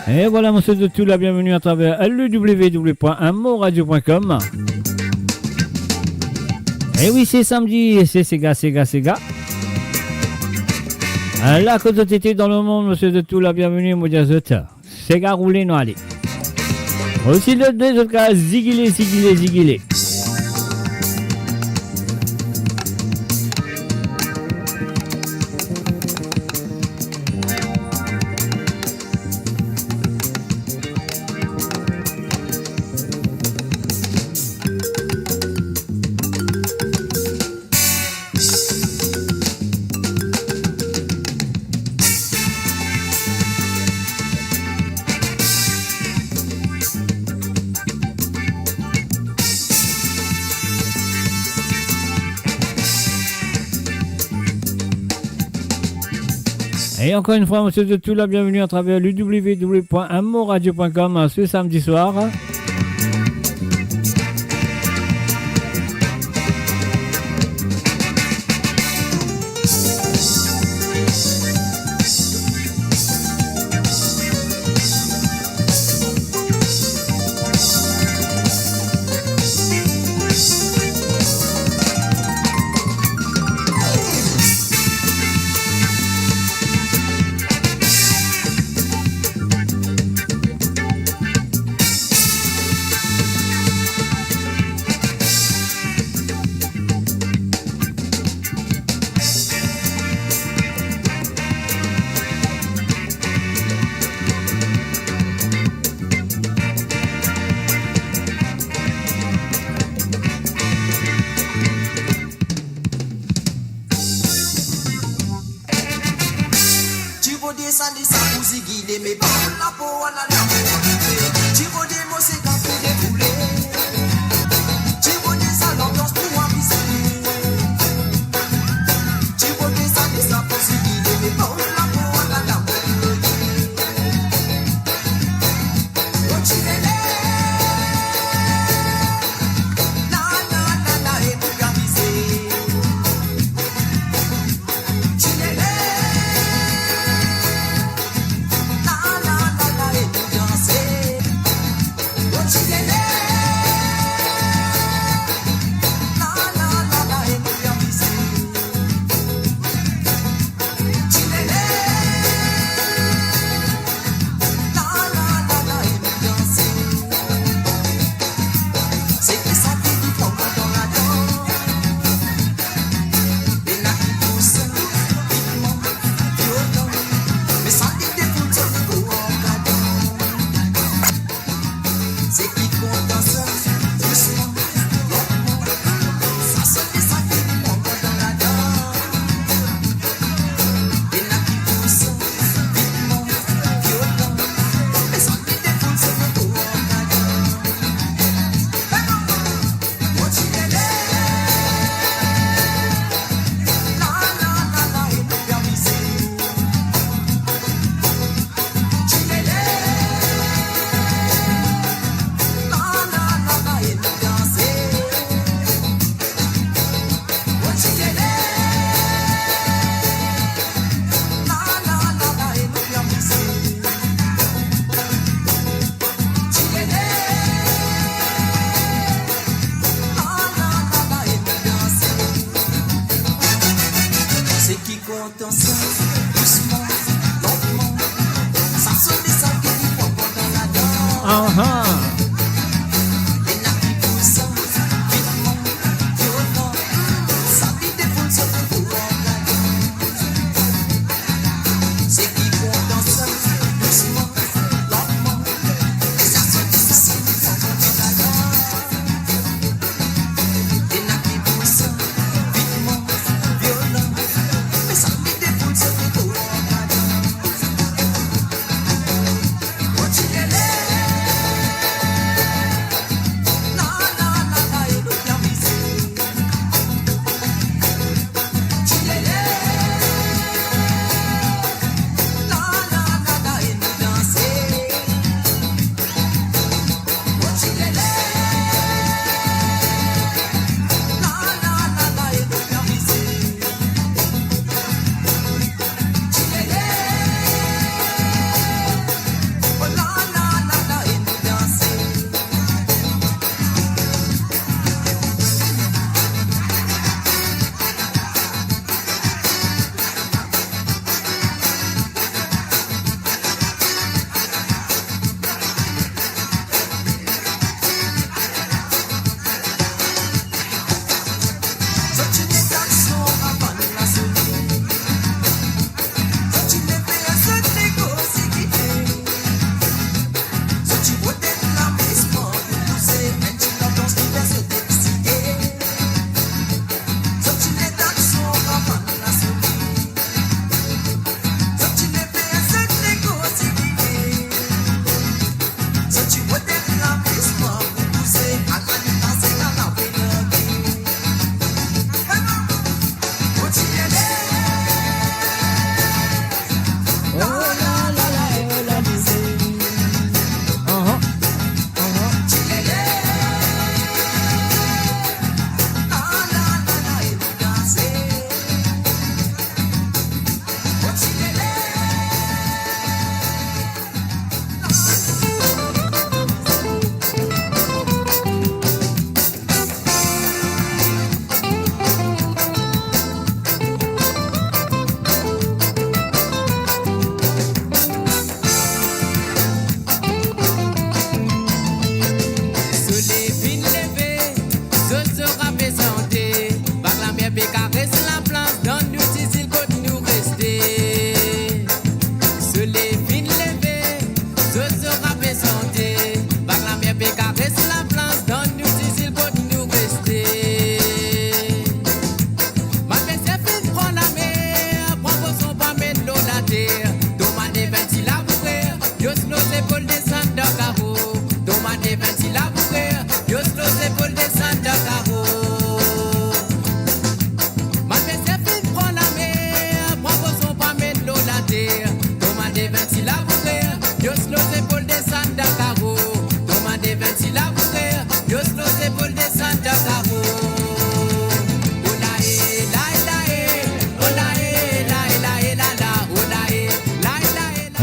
Et voilà, monsieur de tout, la bienvenue à travers www.amoradio.com. Et oui, c'est samedi, c'est Sega. La côte de tété dans le monde, monsieur de tout, la bienvenue, mon dieu, Sega roulé, non, allez. Aussi le deux autres cas, zigilé. Et encore une fois, monsieur de tout, la bienvenue à travers www.amoradio.com ce samedi soir.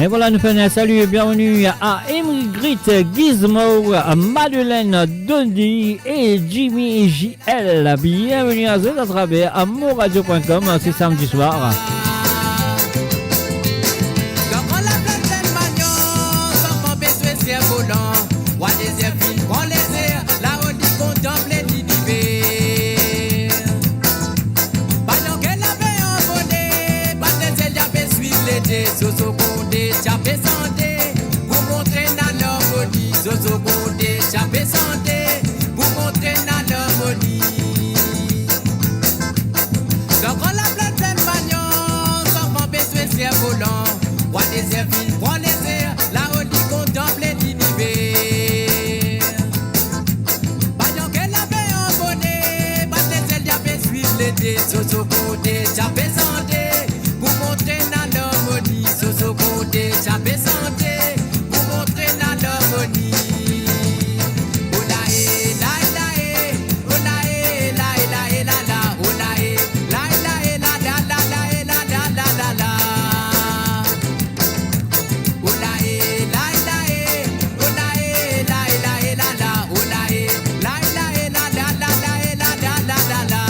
Et voilà, nous faisons un salut et bienvenue à Ingrid Gizmo, à Madeleine Dundee et Jimmy JL. Bienvenue à eux à travers amourradio.com, c'est samedi soir. Zozo Gondé, Tchapé Santé, pour montrer dans l'harmonie. Zozo Gondé, Tchapé Santé, pour montrer dans l'harmonie. Donc on la pleine pleine magnon, sans prendre besoin c'est volant. Roi des airs, ville, prend les airs, la Oli contemple l'univers. Magnon qu'elle avait en bonnet, pas les ailes d'apé suivre l'été. Zozo Gondé, Tchapé Santé, pour montrer dans l'harmonie. Zozo Gondé, Tchapé Santé, pour montrer dans l'harmonie. Olae, la la e, olae, la la la la, olae, la la la la la la la la la la. Olae, la la e, olae, la la la, olae, la la la la la.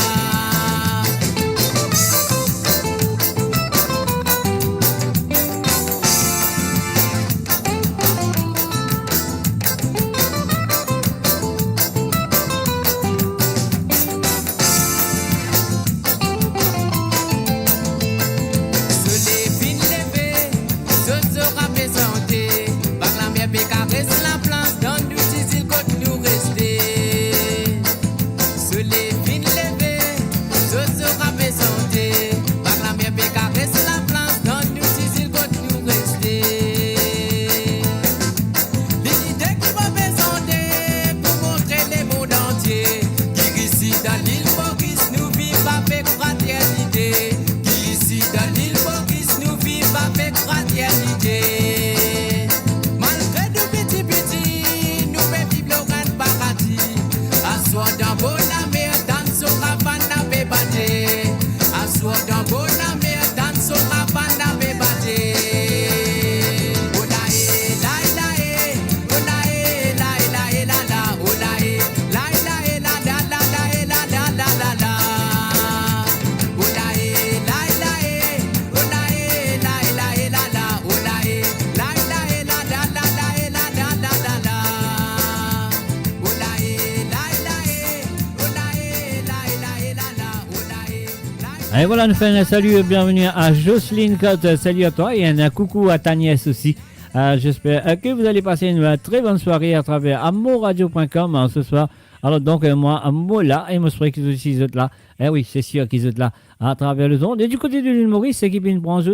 Et voilà, nous faisons un salut et bienvenue à Jocelyne Cotte. Salut à toi et un coucou à ta nièce aussi. J'espère que vous allez passer une très bonne soirée à travers amourradio.com ce soir. Alors donc moi, là, et moi je que vous êtes là. Eh oui, c'est sûr qu'ils sont là à travers le monde. Et du côté de l'île Maurice, c'est qui vient prendre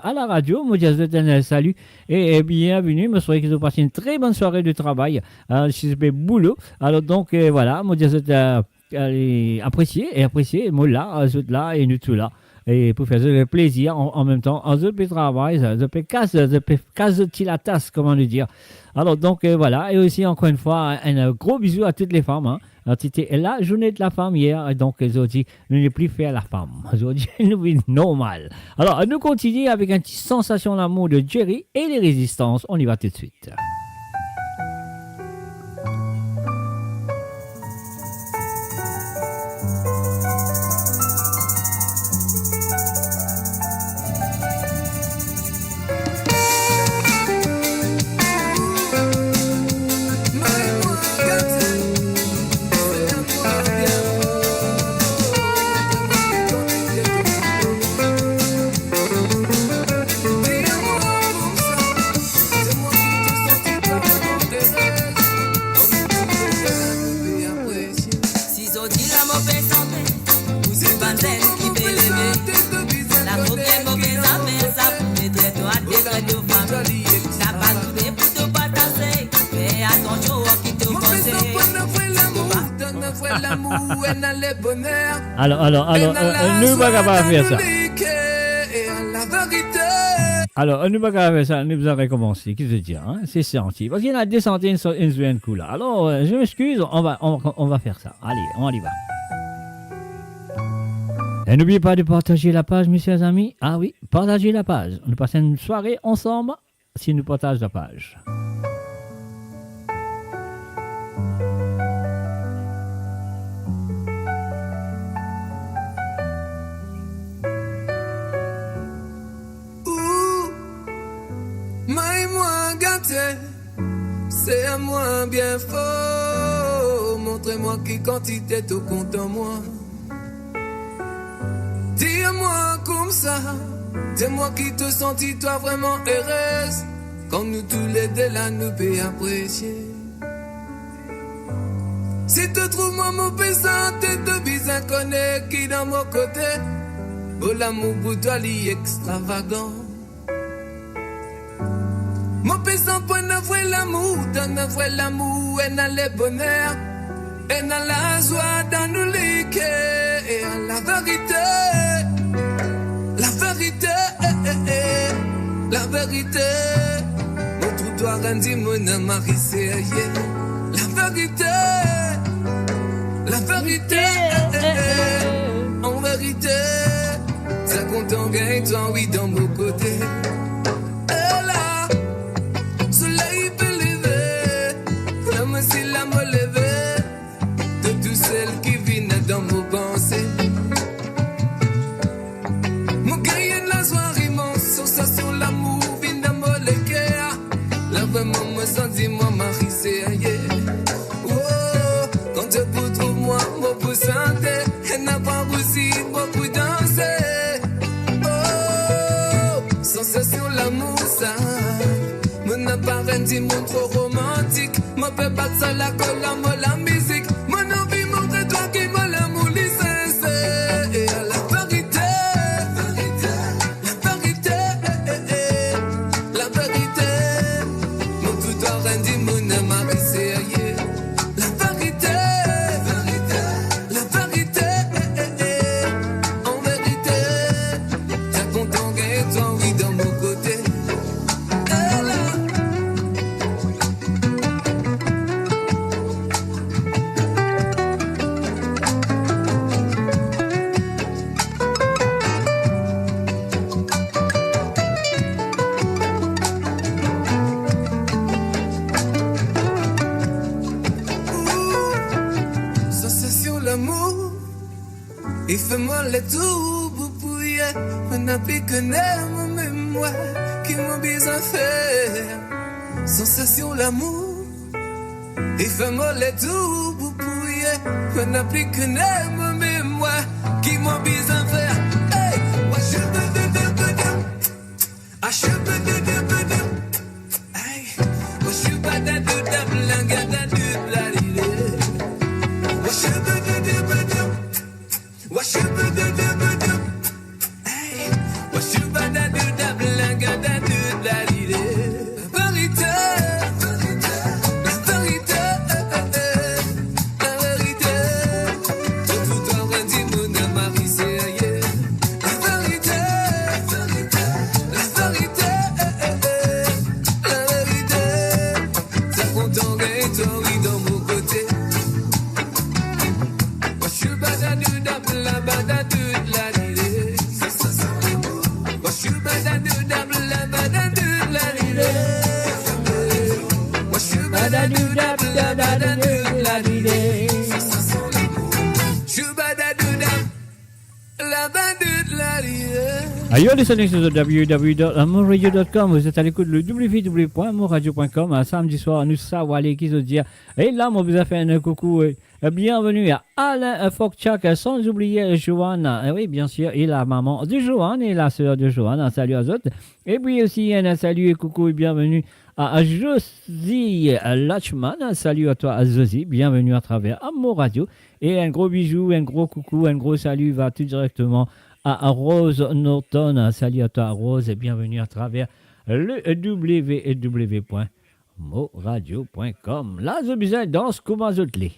à la radio. Moi je vous souhaite un salut et bienvenue. Moi je souhaite que vous passez une très bonne soirée de travail. Je boulot. Alors donc voilà, moi je vous souhaite apprécier, moi là, eux là et nous tous là. Et pour faire le plaisir en même temps, on peut travailler, on peut casser la tasse, comment le dire. Alors donc voilà, et aussi encore une fois, un gros bisou à toutes les femmes. Hein. C'était la journée de la femme hier, et donc aujourd'hui, nous ne plus faire la femme. Aujourd'hui, nous vivons normal. Alors, nous continuons avec une petite sensation d'amour de Jerry et les résistances. On y va tout de suite. Alors, nous pas capable de faire ça. Alors, nous pas capable de faire ça, nous allons recommencer. Qu'est-ce que je dis, hein? C'est senti. Parce qu'il y en a des centaines sur une coup là. Alors, je m'excuse, on va faire ça. Allez, on y va. Et n'oubliez pas de partager la page, mes chers amis. Ah oui, partagez la page. On passe une soirée ensemble si nous partageons la page. Moi gâté, c'est à moi bien fort. Montrez-moi qui quantité tout compte en moi. Dis-moi comme ça, dis-moi qui te sentis toi vraiment heureuse. Comme nous tous les deux là nous peut apprécier. Si tu trouves moi mon pesant, t'es de bizarre connaît qui dans mon côté. Oh l'amour pour toi l'est extravagant. Mon pesant pour ne voir l'amour, dans ne voir l'amour et dans le bonheur, et dans la joie dans nous liquer, et à la vérité, la vérité, la vérité. Mon trottoir rendit mon âme à risser, la vérité, la vérité, en vérité, ça compte en gain, toi oui dans mon côté. Si la me lever de toutes celles qui viennent dans vos pensées. Mon gagne la soirée, mon sensation, l'amour vient dans mon cœur. Là vraiment me sentis moi marissé ailleurs. Oh, quand tu peux trouver moi, moi pour santé, et n'a pas aussi beaucoup danser. Oh, sensation, l'amour ça, mon apparent dit mon trop romantique. Mon peut battre ça la colle, moi la musique. Mon envie montre toi qui m'a l'amour licence. Et à la vérité, la vérité, la vérité. Mon tout a rendu mon âme à risser. La vérité, la vérité, en vérité. T'as content gagner toi oui dans mon côté. Et fais-moi le tour pour pouiller. On n'a plus que mon mémoire qui m'a besoin faire. Sensation l'amour. Et fais-moi le tour pour pouiller. On n'a plus que mon mémoire qui m'a besoin faire. Hey, moi je veux de. Ah, je veux de. Hey, moi je suis pas de blanca de la l'idée. Moi je veux de. What you do? Hey, what you bada do da blanca da do da lide. La vérité, la vérité, la vérité. Tout en rendit mon âme à risser. La vérité, la vérité, la vérité. Ça compte en gain, toi oui dans mon côté. What you bada do da. La bada do la lide. What you bada do da la bada do la lide. What you bada do da la lide. You bada do da la bada do la lide. You're listening to www.amourradio.com. Vous êtes à l'écoute de www.amourradio.com. Un samedi soir, nous savons qui se dire. Et là, on vous a fait un coucou. Bienvenue à Alain Fokchak, sans oublier Joanne. Oui, bien sûr, et la maman de Joanne et la sœur de Joanne. Un salut à eux autres. Et puis aussi, un salut et coucou et bienvenue à Josie Lachman. Un salut à toi, Josie. Bienvenue à travers Amour Radio. Et un gros bisou, un gros coucou, un gros salut va tout directement à Rose Norton. Salut à toi, Rose, et bienvenue à travers le www.moradio.com. Là, je bisous dans ce qu'on va zouter.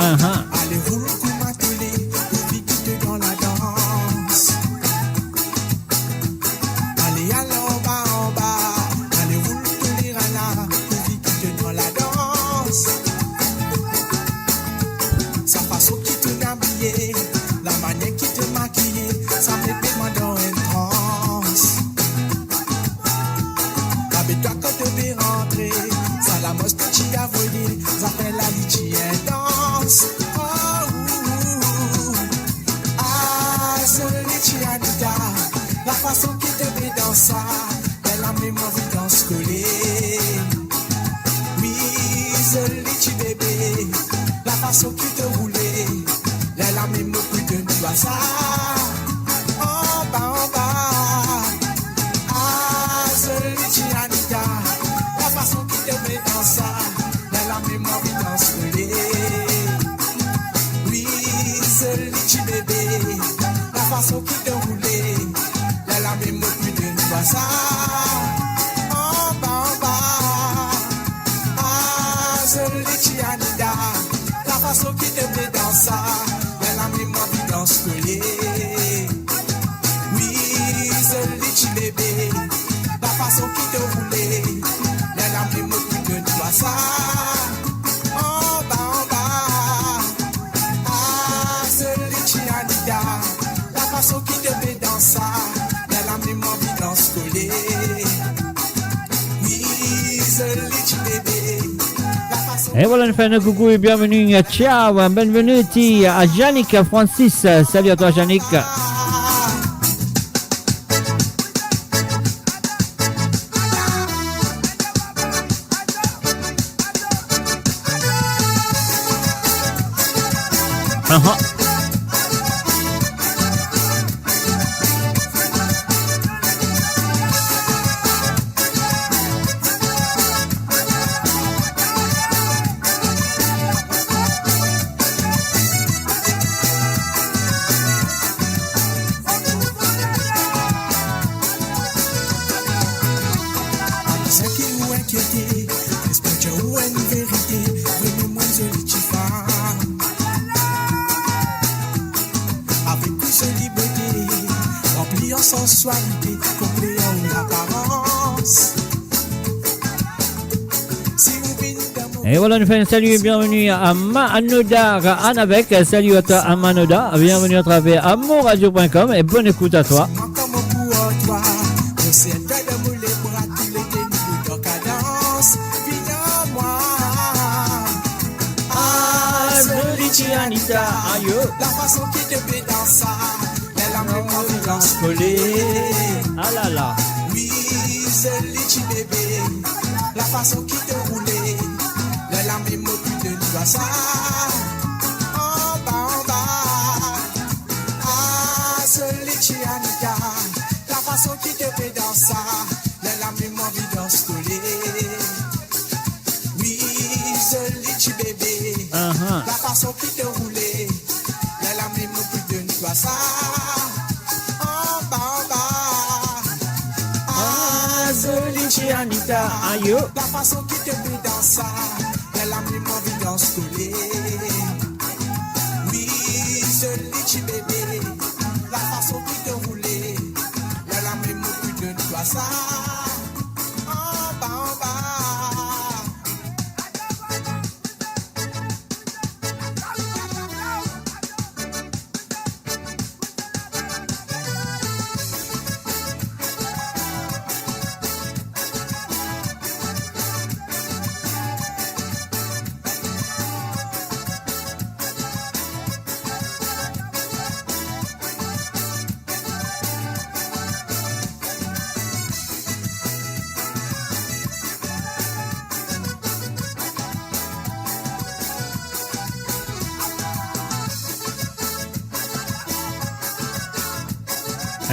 Allez, roule, comment tourner, oublie quitte dans la danse. Allez, en bas, allez, roule, tourner à la, oublie quitte dans la danse. Sa façon qui te habillé, la manière qui te maquille, ça me met dans une transe. Avec toi quand tu veux rentrer, ça la mousse que tu as volé, ça fait la litchi intense. La façon qui te met dans ça, elle a même envie d'en se coller. Oui, Zolichi bébé, la façon qui te roulait, elle a même plus de nous à ça. En bas, Zolichi Anita, la façon qui te met dans ça, elle a même envie d'en se coller. Oui, Zolichi bébé, la façon qui te roulait. La même plus de nous ça. En bas, Zolichi Anida, la façon qui te met dans ça, elle a même envie d'en se coller. Oui, Zolichi bébé, la façon qui te roulait, elle a même plus de nous ça. En bas, Zolichi Anida, la façon qui te met dans ça. Et voilà, nous faisons un coucou et bienvenue, ciao, benvenuti à Yannick Francis. Salut à toi, Yannick. Et voilà, nous faisons un salut et bienvenue à Manoda Anavek. Salut à toi, à Manoda. Bienvenue à travers amourradio.com et bonne écoute à toi. Anita, aïe. La façon qui te fait dans ça, elle a même envie d'en se coller. Ah là là. Oui, Zolichi bébé, la façon qui te roulait, elle a même plus de nous à ça. En bas, Zolichi Anita, la façon qui te fait dans ça, elle a même envie d'en se coller. Oui, Zolichi bébé, la façon qui te roulait, elle a même plus de nous à ça. En bas, Zolichi Anita, aïe. la façon qui te met dans ça, elle a même envie d'en se coller. Oui, Zolichi bébé, la façon qui te roulait, elle a même plus de nous à ça. En bas.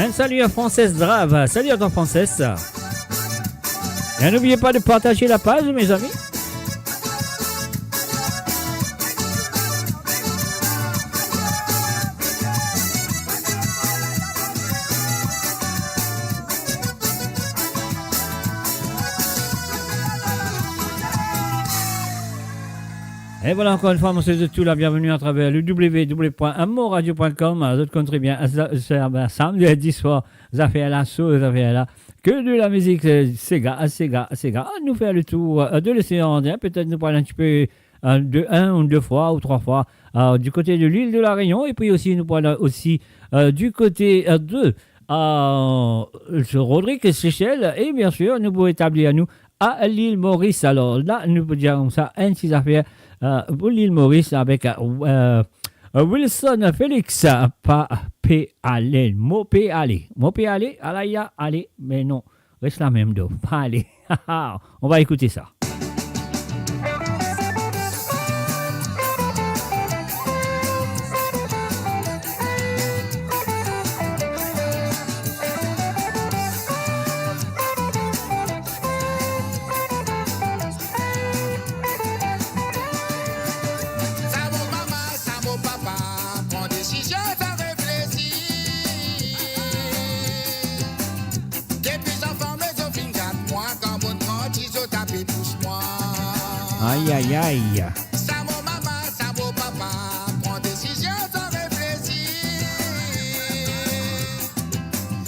Un salut à Frances Drave. Salut à toi, Frances. Et n'oubliez pas de partager la page, mes amis. Et voilà encore une fois, monsieur de tout, la bienvenue à travers le www.amoradio.com. D'autres comptes très bien, samedi à 10 soir, ça fait là, ça fait là. Que de la musique, Sega. Nous faire le tour de l'océan Indien. Peut-être nous parler un petit peu de 1 ou 2 fois ou 3 fois du côté de l'île de la Réunion. Et puis aussi, nous parlons aussi du côté de Rodrigue Seychelles. Et bien sûr, nous pouvons établir à nous à l'île Maurice. Alors là, nous pouvons dire comme ça, un petit affaire pour l'île Maurice avec Wilson Félix, pas P-aller, mot P-aller, alaya, allez, mais non, reste la même dos, pas aller. On va écouter ça. Aïe, aïe, aïe. Ça mon maman, ça mon papa, prends décision sans réfléchir.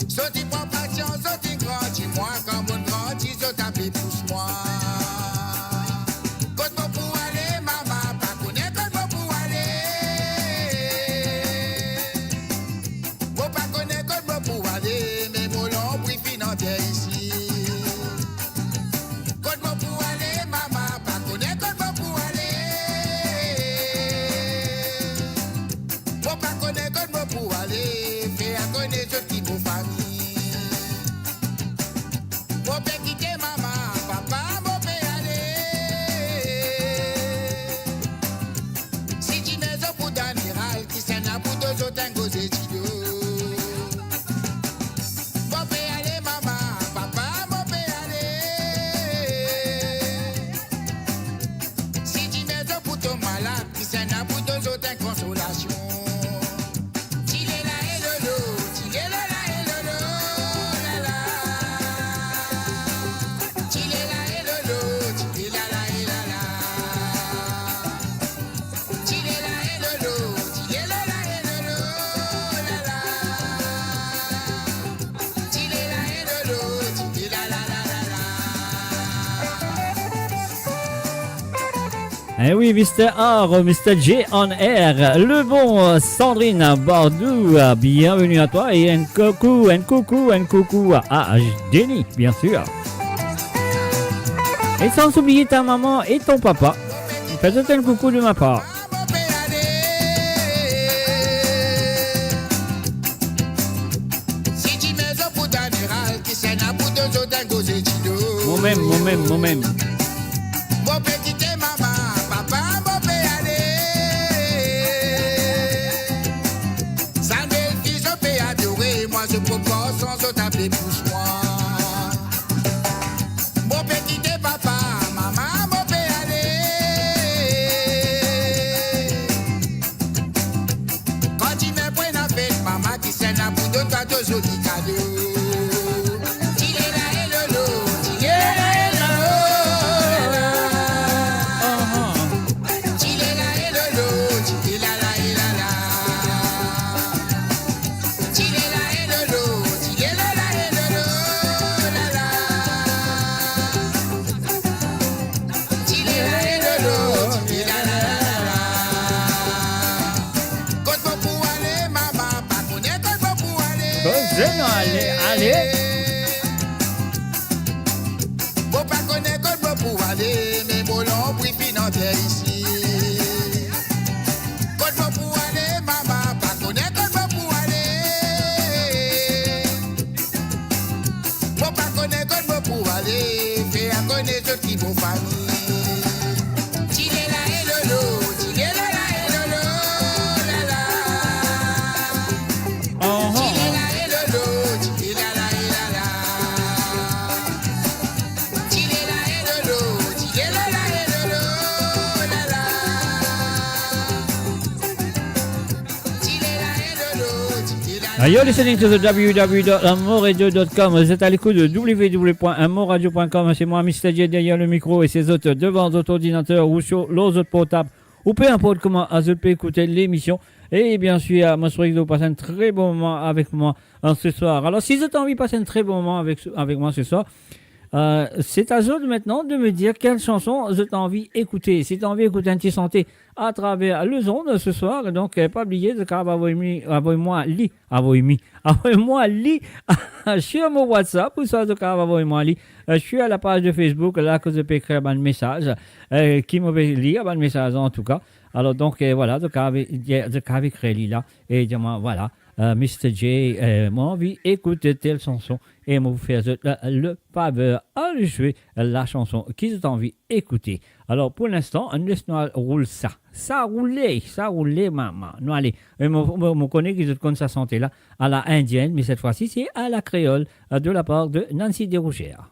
Sauti prends patience, sauti grandis, moi comme on grandit, saute tapis pousse-moi. Côte moi pour aller, maman, pas connaître côte moi pour aller. Moi pas connaître côte moi pour aller, mais mon long prix financier ici. Eh oui, Mr. R, Mr. J on air, le bon Sandrine Bardou, bienvenue à toi et un coucou à Denis, bien sûr. Et sans oublier ta maman et ton papa. Faites un coucou de ma part. Moi-même. Je propose sans se taper pousse-moi. Mon petit papa, maman, mon peut aller. Quand tu me prends la fête, maman qui s'en a pour de toi de jolis cadeaux. Allez. Faut pas connaître qu'on peut pour aller, mais bon l'on prix financier ici. Qu'on peut pour aller, maman, pas connaître qu'on peut pour aller. Faut pas connaître qu'on peut pour aller, faire connaître ceux qui vont famille. You're listening to the www.amoradio.com. Vous êtes à l'écoute de www.amoradio.com. C'est moi, Mr. J, derrière le micro et ses autres devant votre ordinateur ou sur l'autre portable ou peu importe comment vous pouvez écouter l'émission. Et bien sûr, moi, je souhaite que vous passez un très bon moment avec moi ce soir. Alors, si vous avez envie de passer un très bon moment avec moi ce soir, c'est à vous maintenant de me dire quelle chanson vous avez envie d'écouter. Si tu as envie d'écouter un petit santé à travers le zone ce soir, donc pas oublier de envoyer-moi sur mon WhatsApp ou soit de envoyer-moi je suis à la page de Facebook là que je peux écrire un message qui me fait lire un message en tout cas. Alors donc voilà, de écrire là et dis-moi voilà. Mr. J, moi envie d'écouter telle chanson et vous faire le faveur à jouer la chanson qu'ils ont envie d'écouter. Alors pour l'instant, on laisse rouler ça. Ça roulait, maman. Non, allez, on connaît qu'ils ont sa santé là à la indienne, mais cette fois-ci c'est à la créole de la part de Nancy Desrouchères.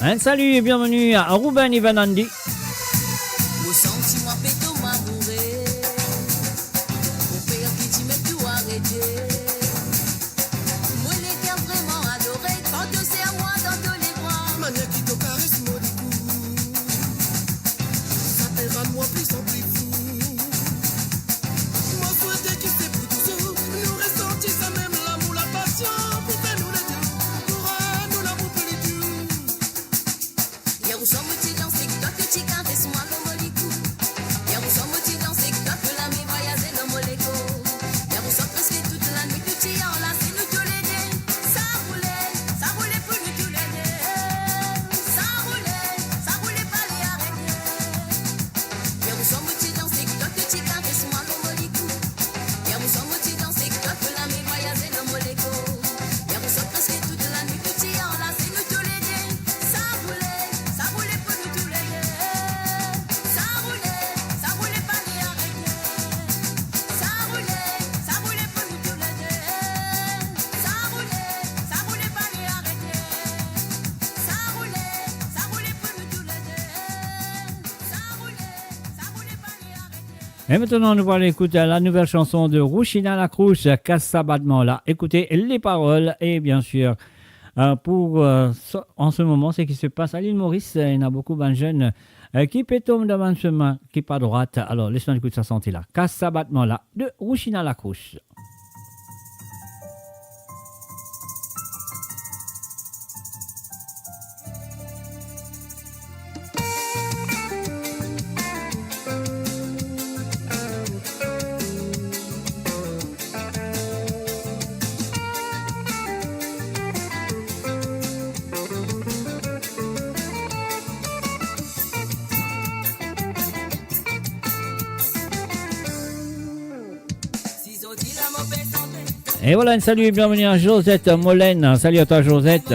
Un salut et bienvenue à Ruben Ivanandi. Et maintenant, nous allons écouter la nouvelle chanson de Rouchina Lacrouche, Cassabatement là. Écoutez les paroles et bien sûr, en ce moment, ce qui se passe à l'île Maurice, il y a beaucoup de jeunes qui pétonnent devant le chemin, qui pas droite. Alors, laissez-nous écouter sa santé là. Cassabatement là, de Rouchina Lacrouche. Et voilà, un salut et bienvenue à Josette Molène. Salut à toi, Josette.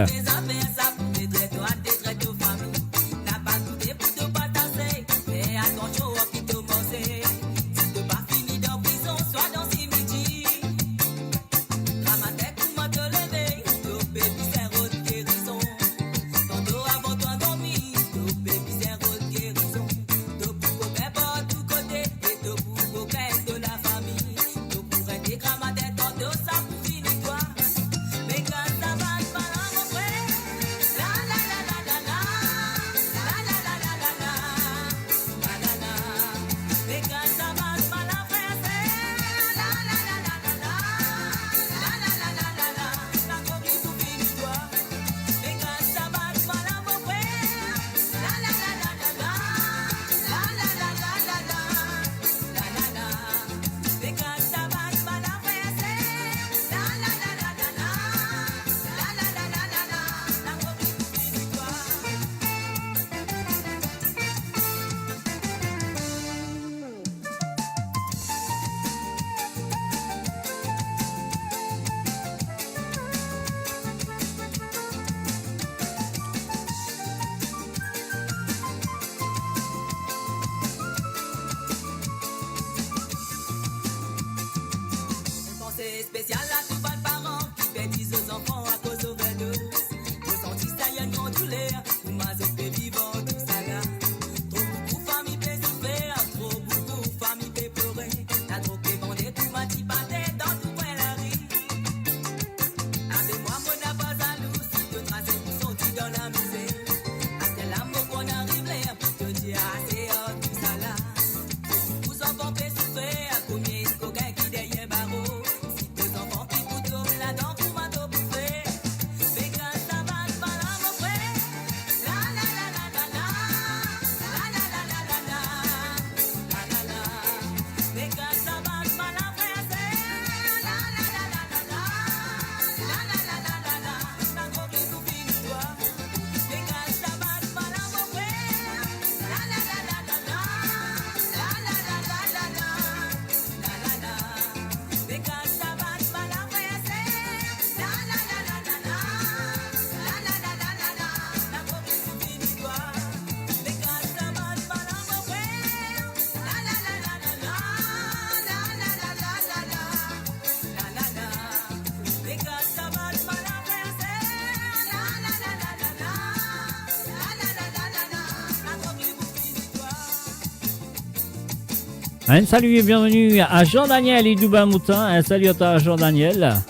Un salut et bienvenue à Jean-Daniel et Douba Moutin. Un salut à toi, Jean-Daniel.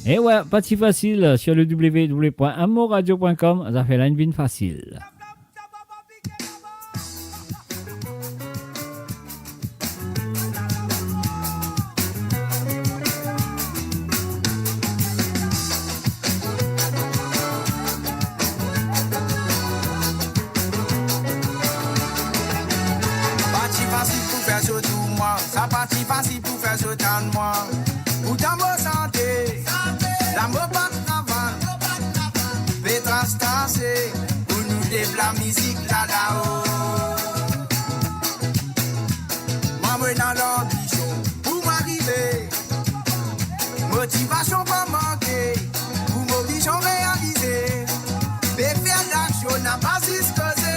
Et ouais, pas si facile sur le www.amourradio.com. Ça fait là une vie facile. Ça parti facile pour faire ce temps de moi. Pour ta bonne santé, la bonne travail, fait transtancer, pour nous développer la musique là-haut. Moi, dans l'ambition, pour m'arriver, motivation pas manquer, pour m'obligation réaliser, mais faire l'action n'a pas disposé.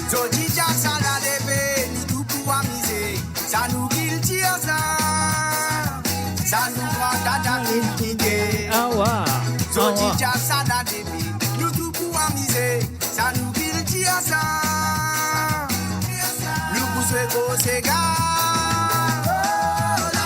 Jodi Jackson a levé, ni tout pour amuser. Ça nous kill tire ça. Ça nous rend tata kill. Ah ouais. Jodi Jackson a levé, nous tout pour amuser. Ça nous kill tire ça. Nous poussons gros ségar. Oh, la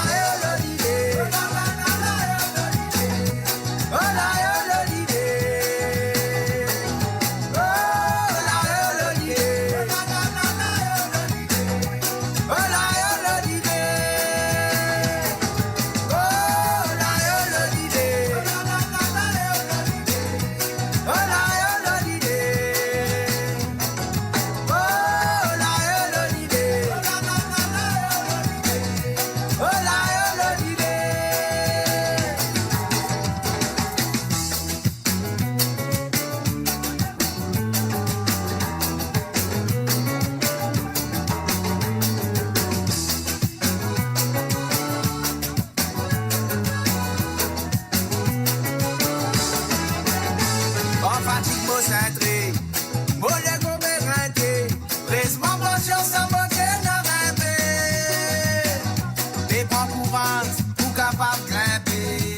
courante pour capable grimper.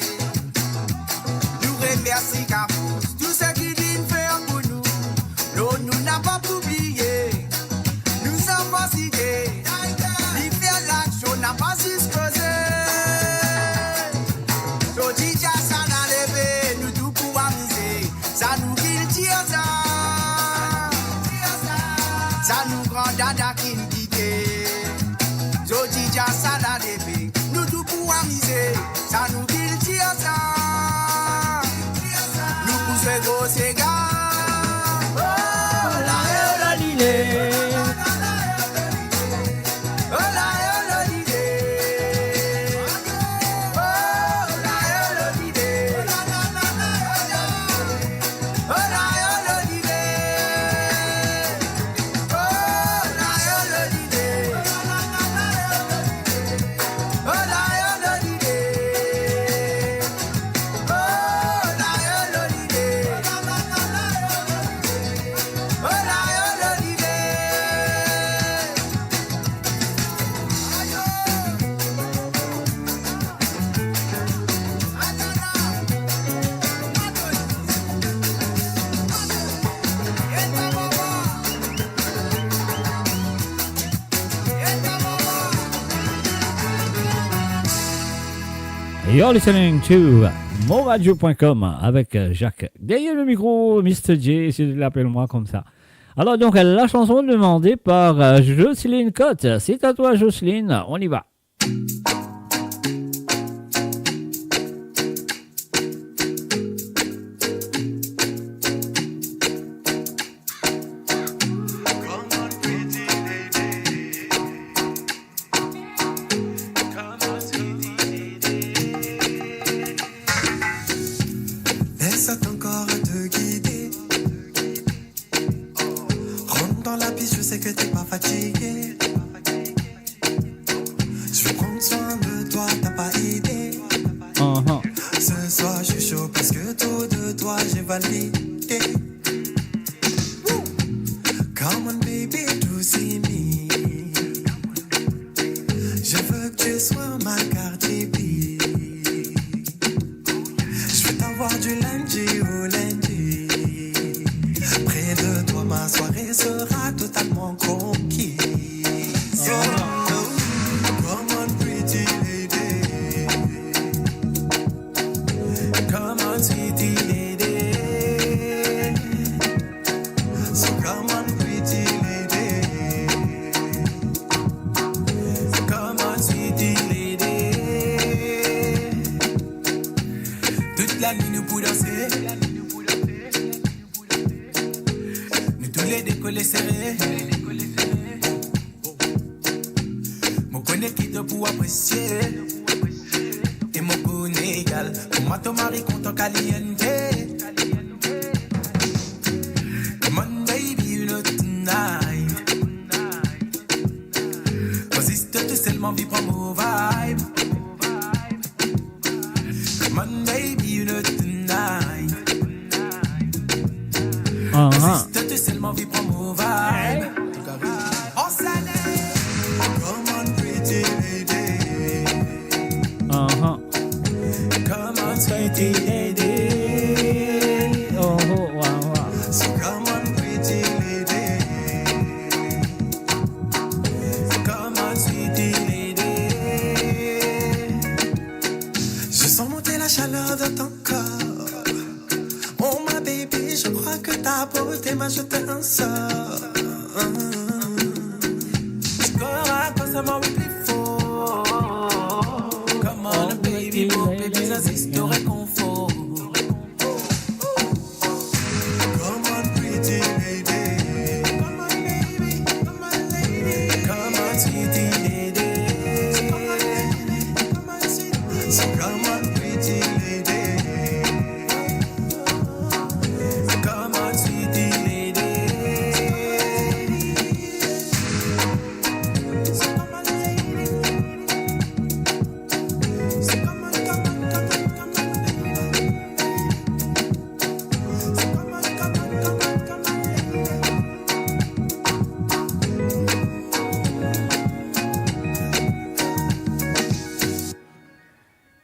Nous remercions Capous, tout ce qui vient faire pour nous. L'eau nous n'a pas oublié. Nous sommes fatigués. L'hiver l'action n'a pas disposé. Sotija ça n'a levé, nous tout pour amuser. Ça nous qu'il tire ça. Ça nous grand dada qui nous quitte. Sotija ça n'a levé, nous tout pour amuser. Ça nous qu'il tire ça. Nous poussons gros ségas. You're listening to moradio.com avec Jacques. Derrière le micro, Mr. J, si tu l'appelles moi comme ça. Alors donc, la chanson demandée par Jocelyne Cotte. C'est à toi, Jocelyne. On y va.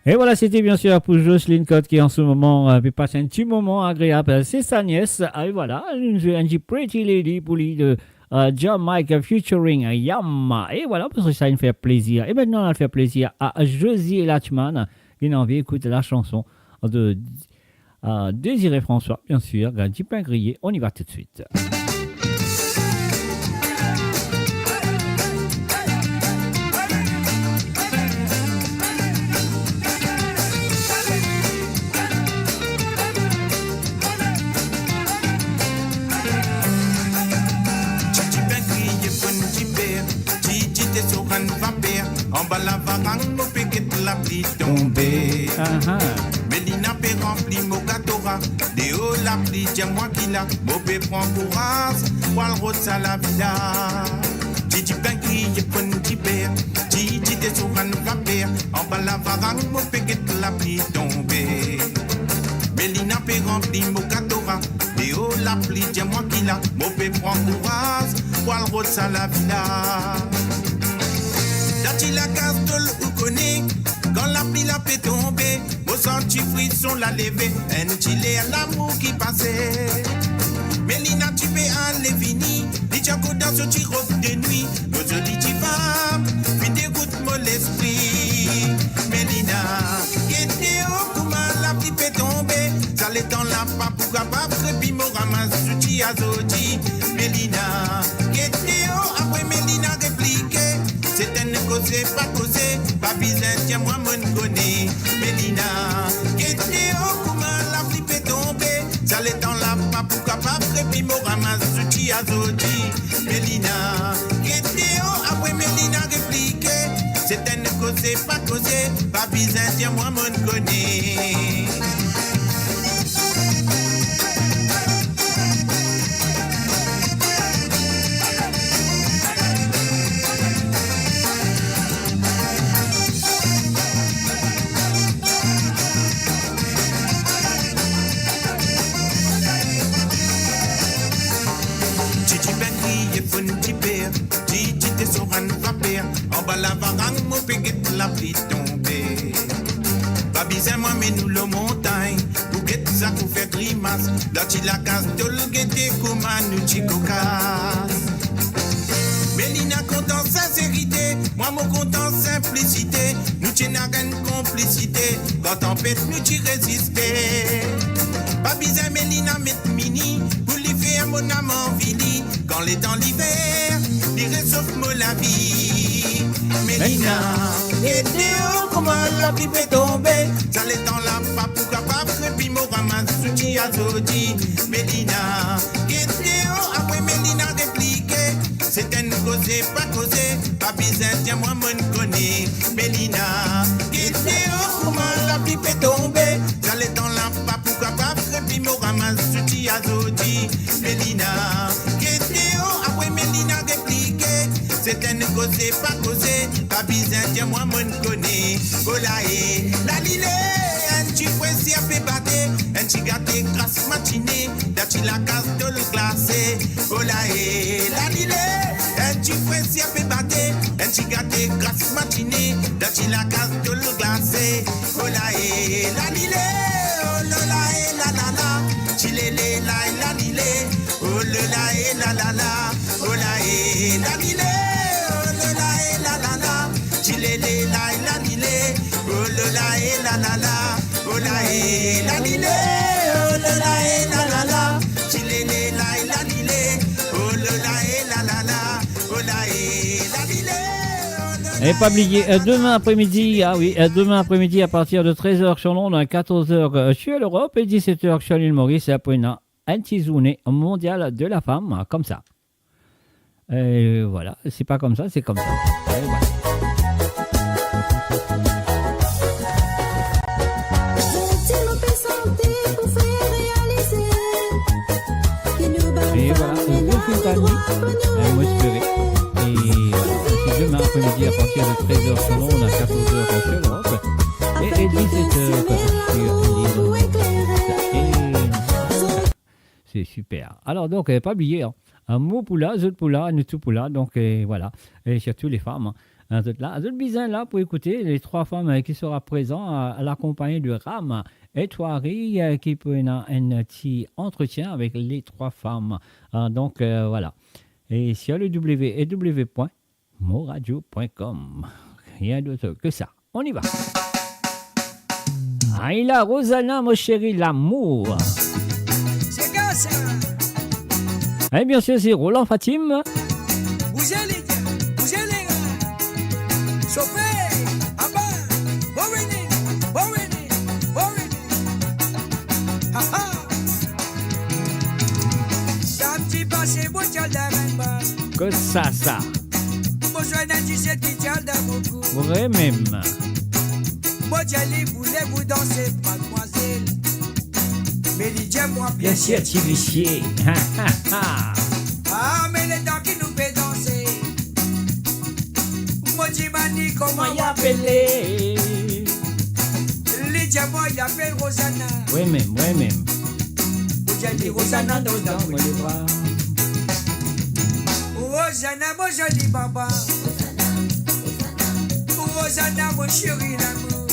Et voilà, c'était bien sûr pour Jocelyne Cotte qui en ce moment peut passer un petit moment agréable. C'est sa nièce. Et voilà, une petit Pretty Lady pour lui de John Mike featuring Yam. Et voilà, parce que ça nous fait plaisir. Et maintenant, on va faire plaisir à Josie Latchman qui a envie d'écouter la chanson de Désiré François, bien sûr, un petit pain grillé. On y va tout de suite. En bas la varang, mon péquet la pluie tombée. Mélina peut remplir mon gâteau-ra. Des hauts la pluie, dis-moi qui l'a. Mon pé prend courage, poil rose à la villa. Titi Pinky, je prends un petit père. Titi t'es sur un vapeur. En bas la varang, mon péquet la pluie tombée. Mélina peut remplir mon gâteau-ra. Des hauts la pluie, dis-moi qui l'a. Mon pé prend courage, poil rose à la villa. Dati la castole ou connaît, quand la pluie la fait tomber, au senti frisson la lever, un chilé à l'amour qui passait. Mélina tu peux aller fini, dit Jaco dans ce petit robe de nuit, nos jolies femmes, puis dégoûte mon l'esprit. Mélina, guettez au comment la pluie fait tomber, ça les dans la papou capable, puis mon ramasse souti à zodi. Mélina, guettez au après Mélina répliquer. C'est un causé, pas causé, pas besoin, tiens-moi, mon connaît. Mélina, qu'est-ce comment la pluie peut tomber? Ça l'est dans la papou capable, et puis mon ramasse souti à zodi. Mélina, qu'est-ce après Mélina répliquer? C'est un causé, pas causé, pas besoin, tiens-moi, mon connaît. En bas la varang, mon péguet la pluie tombée. Pas besoin moi mais nous le montagne. Pour guetter ça pour faire grimace. Là tu la casse, tu le guetter comme un outil cocasse. Mélina content sincérité, moi mon content simplicité. Nous tiens à une complicité. Quand on pète, nous tu résister. Pas besoin Mélina mettre mini. Pour lui faire mon âme en vili. Quand les temps l'hiver, dirait sauf moi la vie. Mélina, guettez-vous comment la pluie peut tomber. Ça l'est dans la papou capable, et puis mon ramasse souti à zodi. Mélina, guettez-vous après Mélina répliquer. C'est un causé, pas causé, pas besoin, tiens-moi, mon connaît. Mélina, guettez-vous comment la pluie peut tomber. Ça l'est dans la papou capable, et puis mon ramasse souti à zodi. Mélina, guettez-vous après Mélina répliquer. C'est un causé, pas causé, pas besoin, tiens-moi, mon connaît. Olaé, la lilé, un petit poisson à fait battre, un petit gâté grasse matinée, d'achille la casse de le glacé. Olaé, la lilé, un petit poisson à fait battre, un petit gâté grasse matinée, d'achille la casse de le glacé. Olaé, la lilé, oh lolaé, la la la, chilélé, la lilé, oh lolaé, la la la, olaé, la lilé. Chilele la la lile, oh la la la la, oh la lile, oh la la la, chilele la la lile, oh la la la, oh la lile. Et pas oublier, demain après-midi, demain après-midi à partir de 13h sur Londres, 14h sur l'Europe et 17h sur l'île Maurice, après une anti-journée mondiale de la femme, comme ça. Et voilà, c'est pas comme ça, c'est comme ça. Et voilà. Et voilà, je suis Tani, moi espérer. Et voilà, c'est demain après-midi à partir de 13h sur Londres, 14h sur l'Europe, et 17h sur l'île. C'est super. Alors donc, pas oublier, un mot pour là, autre pour là, nous tout pour là, donc voilà, et surtout les femmes. Tout là, tout bizarre là pour écouter les trois femmes qui sera présent à la compagnie de Ram et Toari qui peut un petit entretien avec les trois femmes. Donc voilà. Et sur le www.moradio.com. Rien d'autre que ça. On y va. Aïla Rosanna, mon chéri, l'amour. C'est quoi ça? Et bien sûr, c'est Roland Fatim. Bougez les gars, bougez les gars. Chauffez, à bas, bon winning, bon winning, bon winning. Ha ha. Samedi passé, mon tchal d'Arenba. Que ça. Mon joint a dit c'est qui tchal d'Amoku. Vrai même. Mon tchali voulait vous danser, mademoiselle. Mais il dit moi bien sûr. Tivichier. Ah, mais les dents qui nous fait danser. Moi, tu m'as dit comment y appeler. Les diamants, y appelle Rosanna. Oui même. Moi, j'ai dit Rosanna dans les bras. Rosanna, mon joli papa. Rosanna, mon chéri l'amour.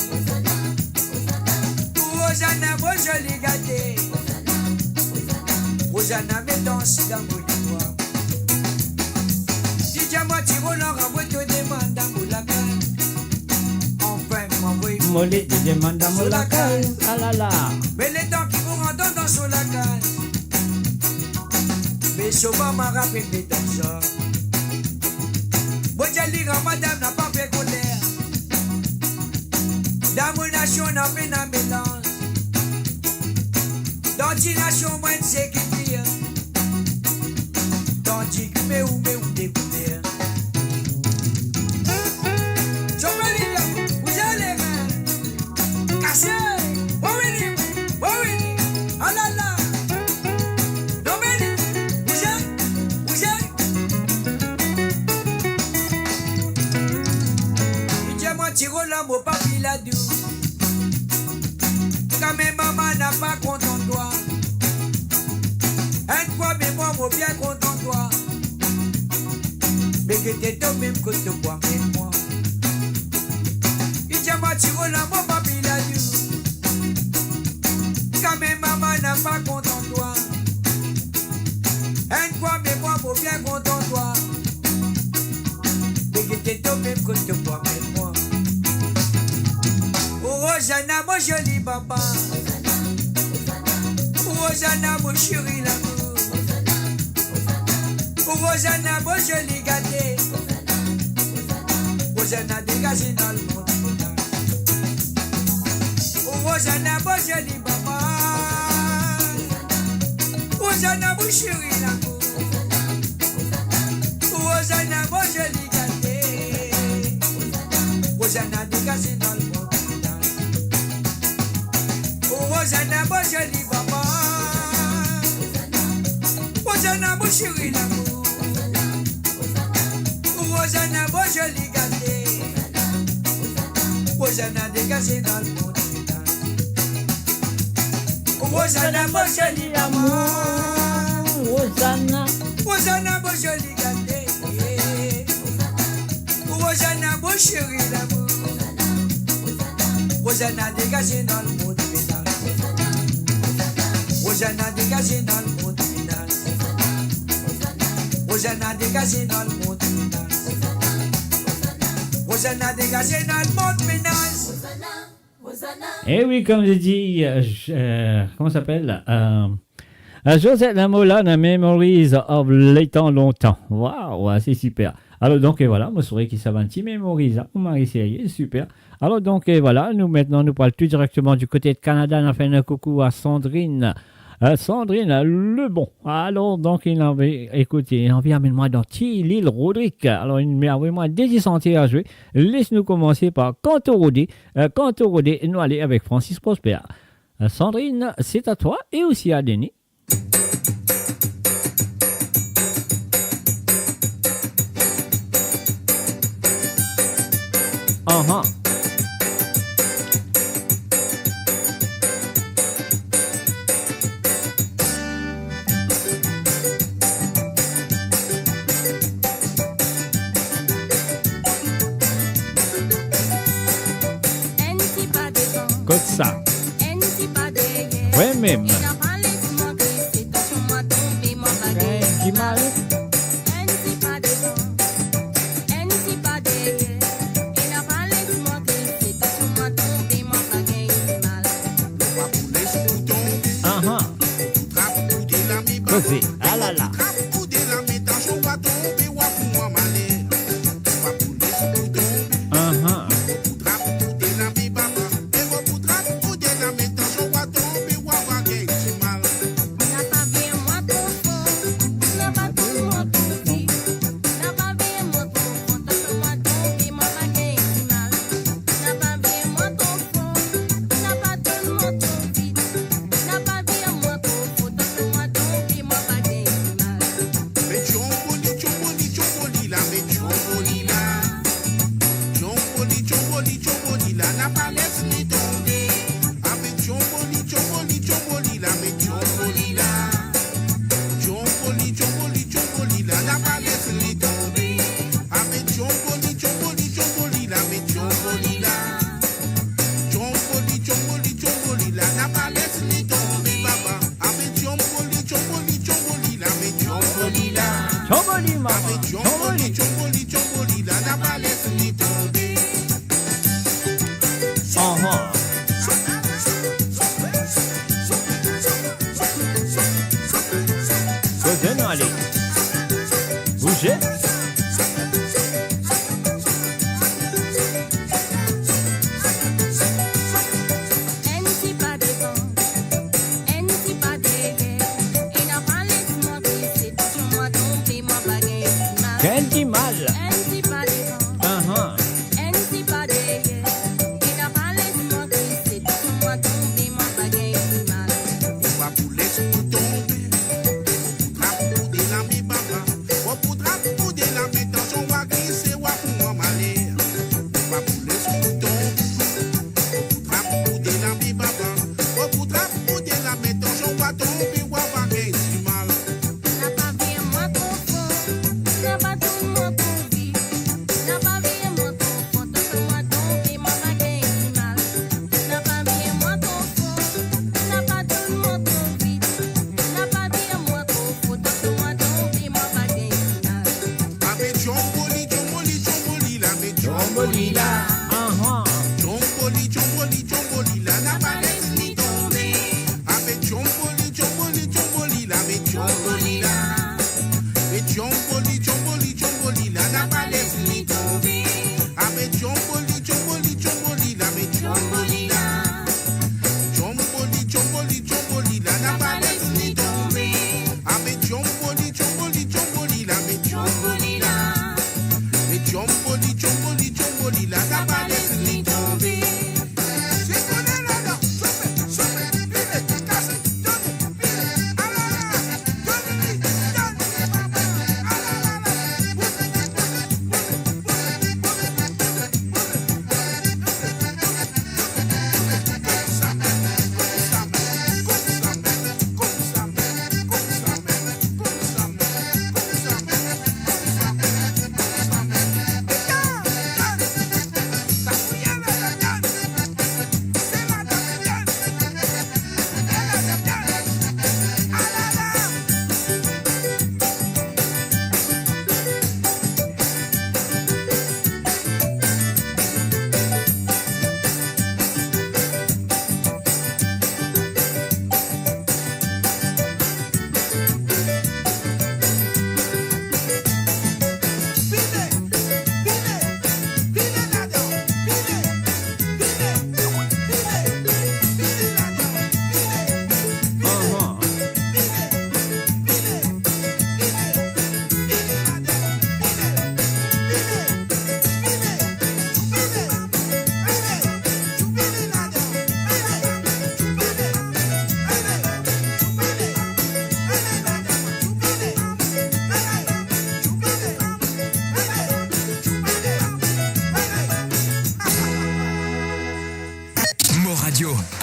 Rosanna, mon joli gâté. Rosanna, me danse dans mon doigt. Si diamant, tu roules en te demande à Moulaka. Enfin, m'envoie. Mollet te demande à Moulaka. Ah là là. Mais les dents qui vous rendent dans son lacan. Mais souvent m'a rappelé dans ça. Moi j'ai dit madame n'a pas fait colère. Dans mon nation n'a fait un mélange. Dans une nation moins de sécurité. Tandis que mais où découvert. Je me dis là, vous allez faire. Cassé. Oui, ah là là. Non mais vous êtes. Dis-moi, tiro là, mon papi l'a dou. Quand même maman n'a pas content de toi. Un fois, mais moi, mon bien content de toi. Mais que t'es toi même que te vois, mais moi. Dis-moi, tiro là, mon papi l'a dou. Quand même maman n'a pas content de toi. Un fois, mais moi, mon bien content de toi. Mais que t'es toi même que te vois, mais moi. Rosanna, mon joli papa. Rosanna, mon chéri l'amour. Rosanna, mon joli gâté. Rosanna, dégagé dans le monde. Rosanna, mon joli papa. Rosanna, mon chéri l'amour. Rosanna, mon joli gâté. Rosanna, dégagé dans le monde. Rosanna, mon joli papa. Rosanna, mon chéri l'amour. Rosanna, mon joli gâté. Rosanna, dégagé dans le monde. Rosanna, mon joli amour. Rosanna, mon joli gâté. Rosanna, mon chéri l'amour. Rosanna, dégagé dans le monde. Rosanna, dégagé dans le monde. Rosanna, dégagé dans le monde. Rosanna, dégagé dans le monde ménage. Et oui, comme je dis, comment ça s'appelle Josette Lamola, la Memories of les temps longtemps. Waouh, c'est super. Alors donc, et voilà, moi, je saurais qui ça va un petit Memories, hein, Marie-Série, super. Alors donc, et voilà, nous maintenant, nous parlons tout directement du côté de Canada. On a fait un coucou à Sandrine. Sandrine Lebon. Alors, donc, il avait écouté, il avait amené-moi dans l'île Rodrigue. Alors, il m'a envoyé des 10 sentiers à jouer. Laisse-nous commencer par Cantorodé. Cantorodé, nous aller avec Francis Prosper. Sandrine, c'est à toi et aussi à Denis. Uh-huh. Comme ça. Ouais, même. Qui mal. Così. Ah là là.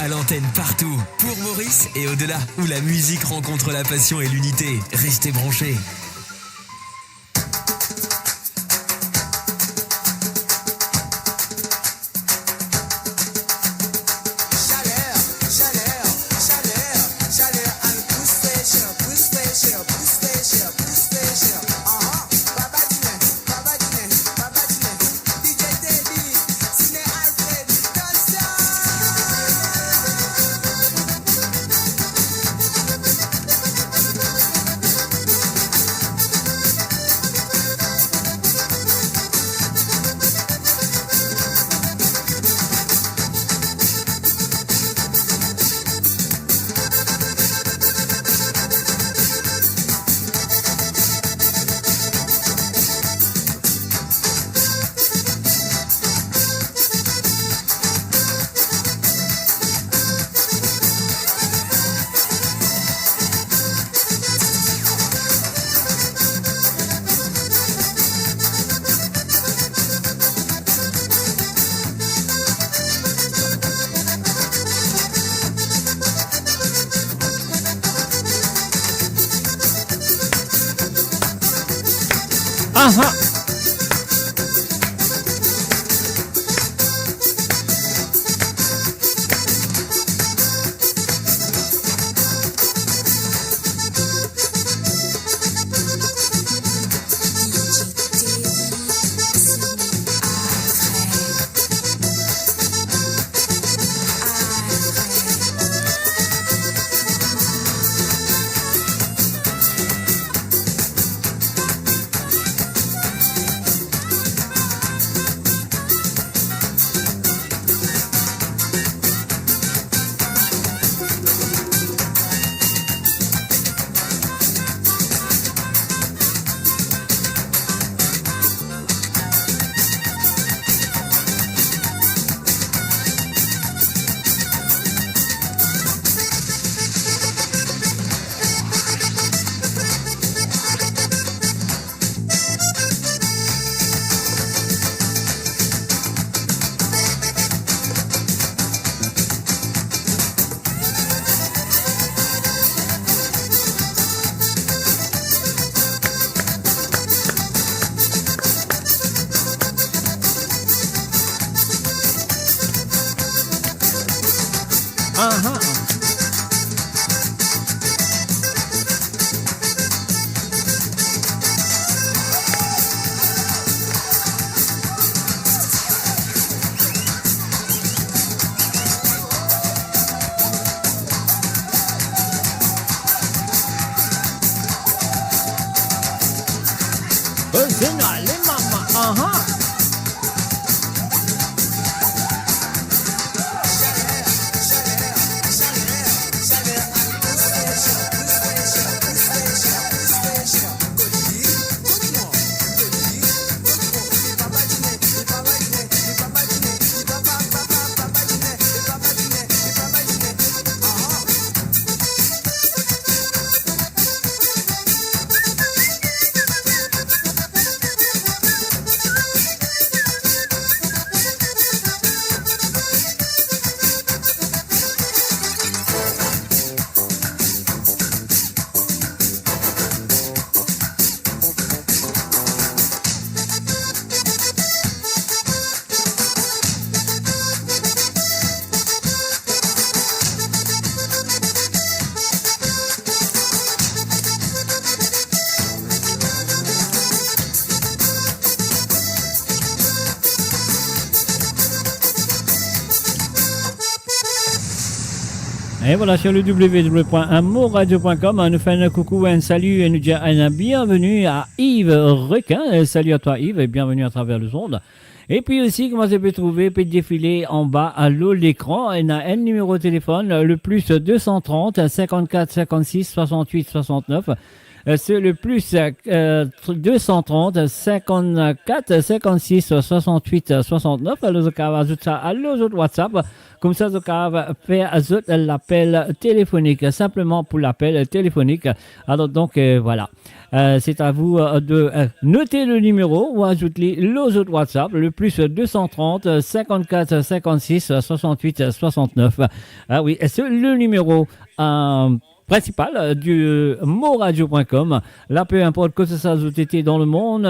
à l'antenne partout, pour Maurice et au-delà, où la musique rencontre la passion et l'unité. Restez branchés. Aha. Aha. Original, mama. Aha. Et voilà, sur le www.amourradio.com, nous faisons un coucou, un salut et nous disons un bienvenue à Yves Requin. Salut à toi Yves et bienvenue à travers le monde. Et puis aussi, comment vous pouvez trouver, peut défiler en bas à l'eau de l'écran. Il y a un numéro de téléphone, le plus 230 54 56 68 69. C'est le plus 230 54 56 68 69. Alors, vous pouvez ajouter ça à l'autre WhatsApp. Comme ça, vous pouvez faire l'appel téléphonique, simplement pour l'appel téléphonique. Alors, donc, voilà. C'est à vous de noter le numéro ou ajouter l'autre WhatsApp, le plus 230 54 56 68 69. Ah oui, c'est le numéro principal du moradio.com. Là, peu importe que ce soit dans le monde,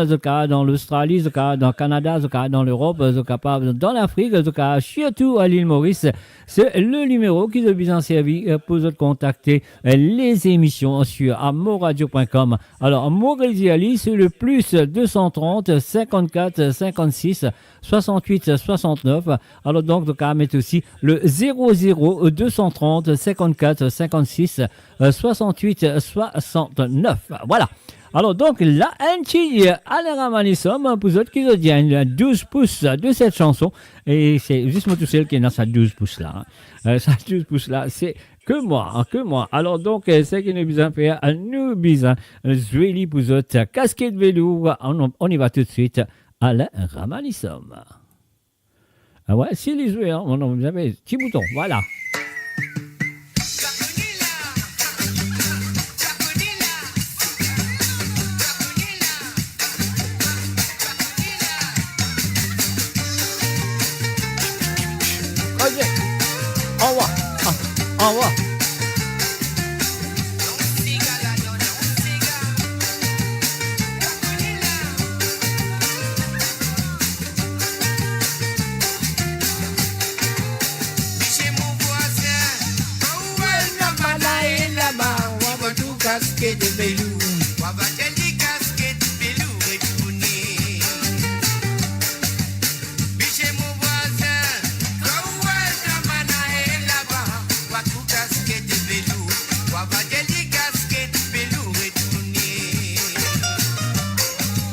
dans l'Australie, dans le Canada, dans l'Europe, dans l'Afrique, surtout à l'île Maurice, c'est le numéro qui est bien servi pour vous contacter les émissions sur moradio.com. Alors, Maurice Ali, c'est le plus 230 54 56 68 69. Alors donc, vous pouvez mettre aussi le 00 230 54 56 68 69. Voilà. Alors donc, là, un petit Alain Manisom, pour ceux qui ont 12 pouces de cette chanson. Et c'est juste moi tout seul qui est dans sa 12 pouces là. Sa 12 pouces là, c'est que moi. Alors donc, c'est qui nous besoin faire, nous besoin jouer pour autres casquette vélo. On y va tout de suite. Alain Ramanissom. Ah ouais, si les joueurs, vous avez petit bouton, voilà. Ok, au revoir, au revoir. casquette velours. Wabatelli casquette velours retourné. Chez mon voisin, Kououaza Manae là-bas. Wakou casquette velours. Wabatelli casquette velours retourné.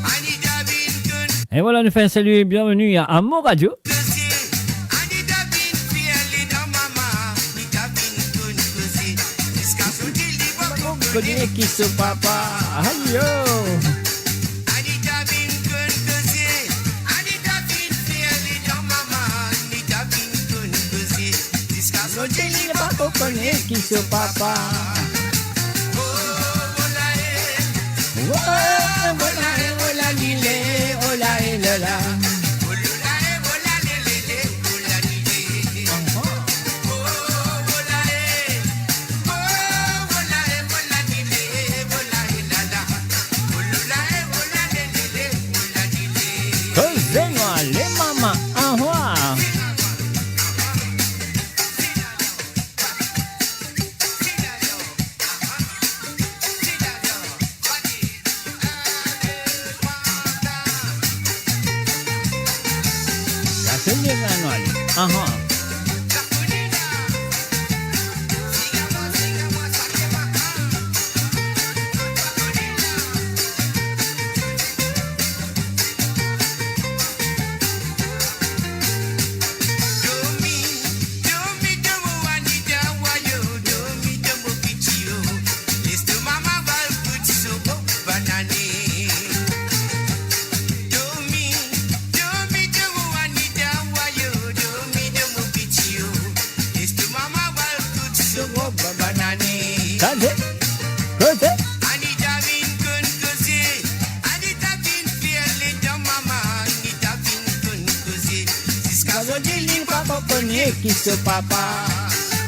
Anita Binken. Et voilà, nous faisons un salut et bienvenue à Amour Radio. Connais qui ce papa, aïe yo. Anita Binken Kosé, Anita Binken dans maman, Anita Binken Kosé, jusqu'à son Joli papa connais qui ce papa. oh volae, Oh, voilà, voilà, lilé, oh la et la la. volae, volale lele, volale lele. Oh volae, volale lele, volale lala. Volae, volale lele, volale lele. Cosez-moi les mamans, au revoir. La seule manual, aha. Cosez, cosez. Anita Binken Kosé, Anita Binken dans maman, Anita Binken Kosé, jusqu'à son Joli papa connais qui ce papa.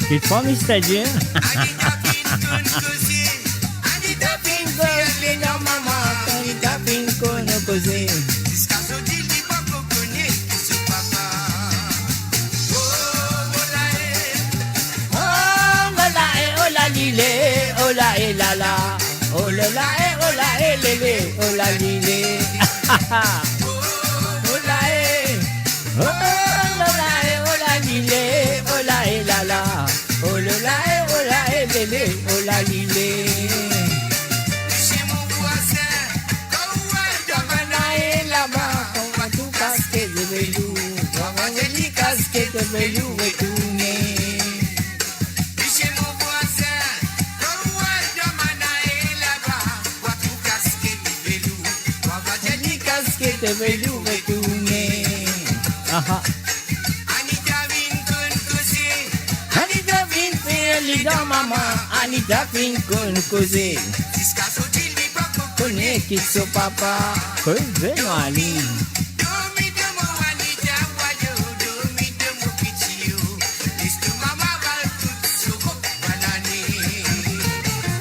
Qui te prend c'est-à-dire? Anita Binken Kosé, Anita Binken dans maman, Anita Binken Kosé. jusqu'à son dit papa connaît ce papa. Oh volae, Oh, voilà, et oh la lilé, oh la et la la. Oh la la, et oh la et lélé, oh la lilé. Oh la et. Oh la et oh la lilé, oh la et la la. Oh la et oh la et lélé, oh la lilé. chez mon voisin, Kououaza Manae là-bas, on va tout casquer de velours. On va joli casquette de velours retourné. chez mon voisin, Kououaza Manae là-bas, Wakou casquette velours, Joli casquette de velours retourné. Aha. Anita Binken Kosé, Anita Binken dans maman, Anita Binken Kosé. jusqu'à son dit papa Connais qui ce papa. Cosez-moi lui. Domi de mo Anita wayo, domi de mo pichio, liste mama val tout soko banane.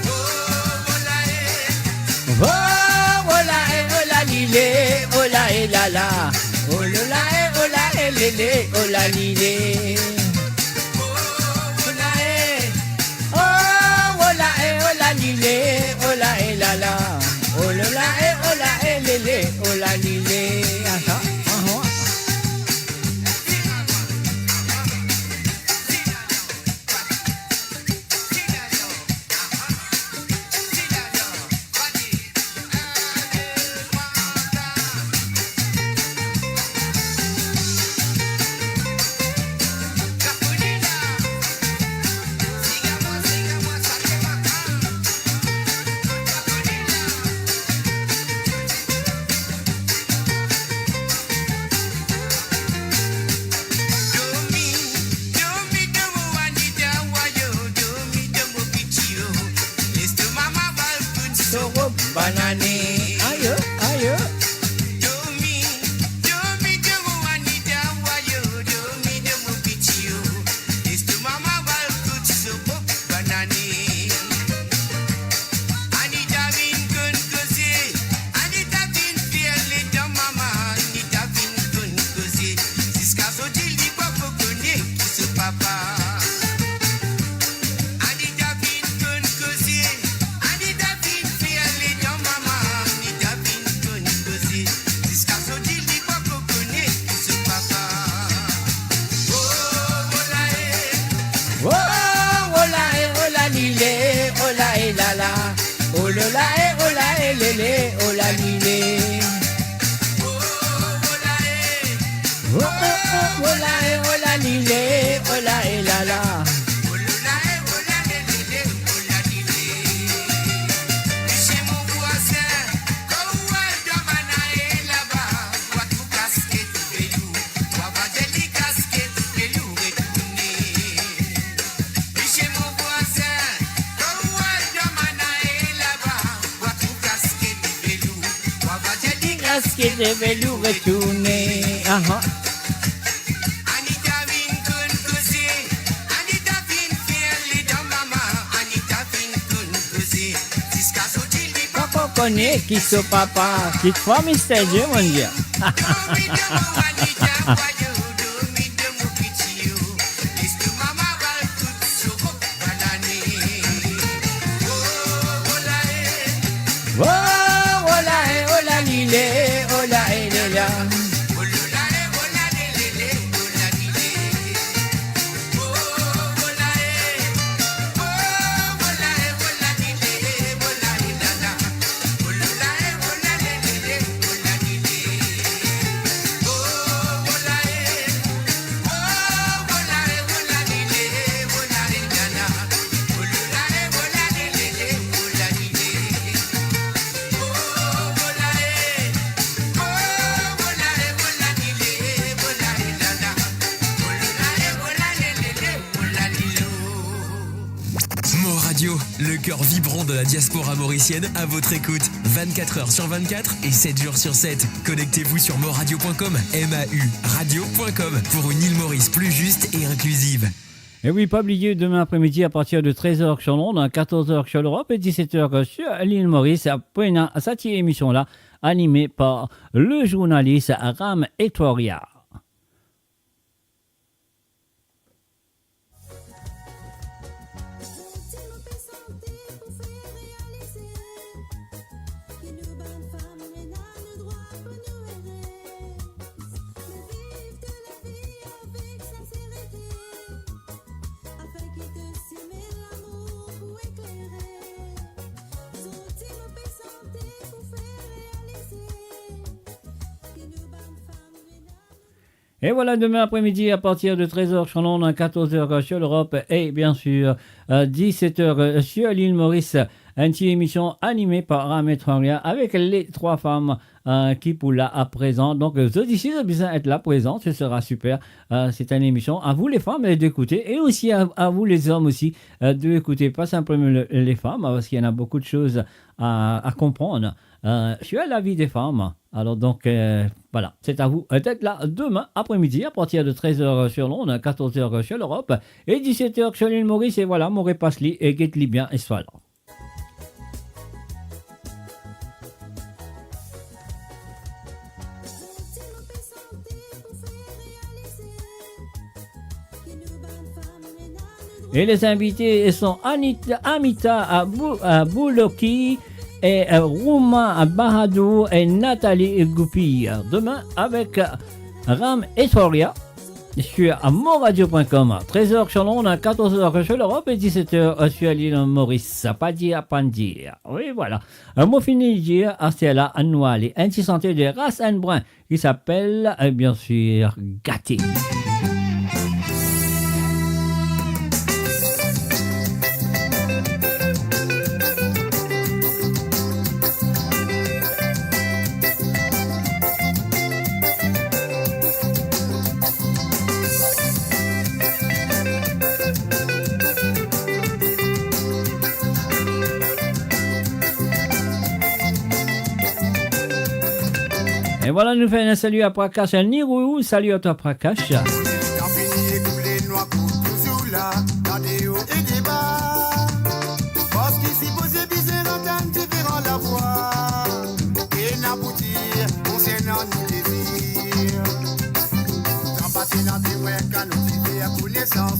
Oh volae, Oh, voilà, et oh la lilé, oh la et la la. Oh la et oh la et lélé, oh la lilé. Oh la et. Oh, voilà, et oh la lilé, oh la et la la. Oh la et oh la et lélé, oh la lilé. Aha, aha. Soro banane. Aïe, aïe. Papa, Anita Binken Kosé, Anita la lélé, oh la lilé. Oh la lilé, oh la la. Casquette de velours retourné. Anita vin kun kusi, Anita vin fieli de mama, Anita vin kun kusi, jusqu'à sortir du Papa connaît qui sont papa, qui te font mystère, mon Dieu. Oh, oh la lilé, oh la la. Le cœur vibrant de la diaspora mauricienne à votre écoute. 24 heures sur 24 et 7 jours sur 7. Connectez-vous sur moradio.com, MAU radio.com pour une île Maurice plus juste et inclusive. Et oui, pas oublier, demain après-midi à partir de 13h sur Londres, 14h sur l'Europe et 17h sur l'île Maurice, après cette émission-là, animée par le journaliste Ram Etoria. Et voilà, demain après-midi, à partir de 13h sur Londres, 14h sur l'Europe et bien sûr 17h sur l'île Maurice, une petite émission animée par Ram Etoria avec les trois femmes qui pour là à présent. Donc, ceux d'ici, ont besoin d'être là présents, ce sera super. C'est une émission à vous les femmes d'écouter et aussi à vous les hommes aussi d'écouter, pas simplement les femmes, parce qu'il y en a beaucoup de choses à comprendre sur la vie des femmes. Alors donc, voilà, c'est à vous d'être là demain après-midi à partir de 13h sur Londres, 14h sur l'Europe et 17h sur l'île Maurice. Et voilà, Moré Pasli et Guette-li bien et soit là. Et les invités sont Amita Bouloki et Rouma Bahadou et Nathalie Goupi. Demain avec Ram Etoria sur moradio.com. 13h sur Londres, 14h sur l'Europe et 17h sur l'île Maurice. Pas dire, pas dire. Oui, voilà. Un mot fini de dire à Stella Anouali, un petit santé de race and brun qui s'appelle, bien sûr, Gâté. Et voilà, nous faisons un salut à Prakash, à Nirou, salut à toi Prakash.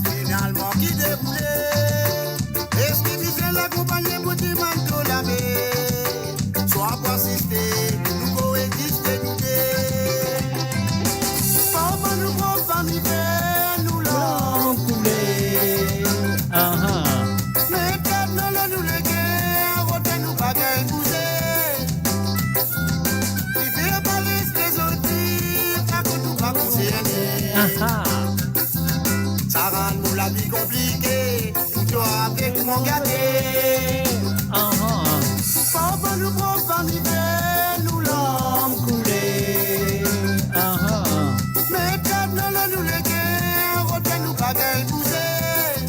Finalement qui déroulait, est-ce qu'il disait l'accompagner pour dire manteau la mer, soit pour assister, nous coexister nous deux, comment nous vont famille nous l'ont coulé, mais peut-être nous le guerre, roté nous baguette. vie compliquée, toi avec mon gâté. Papa nous prend par l'hiver, nous l'homme coulé. Mais quand nous les guerres, reviens nous pas qu'elle pousser.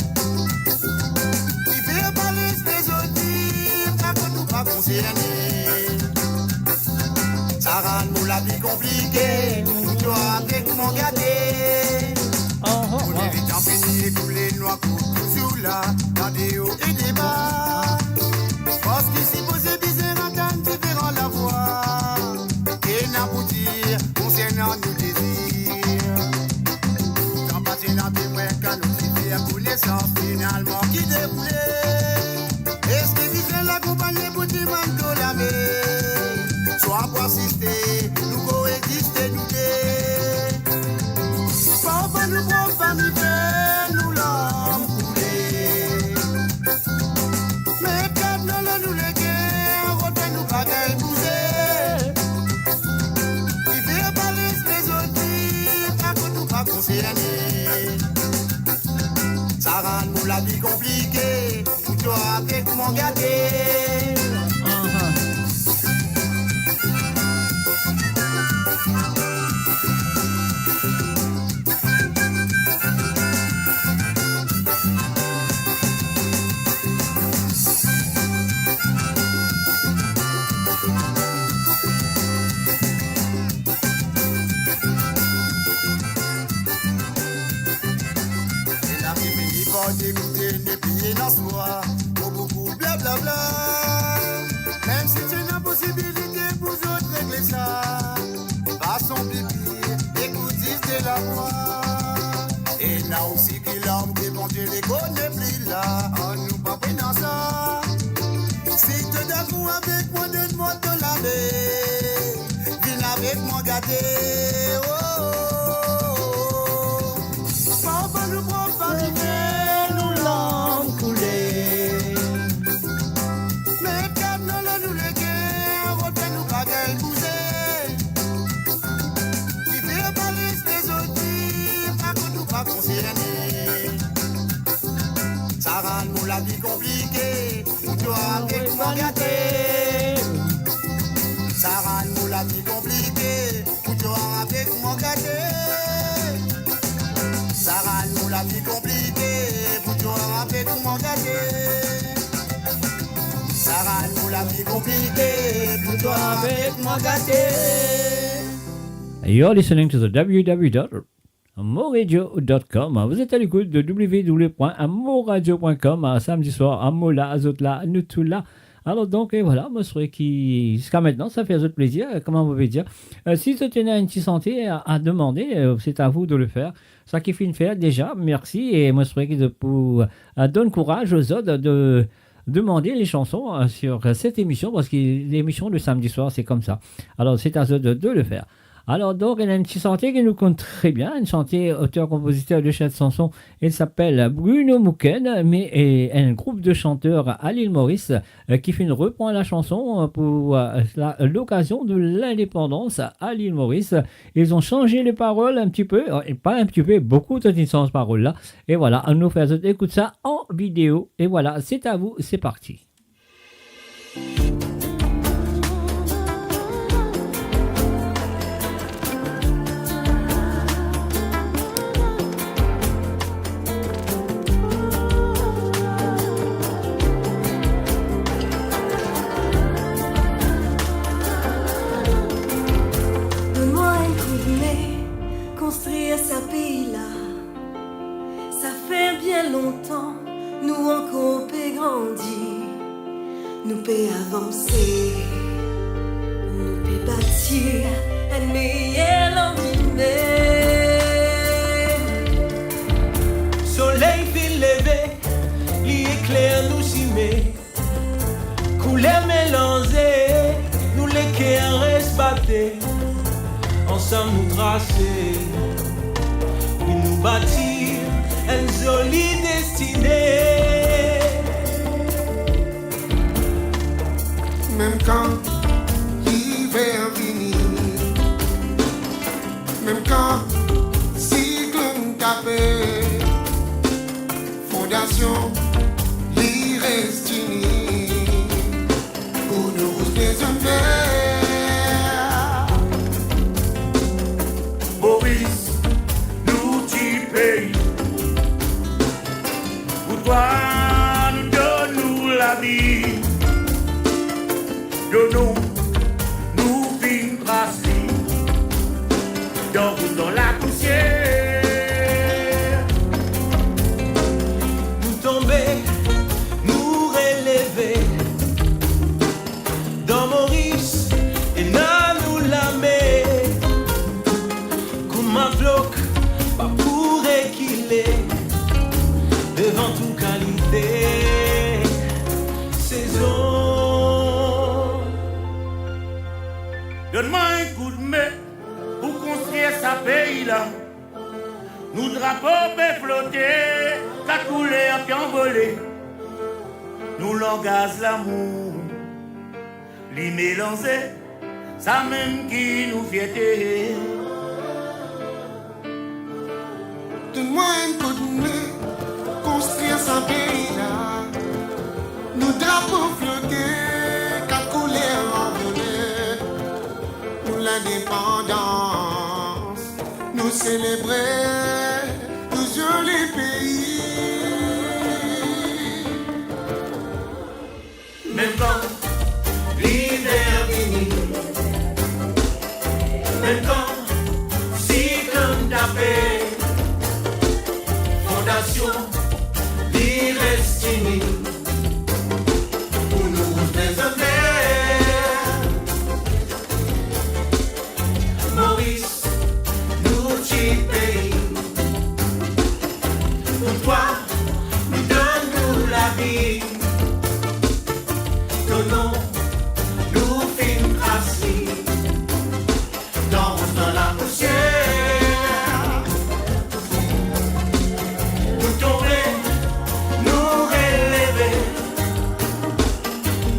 Il fait pas les autres, pas que nous pas concernés. Ça rend nous la vie compliquée, toi avec mon gâté. On évite en pénis, tous les noirs courent toujours là, dans des hauts et des bas. Parce qu'ici, posé bizarre, entendre différent la voix. Et n'aboutir, concernant nos désirs. Sans passer dans tes mains, quand nous faire connaissance, finalement, qui déboulait. Est-ce que bizarre l'accompagner pour dire manteau la mer? Soit pour assister, nous coexister, nous deux. Papa nous prend famille, nous l'homme coulé. Mais quand nous les guerres, reviens nous pas qu'elle bouger. Il fait pas les autres, pas que nous pas concernés. Ça rend nous la vie compliquée, toi avec mon gâté. D'écouter des pieds dans soi, pour beaucoup blablabla. Même si c'est une impossibilité pour autres régler ça, pas son pipi, écoute de la voix. Et là aussi qu'il a des bons Dieu les connaît plus là, on nous pas prenant ça. Si tu d'accord avec moi, donne-moi de la baie, viens avec moi gâté. Papa nous prend pas ça rend nous la vie compliquée, toi avec mon gâté. Ça rend nous la vie compliquée, toi avec mon gâté. Ça rend nous la vie compliquée, toi avec mon gâté. Ça rend nous la vie compliquée, toi avec mon gâté. You're listening to the www.amoradio.com. Vous êtes à l'écoute de www.amoradio.com. Samedi soir, Amo là, Azot là, nous tous là. Alors donc, et voilà, moi je serais qui, jusqu'à maintenant, ça fait Azot plaisir. Comment vous pouvez dire? Si vous tenez une petite santé à demander, c'est à vous de le faire. Ça qui fait une faire déjà, merci. Et moi je serais qui donne courage aux autres de demander les chansons sur cette émission, parce que l'émission de samedi soir, c'est comme ça. Alors c'est à eux de le faire. Alors donc, elle a une petite chantier qui nous compte très bien, une chantier auteur-compositeur de cette chanson. Elle s'appelle Bruno Mouken, mais elle a un groupe de chanteurs à l'île Maurice qui reprend la chanson pour l'occasion de l'indépendance à l'île Maurice. Ils ont changé les paroles un petit peu, et pas un petit peu, beaucoup de ces paroles-là. Et voilà, on nous fait écouter ça en vidéo. Et voilà, c'est à vous, c'est parti. Construire ce pays-là, ça fait bien longtemps, nous encore peut grandir, nous peut avancer, nous peut bâtir un meilleur lendemain. Soleil fait lever, l'éclair nous s'y met, couleur mélangée, nous l'éclair reste batté. Ensemble nous tracer, puis nous bâtir une jolie destinée. Même quand l'hiver finit, même quand cyclone tapé, fondation, li restini, pour nous les faire. Maurice, nous t'y pays, pour toi nous donne-nous la vie, donne-nous, nous vîmes tracés, dans la poussière. Nous tomber, nous relever, dans Maurice, et n'a nous lamer, comme un bloc, pas pour équiler, devant toute qualité, saison. Donne-moi un coup de main pour construire sa pays là. Nous drapeaux peut flotter, qu'à couler à pied envolé. Nous langage l'amour, les mélanger, ça même qui nous fierté. Donne-moi un coup de main, construire sa pays là. Nous drapeaux flotter, quatre couleurs envolées. Pour l'indépendance, nous célébrer toujours les pays. Même quand l'hiver finit, même quand si comme tapé, fondation, l'irestini, pour nous désormais. Maurice, nous t'y pays, pour toi, nous donne-nous la vie. Donnons, nous films assis, danse dans la poussière. Nous tomber, nous relever,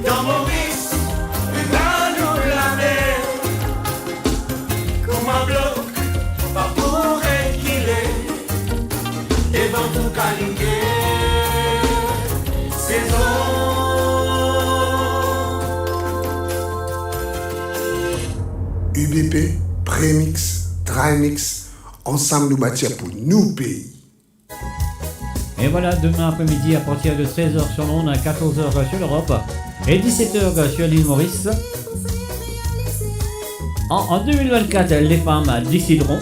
dans Maurice, dans nous laver, comme un bloc, pas pour équiler, devant tout qualité, saison. UBP, Prémix, Trimix, ensemble nous bâtir pour nous pays. Et voilà, demain après-midi à partir de 13h sur l'onde, à 14h sur l'Europe et 17h sur l'île Maurice. En 2024, les femmes décideront.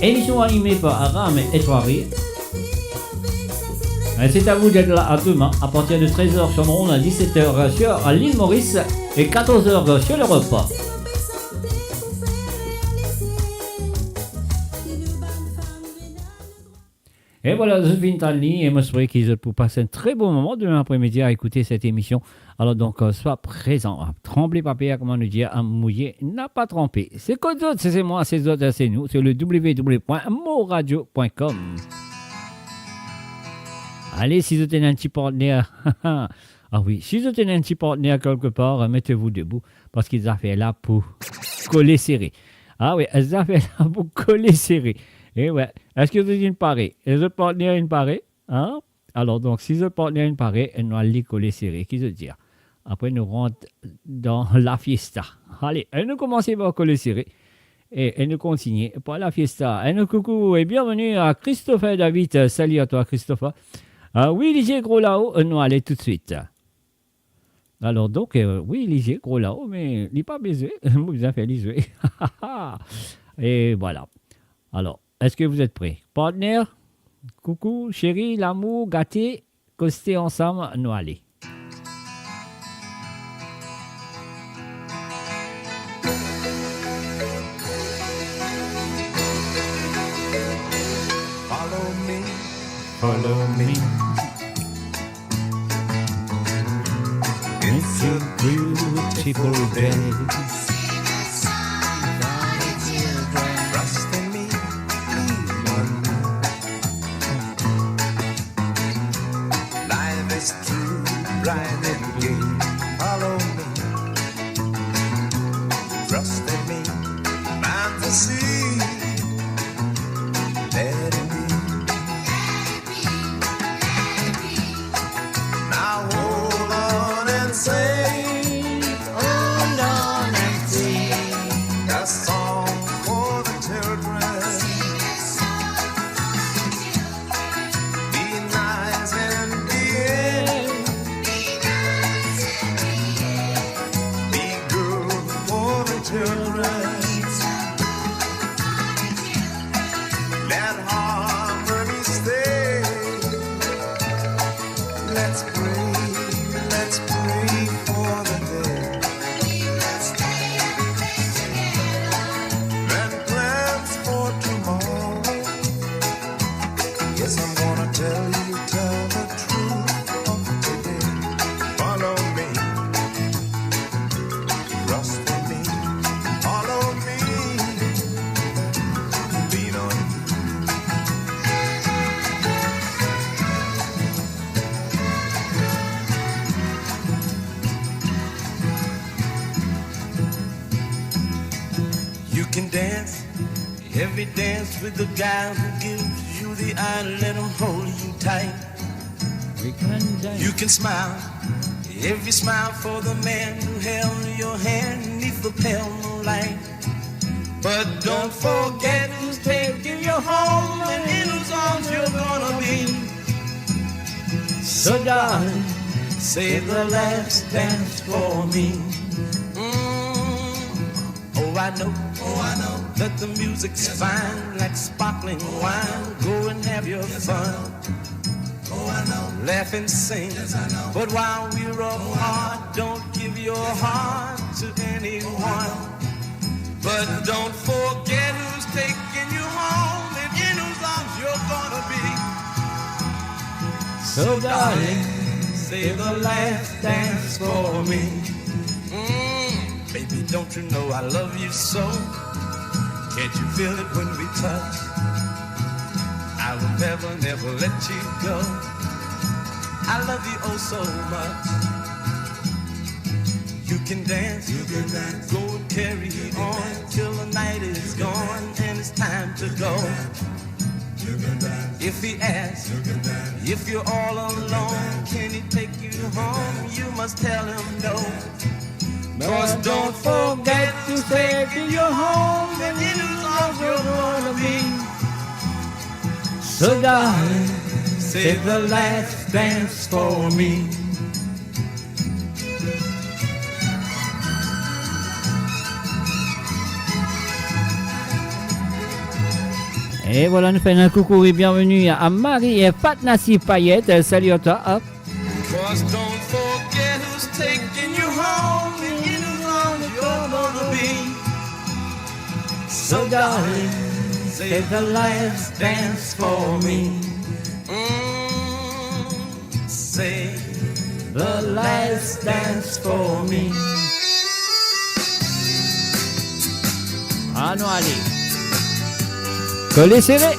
Émission animée par Aram et Etouari. C'est à vous d'être là à demain à partir de 13h sur l'onde, à 17h sur l'île Maurice et 14h sur l'Europe. Et voilà, je finis en ligne et j'espère qu'ils pour passer un très bon moment demain après-midi à écouter cette émission. Alors donc, sois présent. Tremblez pas, comment nous dire, à mouiller n'a pas trempé. C'est quoi d'autre? C'est moi, c'est d'autres, c'est nous. Sur le www.moradio.com. Allez, si vous êtes un petit partenaire, ah oui, si vous êtes un petit partenaire quelque part, mettez-vous debout parce qu'ils ont fait là pour coller serré. Ah oui, ils ont fait là pour coller serré. Et ouais, est-ce que vous avez une parée? Est-ce que le partenaire une parée? Hein? Alors donc, si le partenaire une parée, elle doit les coller serré. Qu'est-ce que dire? Après, nous rentrons dans la fiesta. Allez, elle nous commence par coller serré. Et elle nous continue par la fiesta. Et nous coucou et bienvenue à Christopher David. Salut à toi, Christopher. Oui, Ligier Gros là-haut, nous allons tout de suite. Alors donc, oui, Ligier Gros là-haut, mais il n'est pas baisé. Vous avez fait les Et voilà. Alors, est-ce que vous êtes prêts? Partenaire, coucou, chérie, l'amour, gâté, costé ensemble, nous allons. Follow me, Follow me. It's a beautiful day. trust in me, life is true, bright and gay. Follow me, trust in me, fantasy. Let it be. Every dance with the guy who gives you the eye, let him hold you tight. You can smile, every smile for the man who held your hand neath the pale moonlight. But don't forget who's taking you home and in whose arms you're gonna be. So darling, save the last dance for me. Oh, I know that the music's fine, like sparkling wine. Go and have your fun. Oh, I know. Laugh and sing. Yes, I know. But while we're apart, don't give your heart to anyone. But don't forget who's taking you home and in whose arms you're gonna be. So darling, save the last dance for me. Baby, don't you know I love you so? Can't you feel it when we touch? I will never, never let you go. I love you oh so much. You can dance, go and carry on till the night is gone and it's time to go. If he asks, if you're all alone, can he take you home? You must tell him no. Cause don't forget to take you home and in whose arms you're gonna be. So darling, save the last dance for me. Et voilà, nous faisons un coucou et bienvenue à Marie et Fatnassi Payette. Salut à toi. Hop. Cause don't forget who's taking you home and in whose arms you're gonna be. So darling, save the last dance for me. Save the last dance for me. Ah non, allez. Collez serré.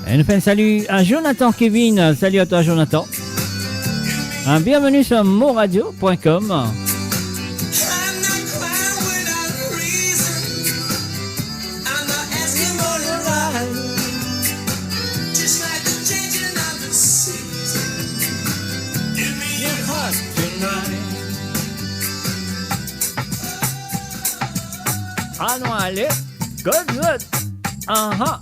Et nous faisons un salut à Jonathan Kevin. Salut à toi Jonathan. Bienvenue sur moradio.com. Ah non, allez, good. Uh-huh.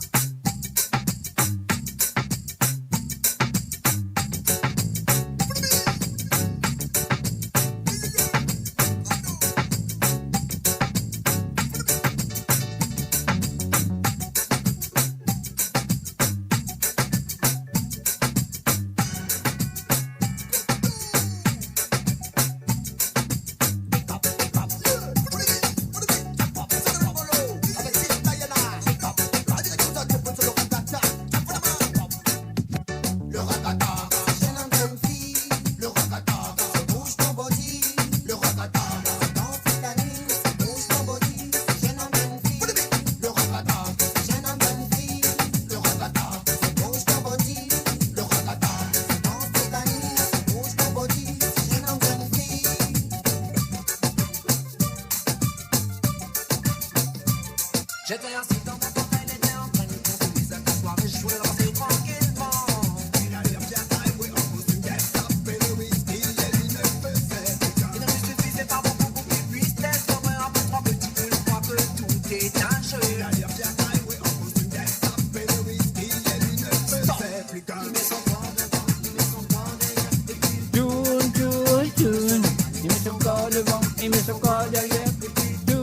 J'étais assis dans mon fauteuil, elle était en train de conduire sa soirée, je voulais danser tranquillement. Il a l'air bien taillé, en costume, qu'elle s'appelle le whisky, elle ne faisait qu'un. Il ne me suffisait pas beaucoup pour qu'il puisse t'essorer un peu trois petits coups, je crois que tout est un jeu. Il a l'air bien taillé, en costume, qu'elle s'appelle le whisky, elle ne faisait plus qu'un. Il met son corps devant, il met son corps derrière, et puis Tune. Il met son corps devant, il met son corps derrière, et puis tune.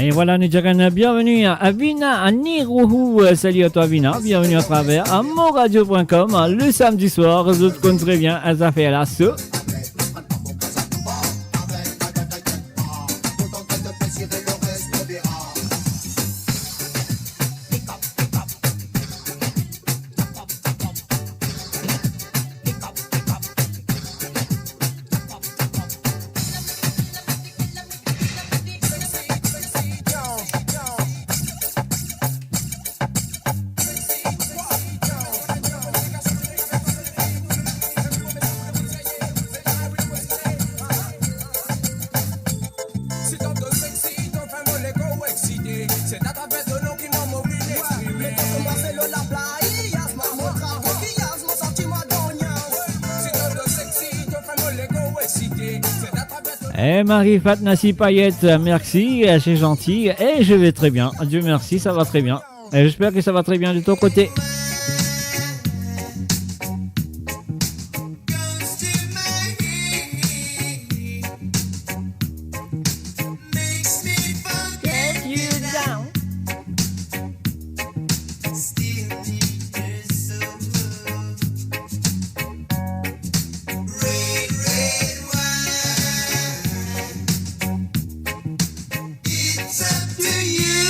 Et voilà, nous disons bienvenue à Avina, à Nirouhou. Salut à toi, Avina. Bienvenue à travers amoradio.com. Le samedi soir, je te connais très bien, elles ont fait la sauce. Et Marie-Fat Nassi Payette, merci, c'est gentil. Et je vais très bien. Dieu merci, ça va très bien. Et j'espère que ça va très bien de ton côté. It's up to you.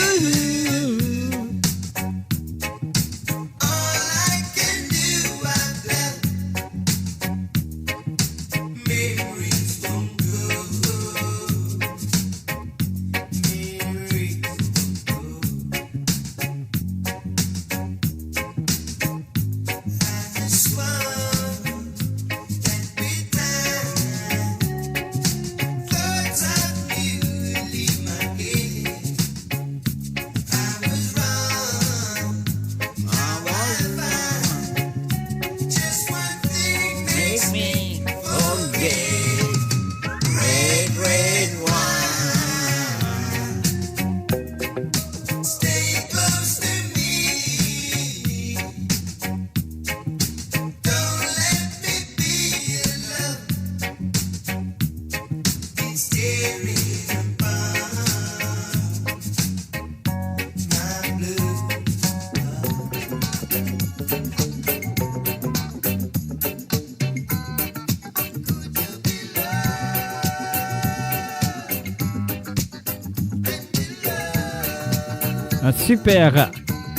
Super.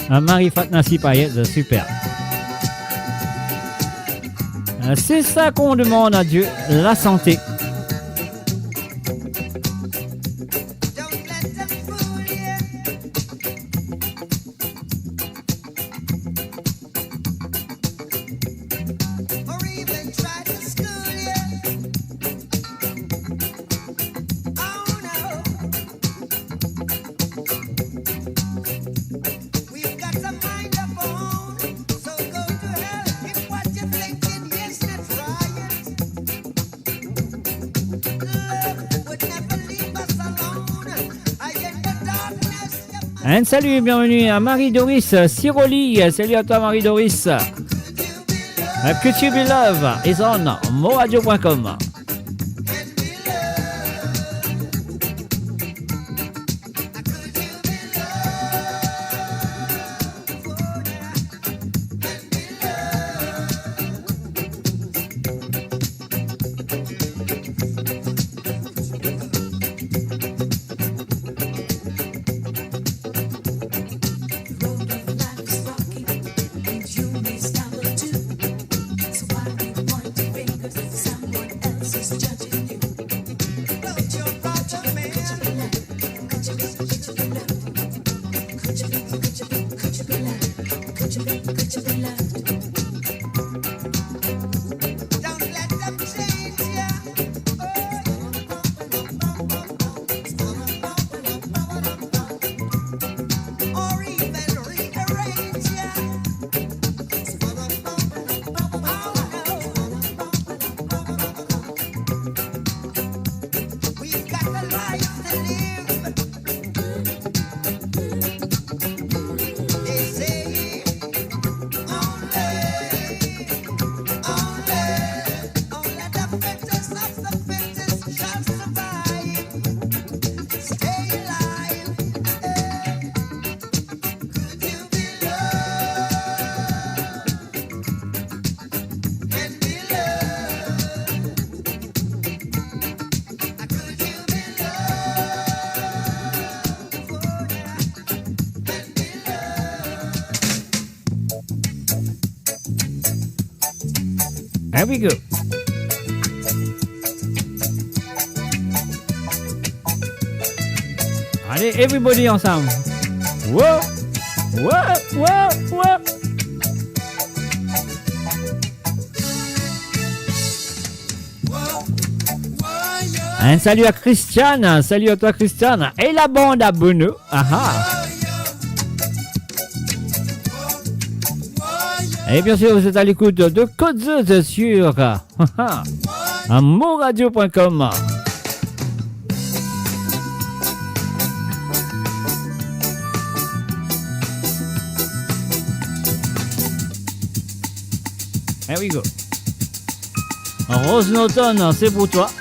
Marie-Fatna Sipayet, super. C'est ça qu'on demande à Dieu, la santé. Un salut et bienvenue à Marie-Doris Siroli. Salut à toi Marie-Doris. Could You Be Love is on moradio.com. Here we go. Allez, everybody ensemble. Wow, wow, wow, wow. Un salut à Christiane, salut à toi Christiane. Et la bande à Bono. Aha. Et bien sûr, vous êtes à l'écoute de Côte-Zeuse sur moradio.com. Here we go. Rose Norton, c'est pour toi.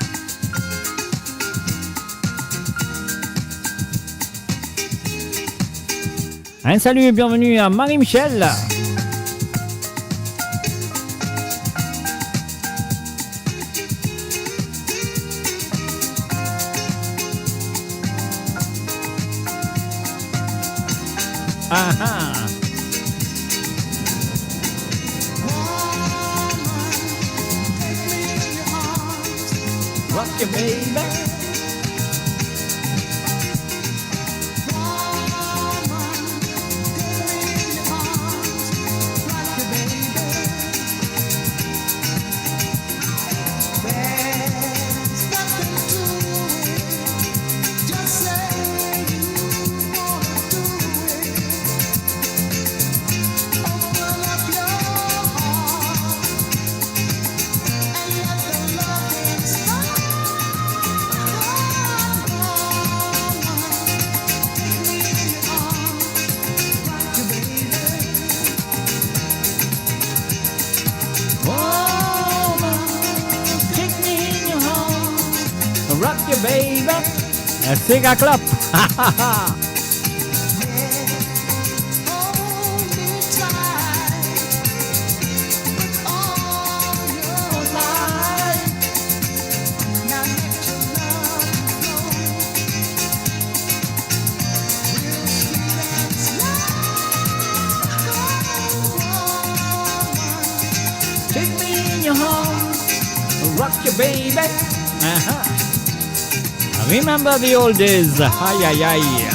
Un salut et bienvenue à Marie-Michel. Rock your baby. Rock your baby. Sing a clap. your arms, rock your baby. Uh-huh. Remember the old days. Aïe, aïe, aïe.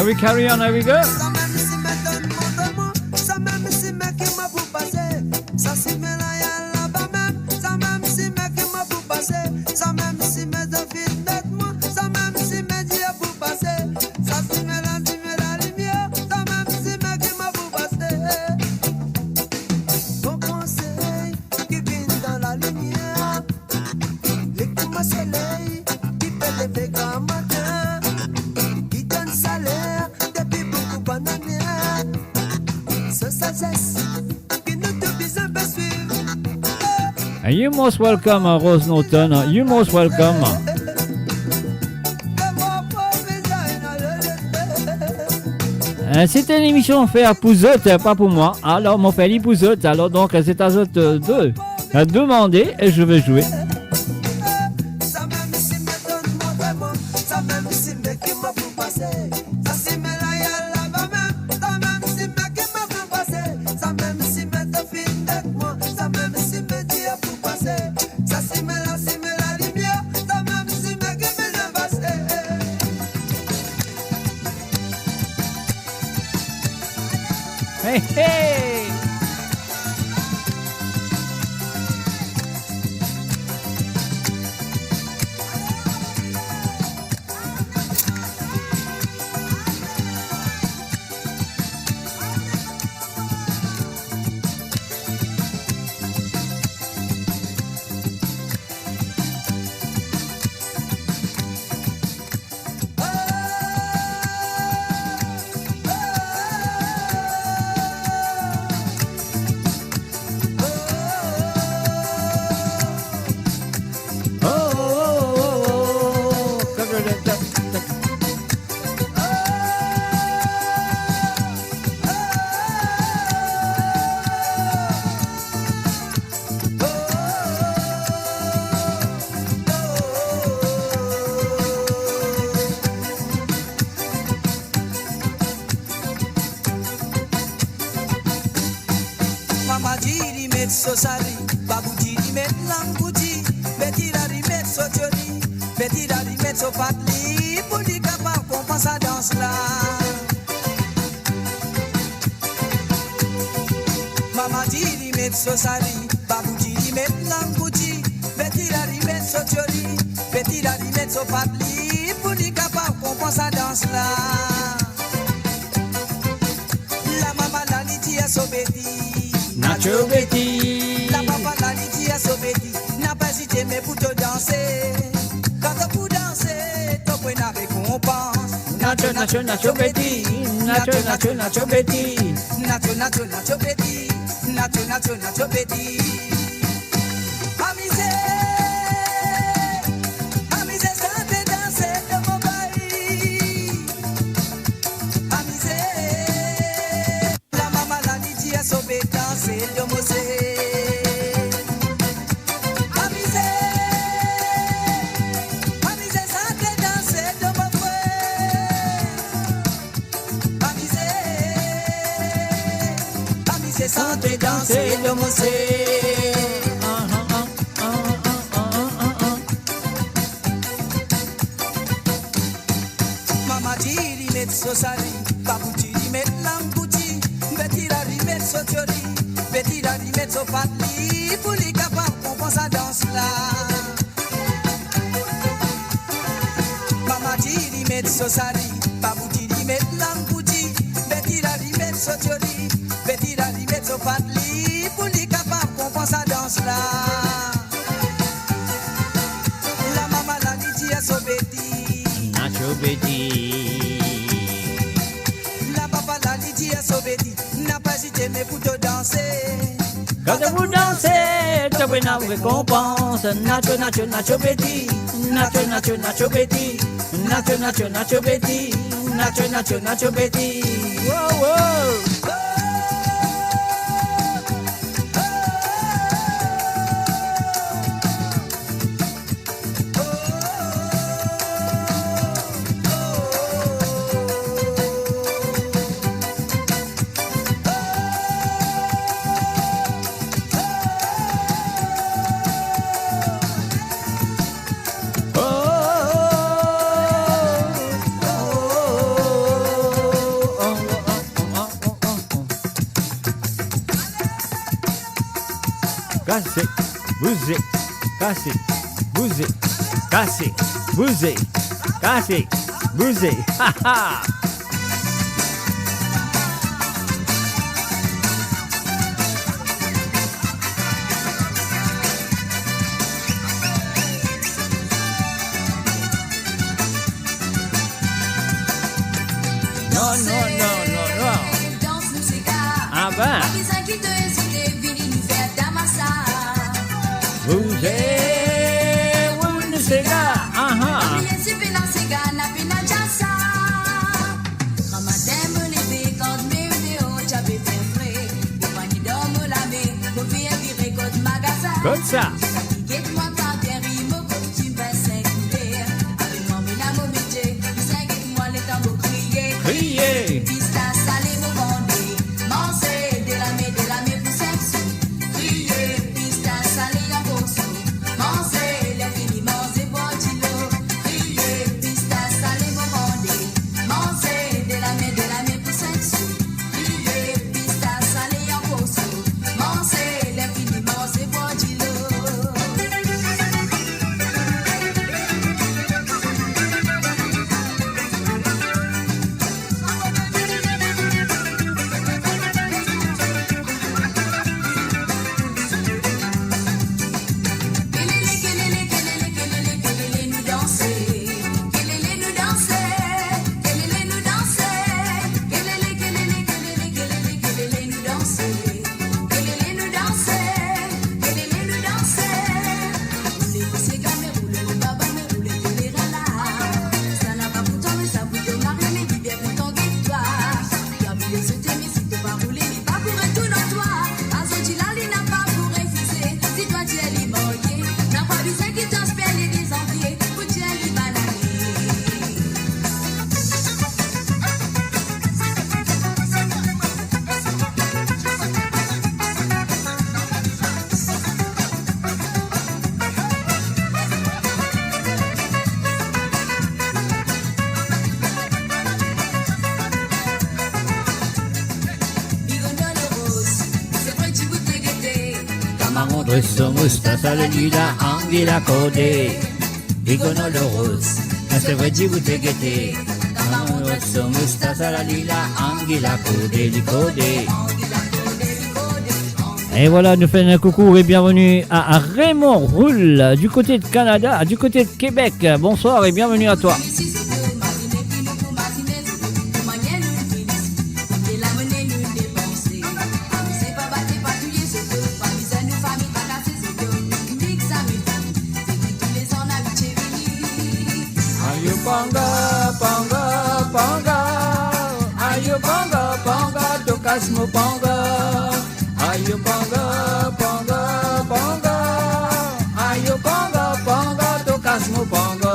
We carry on, here we go. You most welcome, Rose Norton. You most welcome. C'était une émission faite pour eux, pas pour moi. Alors, mon fait pour eux. Alors, donc, c'est à eux de demander et je vais jouer. Hey, hey! Sosari, babuji met languji, betira met sotioli, betira met sopatli, pour di capable compenser sa danse là. Mama di met sosari, babuji met languji, betira met sotioli, betira met sopatli, pour di capable compenser sa danse là. La mama la niti a sobeti. Nacho Betty. La papa la dit à Sobeti, n'a pas hésité mais pour te danser. Quand tu pour danser, tu peux la récompense. Nacho, Nacho, Nacho Betty. Nacho, Nacho, Nacho Betty. Nacho, Nacho, Nacho Betty. Nacho, Nacho, Nacho Betty. Amusez, amusez, ça te danser de mon pays. Amusez, la maman la dit à Sobeti. C'est de Mosé. Amusez, amusez, ça te danser de mon frère. Amusez, amusez, ça te danser de Mosé. sosari, babuti di met languti, betira di met sotiori, betira di met sopatli, pour les capables qu'on pense à danse là. Mama di met sosari, babuti di met languti, betira di met sotiori, betira di met sopatli, pour les capables qu'on pense à danse là. La mama la dit à sobeti, Nacho Betty. la papa la dit à sobeti, n'a pas hésité mais pour te danser. Quand vous dansez, tu peux une récompense. Nacho, Nacho, Nacho Betty. Nacho, Nacho, Nacho Betty. Nacho, Nacho, Nacho Betty. Nacho, Nacho, Nacho Betty. Wow, wow. Cassez, bougez, cassez, bougez, cassez, bougez, cassez, bougez. Ha ha! Non, non, non, non, non. Danse-nous ces gars. Ah ben. Pas besoin qu'ils te hésitent, venez nous faire ta massage. Bougez, vous ne sais pas. Ah ah. Oubliez si pénal ces gars, n'a pénal jassa. Quand matin me lever, quand mes vidéos, j'avais fait frais. Pour pas ni dorme la main, pour faire virer contre magasin. Comme ça. Fatigué-moi quand t'es rime, comme tu me fais s'inquiéter. Avec moi, mais la momité, s'inquiète-moi les temps pour crier. Crier. Pista salé, vous vendez. Manger de la main pour 5 sous. Crier. Pista salé en pourceau. Manger les finis, manger pour kilo. Crier. Pista salé, vous vendez. Manger de la main pour 5 sous. Crier. Pista salé en pourceau. Manger les finis, manger pour kilo. Kelele nous danser, kelele nous danser, kelele nous danser, kelele nous danser, kelele nous danser, kelele nous danser. Roulez vos ségas, mais roulez vos babas, mais roulez tous les ralas. Ça n'a pas pour toi, mais ça vous te marie, mais dis bien pour ton guide-toi. Gardez ce thème, mais si t'es pas roulé, il pas pour un tout dans toi. Azotila, n'a pas pour refuser, si toi tu es libre, n'a pas besoin qu'il t'inspire les désenviés, pour tu es libre banane. Camarondre son moustache à la lila, anguilla codé. Bigono le rose, c'est vrai que vous te guettez. Camarondre son moustache à la lila, anguilla codé, licodé. Et voilà, nous faisons un coucou et bienvenue à Raymond Roule du côté de Canada, du côté de Québec. Bonsoir et bienvenue à toi. Ayo panga, panga, panga. Ayo panga, panga, tokas mo panga. Ayo panga, panga, panga. Ayo panga, panga, tokas mo panga.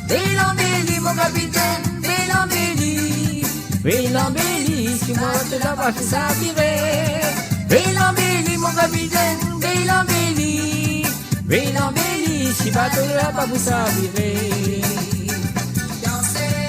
Belambeli, mon capitaine, Belambeli. Belambeli, si moi te la vas s'attirer. Belambeli, mon capitaine, Belambeli. Belambeli, si bateau la pas vous s'avirer. Dansez,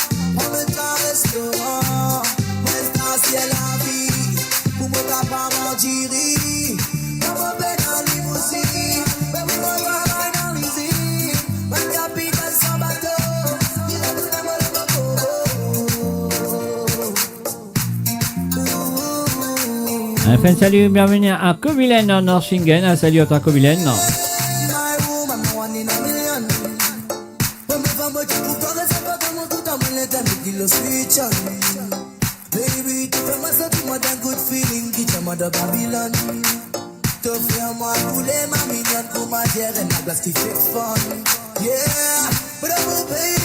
fait salut, bienvenue à Kobilen en Norsingen. Salut à toi Kobilen. My woman, one in a million. When me from what you put on the top of the tout à mon let me kill a sweet child. Baby, tu fais moi ça, tu m'as d'un good feeling, qui t'a mother Babylon. Tu fais moi couler ma mignonne pour ma terre et la glace qui fait fun. Yeah, but I'm a baby.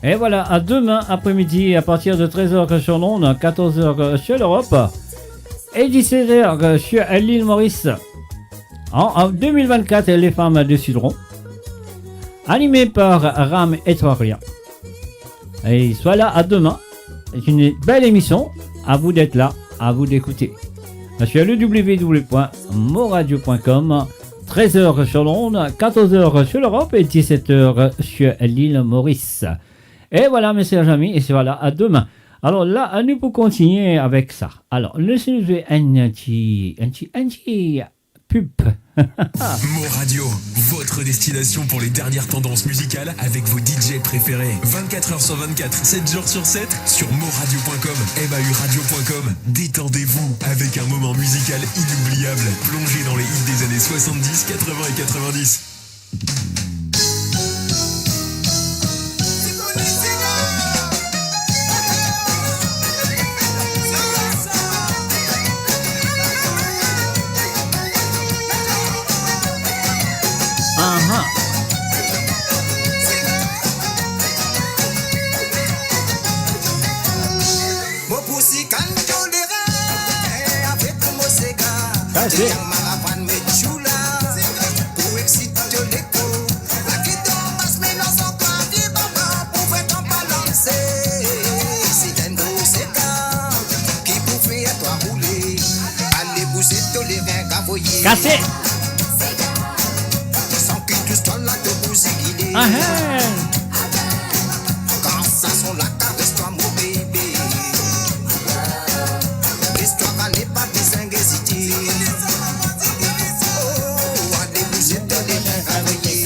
Et voilà, à demain après-midi à partir de 13h sur Londres, 14h sur l'Europe et 17h sur l'île Maurice. En 2024, les femmes décideront. Animé par Ram et Toria. Et sois là à demain. C'est une belle émission. À vous d'être là, à vous d'écouter. Sur le www.moradio.com, 13h sur Londres, 14h sur l'Europe et 17h sur l'île Maurice. Et voilà mes chers amis, et voilà à demain. Alors là, nous pour continuer avec ça. Alors, laissez-nous jouer un petit pub. Mo Radio, votre destination pour les dernières tendances musicales avec vos DJ préférés. 24h sur 24, 7 jours sur 7 sur moradio.com, mauradio.com. Détendez-vous avec un moment musical inoubliable, plongé dans les hits des années 70, 80 et 90. Cassé. Quand ça sont la caresse-toi mon bébé. L'histoire n'est pas désinguésité. Oh, allez bouger de les réveiller.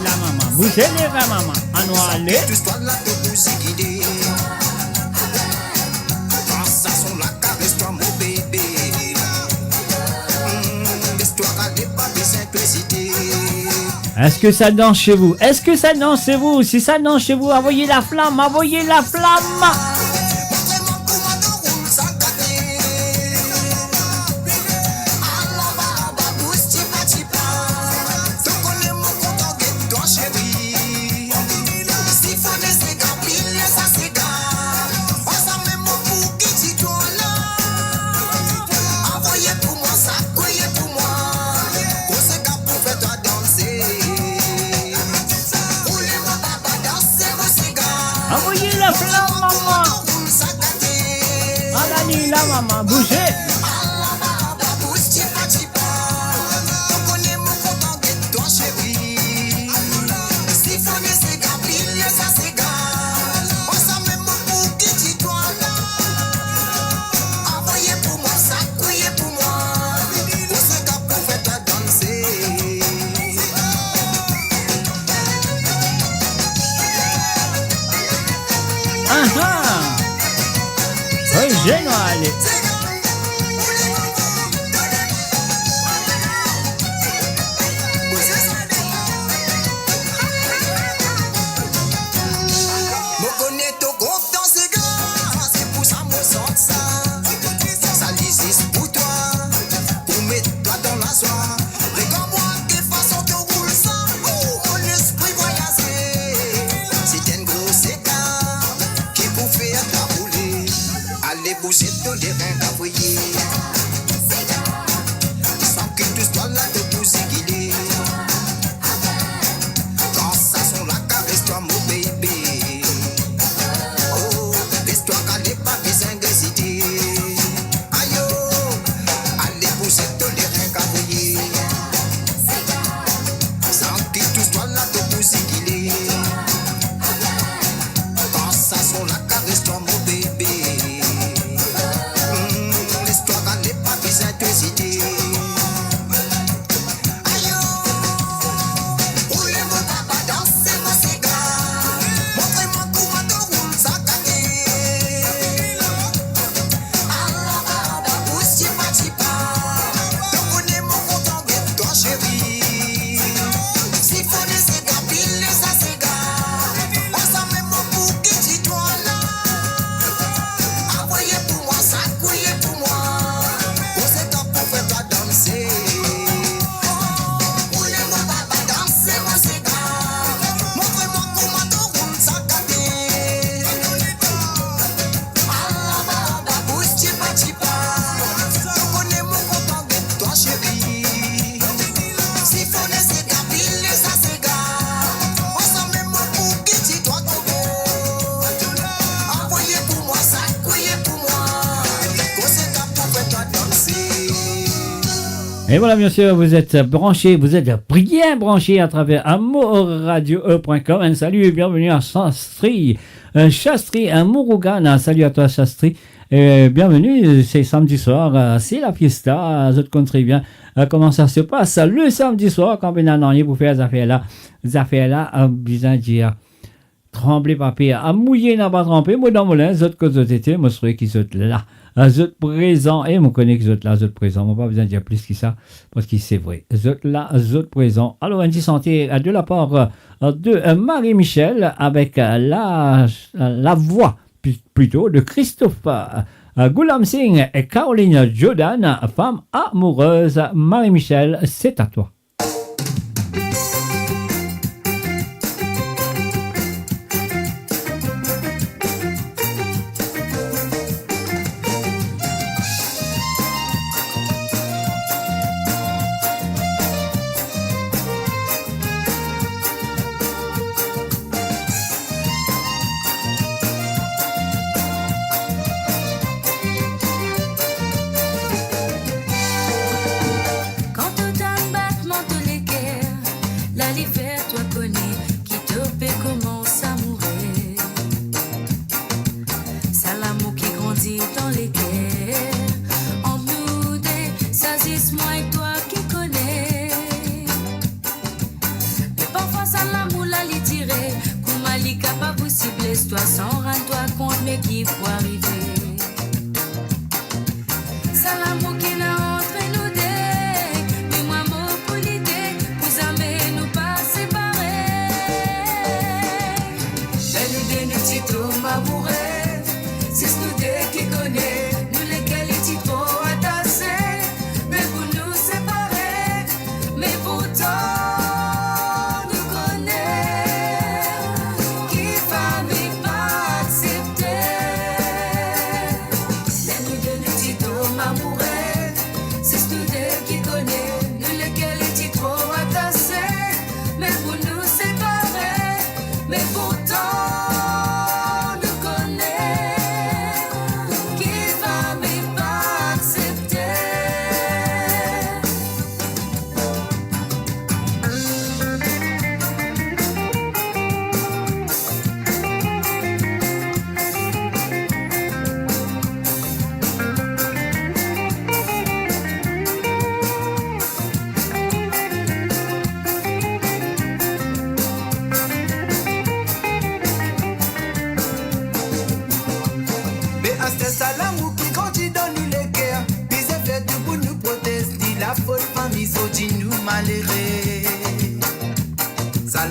La maman, bouger les maman. Allez. L'histoire là te bouger guider. Quand ça sont la caresse-toi mon bébé. L'histoire n'est pas désinguésité. Est-ce que ça danse chez vous? Est-ce que ça danse chez vous? Si ça danse chez vous, envoyez la flamme, envoyez la flamme. Envoyez la flamme, maman. Allez, la maman, bougez. Génial. Bouger tous les reins Et voilà, bien sûr, vous êtes branchés, vous êtes bien branchés à travers amourradio.com. Un salut et bienvenue à Shastri. Shastri, un Murugan. Salut à toi, Shastri. Et bienvenue, c'est samedi soir, c'est la fiesta. Je te compterai bien comment ça se passe le samedi soir quand on a un pour faire les affaires-là, bien dire. Trembler papier, à mouiller n'a pas trempé, moi dans mon lin, autres que vous étiez, moi je serais qu'ils sont là, autres présents, et moi connais qu'ils sont là, autres présents, moi pas besoin de dire plus que ça, parce que c'est vrai, autres là, autres présents. Alors, un petit santé de la part de Marie-Michel, avec la voix, plutôt, de Christophe Goulam Singh et Caroline Jordan, femme amoureuse. Marie-Michel, c'est à toi.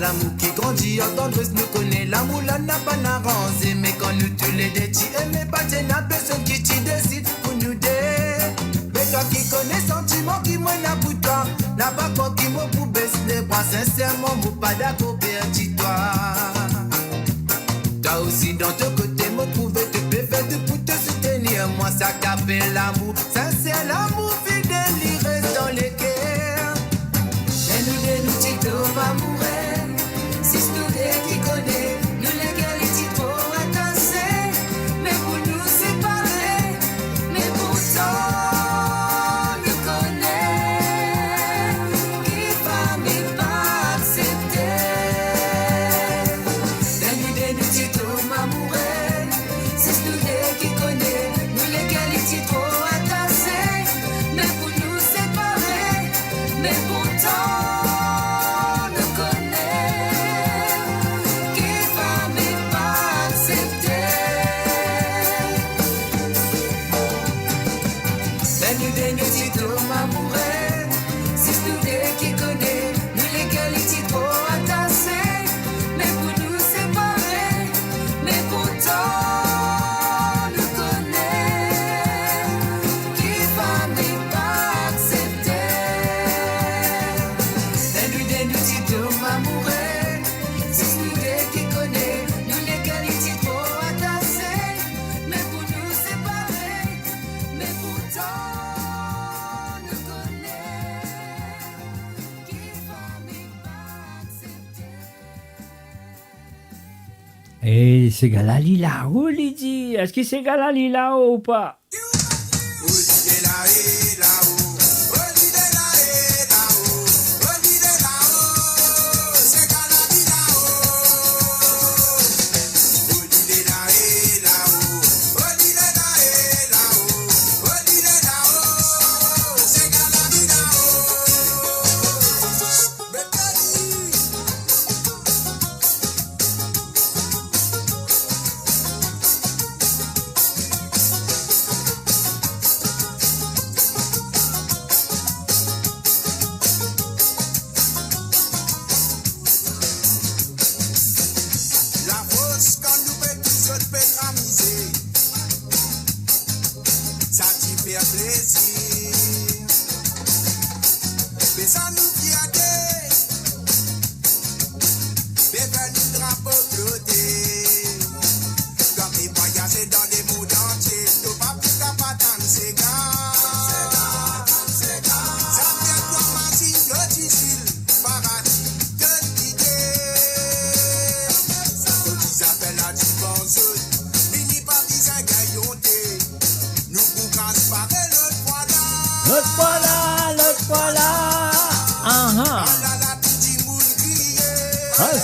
L'amour qui grandit en tendresse nous connaît. L'amour là n'a pas n'arrangé. Mais quand nous tous les deux tu aimes pas t'es n'a personne qui t'y décide pour nous deux. Mais toi qui connais sentiment qui moi n'a pour toi. N'a pas quoi qui moi pour baisser les bras. Sincèrement moi pas d'accord perdu toi. Toi aussi dans ton côté moi trouver te perfect pour te soutenir. Moi ça qu'appelle l'amour. Sincère l'amour fidèle il reste dans les cœurs. Et nous deux nous t'y tombe amoureux. Si c'est qui connaît, nous l'égalité trop attachés, mais pour nous séparer, mais pourtant nous connaît, qui va mais pas accepter. La nuit de nous dit trop m'amourer, si c'est qui connaît, nous l'égalité trop attachés, mais pour nous séparer, mais pourtant. Et c'est Galali là, où Lydie? Est-ce que c'est Galali là ou pas? ça nous fierté. Bébé nous drapeau flotté. Comme les voyager dans les mondes entiers. Tout pas plus qu'à pas dans ces gars. Ça fait quoi machine de difficile. Paradis de l'idée. Quand ils appellent à du bon zone. Fini par des ingayontés. Nous bouquons pareil l'autre fois là. L'autre fois là. Ah,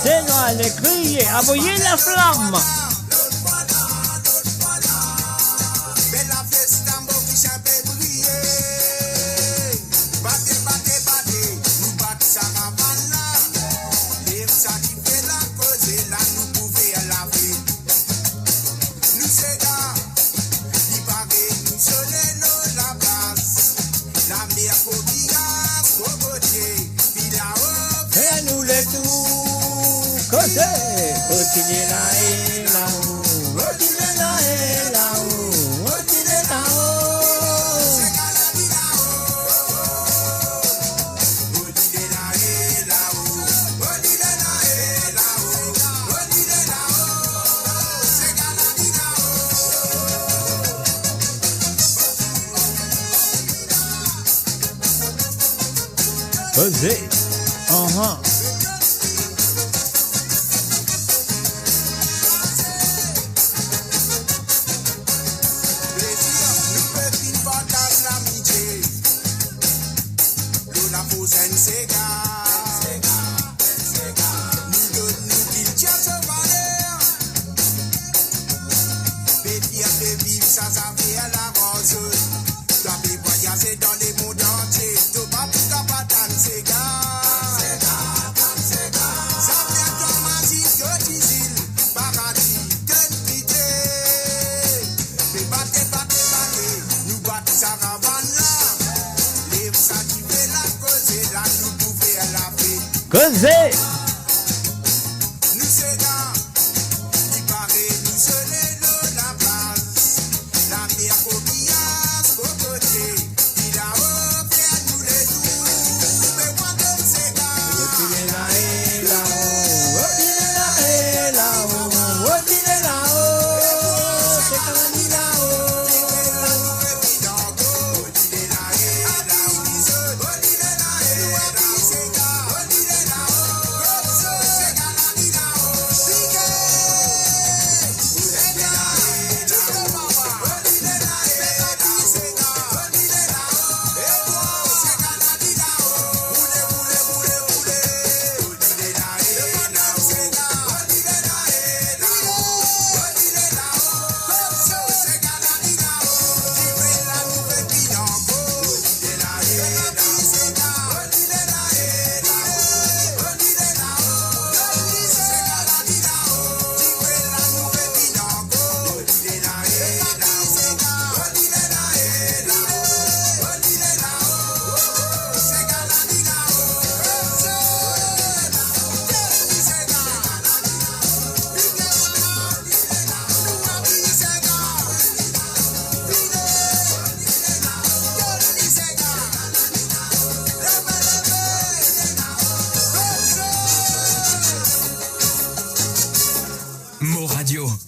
c'est noir, les crier, envoyez la flamme. Bella festa, Maurice un peu brillé. Battez, battez, battez, nous battons sa ravane là. Les ça qui fait la cause, et là nous pouvons la vie. Nous c'est gars, il paraît, nous sonnez la base. La mer coquillage, cocotier, puis là-haut, Fais-nous les tours. Côté, continuez là et là-haut. Continuez là et là-haut. Continuez là-haut. Posez. Dans les mondes entiers, tout pas plus qu'à pas dans ces gars. Ça vient comme Magie de difficile, paradis de l'idée. Mais battez, battez, battez, nous battons sa ravane là. Les ça qui fait la cause, et là nous pouvons la paix. Causez. Nous c'est gars, il paraît, nous sonnez la base. La mer coquillage, cocotier.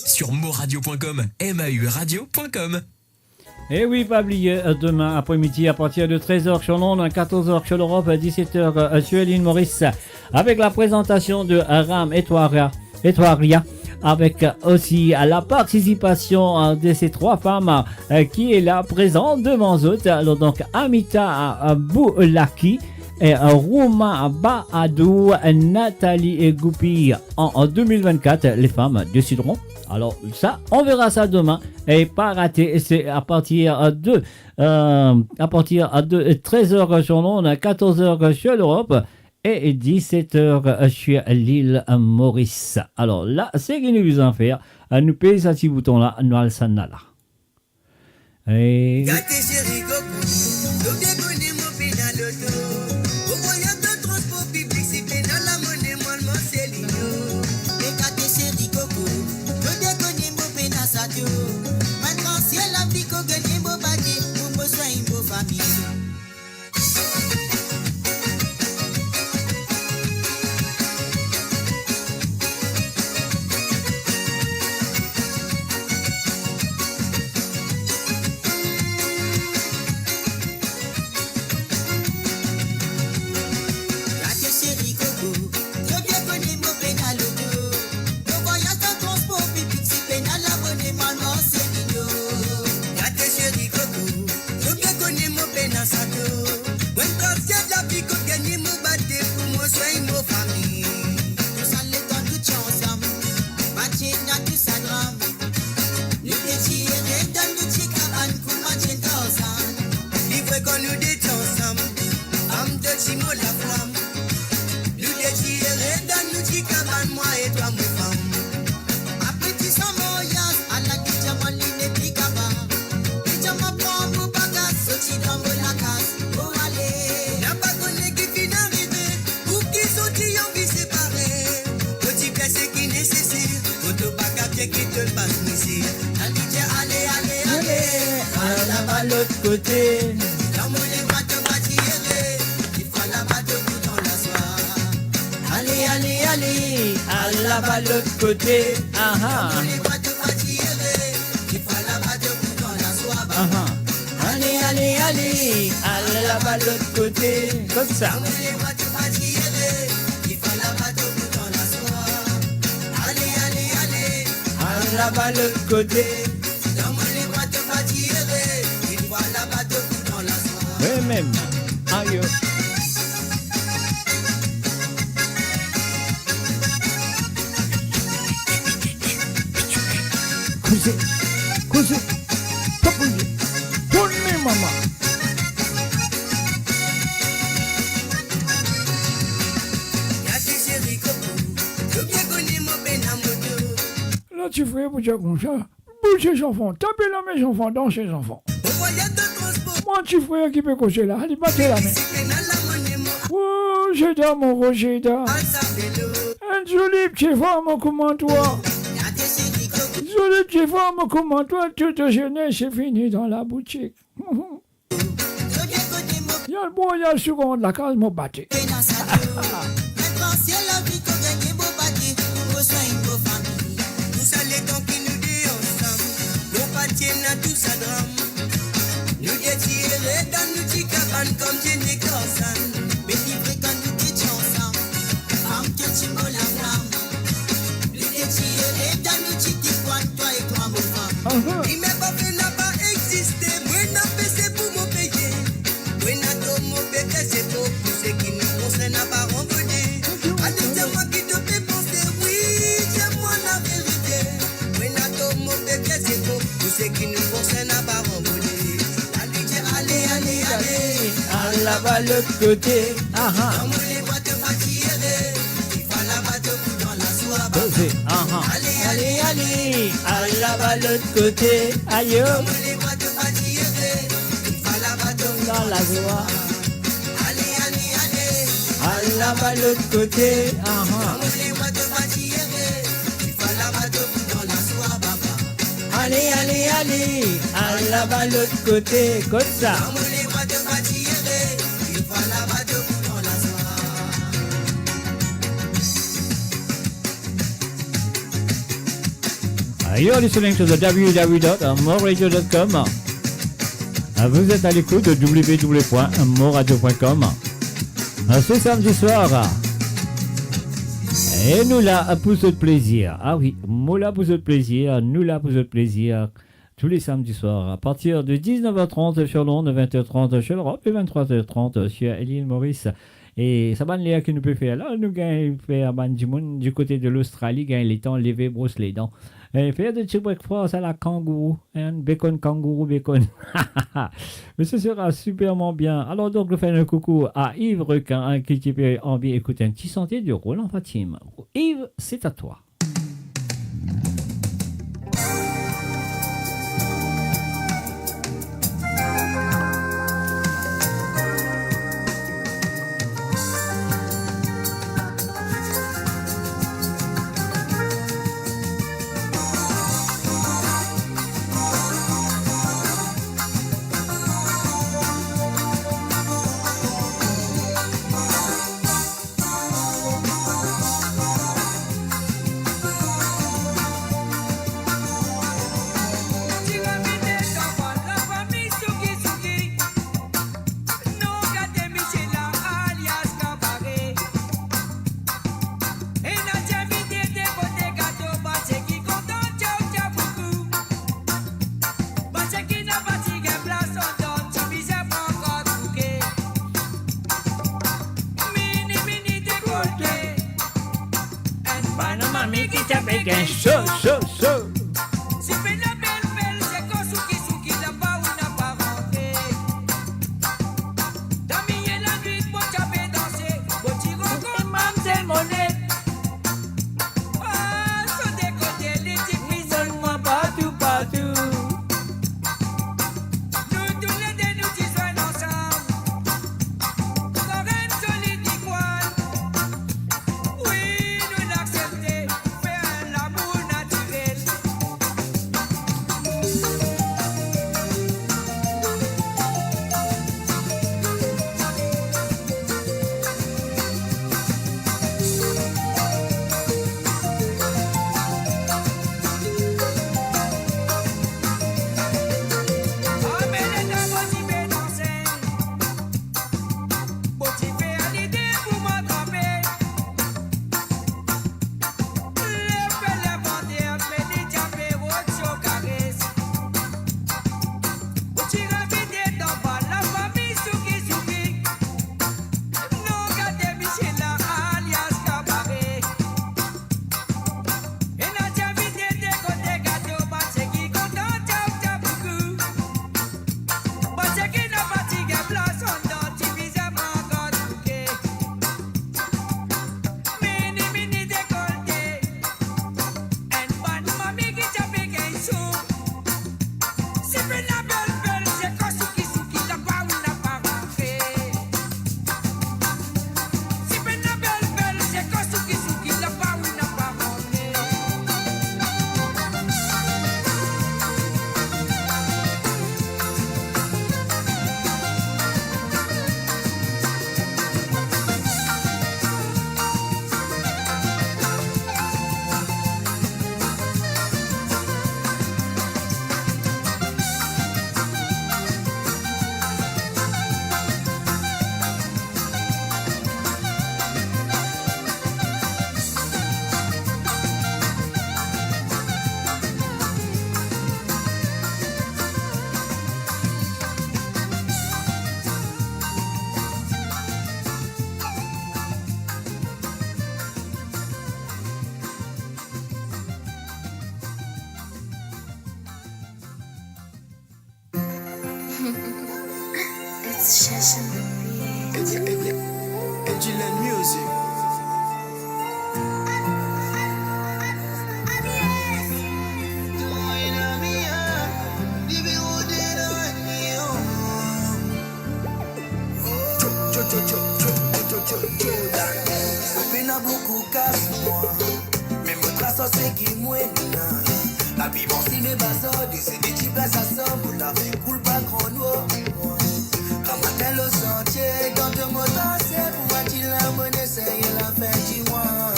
Sur moradio.com, mauradio.com. Et oui, pas oublier, demain après-midi à partir de 13h sur Londres, 14h sur l'Europe, 17h sur l'île Maurice, avec la présentation de Ram Etoiria, avec aussi la participation de ces trois femmes qui est là présente devant eux. Alors donc Amita Boulaki et Rouma Baadou, Nathalie Goupi. En 2024, les femmes décideront. Alors ça, on verra ça demain. Et pas rater, c'est à partir de 13h sur Londres, 14h sur l'Europe et 17h sur l'île Maurice. Alors là, c'est qui nous en faire. Nous payons ce petit bouton là, nous allons s'en aller. Et... mots la flamme. Nous déchirés dans nous qui cabane, moi et toi, mon femme. Après tu sens mon yas, à la guitare, mon ligne et puis cabane. Et tu m'as prend pour bagasse, sorti dans mon la casse. Oh, allez, n'a pas connu qui finit d'arriver. Ou qui sont en vie séparée. Petit blessé qui nécessite. Auto bagasse qui te le passe ici. Allez, allez, allez, allez. Là-bas l'autre côté. Dans mon les bras de tirer. Il faut là-bas debout dans la soirée. Allez, allez, allez, à là-bas l'autre côté. Ah ah. Dans les bras de tirer. Il faut là-bas debout dans la soirée. Ah ah. Allez, allez, allez, à là-bas l'autre côté. Comme ça. Dans les bras de tirer. Il faut là-bas debout dans la soirée. Allez, allez, allez. À là-bas l'autre côté. Dans les bras de tirer. Il faut là-bas debout dans la soirée. Oui, même. Aïe. Cousin, cousin, pas bouger. Tournez, maman. Y'a des chéris coco. Je bien connu mon benamoto. Là, tu ferais pour dire comme ça. Bouge ses enfants, tapez la mes enfants, dans ses enfants. Moi, tu ferais qui peut cocher là. Allez, battez la main. Oh, Jeda, mon gros Jeda. Un joli petit femme comme toi. Joli petit femme comme toi, toute jeunesse, c'est fini dans la boutique. Il y a le bon, il y a le second de la case, mon bâti. Nous détirés dans nous petits cabanes comme Jenny Corsan. Mais livrés quand nous étions ensemble. Femme que tu me la flamme. Nous détirés dans nous petits coins, toi et toi, mon femme. Il m'a pas fait, n'a pas existé. Moi, n'a fait, c'est pour mon payer. Moi, n'a pas mon bébé, c'est pour tout ce qui nous concerne, n'a pas renvoyé. Allez, c'est moi qui te fais penser. Oui, c'est moi la vérité. Moi, n'a pas mon bébé, c'est pour tout ce qui nous concerne, n'a pas renvoyé. Allez, allez, allez, à là-bas l'autre côté. Ah ah. dans les boîtes de tirer. Il faut là-bas debout dans la soirée. Posez. Ah ah. Allez, Allez, allez, à là-bas l'autre côté. Aïe. dans les boîtes de tirer. Il faut là-bas debout Dans la joie. Allez, allez, allez, À là-bas l'autre côté. Ah ah. dans les boîtes de tirer. Il faut là-bas debout dans la soirée, papa. Allez, allez, allez, à là-bas l'autre côté. Comme ça. Dans les boîtes de tirer. Il faut là-bas debout dans la soirée. You're listening to the www.moradio.com. Vous êtes à l'écoute de www.moradio.com. Ce samedi soir. Et nous là pour ce plaisir. Ah oui, moi là pour ce plaisir, nous là pour ce plaisir. Tous les samedis soirs, à partir de 19h30 sur l'onde, 20h30 sur l'Europe et 23h30 sur l'île Maurice. Et ça va aller que nous peut faire là, nous gagnons faire du monde du côté de l'Australie, gagnons les temps, lever, brosse les dents. Et faire de petits breakfast à la kangourou, un bacon, kangourou, bacon. Mais ce sera superment bien. Alors donc, je fais un coucou à Yves Requin, qui peut envie écouter un petit sentier de Roland Fatim. Yves, c'est à toi. Chaud, chaud, chaud. Si fait la belle, c'est qu'on souki, la pas ou n'a pas rentré. Dans la nuit, mon chapé, Angel Music. Beaucoup casse-moi, mais mon trace c'est qui mouine. La vie m'en si mes bassins, c'est des types à sa somme, vous l'avez cool pas grand noir. Comme un tel au sentier, quand je m'entends, c'est pour moi qu'il a monnaie, c'est la fin du mois.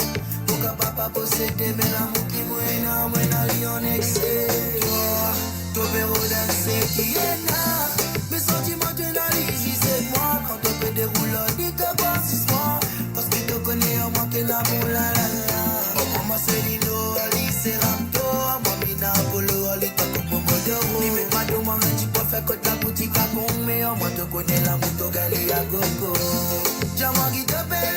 Pourquoi papa posséder, mais l'amour qui mouine, en excès. Toi, verrou d'un c'est qui est là. Mes sentiments de l'analyse, c'est moi. Quand on peut dérouler, dit que bon, c'est moi. Parce que tu connais au moins que l'amour, la la la. Oh, maman, c'est Lino, Ali, c'est Rapto. Mamina, Polo, Ali, Taco, Pomo, Doro. Ni me pas de moi, tu peux faire que ta boutique à con. Mais au moins, tu connais l'amour, tu gagnes à gogo. J'aimerais qui te paie,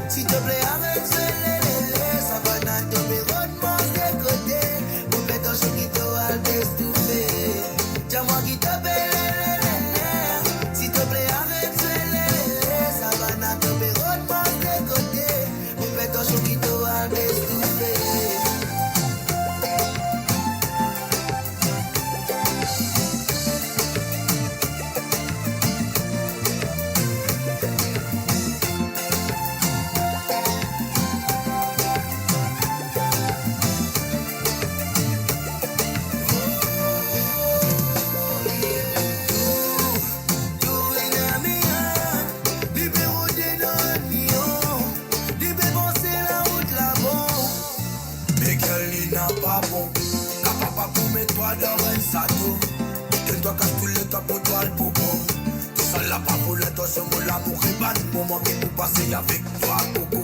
s'il te plaît, arrête, ça va dans ton bureau de mon décoté. Pour faire ton chou qui te va le déstouffé. J'aimerais qui te paie, s'il te plaît, arrête, ça va dans ton bureau de mon décoté. Pour faire ton chou qui te va le déstouffé. Dans un sato, tiens-toi casse tout le temps pour toi le popo. Tout ça là pas pour le temps, c'est mon l'amour et ban. Moment qui pour passer avec toi, coco.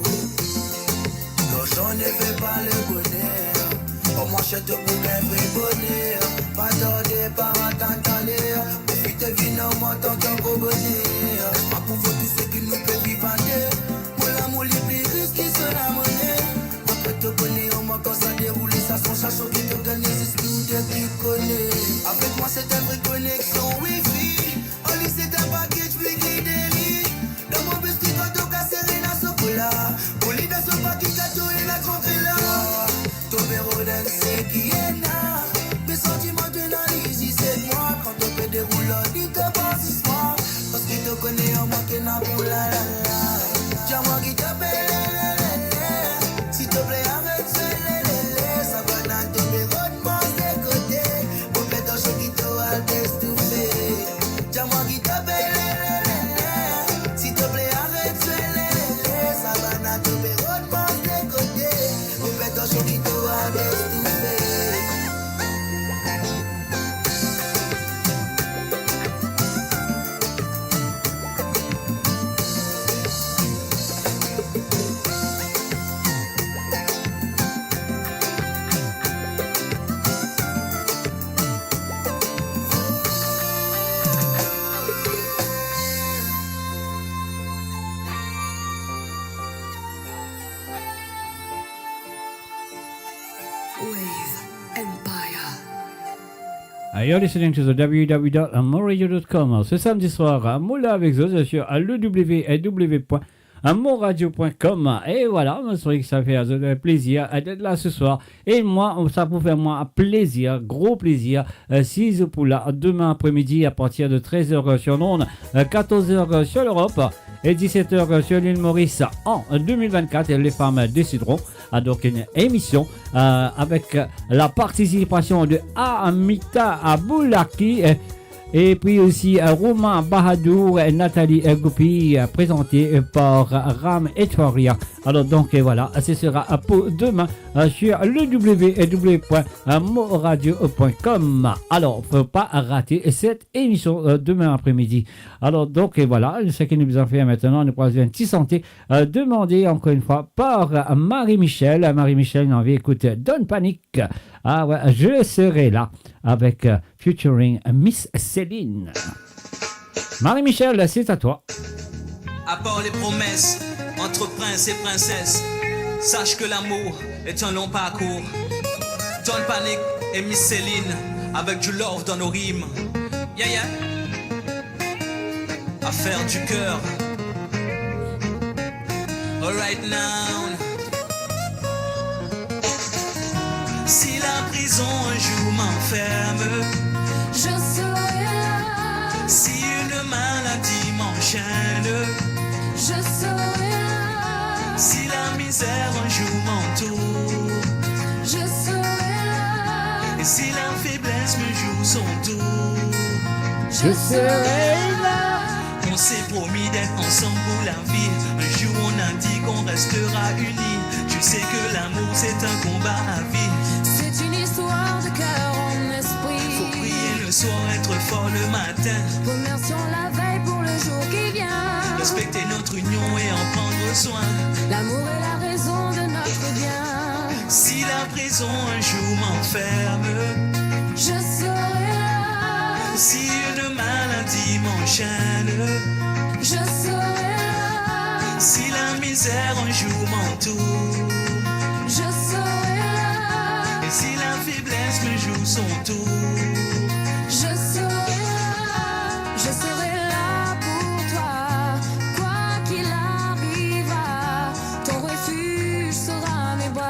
L'argent ne fait pas le bonheur. Au moins j'achète pour un vrai bonheur. Pas tarder, pas attendre. Profite vite, non, moi tant qu'un gros bonheur. Pas pour vous tous ceux qui nous peuvent vivre. Mon l'amour les plus risques qui sont la monnaie. Après te connais, au moins quand ça déroule, ça sont chassons qui te gagnent. Avec moi c'est une vraie connexion Wi-Fi. En ligne c'est un package plus guidé. Dans mon bus qui va tout casser la socola. Pour l'idée dans ce paquet cadeau et la contrée là. Ton bureau d'un c'est qui est là. Mes sentiments de l'analyse c'est moi. Quand on fait des rouleaux, dis te pas si moi. Parce qu'il te connaît en moi qui n'a pour la la la. Dis-moi qui te paie. S'il te plaît arrête ça va dans ton bureau. Dis-moi qui te paie, s'il te plaît arrête, ça va dans ton bureau de mon décoté. Vous faites un show qui te va déstouffé. You're listening to the www.amoradio.com. Ce samedi soir, Moula avec Zozo sur le www.amoradio.com. Et voilà, je trouvais que ça fait plaisir d'être là ce soir. Et moi, ça vous fait moi plaisir, gros plaisir. 6 pour là, demain après-midi à partir de 13h sur l'onde, 14h sur l'Europe et 17h sur l'île Maurice en 2024. Et les femmes décideront. Donc une émission avec la participation de Amita Aboulaki et puis aussi Romain Bahadour et Nathalie Goupi, présentée par Ram Etfaria. Alors donc voilà, ce sera pour demain sur le www.moradio.com. Alors faut pas rater cette émission demain après-midi. Alors donc voilà, ce que nous avons fait maintenant, nous prenons un petit santé demandé encore une fois par Marie-Michel. Marie-Michel, on avait écouté Don't Panic. Ah ouais, je serai là avec featuring Miss Céline. Marie-Michel, c'est à toi. À part les promesses entre prince et princesse, sache que l'amour est un long parcours. Don't Panic et Miss Céline avec du love dans nos rimes. Yeah, yeah. à faire du cœur. Alright now. Si la prison un jour m'enferme, je serai là. Si une maladie m'enchaîne, je serai là. Si la misère un jour m'entoure, je serai là. Et si la faiblesse me joue son tour, je serai là. On s'est promis d'être ensemble pour la vie. Un jour on a dit qu'on restera unis. Tu sais que l'amour c'est un combat à vie. C'est une histoire de cœur en esprit. Faut prier le soir, être fort le matin. Remercions la veille pour le jour qui vient. Respecter notre union et en prendre soin. L'amour est la raison de notre bien. Si la prison un jour m'enferme, je serai là. Si une maladie m'enchaîne, je serai là. Si la misère un jour m'entoure, je serai là. Et si la faiblesse me joue son tour, je serai là. Je serai là pour toi. Quoi qu'il arrivera, ton refuge sera mes bras.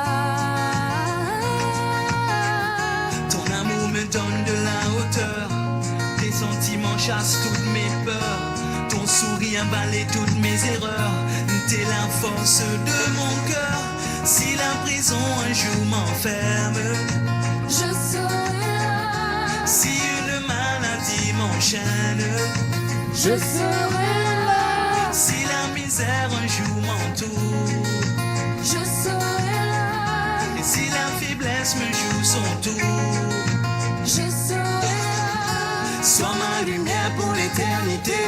Ton amour me donne de la hauteur. Tes sentiments chassent toutes mes peurs. Ton sourire balaye toutes mes erreurs. T'es la force de mon cœur. Si la prison un jour m'enferme, je serai là. Si une maladie m'enchaîne, je serai là. Si la misère un jour m'entoure, je serai là. Et si la faiblesse me joue son tour, je serai là. Sois ma lumière pour l'éternité.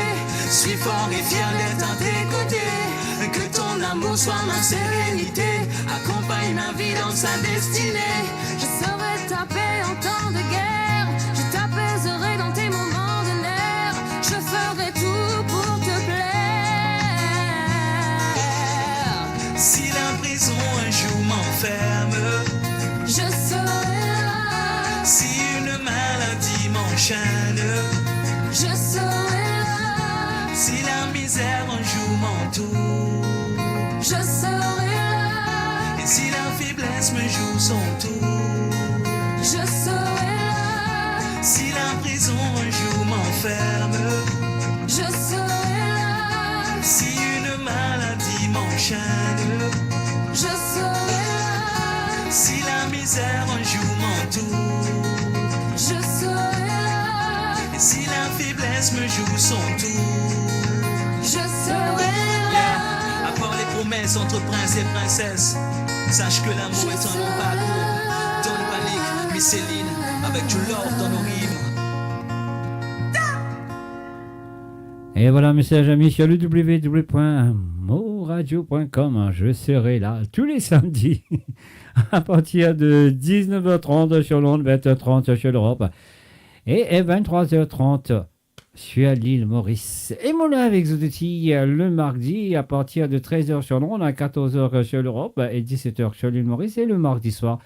Suis fort et fier d'être à tes côtés. Que ton amour soit ma sérénité. Accompagne ma vie dans sa destinée. Je serai ta paix en temps de guerre. Je t'apaiserai dans tes moments de nerfs. Je ferai tout pour te plaire. Si la prison un jour m'enferme, je serai là. Si une maladie m'enchaîne, je serai là. Si la misère un jour m'entoure, je serai là. Et si la faiblesse me joue son tour, je serai là. Si la prison un jour m'enferme, je serai là. Si une maladie m'enchaîne, je serai là. Si la misère un jour m'entoure, je serai là. Et si la faiblesse me joue son tour, je serai là. À part les promesses entre princes et princesses, sache que l'amour est un long parcours. Don't panique, Miss Céline, avec du love dans nos rimes. Et voilà, message amis sur le www.moradio.com. Je serai là tous les samedis à partir de 19h30 sur l'onde, 20h30 sur l'Europe et 23h30 sur l'île Maurice. Et mon avec Zodoti le mardi à partir de 13h sur l'onde, à 14h sur l'Europe et 17h sur l'île Maurice. Et le mardi soir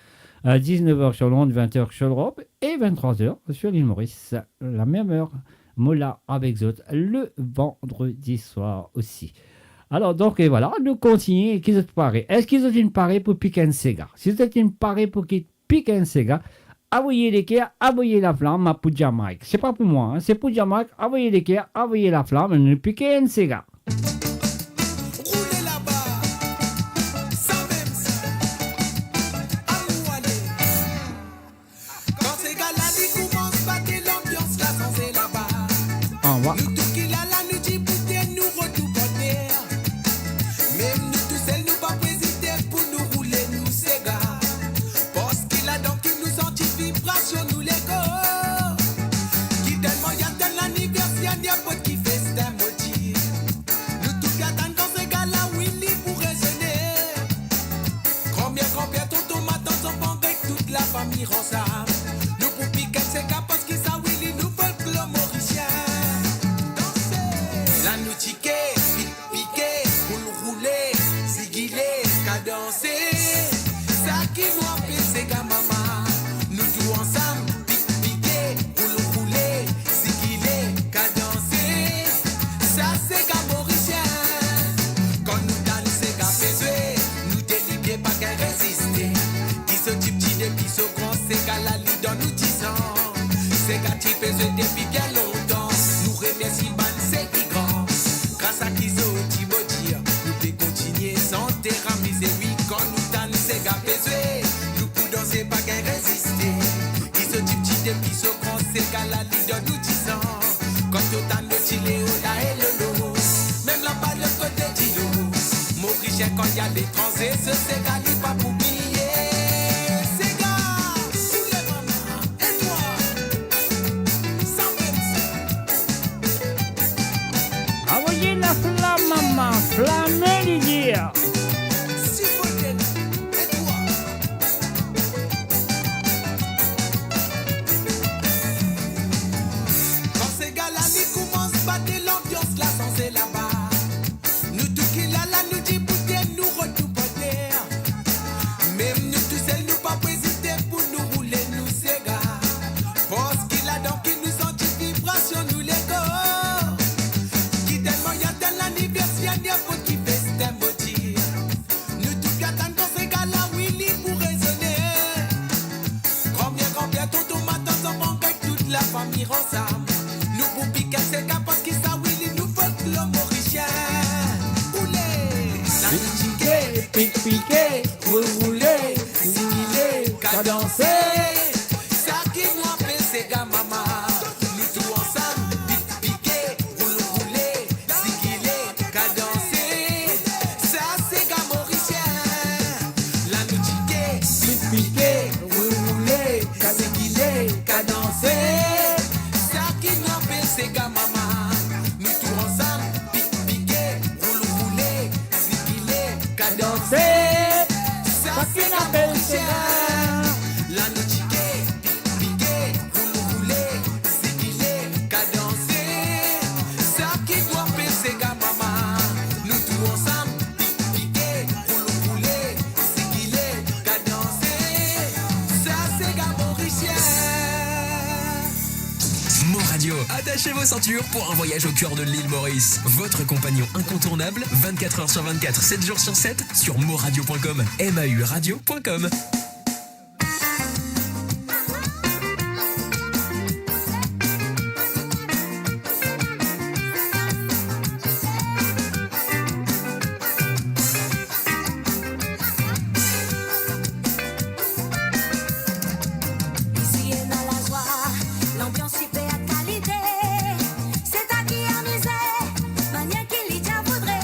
à 19h sur l'onde, 20h sur l'Europe et 23h sur l'île Maurice. La même heure, Mola avec Zot le vendredi soir aussi. Alors donc et voilà, nous continuons. Qui est paré? Est-ce qu'ils ont une parée pour piquer un cigare? Si vous êtes une parée pour qui pique un cigare, envoyez l'équerre, envoyez la flamme pour Jamaïque. C'est pas pour moi, hein, c'est pour Jamaïque. Envoyez l'équerre, envoyez la flamme, nous piquez un cigare. Nous tous qui là, nous dit bouteille, nous retour terre. Même nous tous seuls, nous pas présider pour nous rouler, nous ségar. Parce qu'il a donc qui nous senti vibration, nous les go. Qui tellement y a tel l'anniversaire, y a pas qui fait c'est un motif. Nous tous qui attendent quand ces gars-là, Willy pour raisonner. Combien tonton m'attend, son bon avec toute la famille ensemble. Nous pour piquer ces gars parce qu'ils savent Willy, nous folklore mauricien. La nous tiquer, piquer, pour nous rouler, ziguiler, cadencer. Ça qui nous appelle c'est gars maman. Nous tous ensemble, piquer, pour nous rouler, ziguiler, cadencer. Ça Mauricien quand il y a l'étranger, ce Sega n'est pas pour oublier. Sega, tous les mamans, et toi, sans Envoyez la flamme, maman, flamme les dire. si vous êtes, et toi. Quand Sega la nuit commence, battez l'ambiance, la sans est là-bas. Nous tout qui là, nous dit bouteille, nous retour bonheur. Même nous tous seuls, nous pas hésiter pour nous rouler, nous Sega. Parce qu'il a donc qui nous senti vibration, nous les go. Qui tellement y a tel anniversaire, y a pas qui fait ce maudit. Nous tout qui attendons quand Sega là, Willy pour raisonner. Combien, tonton matin, sans manque avec toute la famille ensemble. Nous pour piquer Sega parce qu'il ça, Willy nous faut que l'homme mauricien. Piqué, vous roulez, zigilez, cadencez. Ça qui nous appelle Sega maman. Nous tous ensemble, piqué, rouler, zigilez, cadencez. Ça Sega mauricien. La nous Piqué, vous roulez, zigilez, cadencez. ça qui nous appelle Sega maman. Nous tous ensemble, piqué, rouler, zigilez, cadencez. Ça Sega mauricien. La nous piqué, rouler, zigilez, cadencez. Ça qui doit faire Sega maman. Nous tous ensemble, piqué, rouler, zigilez, cadencez. Ça Sega mauricien. Mo Radio, attachez vos ceintures pour un voyage au cœur de l'île Maurice. Votre compagnon incontournable, 24h sur 24, 7 jours sur 7, sur moradio.com, mauradio.com. Ici est dans la joie, l'ambiance super qualité. C'est à qui amuser, manière qu'il y a voudrait.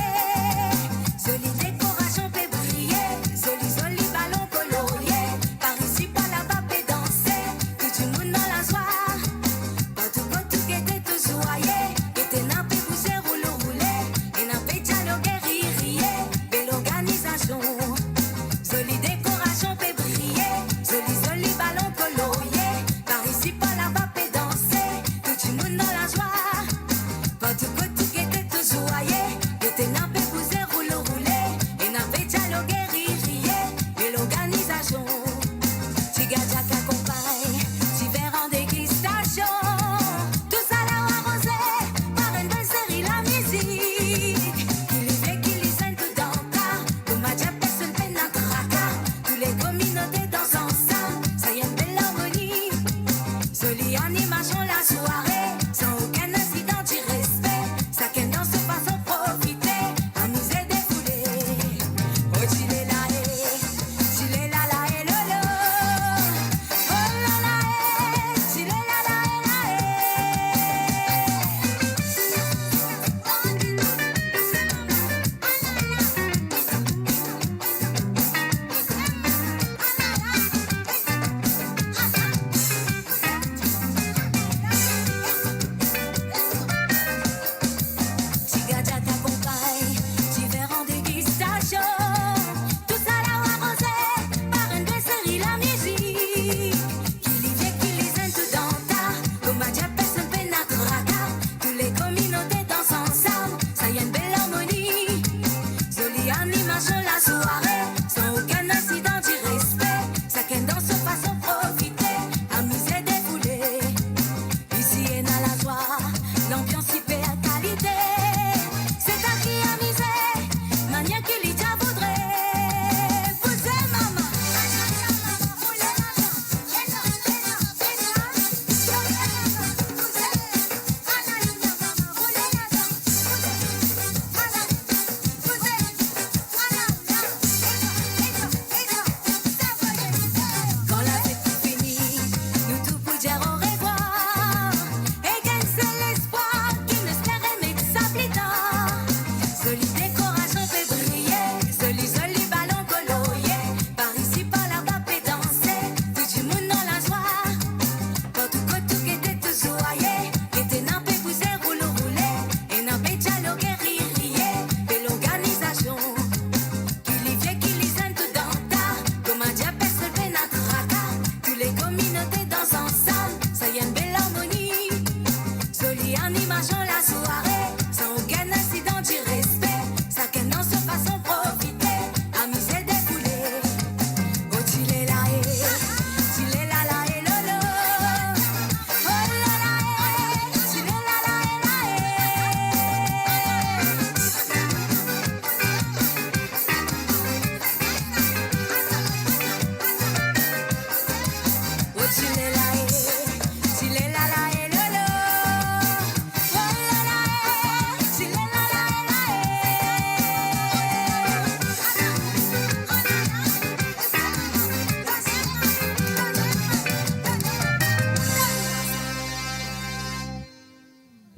Joli décoration fait briller, joli ballon colorié.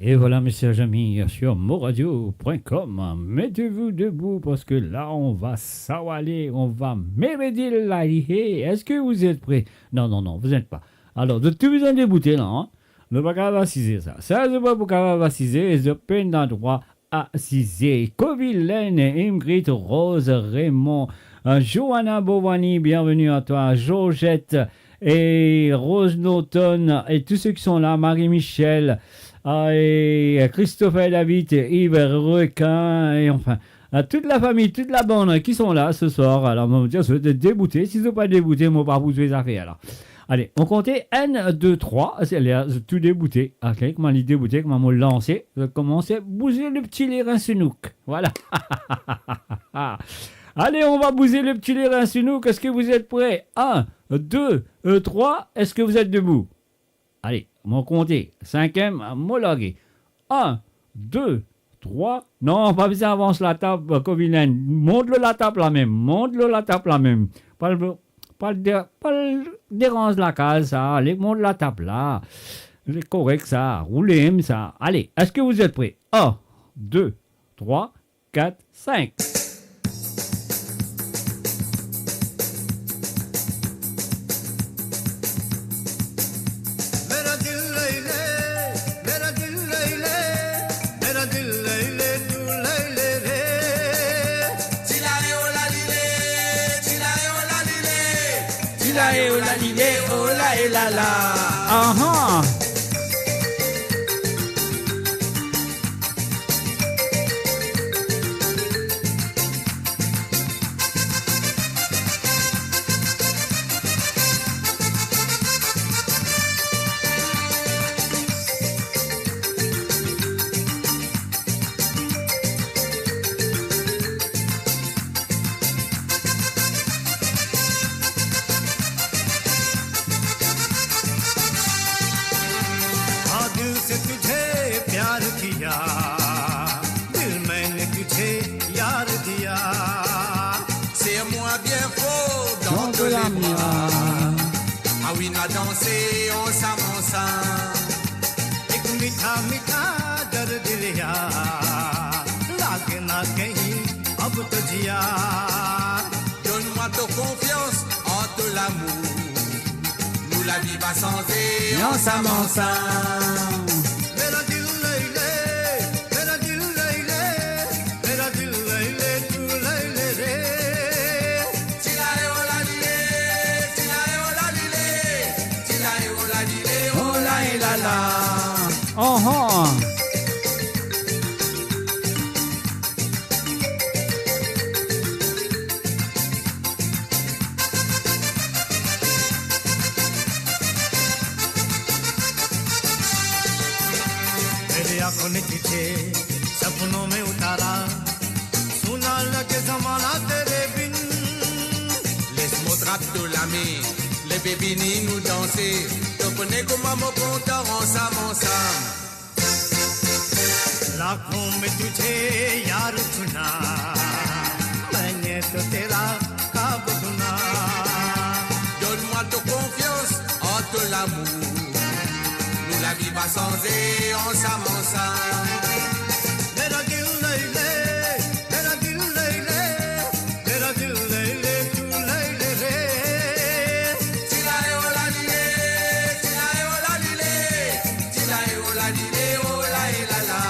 Et voilà, mes chers amis, sur moradio.com. Mettez-vous debout parce que là, on va s'awaler, on va mériter la liée. Est-ce que vous êtes prêts? Non, vous n'êtes pas. Alors, de tout besoin de bouter là, hein? Ne pas capable assiser ça. Ça, c'est pas pour capable assiser, c'est peine d'endroit assiser. Covilène, Ingrid, Rose, Raymond, Johanna Bovani, bienvenue à toi, Georgette et Rose Norton et tous ceux qui sont là, Marie-Michel, et Christopher David, Yves Requin, et enfin, toute la famille, toute la bande qui sont là ce soir. Alors, on va me dire, si vous êtes déboutés, si vous n'êtes pas déboutés, moi, pas vous les affaires alors. Allez, on comptait 1, 2, 3, c'est l'air tout débouté. Ok, comment les débouter, comment me lancer, je commence à bouger le petit lirin sunouk. Voilà. Allez, on va bouger le petit lirin sunouk. Est-ce que vous êtes prêts? 1, 2, 3, est-ce que vous êtes debout? Allez, on compter. 5e, homologué. 1, 2, 3. Non, pas besoin d'avance la table, Covilène. Monte-le la table là même. Monte-le la table là même. Pas le dérange la case, ça. Allez, monte la table là. C'est correct, ça. Roulez, ça. Allez, est-ce que vous êtes prêts? 1, 2, 3, 4, 5. La la. Uh-huh. danser ensemble, ensemble. एक मीठा मीठा दर्द लिया लागे ना कहीं अब तो जिया. Donne-moi ta confiance en tout l'amour. Nous la vie va changer ensemble, ensemble. मेरा दिल ले ले, मेरा दिल ले ले, मेरा दिल ले ले, तू ले ले रे. Tilae o la dile, tilae o la dile, tilae o la dile, o la e la la. आंखों ने तुझे सपनों में उतारा सुना लगे जमाना तेरे बिन. Laisse-moi de la main, les bébés ni nous danser. Topone comme maman content ensemble, ensemble. लाखों में तुझे यार चुना मैंने तो तेरा ख्वाब सुना. Donne-moi ta confiance en tout l'amour. La vie va changer ensemble, ensemble. Mera dil le le, mera dil le le, mera dil le le, tu le le re. Tilae o la dile, tilae o la dile, tilae o la dile, o la e la la.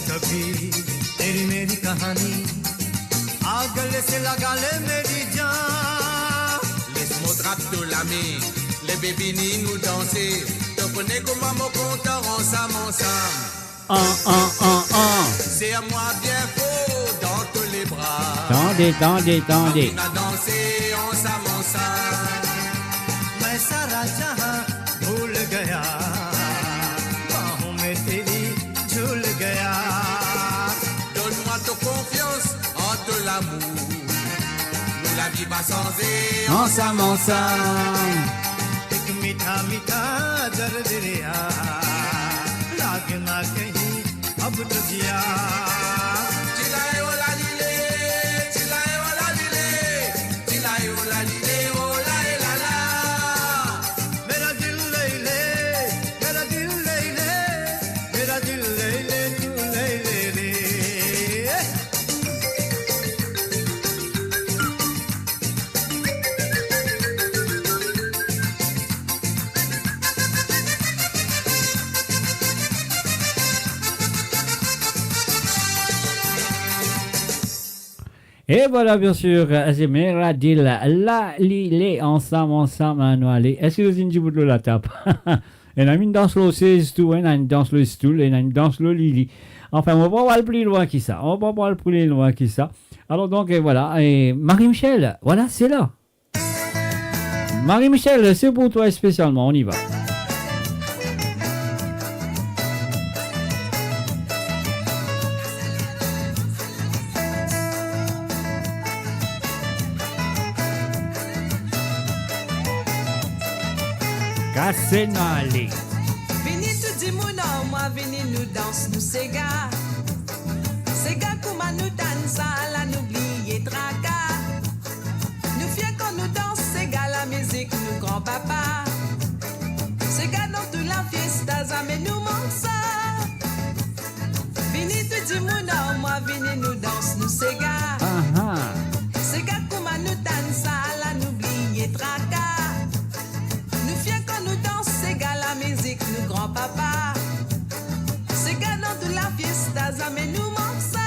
कभी तेरी मेरी कहानी आ गले से लगा ले मेरी जान. Laisse-moi de la main, les bébés ni nous danser. Topone comme maman content ensemble, ensemble. C'est à moi bien faux dans tous les bras. Tendez. On a dansé ensemble, ensemble. मैं सारा जहां भूल गया बाहों में तेरी झूल गया. Donne-moi ta confiance en tout l'amour. Nous la vie va changer ensemble, ensemble. एक मीठा मीठा दर्द लिया Et voilà, bien sûr, c'est Meradil, la lilé, ensemble, nous aller. Est-ce que vous avez dit de la tape? Et on a une danse le 16 tout, on a une danse le stool, et on a une danse le lili. Enfin, on va pas aller plus loin que ça. On va pas aller plus loin que ça. Alors donc, et voilà, et Marie-Michel, voilà, c'est là. Marie-Michel, c'est pour toi spécialement, on y va. Cassenali. Vini tout di moun an, moi vini nous danse, nous sega. Sega kouma nous danse, la n'oubliez traka. Nous fiers quand nous danse, sega la musique, nous grand-papa. Sega dans toute la fiesta, mais nous manque ça. Vini tout di moun an, moi vini nous danse, nous sega. Sega kouma nous danse, la n'oubliez traka. La musique, nous grand-papa. C'est gagnant de la fiesta, mais nous manque ça.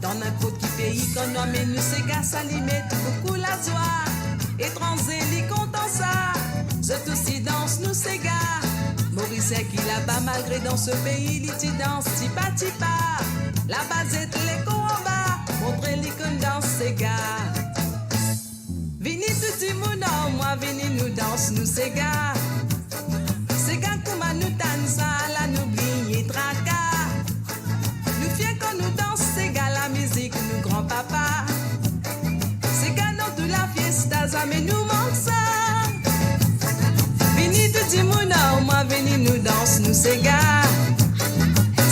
Dans n'importe qui pays qu'on nomme, nous c'est gars, ça lui met beaucoup la joie. Étranger, lui content ça. C'est aussi danse, nous c'est gars. Maurice qui là-bas, malgré dans ce pays, il t'y danse, tipa tipa. La basette, les cons en bas, montrez-lui qu'on danse, c'est gars. Vini tout le monde, moi, vini nous danse, nous c'est gars. C'est quand Kouma nous danse, la n'oubliez traka. Nous fiers quand nous danse, c'est gars la musique, nous grand-papa. C'est quand dans toute la fiesta, mais nous manque ça. Vini tout le monde, moi vini nous danse, nous c'est gars.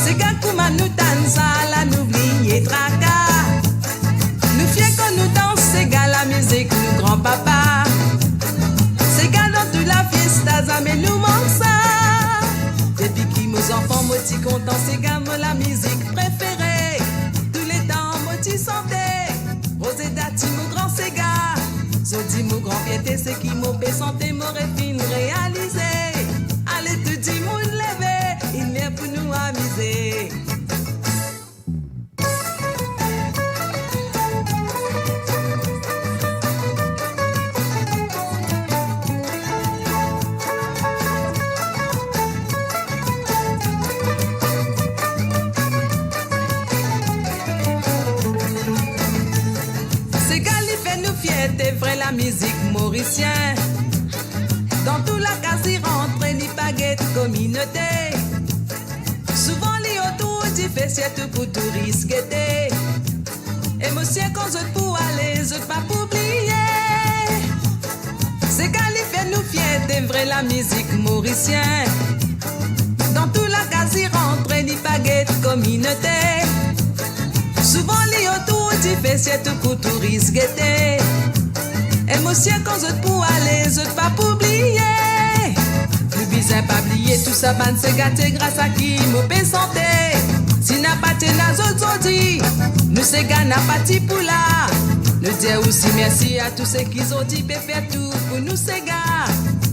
C'est quand Kouma nous danse, la n'oubliez traka. Nous fiers quand nous danse, c'est gars la musique, nous grand-papa. C'est quand dans toute la fiesta, mais nous manque ça. Depuis qui mes enfants m'ont content, c'est gamme la musique préférée. Tous les temps m'ont santé. Rosé dati mon grand séga. Zodi mon grand piété, c'est qui m'ont fait santé, m'aurait fin réalisé. Allez tout dit mon lever, il vient pour nous amuser. T'es vrai la musique mauricienne. Dans tout la case y rentre ni baguette communauté. Souvent les autour du fait c'est pour tout risquer. Émotion quand je pour aller, je pas pour oublier. C'est qu'elle fait nous fier, t'es vrai la musique mauricienne. Dans tout la case y rentre ni baguette communauté. Souvent les autour du fait c'est pour tout risquer. Émotion quand je pour aller, je pas pour oublier. Le bizarre pas oublier tout ça, ban c'est gâté grâce à qui m'ont fait santé. Si n'a pas t'es na zodi, nous c'est gars n'a pas ti pour là. Nous dire aussi merci à tous ceux qui ont dit faire tout pour nous c'est gars.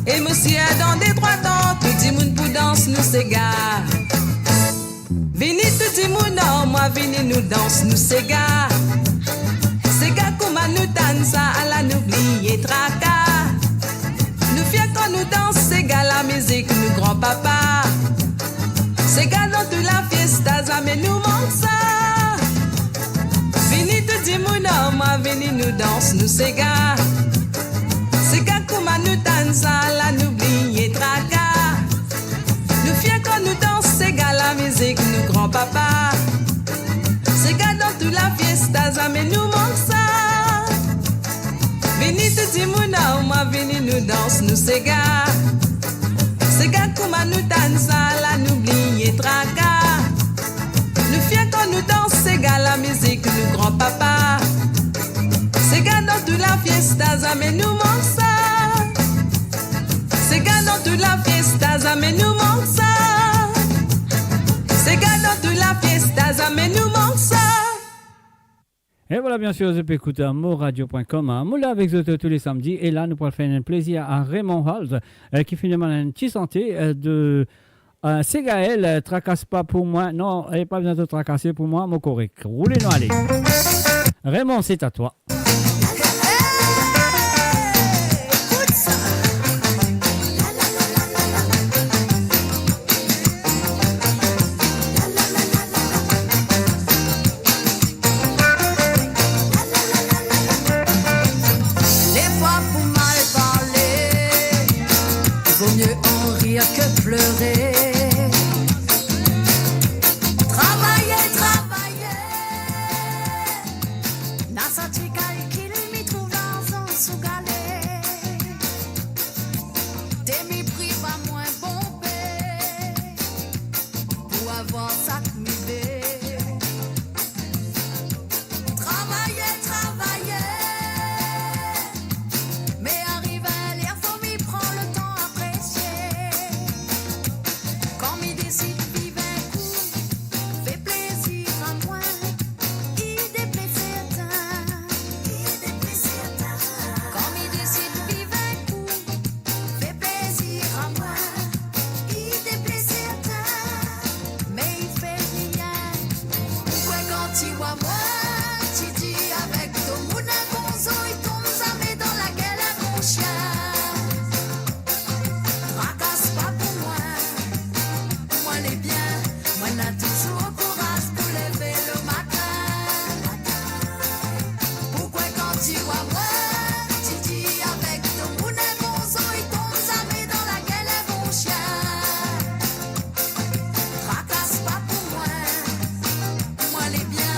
Émotion dans des droits temps, tout dit moun pour danse nous c'est gars. Vini tout dit moun non, moi vini nous danse nous c'est gars. C'est gars comme nous danse à la n'oubliez traka. Nous fiers quand nous danse, c'est gars la musique, nous grand-papa. C'est gars dans toute la fiesta, mais nous manque ça. Vini tout dit mon homme, moi vini nous danse, nous c'est gars. C'est gars comme nous danse à la n'oubliez traka. Nous fiers quand nous danse, c'est gars la musique, nous grand-papa. C'est gars dans toute la fiesta, mais nous manque ça. Vini tout dit mon homme, moi vini nous danse, nous c'est gars. C'est gars comme nous danse, la n'oubliez Et voilà, bien sûr, je peux écouter moradio.com. Moula avec eux tous les samedis. Et là, nous pourrons faire un plaisir à Raymond Holt, qui finalement a une petite santé de c'est Gaël, tracasse pas pour moi. Non, elle n'est pas besoin de tracasser pour moi, mon correct. Roulez-nous, allez. Raymond, c'est à toi. Que pleurer. Travailler, travailler. N'a senti qu'il m'y trouve dans un sous-galet. T'es mépris pas moins bombé pour avoir ça que m'idée. Travailler, travailler. Mais arrive à lire, faut m'y prendre le temps à apprécier. Quand m'y décide vivre un coup, fait plaisir à moi, il déplaît certains. Quand m'y décide vivre un coup, fait plaisir à moi, il déplaît certains. Mais il fait rien. Pourquoi quand tu vois moi, tu dis avec ton monde un bonzo et ton zamé dans la gueule un bon chien. Racasse pas pour moi. Moi les bien, moi n'a toujours courage pour lever le matin. Pourquoi quand tu vois moi, tu dis avec ton monde un bonzo et ton zamé dans la gueule un bon chien. Racasse pas pour moi. Moi les bien,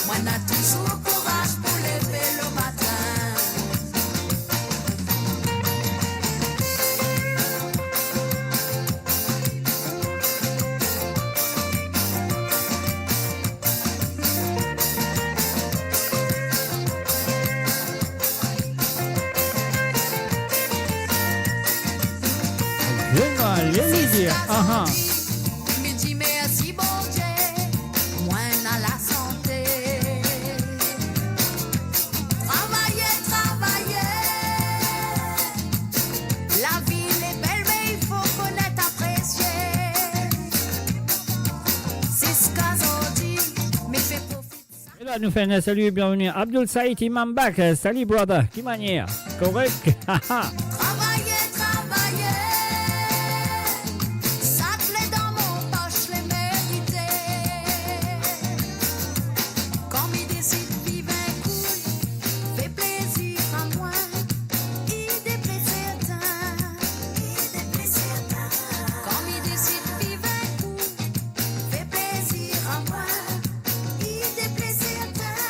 moi n'a toujours courage pour lever le matin. Me dis merci bon Dieu, moi n'a la santé. Travailler, travailler. La vie est belle mais il faut connaître apprécier. C'est ce qu'a dit, mais fait profiter. Et là, nous faisons un salut et bienvenue à Abdul Saïd Imam Bak. Salut, brother. Qui manière? Correct? Travailler, travailler. Ça plaît dans mon poche, les mériter. Quand m'y décide vivre un coup, fait plaisir à moi, il déplaît certains. Quand m'y décide vivre un coup, fait plaisir à moi, il déplaît certains.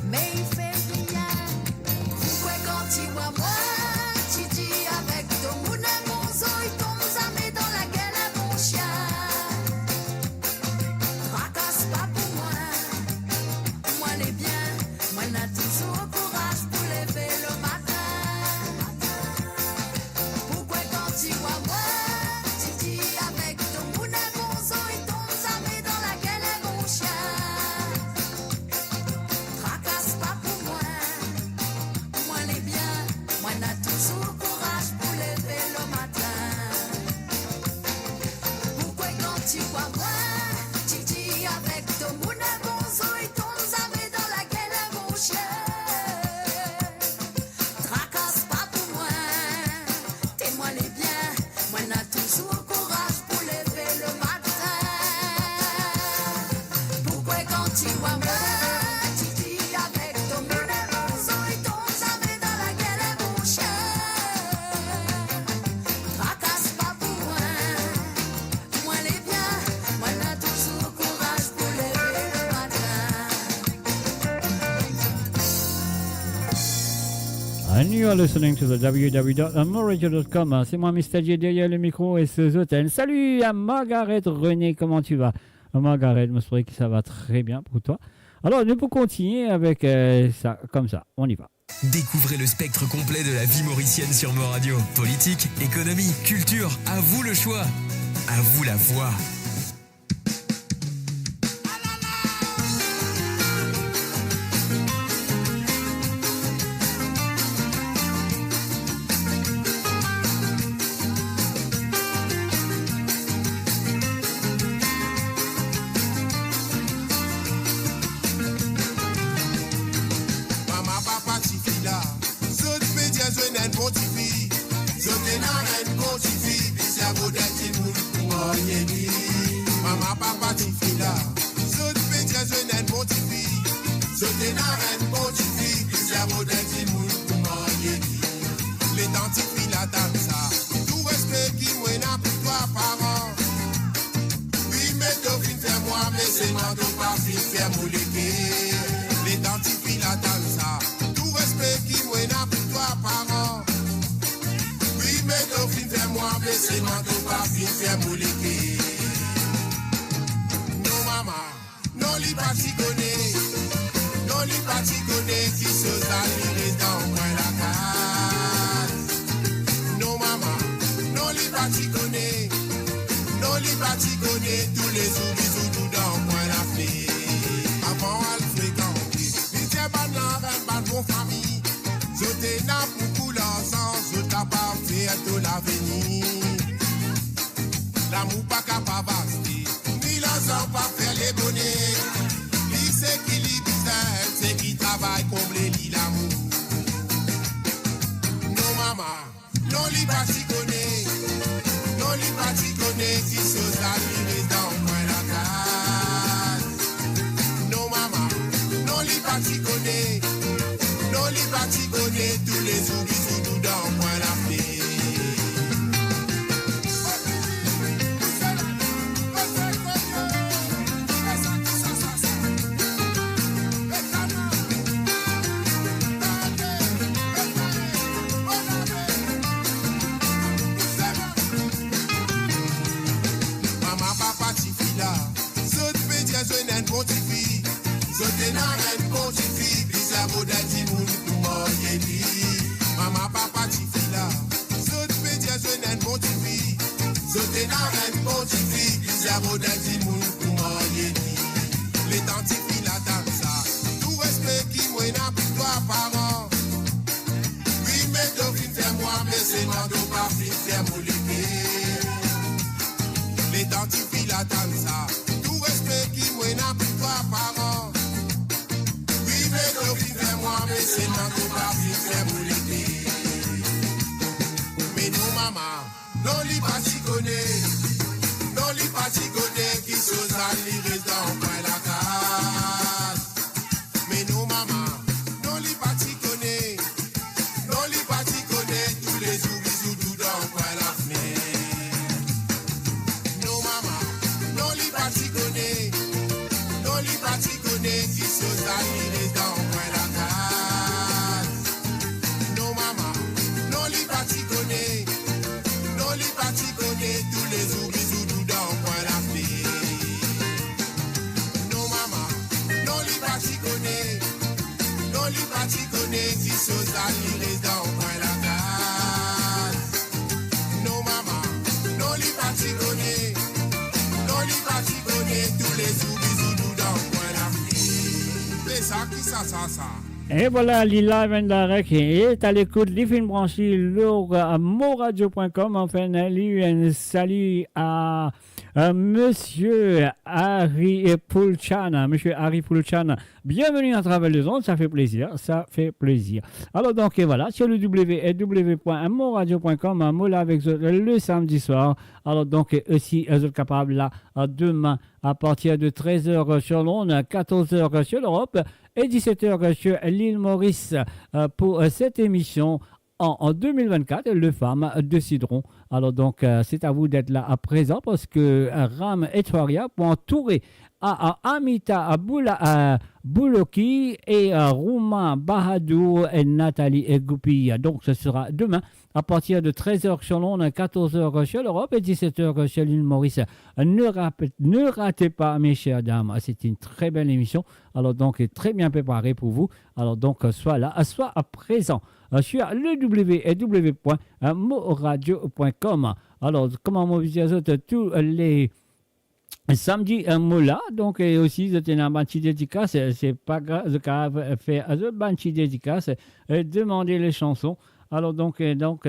Mais il fait rien. Pourquoi quand tu vois moi, tu dis avec ton monde un bonzo et ton zamé dans la gueule un bon chien. Racasse pas pour moi. Moi les bien, moi n'a toujours courage pour lever le matin. Pourquoi quand tu vois moi, tu dis avec ton monde un bonzo et ton zamé dans la gueule un bon chien. Racasse pas pour moi. Moi les bien, moi n'a toujours courage pour lever le matin. Pourquoi quand tu vois moi, tu dis avec ton monde un bonzo et ton zamé dans la gueule un bon chien. Tracasse pas pour moi, t'es moi les bien, moi n'a toujours courage pour lever le matin. Pourquoi quand tu vois moi, tu dis avec ton monde un bonzo et ton zamé dans la gueule un bon chien. Tracasse pas pour moi, moi les bien, moi n'a toujours courage pour lever le matin. And you are listening to the www.moradio.com. C'est moi, Mr. J, derrière le micro et ce hôtel. Salut à Margaret René, comment tu vas? Margaret, je souhaite que ça va très bien pour toi. Alors, nous pouvons continuer avec ça, comme ça. On y va. Découvrez le spectre complet de la vie mauricienne sur Mo Radio. Politique, économie, culture, à vous le choix. À vous la voix. un bon tipi. Sauter dans un bon tipi. Puis c'est beau d'être une moule pour m'orienter. Maman, papa, tipi là. Saute pédia, je n'ai un bon tipi. Sauter dans un bon tipi. Puis c'est beau d'être une moule pour m'orienter. Les dents tipi là, dans ça. Tout respect qui m'a pour toi, parents. Oui, mais t'as fin faire moi, mais c'est moi qui pas fin faire mouliquer. Les dents tipi là, dans ça. Tout respect qui m'a pour toi, parents. Oui, mais t'as fin faire moi, mais c'est moi qui pas fin faire mouliquer. Non, maman, non, li pas t'y connaît. Non, li pas t'y connaît qui se salire dans moi la case. Non, maman, non, li pas t'y connaît. Non, li pas t'y connaît. Tous les bisous tout dans moi la fée. Avant, elle fréquenter. Li tient pas dans un bon famille. Je t'ai n'a beaucoup l'ensemble. Je t'ai pas fait tout l'avenir. L'amour pas capable d'acheter. Ni l'ensemble pas faire les bonnets. Li c'est qui li bizarre. C'est qui travaille combler li l'amour. Non maman, non li pas t'y connaît. Non li pas t'y connaît. Qui se salire dans moi la case. Non maman, non li pas t'y connaît. Non li pas t'y connaît. Tous les bisous tout dans moi la fée. Sauter dans un bon tipi, puis ça vaut d'être moun pour m'orienter. Maman, papa, tipi là. Sauter pédia, je n'ai un bon tipi. Sauter dans un bon tipi, puis ça vaut d'être moun pour m'orienter. Les dents tipi là dans ça. Tout respect qui m'a pour toi, parents. Oui, mais t'as fin faire moi, mais c'est moi qui pas fin faire mouliquer. Les dents tipi là dans ça. Tout respect qui m'a pour toi, parents. Mais c'est moi qui pas faire mouliquer. Mais non maman, non li pas t'y connaît. Non li pas t'y connaît. Qui se salire dans moi la case. Mais non maman, non li pas t'y connaît. Non li pas t'y connaît. Tous les jours bisous tout dans moi la fenêtre. Non maman, non li pas t'y connaît. Non li pas t'y connaît. Qui se salire dans moi la tous les jours bisous tout dans moi la fée. Non maman, non li pas t'y connaît. Non li pas t'y connaît. Qui se salire dans moi la case. Non maman, non li pas t'y connaît. Non li pas t'y connaît. Tous les jours bisous tout dans moi la fée. C'est ça qui ça. Et voilà, Lila Vendarek est à l'écoute, les films branchés, à moradio.com. Enfin, lui, un salut à Monsieur Harry Pulchana. Monsieur Harry Pulchana, bienvenue à travers les ondes, ça fait plaisir. Alors donc, et voilà, sur le www.moradio.com, Mola avec le samedi soir. Alors donc, aussi, vous êtes capables là, demain, à partir de 13h sur l'onde, 14h sur l'Europe, et 17h sur l'île Maurice pour cette émission en 2024, les femmes décideront. Alors donc, c'est à vous d'être là à présent parce que Ram et Toria pour entourer à Amita Bouloki et Rouma Bahadour et Nathalie Goupi. Donc, ce sera demain à partir de 13h sur l'onde, 14h sur l'Europe et 17h sur l'île Maurice. Ne ratez pas, mes chères dames, c'est une très belle émission. Alors donc, très bien préparée pour vous. Alors donc, soit là, soit à présent sur le www.moradio.com. Alors, comment mobiliser tous les samedi Moula, donc et aussi c'était une banchi dédicace, c'est pas grave, faire un banchi dédicace, demander les chansons. Alors donc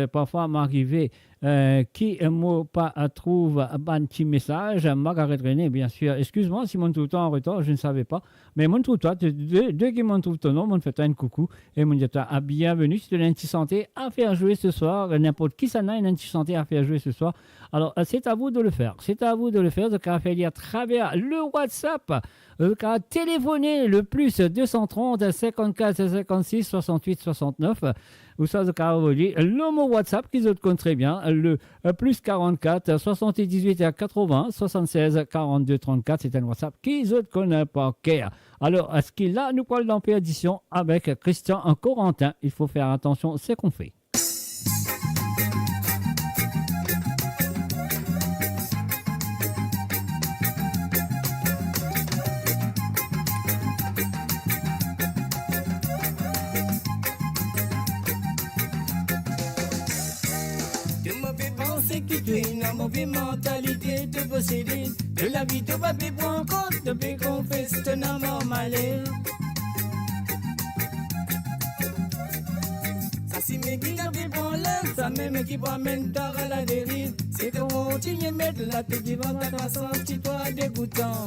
parfois m'arrivait qui moi pas trouve un petit message. Margaret René, bien sûr. Excuse-moi si mon tout le temps en retard, je ne savais pas. Mais mon tout toi, deux qui m'ont trouvé ton nom, m'ont fait un coucou et m'ont dit bienvenue. Si tu as une santé à faire jouer ce soir, n'importe qui ça a une santé à faire jouer ce soir. Alors c'est à vous de le faire. C'est à vous de le faire. Donc à faire à travers le WhatsApp. À téléphoner le plus 230 54 56 68 69. Ou ça, le mot WhatsApp qu'ils comptent très bien, le plus 44 78 80 76 42 34, c'est un WhatsApp qu'ils connaissent pas cœur. Alors, à ce qu'il là, nous parlons dans Pédition avec Christian Corentin. Il faut faire attention, c'est qu'on fait. Que tu es une mauvaise mentalité de posséder de la vie de papier pour un compte de paix qu'on fait c'est un normal. Ça si mes qui n'avaient pas l'air, ça même qui promène tard à la dérive. C'est qu'on continue à mettre la tête devant ta façon, si toi dégoûtant.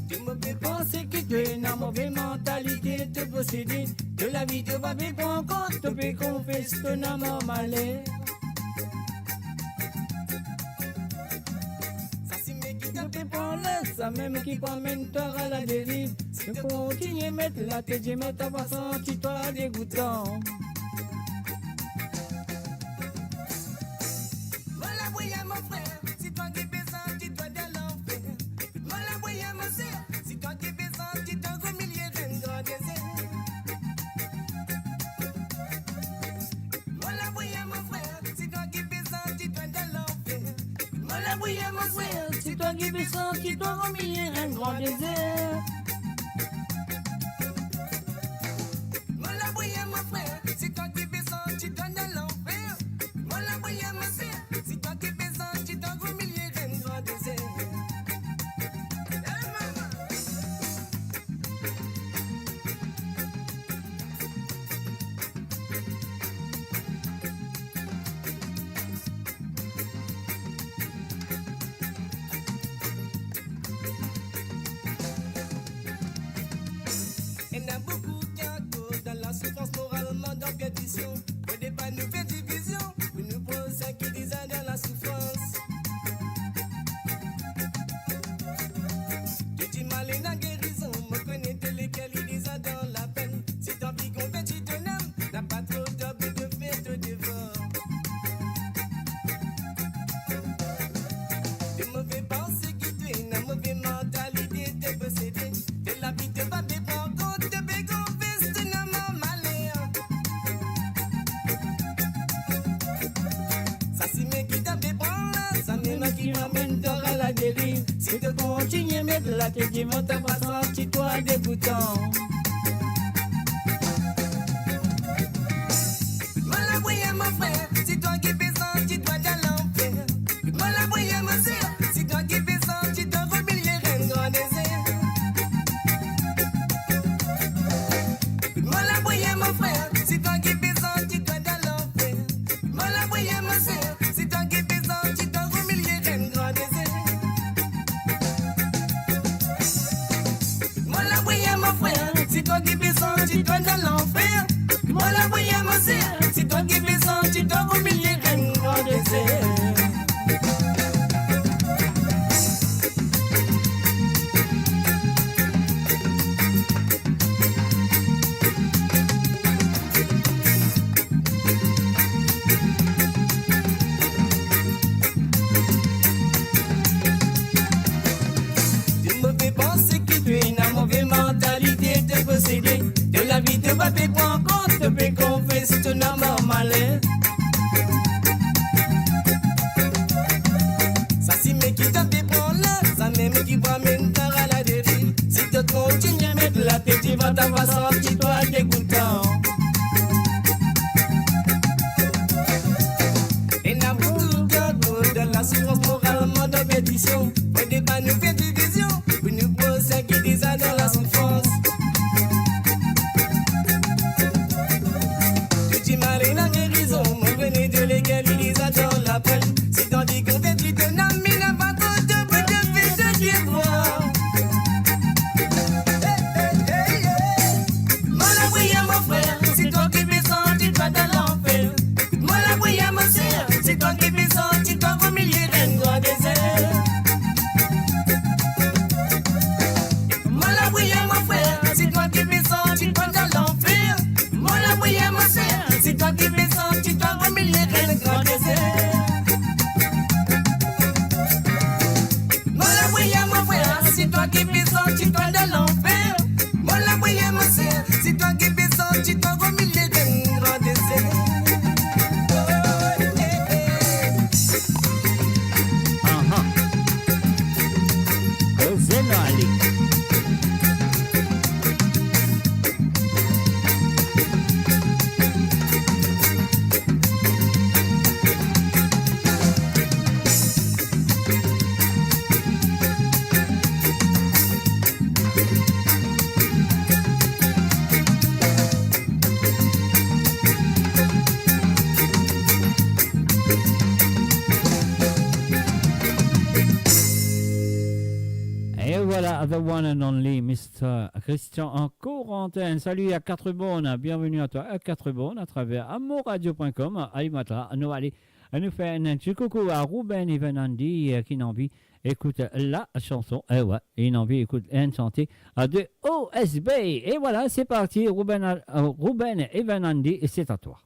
Tu me fais penser que tu es une mauvaise mentalité de posséder de la vie de papier pour un compte de paix qu'on fait c'est un normal. Ça si mes qui n'avaient pas l'air, ça même qui promène tard à la dérive. C'est qu'on continue à mettre la tête devant ta façon, si toi dégoûtant. Voilà, voyez mon frère, si toi qui fais ça, tu dois de l'enfer. Voilà, voyez mon sœur, si toi qui fais ça, tu dois humilier un grand désert. Voilà, voyez mon frère, si toi qui fais ça, tu dois de l'enfer. Voilà, voyez mon frère, si toi qui fais ça, tu dois humilier un grand désert. Voilà, voyez mon frère, si toi qui fais ça, tu dois de l'enfer. Voilà, voyez mon frère, si toi qui fais ça, tu dois humilier un grand désert. Il y en a beaucoup qui accourent dans la souffrance moralement dans pétition. Au départ, nous fait division, pour nous poser qui disent dans la souffrance. Tu dis mal et la guérison, me connais lesquels ils disent dans la peine. Si t'as envie qu'on fait, tu te nommes, n'a pas trop d'obus de faire te dévore. Tu me fais penser que tu es une mauvaise mentalité de posséder de la vie de pas des bons comptes de bégon veste n'a malheur. Ça si me qui t'a fait prendre, ça même qui m'amène d'or à la dérive. Si tu continues à mettre la tête devant ta façon, tu dois dégoûtant. Voilà, voyez mon frère, si toi qui fais ça, tu dois de l'enfer. Voilà, voyez mon sœur, si toi qui fais ça, tu dois humilier un grand désert. Voilà, voyez mon frère, si toi qui fais ça, tu dois de l'enfer. Voilà, voyez mon sœur, si toi qui fais ça, tu dois humilier un grand désert. Voilà, voyez mon frère, si toi qui fais ça, tu dois de l'enfer. Voilà, voyez mon sœur, si toi qui fais ça, tu dois humilier un grand désert. Tu me fais penser que tu es une mauvaise mentalité de posséder de la vie de papier pour un compte de paix qu'on fait c'est un normal. Ça si me qui t'a fait prendre là, ça même qui promène tard à la dérive. Si tu continues à mettre la tête devant ta façon, tu dois dégoûtant. Et n'a beaucoup de la souffrance moralement de pétition. Au départ, nous fait division, pour nous poser qui disent dans la souffrance. Tu dis c'est toi qui fais sortir toi de l'enfer. Moi la voyais mon sœur, c'est toi qui fais sortir toi au milieu d'un grand désert. Zeno Ali. Voilà, the one and only Mr. Christian en quarantaine. Salut à Quatre-Bonnes, bienvenue à toi à Quatre-Bonnes à travers amourradio.com. Alimatra, nous allons nous faire un petit coucou à Ruben et Venandi qui n'a envie écoute la chanson. Ouais, il a envie écoute une chanter de OSB. Et voilà, c'est parti, Ruben et Venandi, c'est à toi.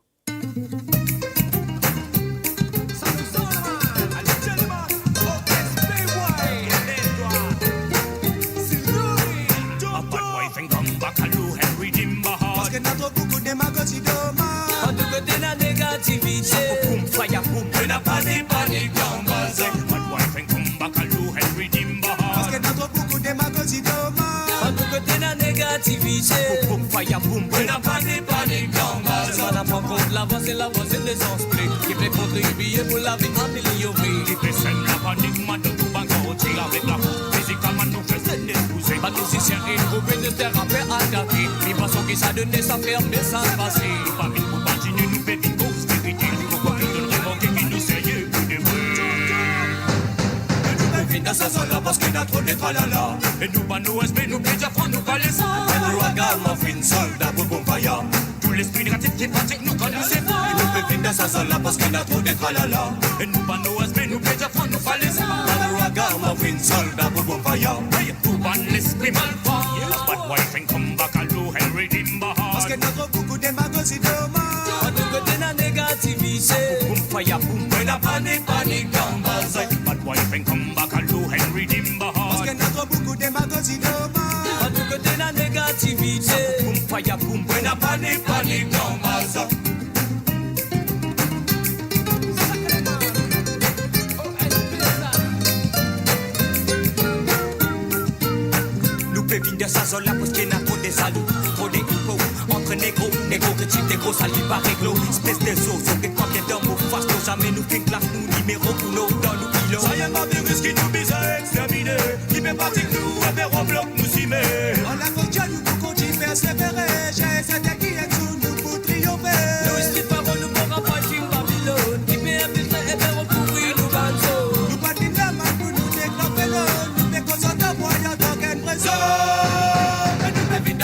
Notre beaucoup de magosi doma. En tout côté la négativité. Boum fire boum, tu n'as pas de panique dans base. Bad wife and come back à l'eau and redeem bahar. Parce que notre beaucoup de magosi doma. En tout côté la négativité. Boum fire boum, tu n'as pas de panique dans base. Ça n'a pas compte l'avance et l'avance des esprits. Qui peut contribuer pour la vie améliorée. Qui peut sème la panique, maintenant tout bancaroté. Avec la physiquement nous faisons des poussées. Pas musicien et trouver de terre à faire attaquer. Les façons qui ça donne ça ferme ça passer. Pas mille pour continuer nous faire une grosse vérité. Pourquoi nous donnerons qui nous sérieux pour de vrai. Et nous devine dans sa zone là parce qu'il a trop de tralala. Et nous pas nous SP, nous plaisir francs, nous pas les ça. Et nous regardons fin soldat pour bon vaillant. Tout l'esprit négatif qui pratique nous connaissons pas. Et nous devine dans sa zone là parce qu'il a trop de tralala. Et nous pas nous SP, nous plaisir francs, nous pas les ça. Et nous regardons fin soldat pour bon vaillant. Tout ban l'esprit mal fort. Bad wife and come back à l'eau and redeem bahar. Parce que notre beaucoup de magosi doma. En tout côté la négativité. Boum fire boum, tu n'as pas de panique dans base. Bad wife and come back à l'eau and redeem bahar. Parce que notre beaucoup de magosi doma. En tout côté la négativité. Boum fire boum, tu n'as pas de panique dans base. Vine de sa zone là parce qu'il y a trop des salauds, trop des hippos. Entre négros que type des gros salis par réglo. Espèce de sauce, on fait combien d'hommes au face. Nous jamais nous fin classe, nous numéro uno dans nos kilos. Ça y est, ma virus qui nous vise à exterminer. Qui fait partie de nous, un verre au bloc nous s'y met. On a contiens nous pour continuer, persévérer. J'ai cette qui est sous nous pour triompher. Nous, ici, parole, nous pour rapprocher Babylone. Qui fait infiltrer et faire recouvrir nous banzo. Nous pas d'une dame pour nous déclencher l'eau. Nous fait qu'on s'entend moyen dans qu'une prison.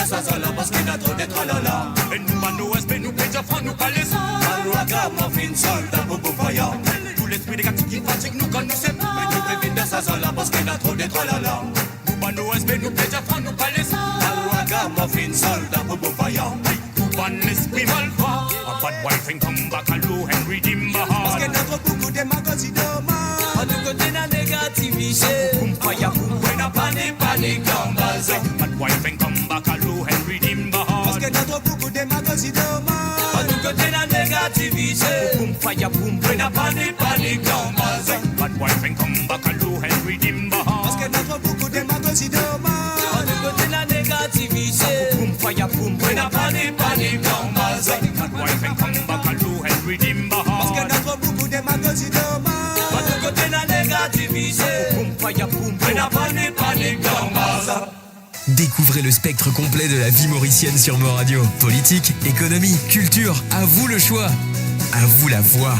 Ça là parce qu'il a trop de tralala. Et nous pas nos SP, nous plaisir francs, nous pas les ça. Nous regardons mon fin soldat pour bon vaillant. Tout l'esprit négatif qui pratique nous connaissons pas. Et nous prévine ça là parce qu'il a trop de tralala. Nous pas nos SP, nous plaisir francs, nous pas les ça. Nous regardons mon fin soldat pour bon vaillant. Tout ban l'esprit mal fort. A bad wife and come back à l'eau and redeem bahar. Parce que notre beaucoup de magosi doma. En tout côté la négativité. Boum fire boum, tu n'as pas de panique dans base. Bad wife and come back à l'eau and redeem bahar. Parce que notre beaucoup de magosi doma. En tout côté la négativité. Boum fire boum, tu n'as pas de panique dans base. Bad wife and come back à l'eau and redeem bahar. Parce que notre beaucoup de magosi doma. En tout côté la négativité. Boum fire boum, tu n'as pas de panique dans base. Bad wife and come back à l'eau and redeem bahar. Parce que notre beaucoup de magosi doma. En tout côté la négativité. Boum fire boum, tu n'as pas de panique dans base. Découvrez le spectre complet de la vie mauricienne sur Mo Radio. Politique, économie, culture, à vous le choix. À vous la voix.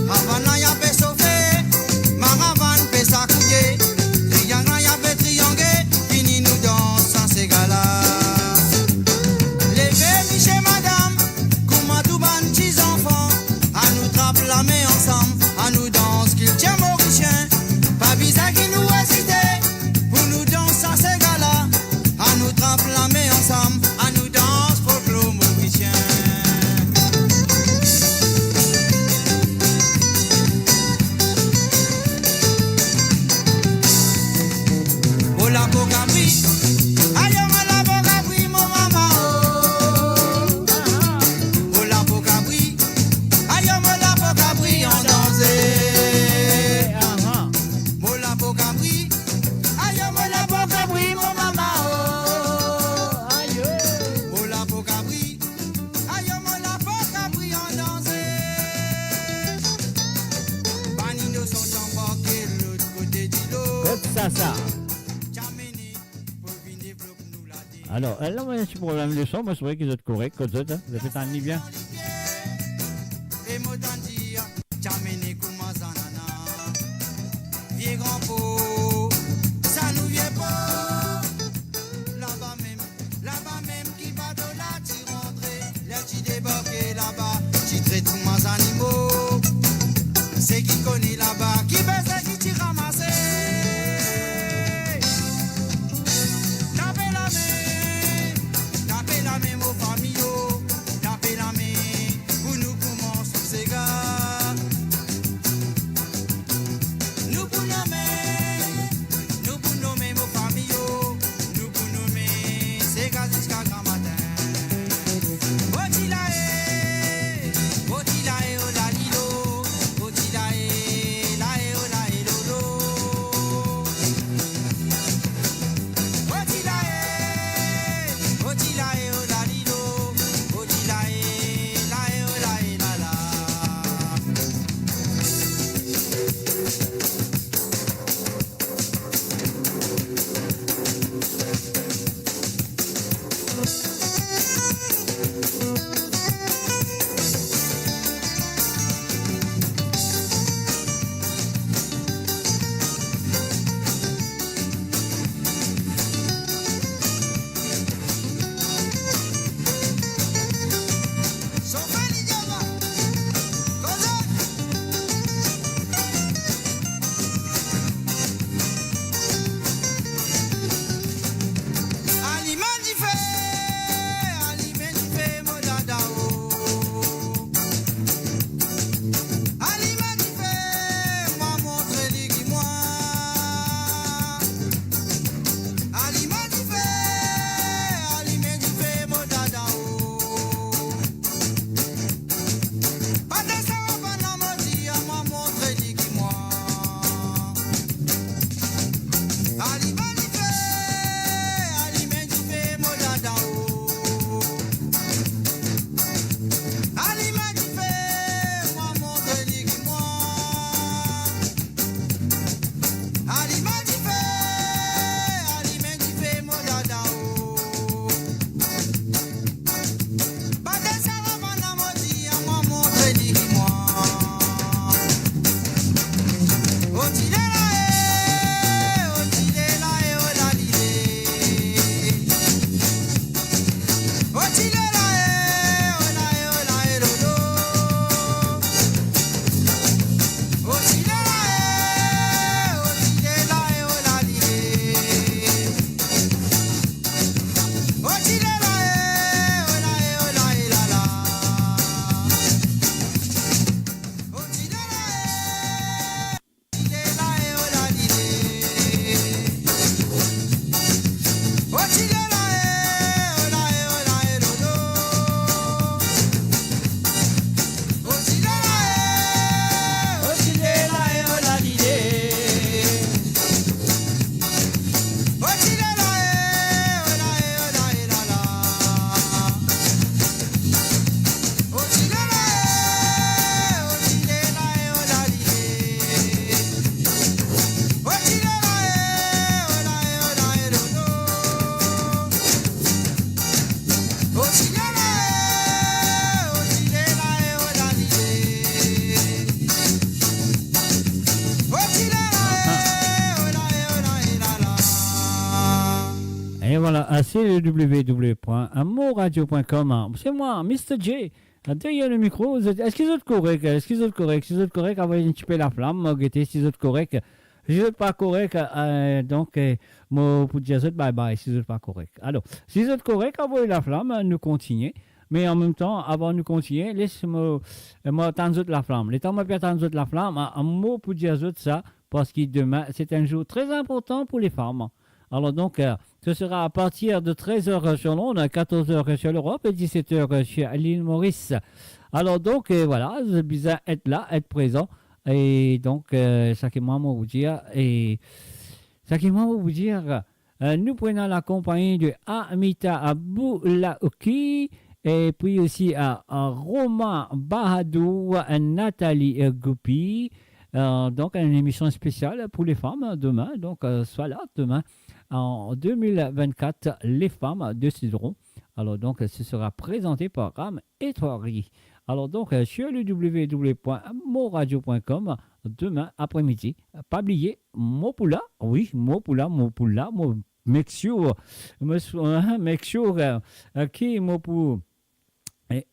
Havana ya pe sauvé, Maravan pe sa ça. Alors, là, moi, j'ai un petit problème de son. Moi, c'est vrai qu'ils sont corrects, comme ça. Vous avez fait un nid bien. Et Motandia, Chamene Kumazanana. Vieux grand pot, ça nous vient pas. Là-bas même, qui va de là, t'y rentrer. Là, t'y débarquer là-bas, t'y traite tous mes animaux. C'est qui connaît là-bas, qui baisse, qui t'y ramasse. Tapez la main, mon famille, tapez la main, pour nous commençons ces gars. Nous pour nommer mon famille, nous pour nommer ces gars jusqu'à grand matin. Otilae, oh la lilo, otilae, oh la lolo. Otilae, oh la lilo, otilae, oh la la. Aliment du fait, mon dada, oh. Aliment du fait, moi montre les moi. Aliment du fait, mon dada, oh. Pas de ça, on va non me dire, moi montre les moi. Aliment du fait, mon dada, oh. Aliment du fait, moi montre les moi. Aliment du fait, mon dada, oh. Pas de ça, on va non me dire, moi montre les moi. Otilela, oh la lile. Otilela, oh la lolo. Otilela, oh la lile. Otilela, oh la la. Et voilà, c'est www.amourradio.com. C'est moi, Mr. J. Derrière le micro, est-ce qu'ils sont corrects? Est-ce qu'ils sont corrects? Si vous êtes corrects, envoyez un petit peu la flamme. Guettez, si vous êtes corrects. Si vous n'êtes pas corrects, donc, moi, pour dire ça, bye bye, si vous n'êtes pas corrects. Alors, si vous êtes corrects, envoyez la flamme, nous continuons. Mais en même temps, avant de continuer, laissez-moi attendre la flamme. Les temps, moi, attendre la flamme, un mot pour dire ça, parce que demain, c'est un jour très important pour les femmes. Alors donc, ce sera à partir de 13h sur Londres, 14h sur l'Europe et 17h sur l'île Maurice. Alors donc, voilà, vous avez besoin d'être là, être présent. Et donc, ça qui m'a vous dire, nous prenons la compagnie de Amita Aboulaouki et puis aussi à Romain Bahadou, Nathalie Goupi, Donc, une émission spéciale pour les femmes demain. Donc, soit là demain. En 2024, les femmes décideront. Alors, donc, ce sera présenté par Ram et Toiri. Alors, donc, sur le www.moradio.com, demain après-midi, pas oublier Mopula. Oui, Mopula. Make sure, qui Mopou.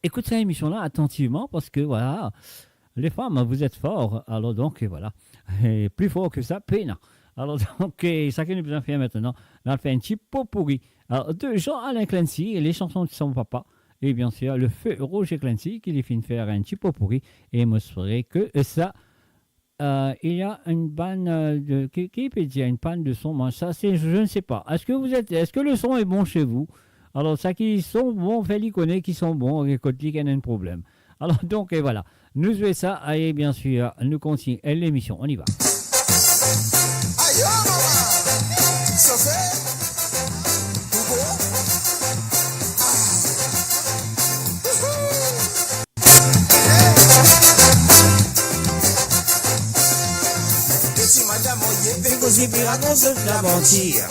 Écoute cette émission-là attentivement parce que voilà, les femmes, vous êtes forts. Alors, donc, voilà. Et plus fort que ça, peine. Alors, donc, ça que nous allons faire maintenant, on va faire un petit pot pourri. Alors, de Jean-Alain Clancy et les chansons de son papa. Et bien sûr, le feu Roger Clancy qui les fait faire un petit pot pourri. Et me serait que ça, il y a une panne qui peut dire une panne de son. Moi, ça, c'est, je ne sais pas. Est-ce que le son est bon chez vous? Alors, ça qui sont bons, fait connaît qui sont bons, et côté qu'il y a un problème. Alors, donc, et voilà. Nous jouons ça, et bien sûr, nous continuons l'émission. On y va. Aïe, maman, ça fait Bobo. Petit madame, on y est, Pégosi, Piragon, se l'aventure.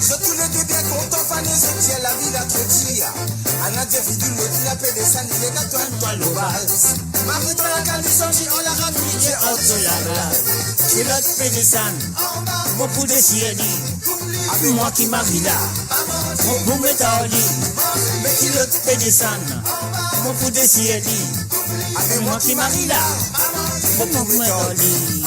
Je tous les deux bien contents, fané, je tiens la vie à trop dire. Anna, Jeff, du mot, la paix des sangs, il est à toi, l'obase. Marie-toi, la calme, on l'a ramené, entre la glace. J'ai l'autre paix des sangs. Mon pou de cieli, moi qui marie là, mon pou me taoli, mais qui l'autre peut descendre, mon pou de cieli, moi qui marie là, mon pou me taoli.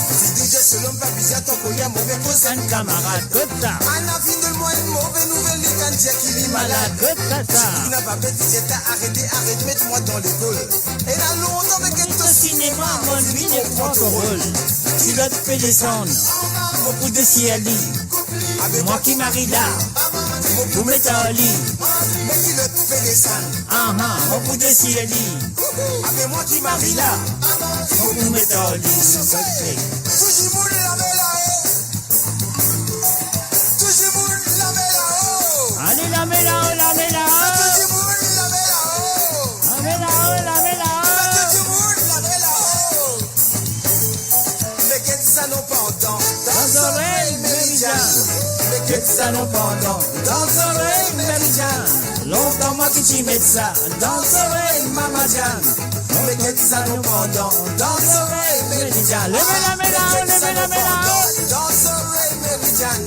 Si DJ selon pas bizarre, ton collier mauvais cousin, camarade, que ça. À la fin de moi, une mauvaise nouvelle, les candiens qui vit malade, que ça. Si tu n'as pas fait, j'étais arrêté, mets-moi dans l'école. Et là, longtemps, avec un cinéma, mon vie n'est pas ton rôle. Qui l'autre peut descendre. Mon coup de ciel, moi qui marie là, vous mettez en lit, mais qui le fait descendre. Mon coup de ciel, avec moi qui marie là, vous mettez en lit. Toujours la là-haut, toujours la là-haut. Allez, la là-haut, la là-haut. Toujours la là-haut, la là-haut. Toujours la là-haut. Mais qu'est-ce que ça nous pendant? Dans oreille méridienne, mais que ça nous pendant. Dans oreille méridienne, longtemps moi qui t'y mets ça. Dans oreille mamadienne, mais que ça nous pendant. Dans oreille méridienne, levez la main là-haut, levez la main là-haut. Dans oreille méridienne,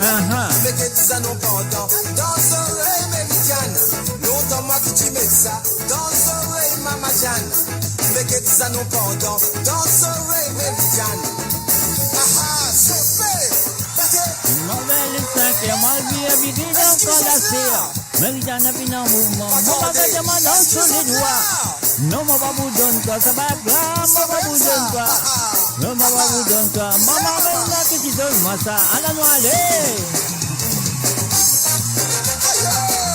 mais que ça nous pendant. Dans oreille méridienne, longtemps moi qui t'y mets ça. Dans oreille mamadienne, mais que ça nous pendant. Dans oreille méridienne. Méridienne a bien en mouvement, mon bagage dans sur les doigts. Non, mon babou donne toi, ça va bien, mon babou donne toi. Non, mon babou donne toi, maman, maintenant que tu donnes moi ça, à la noix, allez.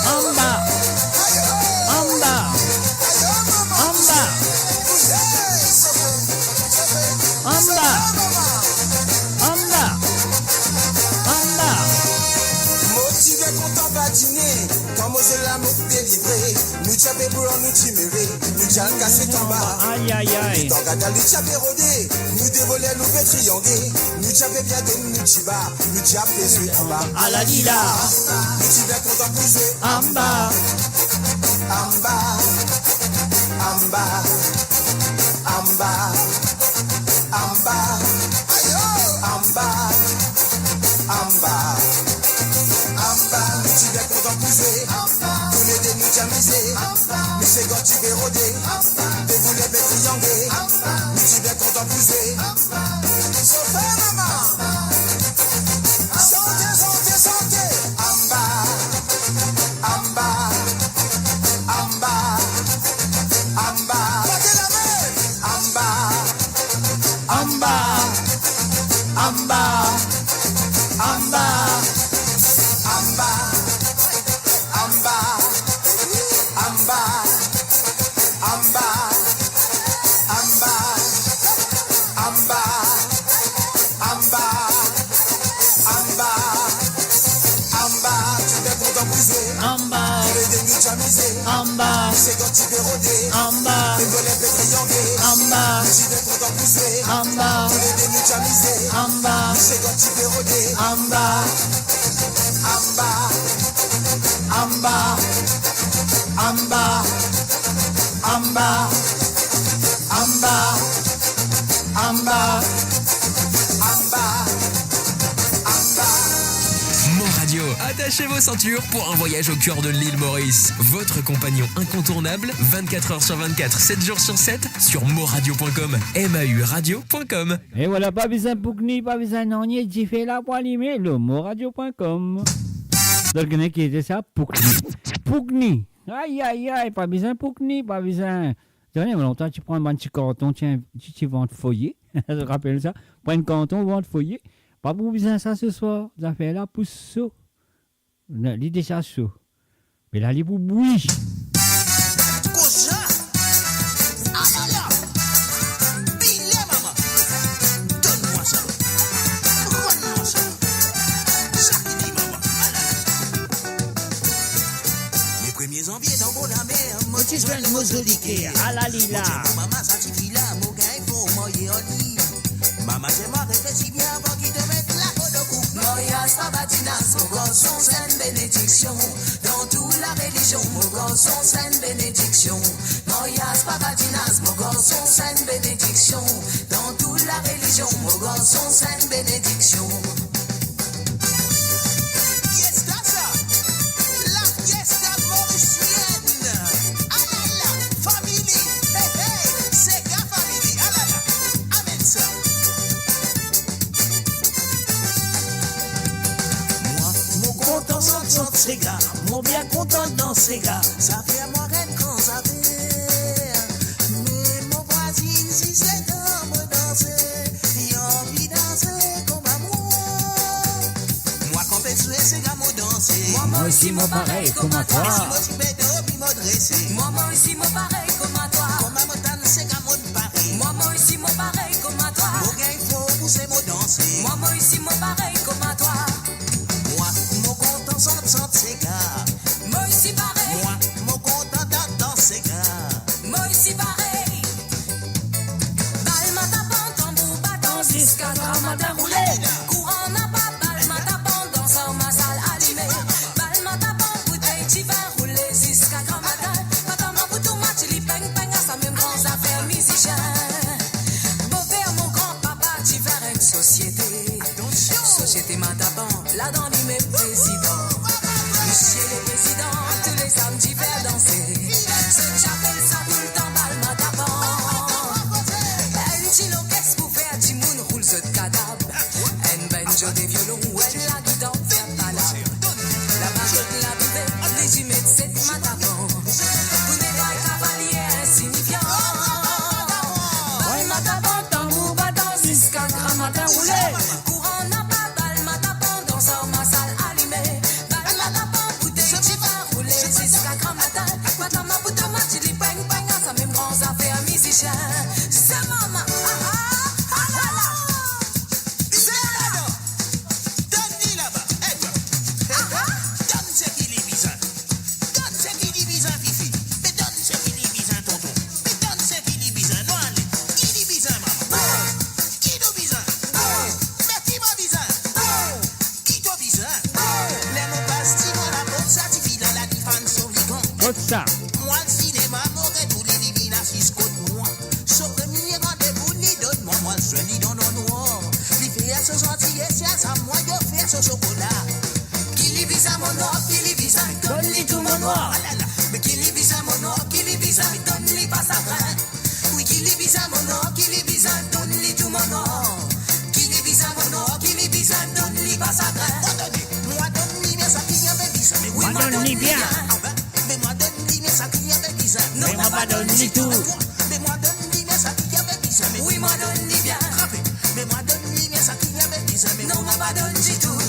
En bas, en bas, en bas, en bas, en bas, en bas. Motivé, content, patiné. Quand moi je l'amour délivré, nous tchapé pour nous timérer, nous tchal cassé ton bas. Aïe aïe aïe. Nous t'engagons nous tchapé rodé, nous dévoler nous fait trianguer, nous tchapé bien de nous tchiba, nous tchapé jouer en bas. À la lila. Nous t'y bien content pour jouer en bas. En bas, en bas, en bas, en bas, en bas, en bas. Tu viens content pour jouer, tous les deux nous t'amuser. Mais c'est quand tu veux rôder, des boulets mais trianguer. Tu viens content pour jouer, chauffeur maman. Chantez, chantez, chantez. En bas, en bas, en bas, en bas. Battez la main. En bas, en bas, en bas, en bas. Amba, amba, amba, amba, amba, amba, amba, amba, amba. Tu viens content pour jouer, amba. Tu veux des nuits t'amuser, amba. C'est quand tu veux rôder, amba. Les volets peut trianguer, amba. Tu viens content pour jouer, amba. Tu veux des nuits jamisé. Amba. C'est quand tu peux rôder. Amba. Amba. Amba. Amba. Amba. Amba. Amba. Radio. Attachez vos ceintures pour un voyage au cœur de l'île Maurice. Votre compagnon incontournable, 24 heures sur 24, 7 jours sur 7, sur moradio.com, mauradio.com. Et voilà, pas besoin de Poukni, pas besoin d'Anier, j'y fais la poêle, mais le moradio.com. Donc, il y a qui était ça, Poukni. Poukni. Aïe, aïe, aïe, pas besoin de Poukni, pas besoin. Dernier longtemps, tu prends un petit canton, tu vends de foyer. Je rappelle ça. Prends un canton, vends de foyer. Pas pour besoin ça ce soir. Ça fait là pour saut. L'idée ça saut. Mais là, il est pour bouillir. Janvier dans mon amère, moi tu joues le mozolique. À la lila. Maman, ça suffit là, mon gars, il faut moyer en lit. Maman, c'est moi, réfléchis bien avant qu'il te mette la peau de coupe. Moya, Sabatinas, mon garçon, c'est une bénédiction. Dans toute la religion, mon garçon, c'est une bénédiction. Moya, Sabatinas, mon garçon, c'est une bénédiction. Dans toute la religion, mon garçon, c'est une bénédiction. Ces gars, mon bien content dans ces gars, ça fait à moi reine quand ça fait. Mais mon voisine, si c'est comme danser, il a envie de danser comme amour. Moi, quand je suis ces gars, moi danser. Moi aussi, moi pareil comme à toi. Et si moi, tu m'aides, puis moi dresser. Moi aussi, moi pareil comme à toi. Comme à montagne, ces gars, moi pareil. Moi aussi, moi pareil comme à toi. Mon gars, il faut pousser, moi danser. Moi aussi, moi pareil comme à toi. Sans ces gars, moi aussi pareil. Moi, mon content dans ces gars, moi aussi pareil. Balma tapant, tambour battant, jusqu'à Gramada roulé. Courant n'a pas, balma tapant, dans sa salle allumée. Balma tapant, bouteille, tu vas rouler jusqu'à Gramada. Patama, boutou, match, li peng, peng, à sa même grande affaire musicien. Beau-père, mon grand-papa, tu vas une société. Société ma tapant, là dans les mêmes présidents. Monsieur le président, tous les samedis faire danser. Ce j'appelle ça tout le temps balma tapant. Un chilo qu'est-ce pour faire du monde roule ce cadavre. Un banjo des violons, ouais la guitare faire palabre. La baguette, la buvette, les jimettes, c'est ma tapant. Vous n'êtes pas cavalier insignifiant. Balma tapant, tambour battant, jusqu'à Gramada roulé. Courant n'a pas balma tapant, dans sa salle allumée. C'est maman, donne-lui là-bas, donne ce qu'il est bizarre, donne ce qu'il est bizarre, Fifi, mais donne ce qu'il est bizarre, tonton, mais donne ce qu'il est bizarre, non, allez, il est bizarre, maman, qui est bizarre, mais qui m'a bizarre, qui est bizarre, les mots pastis, moi la bonne satisfie dans la différence sur les gants. Ça. Moi, le cinéma, m'aurait tous les divines assises contre moi. Sauf le premier rendez-vous, ni donne-moi, moi, je n'y donne noir. Il fait à ce gentil, et c'est à ça, moi, je fais ce chocolat. Qui lui vise à mon or, qui lui vise à donne-lui tout mon noir. Mais qui lui vise à mon or, qui lui vise à donne-lui pas sa grain. Oui, qui lui vise à mon or, qui lui vise à donne-lui tout mon or. Qui lui vise à mon or, qui lui vise à donne-lui pas sa grain. Moi, donne-lui bien ça, qui vient de vise. Mais oui, moi, donne-lui bien. Mais moi, donne-lui bien ça, qui vient de vise. Non, moi, pas donne-lui tout. Mais moi, donne-lui bien ça, qui vient de vise. Oui, moi, donne-lui bien. Mais moi, donne-lui bien ça, qui vient de vise. Non, moi, pas donne-lui tout.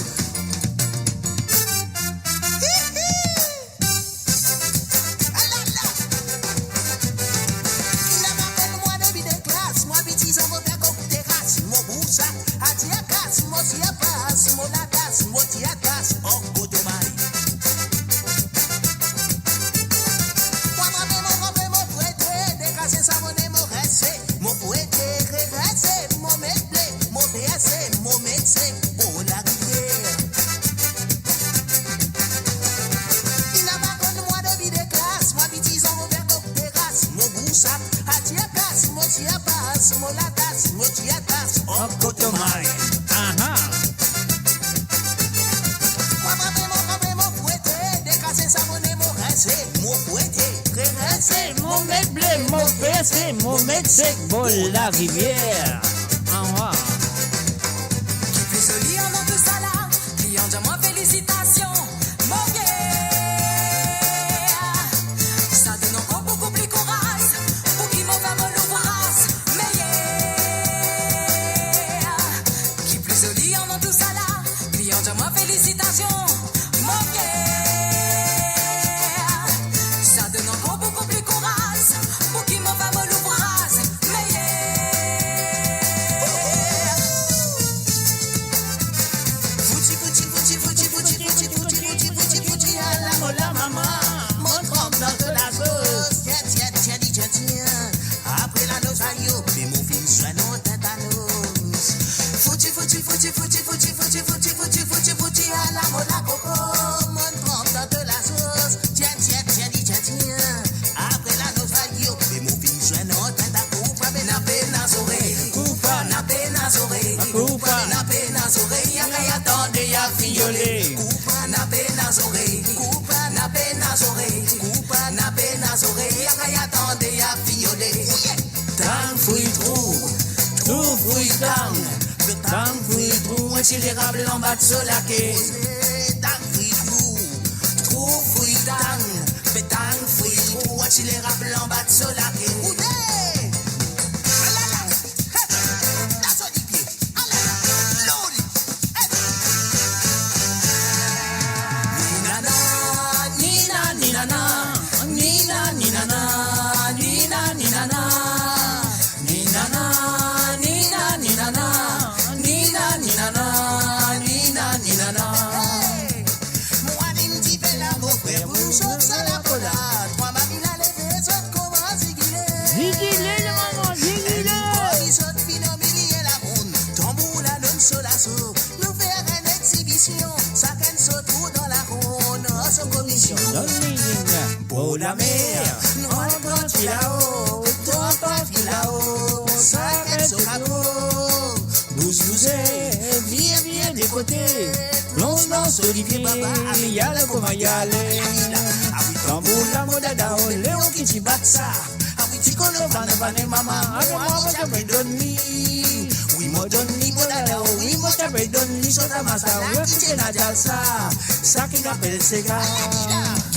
moussak, atiakas, motiapas, molatas, motiatas, Okotomai. Aha. mon fouetté, décassé, savonné, mon rincé, mon fouetté, rincé, Mon mec blé, mon percé, mon mec sec, bol la rivière. Ah, Qui plus joli en tout ça là, client de moi félicitations, mon yeah. Ça donne encore beaucoup plus courage, pour qui m'en va me l'ouvrage, mais yeah. Qui plus joli en tout ça là, client de moi félicitations, mon yeah. Ça donne encore beaucoup plus courage, pour qui m'en va me l'ouvrage, mais yeah. Fouti, fouti, fouti, fouti, fouti, fouti, fouti, fouti, fouti, fouti, à la mola maman, mon trempe dans de la sauce. Tiens, tiens, tiens, tiens, tiens. Après la noce à yo, mais mon fils soit non tétanos. Fouti, fouti, fouti, fouti, fouti, fouti, fouti, fouti, fouti, fouti, à la mola coco, mon trempe dans de la sauce. Tiens, tiens, tiens, tiens, tiens. Après la noce à yo, mais mon fils soit non tétanos. Na pena zoré, coupa, na pena zoré, coupa, na pena zoré, y'a attendez, y'a fiolé. Coupa, na pena zoré, coupa, na pena zoré, coupa, na pena zoré, y'a attendez, y'a fiolé. Tang fruit trou fruit tang fruit trou, un chilérable en bas de solaké. Tang fruit trou fruit tang fruit trou, un chilérable en bas de solaké. Nous faire une exhibition, ça qu'elle se trouve dans la ronde, sans commission. Pour la mer, nous allons fil là-haut, toi fil là-haut, ça qu'elle se raconte. Bousez, viens des côtés, plonge dans ce olivier, il y a le comment y aller. Tambour la modada, Léon qui t'y bat ça. Tiko no vane mama, moi moi j'avais donné. Oui moi donné modada, oui moi j'avais donné sur la massa, oui qui na jalsa, ça qui n'appelle sega.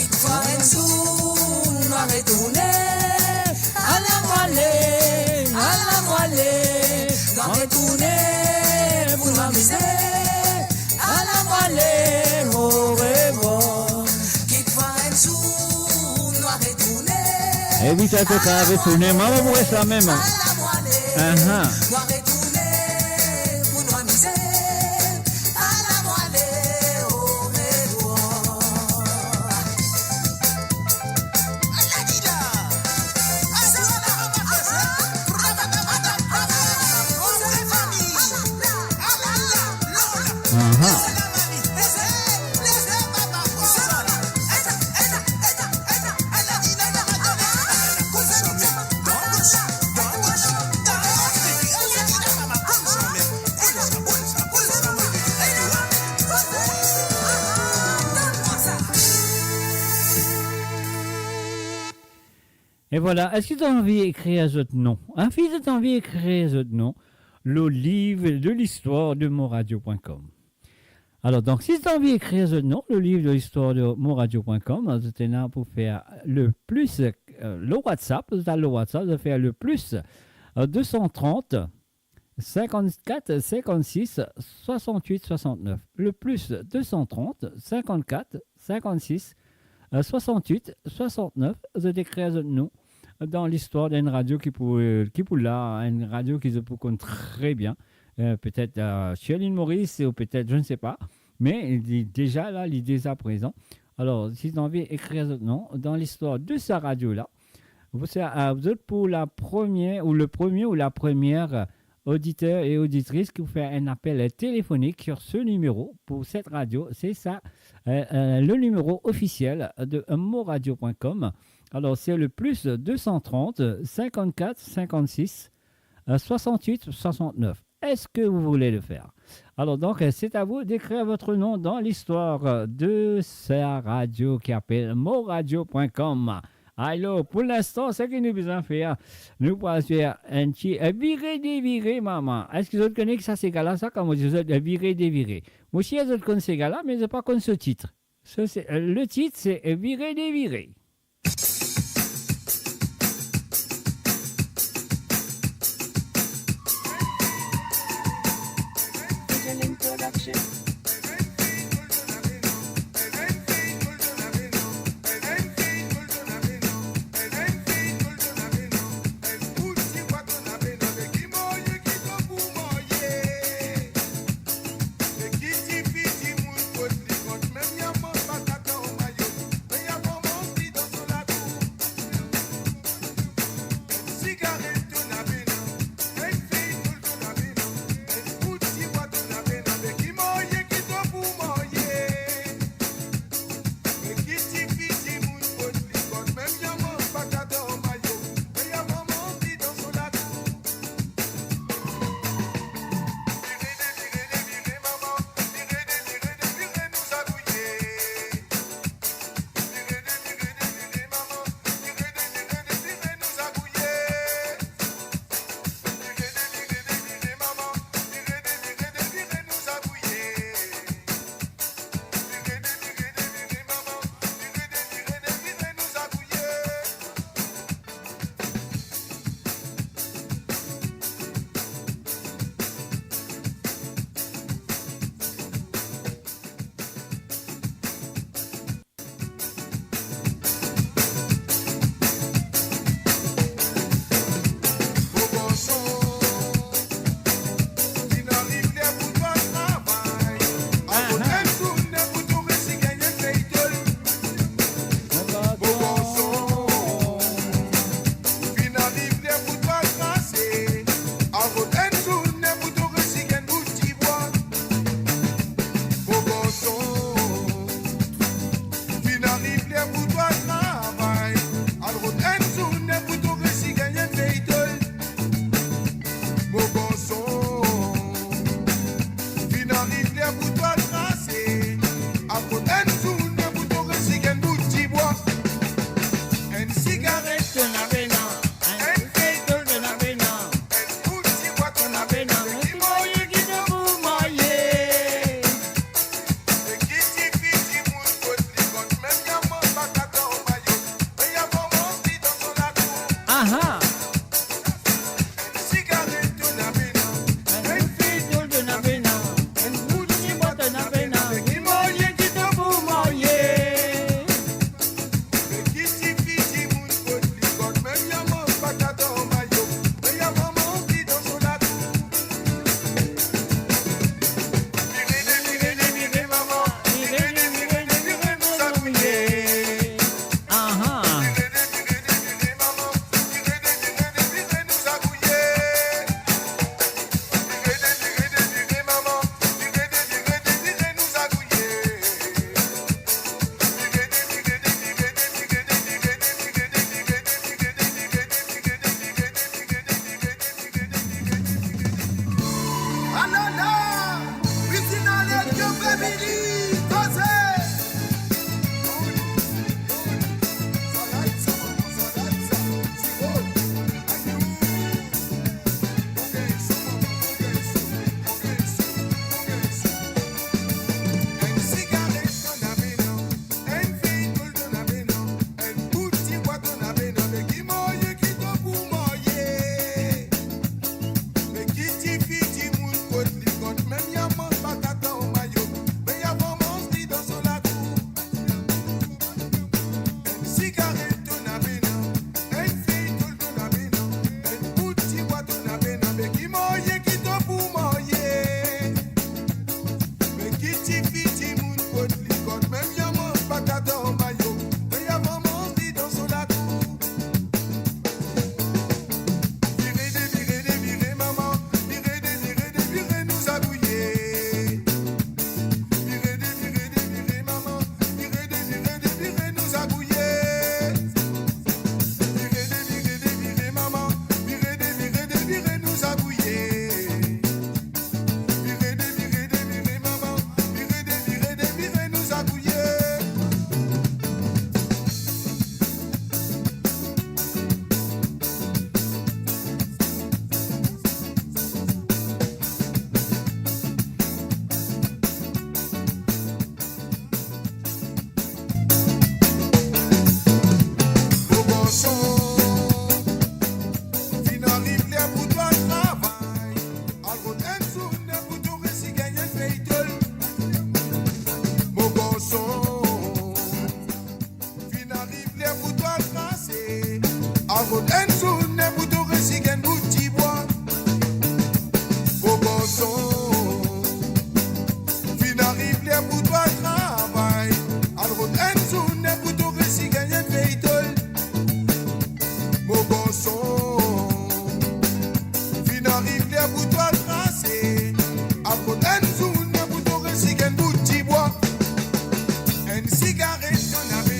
Forensu, nous retourner à la moelle, dans retourner pour m'amuser à la moelle, au revoir. Qui forensu, nous retourner. Evita tocar retourner, maman vous reste la même. Aha. Et voilà, est-ce que tu as envie d'écrire ce nom? Si tu as envie d'écrire ce nom, le livre de l'histoire de monradio.com. Alors, donc, si tu as envie d'écrire ce nom, le livre de l'histoire de monradio.com, tu es là pour faire le plus, le WhatsApp, tu as le WhatsApp, de faire le plus 230 54 56 68 69. Le plus 230 54 56 68 69, tu écris ce nom dans l'histoire d'une radio qui pour là, une radio qui se connaît très bien, peut-être chez l'île Maurice ou peut-être je ne sais pas, mais il est déjà là, il est déjà présent. Alors si tu as envie d'écrire ce nom dans l'histoire de sa radio là, vous êtes pour la première ou le premier ou la première auditeur et auditrice qui vous fait un appel téléphonique sur ce numéro pour cette radio. C'est ça, le numéro officiel de monradio.com. Alors, c'est le plus 230 54 56 68 69. Est-ce que vous voulez le faire? Alors, donc, c'est à vous d'écrire votre nom dans l'histoire de sa radio qui appelle moradio.com. Alors, pour l'instant, ce que nous besoin faire, nous pourrons faire un petit virer, dévirer, maman. Est-ce que vous connaissez ça, ces gars-là? Ça, comme on dit, virer, dévirer. Moi aussi, je connais ces gars-là, mais je n'ai pas connu ce titre. Ça, le titre, c'est virer, dévirer. Argot Enzo, Nebuto Resigen Boutibois. Bobo son. Fin arrive les boutois travail. Argot Enzo, Nebuto Resigen Veitol. Bobo son. Fin arrive les boutois tracés. Argot Enzo, Nebuto Resigen Boutibois. En cigarette dans la veine.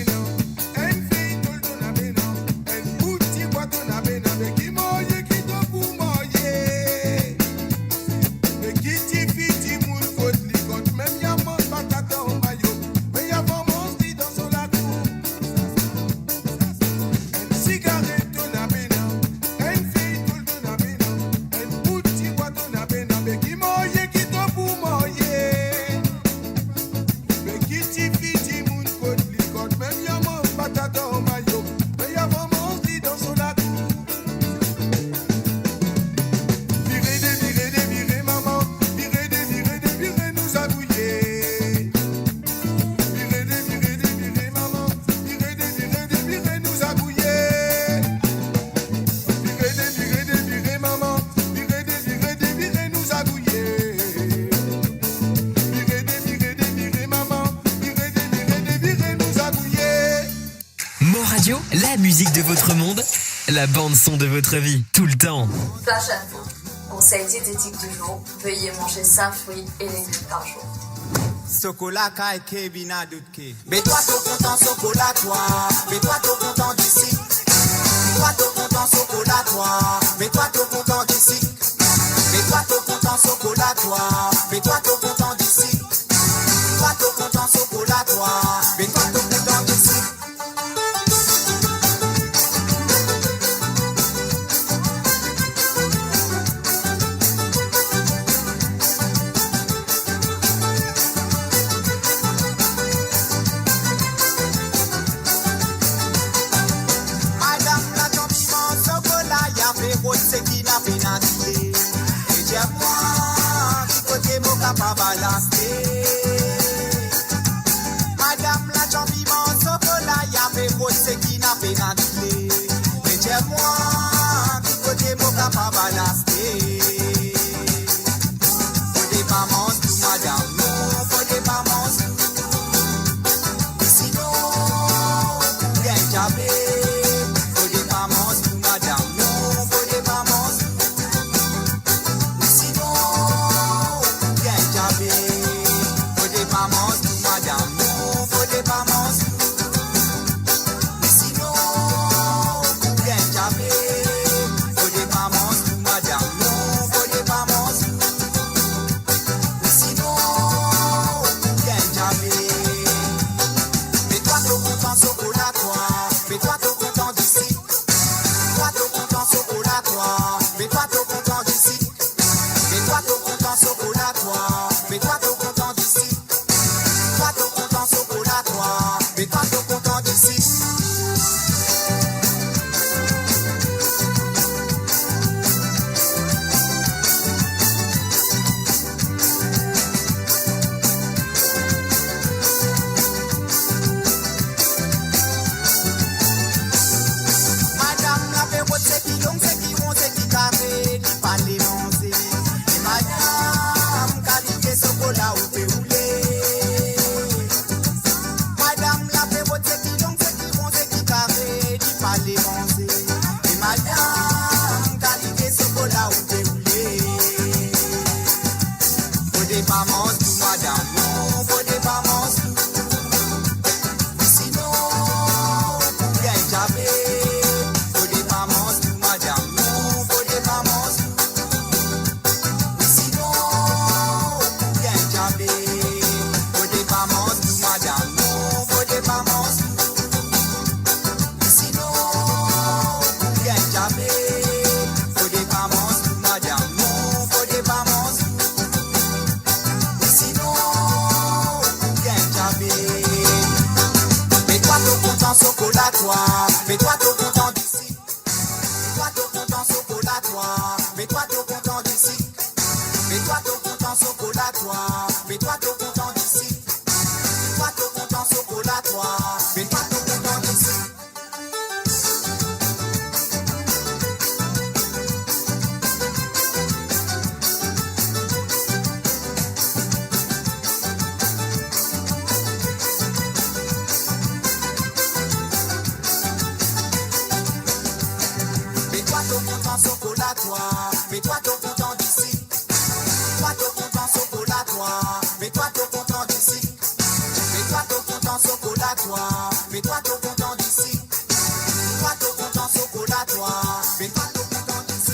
La musique de votre monde, la bande-son de votre vie, tout le temps. Flash Info. Conseil diététique du jour, veuillez manger 5 fruits et légumes par jour. Sokola kai kebina dutke. Mets-toi tout content chocolat toi. Mets-toi tout content d'ici. Mets-toi tout content chocolat toi. Mets-toi tout content d'ici. Mets-toi tout content chocolat toi. Mets-toi tout content d'ici. Mets-toi tout content chocolat toi. Mets-toi tout content d'ici. Madame la champion chocolat, y'a fait beau c'est qui n'a pas pénalisé. Mais dis-moi, qui côté mon capable balaster. Faut pas manger tout madame, non, faut pas manger. Sinon, bien jamais. Faut pas manger tout madame, non, faut pas manger. Sinon, bien jamais. Madame, non, faut pas manger. Sinon, bien jamais. Faut pas manger, madame, non, faut pas manger. Sinon, bien jamais. Mets-toi tout content chocolat, toi. Mets-toi tout content d'ici. Mets-toi tout content chocolat, toi. Mets-toi tout content d'ici. Mets-toi tout content chocolat, toi. Mets-toi tout content d'ici. Mets-toi tout content chocolat, toi. Mets-toi tout content d'ici. Madame la perrotte, c'est qui long, c'est qui rond, c'est qui carré, qui pas l'énoncé. Et madame, qualité chocolat ou fait rouler. Madame la perrotte, c'est qui long, c'est qui rond, c'est qui carré, qui pas l'énoncé. Et madame, qualité chocolat ou fait rouler. Faut pas manger tout, madame, non, faut pas manger tout. Sinon, bien jamais. Faut pas manger tout, madame, non, faut pas manger tout. Sinon, bien jamais. Faut pas manger tout, madame, non, faut pas manger tout. Sinon, bien jamais. Faut pas manger tout, madame, non, faut pas manger tout. Sinon, bien jamais. Mets-toi tout content chocolat, toi. Mets-toi tout content d'ici. Mets-toi tout content chocolat, toi. Mets-toi tout content d'ici. Mets-toi tout content chocolat, toi. Mets-toi tout content d'ici. Mets-toi tout content chocolat, toi. Mets-toi tout content d'ici. ton content chocolatoire, mets-toi ton content d'ici. Mets-toi ton content chocolatoire, mets-toi ton content d'ici. Mets-toi ton content chocolatoire, mets-toi ton content d'ici. Mets-toi ton content chocolatoire, mets-toi ton content d'ici.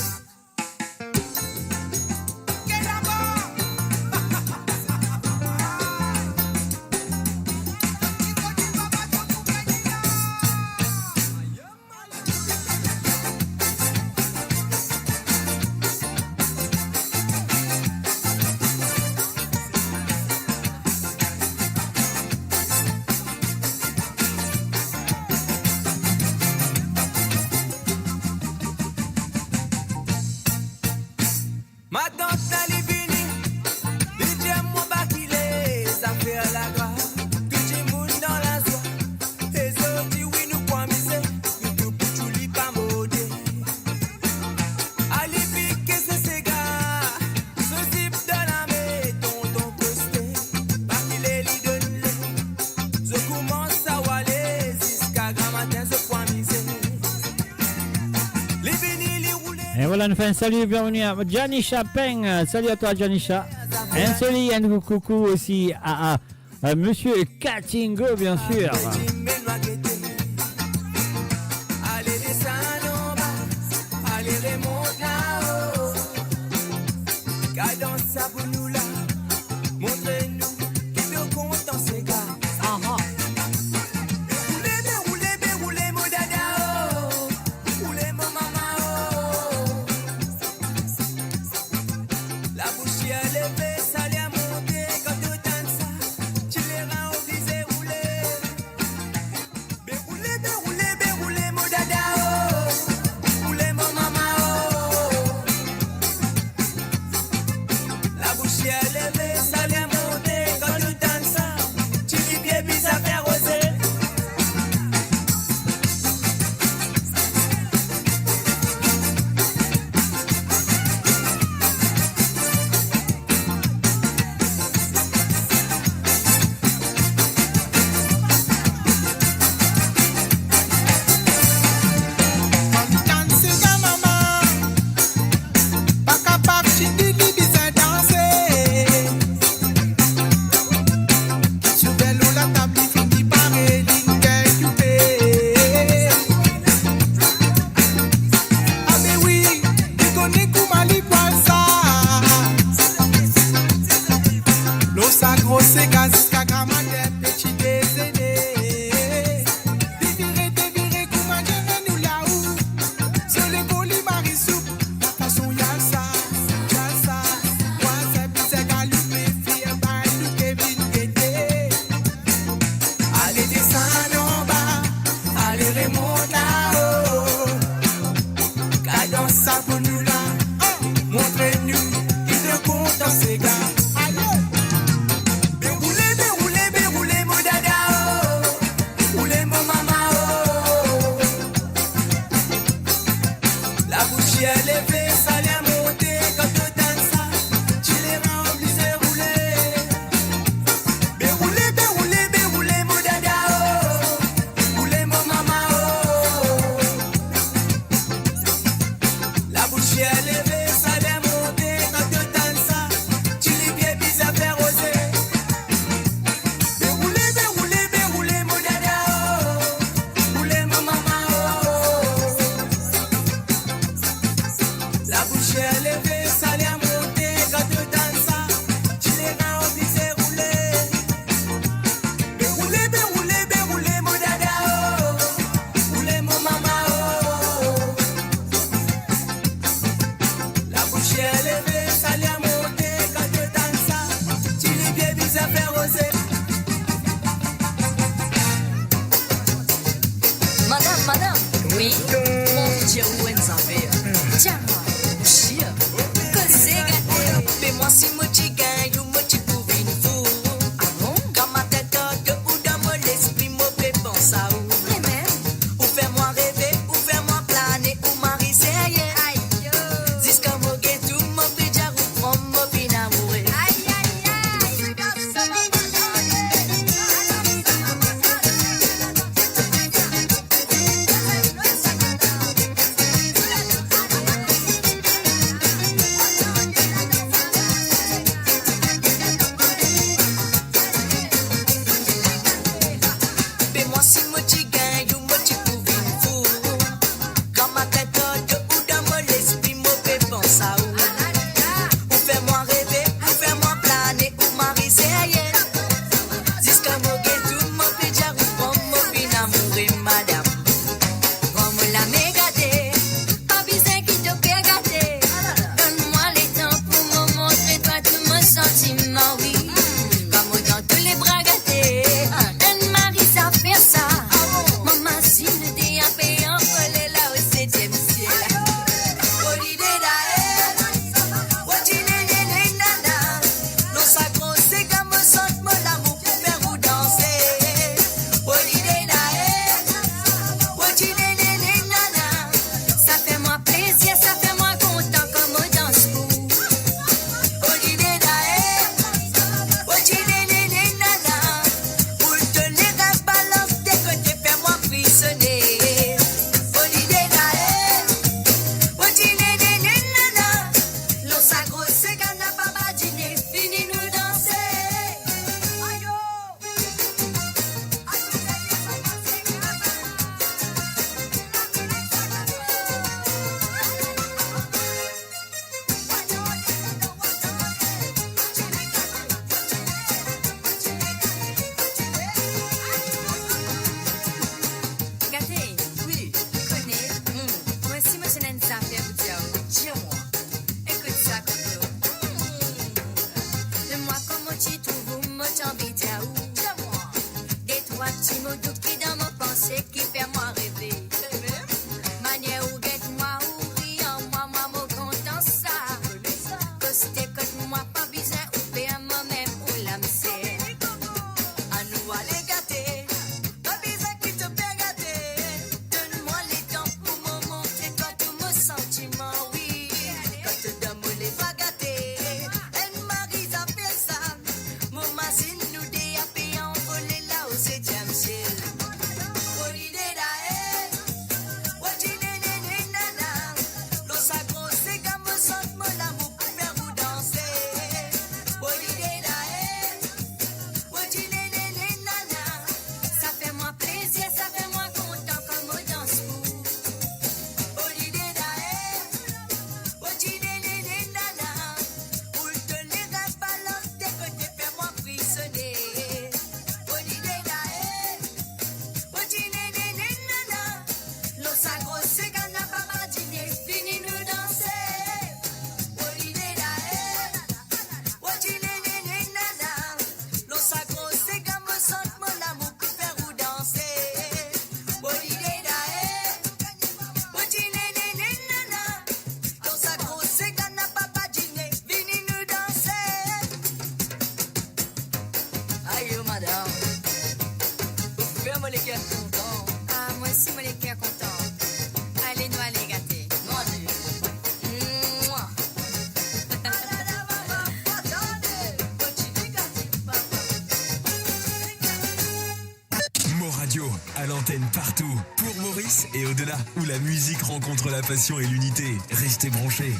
Ma tante elle est venue, lui j'aime mon bakilé, ça fait la gloire, tout le monde dans la joie, les autres disent oui nous quoi miser, nous tout pour lui pas modé. Allez piquer ce gars, ce type de la maison posté, bakilé li donne le, je commence à waller, jusqu'à grand matin je quoi miser. Les bénis, les roulés. Et voilà, nous faisons un salut, bienvenue à Janisha Peng. Salut à toi, Janisha. Un salut, un coucou aussi à Monsieur Katingo, bien sûr. Allez descendre en bas, allez remonter là-haut. Cadence ça pour nous là, montrez-nous qui nous content ces gars. Roulez, mon dada, oh. Roulez, mon maman, oh. La bouche est levée, ça l'est monté, quand tu danses ça, tu les rends obligés rouler. Roulez, mon dada, oh. Roulez, mon maman, oh. La bouche est levée, ça l'est monté, quand tu danses ça, tu dis bien bizarre faire oser. La Suisse et au-delà, où la musique rencontre la passion et l'unité. Restez branchés.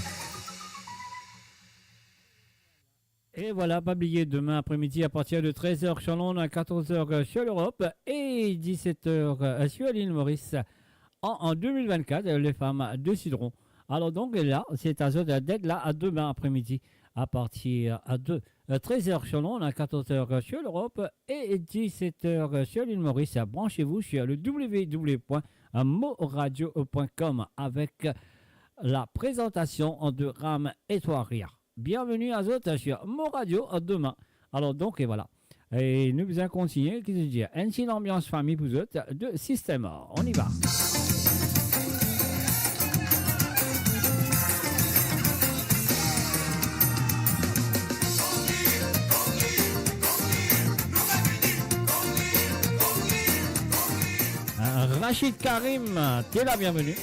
Et voilà, pas oublier, demain après-midi à partir de 13h sur Londres, à 14h sur l'Europe et 17h sur l'île Maurice. En 2024, les femmes décideront. Alors donc là, c'est à eux d'être là à demain après-midi à partir de 13h sur Londres, à 14h sur l'Europe et 17h sur l'île Maurice. Branchez-vous sur le www.moradio.com avec la présentation de Ram et Toiria. Bienvenue à autres sur Mo Radio demain. Alors donc, et voilà. Et nous allons continuer, qui se dit, ainsi l'ambiance famille pour autres de Système. On y va. Rachid Karim, t'es la bienvenue.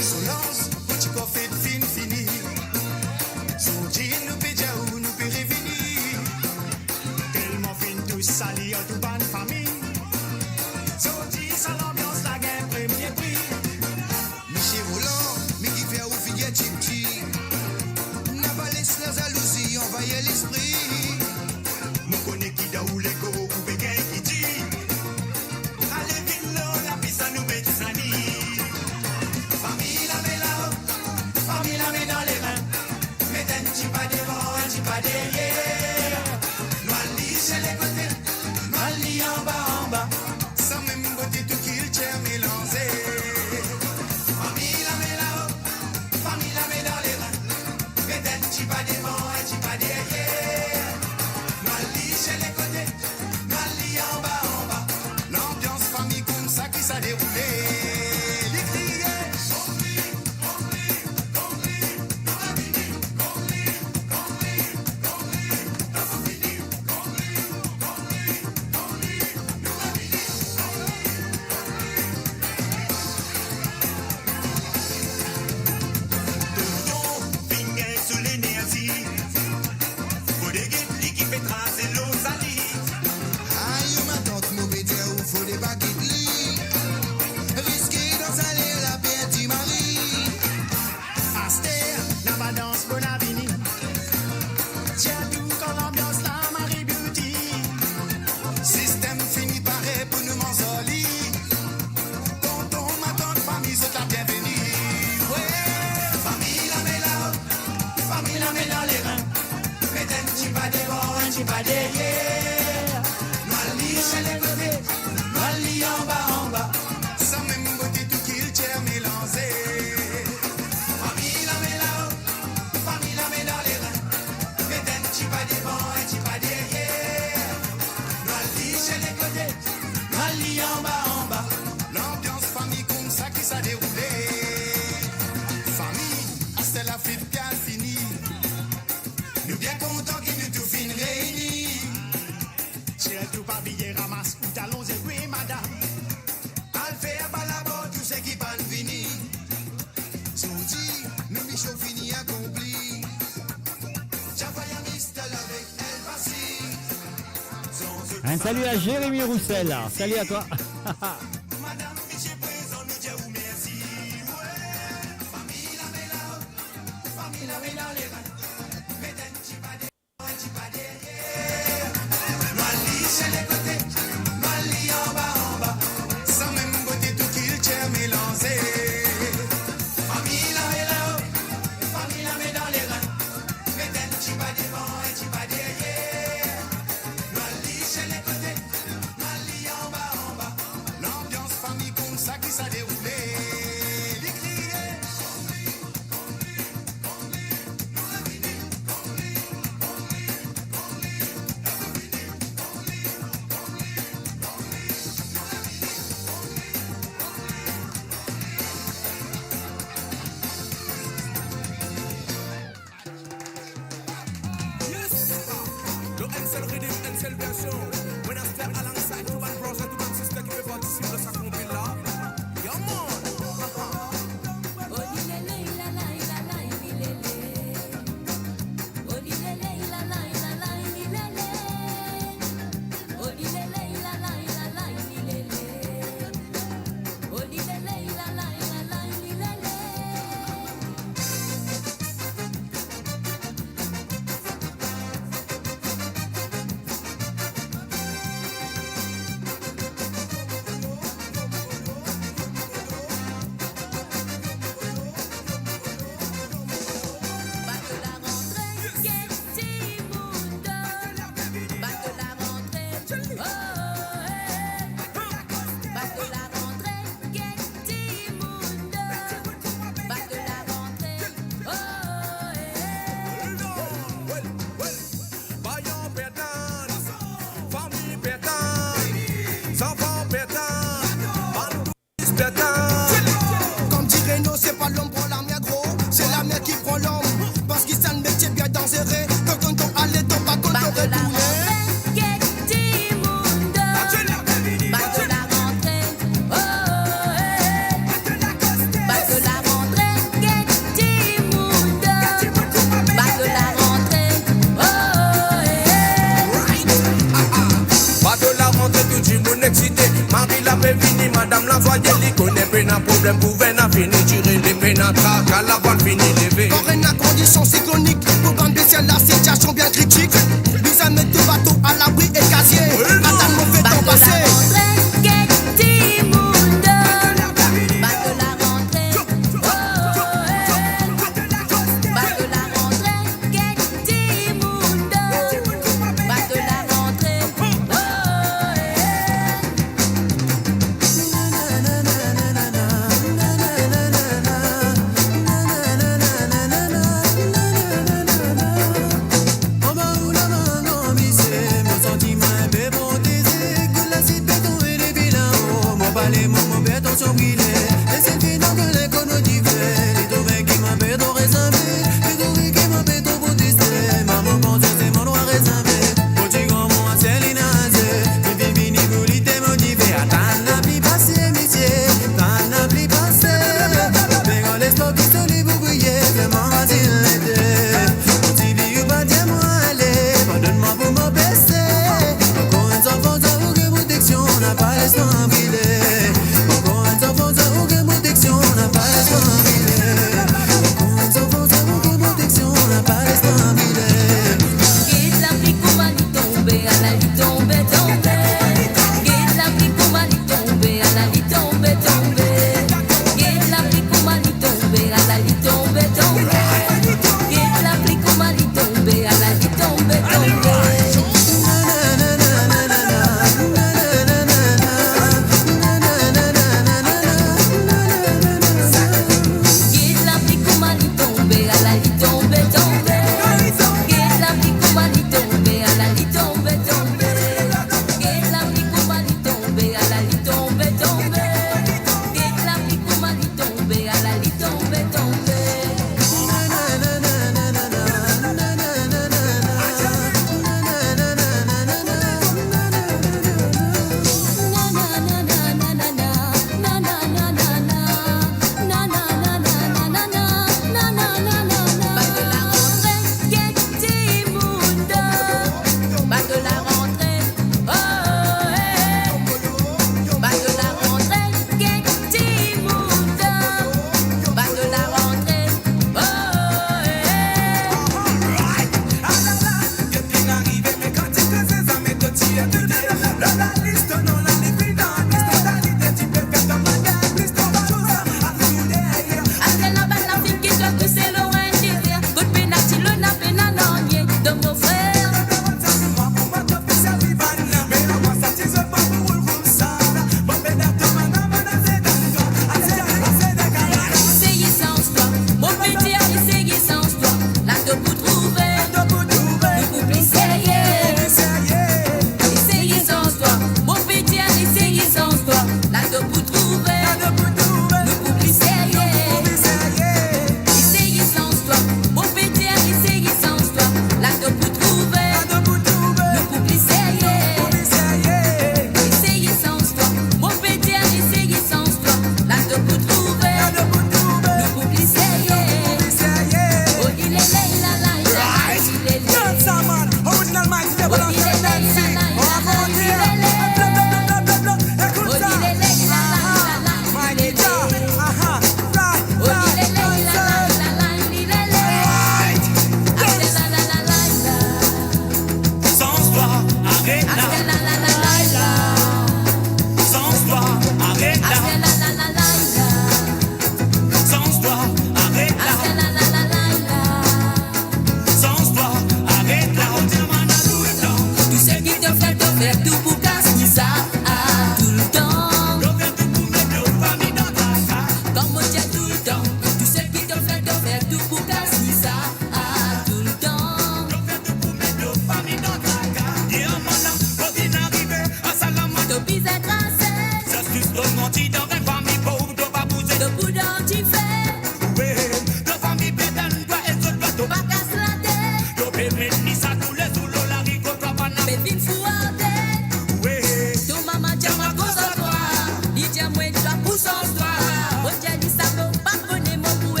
Solence, petit coffre de fin fini. Son jean nous peut dire où nous peut revenir. Tellement fin tous salis en tout bonne famille. Son jean, ça l'ambiance la gagne premier prix. Michel Roland, mais qui fait au figuier chip-chip. N'a pas laissé la jalousie envahir l'esprit. Mon connaît qui da ou les go ou bégaye qui dit. Allez vite là, la piste à nous met des amis. Famille la met là-haut, famille la met dans les reins. Mets un petit pas devant, un petit pas derrière. Noali chez les côtés, Noali en bas. Sans même beauté tout qu'il tient mélangé. Famille la met là-haut, famille la met dans les reins. Mets un petit pas devant, un petit pas derrière. Noali chez les côtés, Noali en bas. L'ambiance famille comme ça qui s'est déroulée. Les criers. Finger sous l'énergie. Faut des guettes qui fait tracer l'eau salie. Aïe, ma tante, mon bébé, où faut des baguettes de lit. Risqué dans aller la perte du mari. Aster, la badance pour la vini. Tiens tout quand l'ambiance la Marie Beauty. Système fini pareil pour nous m'ensoler. Tonton, ma tante, famille, c'est la bienvenue. Ouais, famille la met là-haut, famille la met dans les reins. Mets un petit pas devant, un petit pas derrière. Noali chez les côtés, Noali en bas. Sans même beauté tout qu'il tient mélangé. Famille la met là-haut, famille la met dans les reins. Mets un petit pas devant, un petit pas derrière. Noali chez les côtés, Noali en bas. L'ambiance famille comme ça qui s'est déroulée. Famille, c'est la fête qui a fini. Nous bien contents qu'il nous tout fin réunis. J'ai tout pavillé, ramasse ou talons et oui madame. Alfea balabo, tout ce qui pas fini. Soudi, nous Michaud fini accompli. J'envoie Mister avec elle passy. Un salut à Jérémy Roussel. Salut à toi. Madame, monsieur présent, nous disons merci. Ouais, famille la met là-haut, famille la met dans les reins. Mets un petit pas devant, un petit pas derrière. Noali chez les côtés, Noali en bas. Sans même beauté tout qu'il tient mélangé. Famille la met là-haut, famille la met dans les reins. Mets un petit pas devant, un petit pas derrière. Noali chez les côtés, Noali en bas. L'ambiance famille comme ça qui s'est déroulée. Les criers. Le Ansel Rhythm, Ansel version. When I step alongside tout band bros et tout band sister qui fait participer de sa compil là. Yo man. Oh, excité. Marie la paix fini, madame la voyelle, il connaît peine un problème, pouvait n'a fini, tirer les peines à traque, à la voile fini, levé. Corinne à condition cyclonique, pour bande spéciale, la situation bien critique. Nous à mettre tout bateau à l'abri et casier. Madame, on fait temps passer. Essayez sans toi, mon petit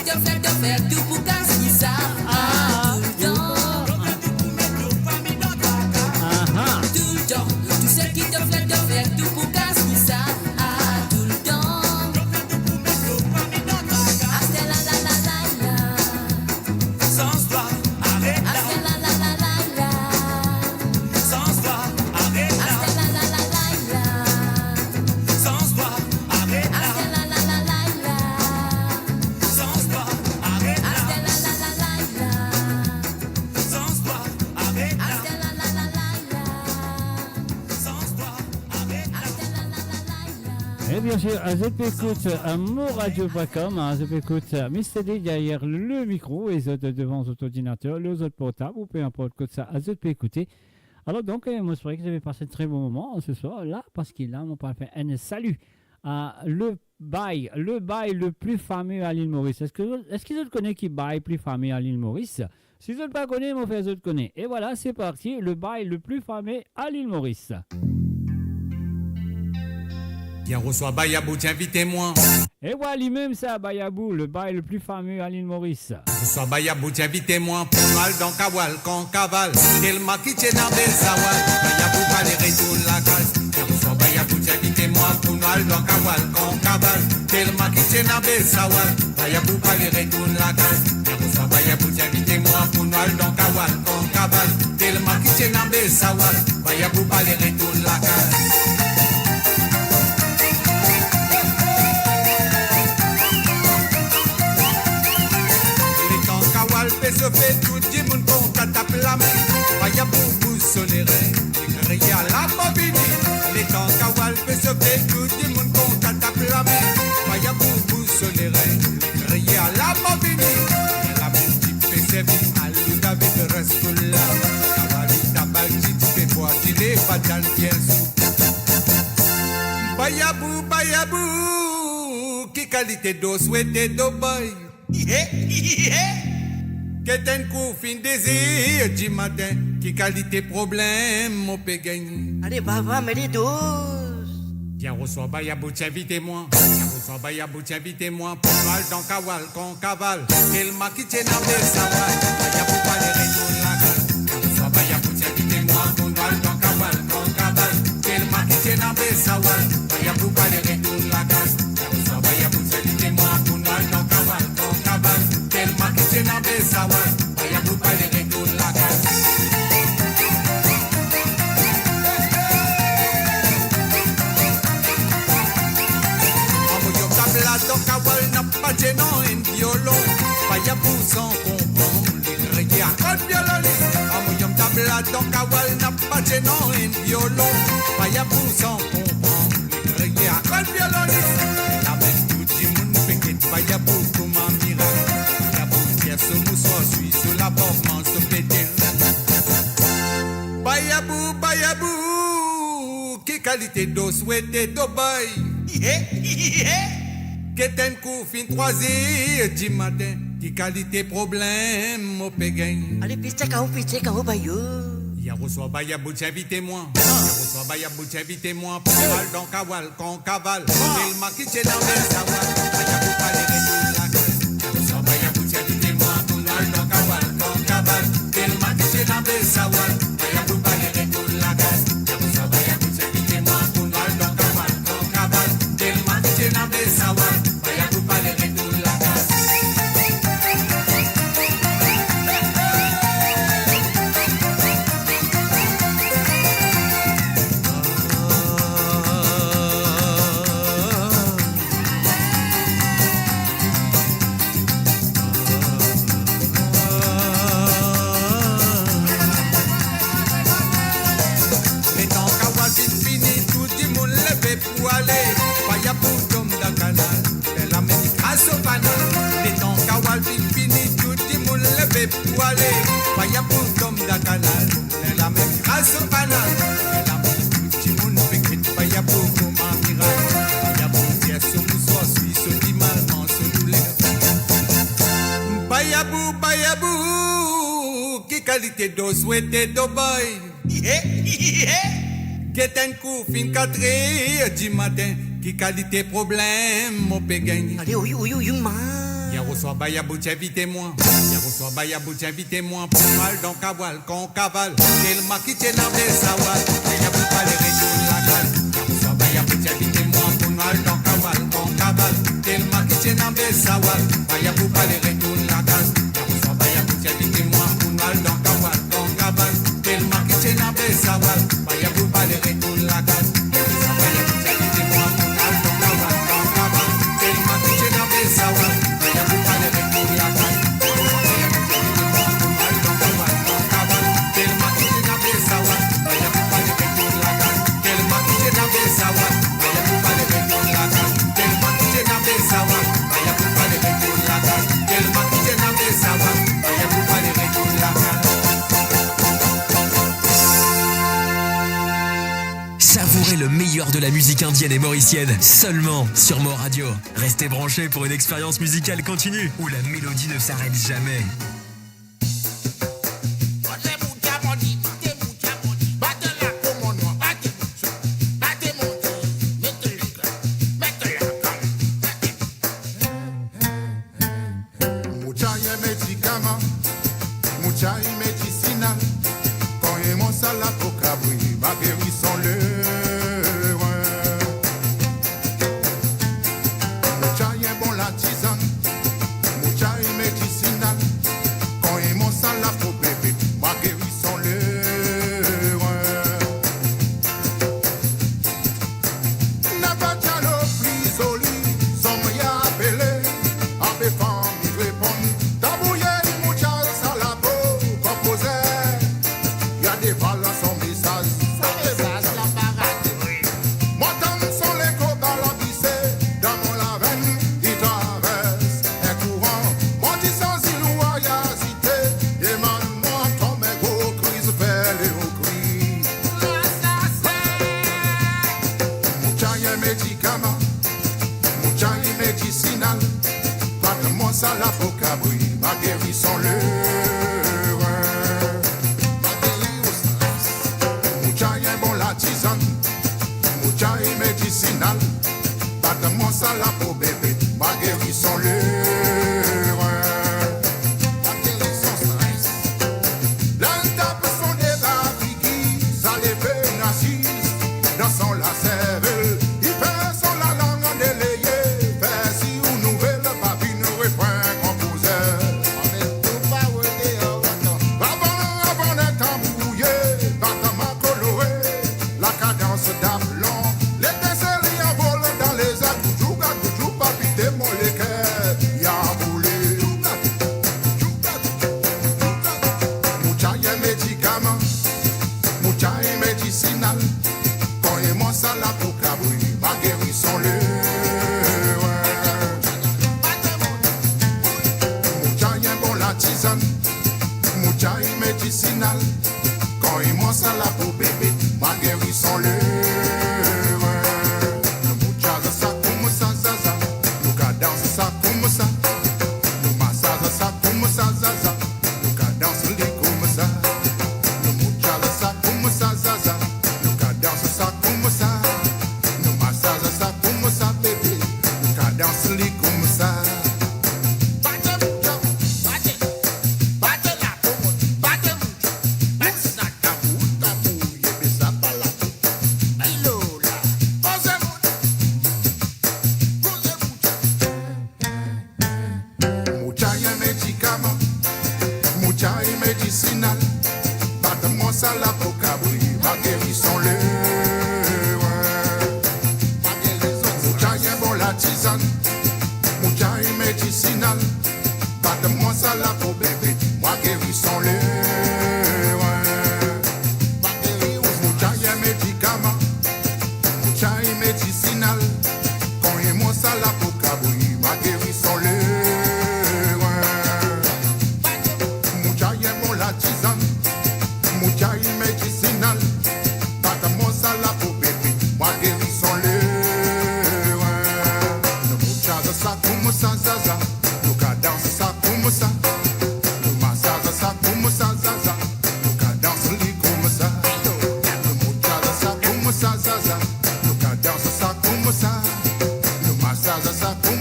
te fait de faire tout pour casser ça. Ah, tout le temps. Tout le temps. Tout ce qui te fait de faire tout pour casser ça. Ah, tout le temps. Hasta la la la la la. Sans toi, arrête là. Hasta la la la la la. Sans toi, arrête là. Hasta la la la la la. Sans toi, arrête là. Hasta la la la la la. Sans toi, arrête là. Hasta la la la la la. Sans toi, arrête là. Hasta la la la la la. Sans toi, arrête là. Et bien sûr, je t'écoute à moradio.com, je t'écoute Mr. D derrière le micro et les autres devant votre ordinateur, les autres portables ou peu importe que ça, je peux écouter. Alors donc, moi je que vous avez passé un très bon moment ce soir là, parce qu'il a mon parfait un salut à le bail le plus fameux à l'île Maurice. Est-ce qu'ils autres connaissent qui bail plus fameux à l'île Maurice? Si vous ne pas connaissez, mon frère, autres connaissent. Et voilà, c'est parti, le bail le plus fameux à l'île Maurice. Tiens, reçois Bayabou, tiens, invitez-moi. Et voilà lui-même ça, Bayabou, le bail le plus fameux à l'île Maurice. Reçois Bayabou, tiens, invitez-moi. Pour mal dans Kawal, quand cavale. Tellement qui tient dans Belsawal. Bayabou, pas les retours la case. Tiens, reçois Bayabou, tiens, invitez-moi. Pour mal dans Kawal, quand cavale. Tellement qui tient dans Belsawal. Bayabou, pas les retours la case. Tiens, reçois Bayabou, tiens, invitez-moi. Pour mal dans Kawal, quand cavale. Tellement qui tient dans Belsawal. Bayabou, pas les retours la case. Se fait tout le monde pour tape la main. Vaya boubou soléré, crier à la bobine. Les temps Kawal se fait tout le monde pour tape la main. Vaya boubou soléré, crier à la bobine. La petite fait servir à l'eau David reste là. Kawal tabaji, tu fais boire, tu les pas dans le bien sous. Bayabou, qui qualité d'eau souhaité d'eau boy. Qu'est un coup fin désir du matin, qui qualité problème, mon peut gagner. Allez, papa, mais les doses. Tiens, reçois Bayabou, tiens, invitez-moi. Tiens, reçois Bayabou, tiens, invitez-moi. Pour mal dans Kawal, qu'on cavale. Tellement qui tient dans les sawal. Bayabou, pas les retours la gueule. Tiens, reçois Bayabou, tiens, invitez-moi. Pour mal dans Kawal, qu'on cavale. Tellement qui tient dans les sawal. Bayabou, pas les retours la gueule. Tiens, reçois Bayabou, tiens, invitez-moi. Pour mal dans Kawal, qu'on cavale. Tellement qui tient dans les sawal. Bayabou, pas les retours la gueule. Donc Kawal n'a pas gênant un violon. Bayabou sans comprendre, les grillés à col violoniste. Amoyom tabla donc Kawal n'a pas gênant un violon. Bayabou sans comprendre, les grillés à col violoniste. La même tout le monde fait que Bayabou comme un miracle. Bayabou tient ce moussoir, suit sur la porte, mange ce pété. Bayabou, qui qualité d'eau souhaité d'eau boy. Qu'est un coup fin 3h du matin, qui qualité problème, mon pégain. Allez, piste, kao, bayo. Y'a reçoit Bayabou, tiens, invitez-moi. Y'a reçoit Bayabou, tiens, invitez-moi. Pour mal dans Kawal, qu'on cavale. Tellement qui tient dans les sawal. Bayabou, pas les retours la gueule. Y'a reçoit Bayabou, tiens, invitez-moi. Pour mal dans Kawal, qu'on cavale. Tellement qui tient dans les sawal. Bayabou, pas les retours la gueule. Y'a reçoit Bayabou, tiens, invitez-moi. Pour mal dans Kawal, qu'on cavale. Tellement qui tient dans les sawal. Bayabou, pas les retours la gueule. Pour aller, Bayabou comme dans canal, elle a mis grâce au banal. Les temps Kawal fini, tout le monde levé pour aller, Bayabou comme dans canal, elle a mis grâce au banal. Elle a mis tout le monde fait Bayabou comme un miracle. Bayabou tient son moussoir, suit ce dimanche, dans ce douleur. Bayabou, qui qualité d'eau souhaité d'eau boy. Get un coup fin 4h du matin, qui qualité problème, mon pégain. Allez, oui, man. Hier au soir, bah, y'a bouche, invitez-moi. Hier au soir, bah, y'a bouche, invitez-moi. Pour mal, donc, cavale, qu'on cavale. Tellement qui t'es dans les sawal. Y'a bouche, pas les régions de la cale. Hier au soir, bah, y'a bouche, invitez-moi. Pour mal, donc, cavale, qu'on cavale. Tellement qui t'es dans les sawal. Y'a bouche, pas les régions de la cale. Hier au soir, bah, y'a bouche, invitez-moi. Pour mal, donc, cavale, qu'on cavale. Tellement qui t'es dans les sawal. Y'a bouche, pas les régions de la cale. Savourez le meilleur de la musique indienne et mauricienne seulement sur Mo Radio. Restez branchés pour une expérience musicale continue où la mélodie ne s'arrête jamais.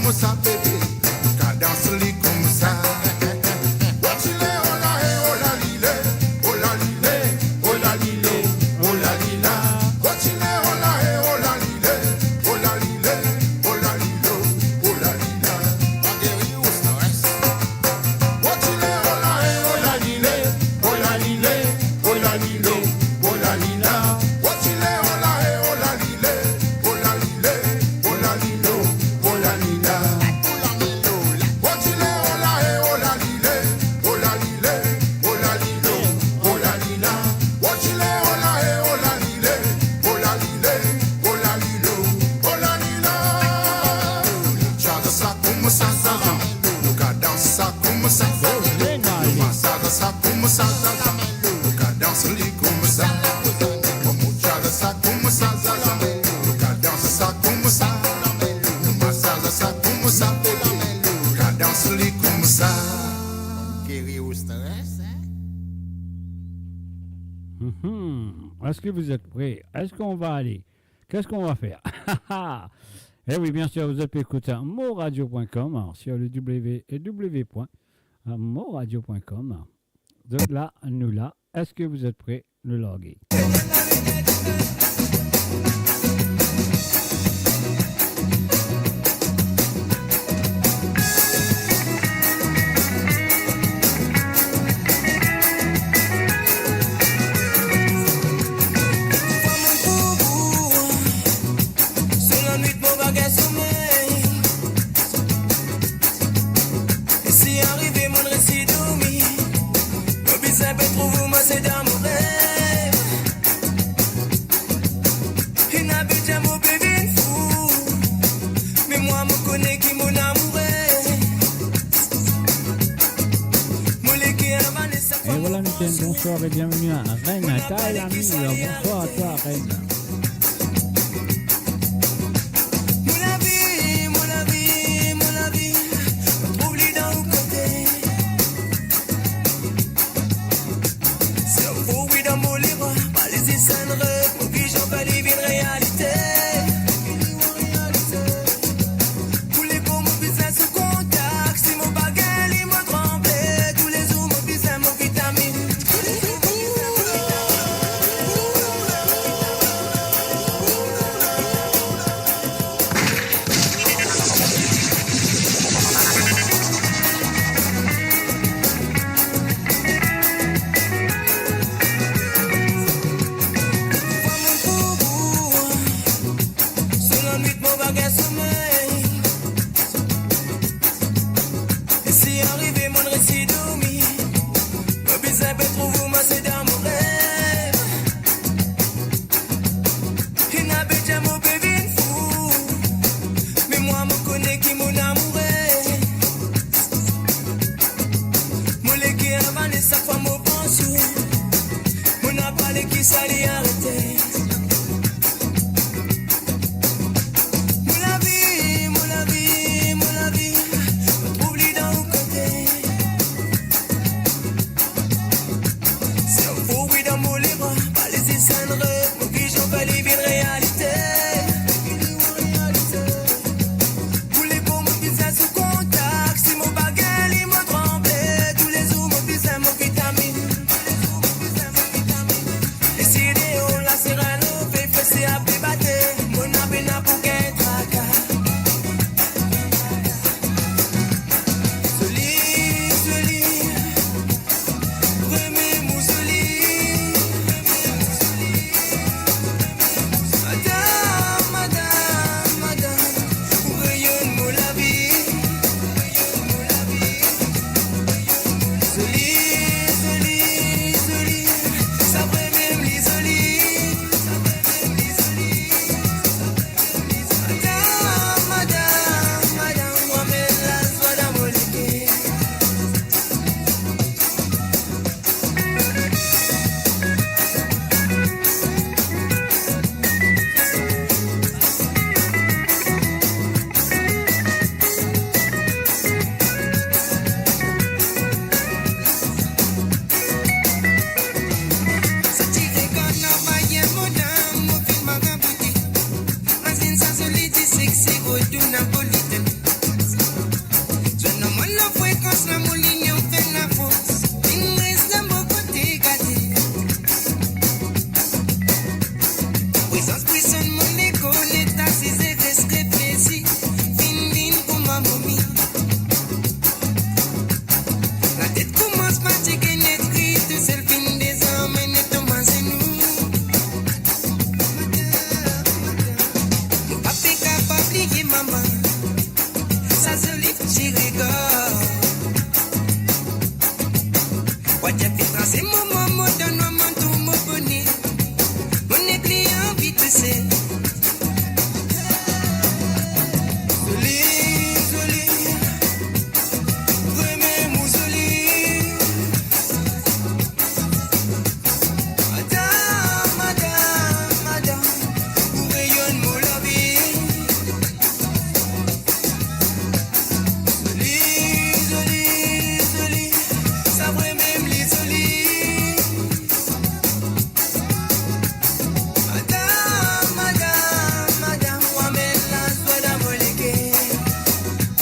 Como ça, bébé, cadence ça fait la mélodie. Cadence les comme ça. Qui au stress, Est-ce que vous êtes prêts? Est-ce qu'on va aller? Qu'est-ce qu'on va faire? Eh oui, bien sûr, vous êtes écouter moradio.com sur le www.moradio.com. De là, nous là. Est-ce que vous êtes prêts? Le loguer. C'est d'amour. Il n'habite jamais au bébé fou. Mais moi, me connais qui mon amour est. Et voilà, nous sommes bonsoir et bienvenue à Rennes, à Thaïlande. Bonsoir à toi, Rennes. Decideo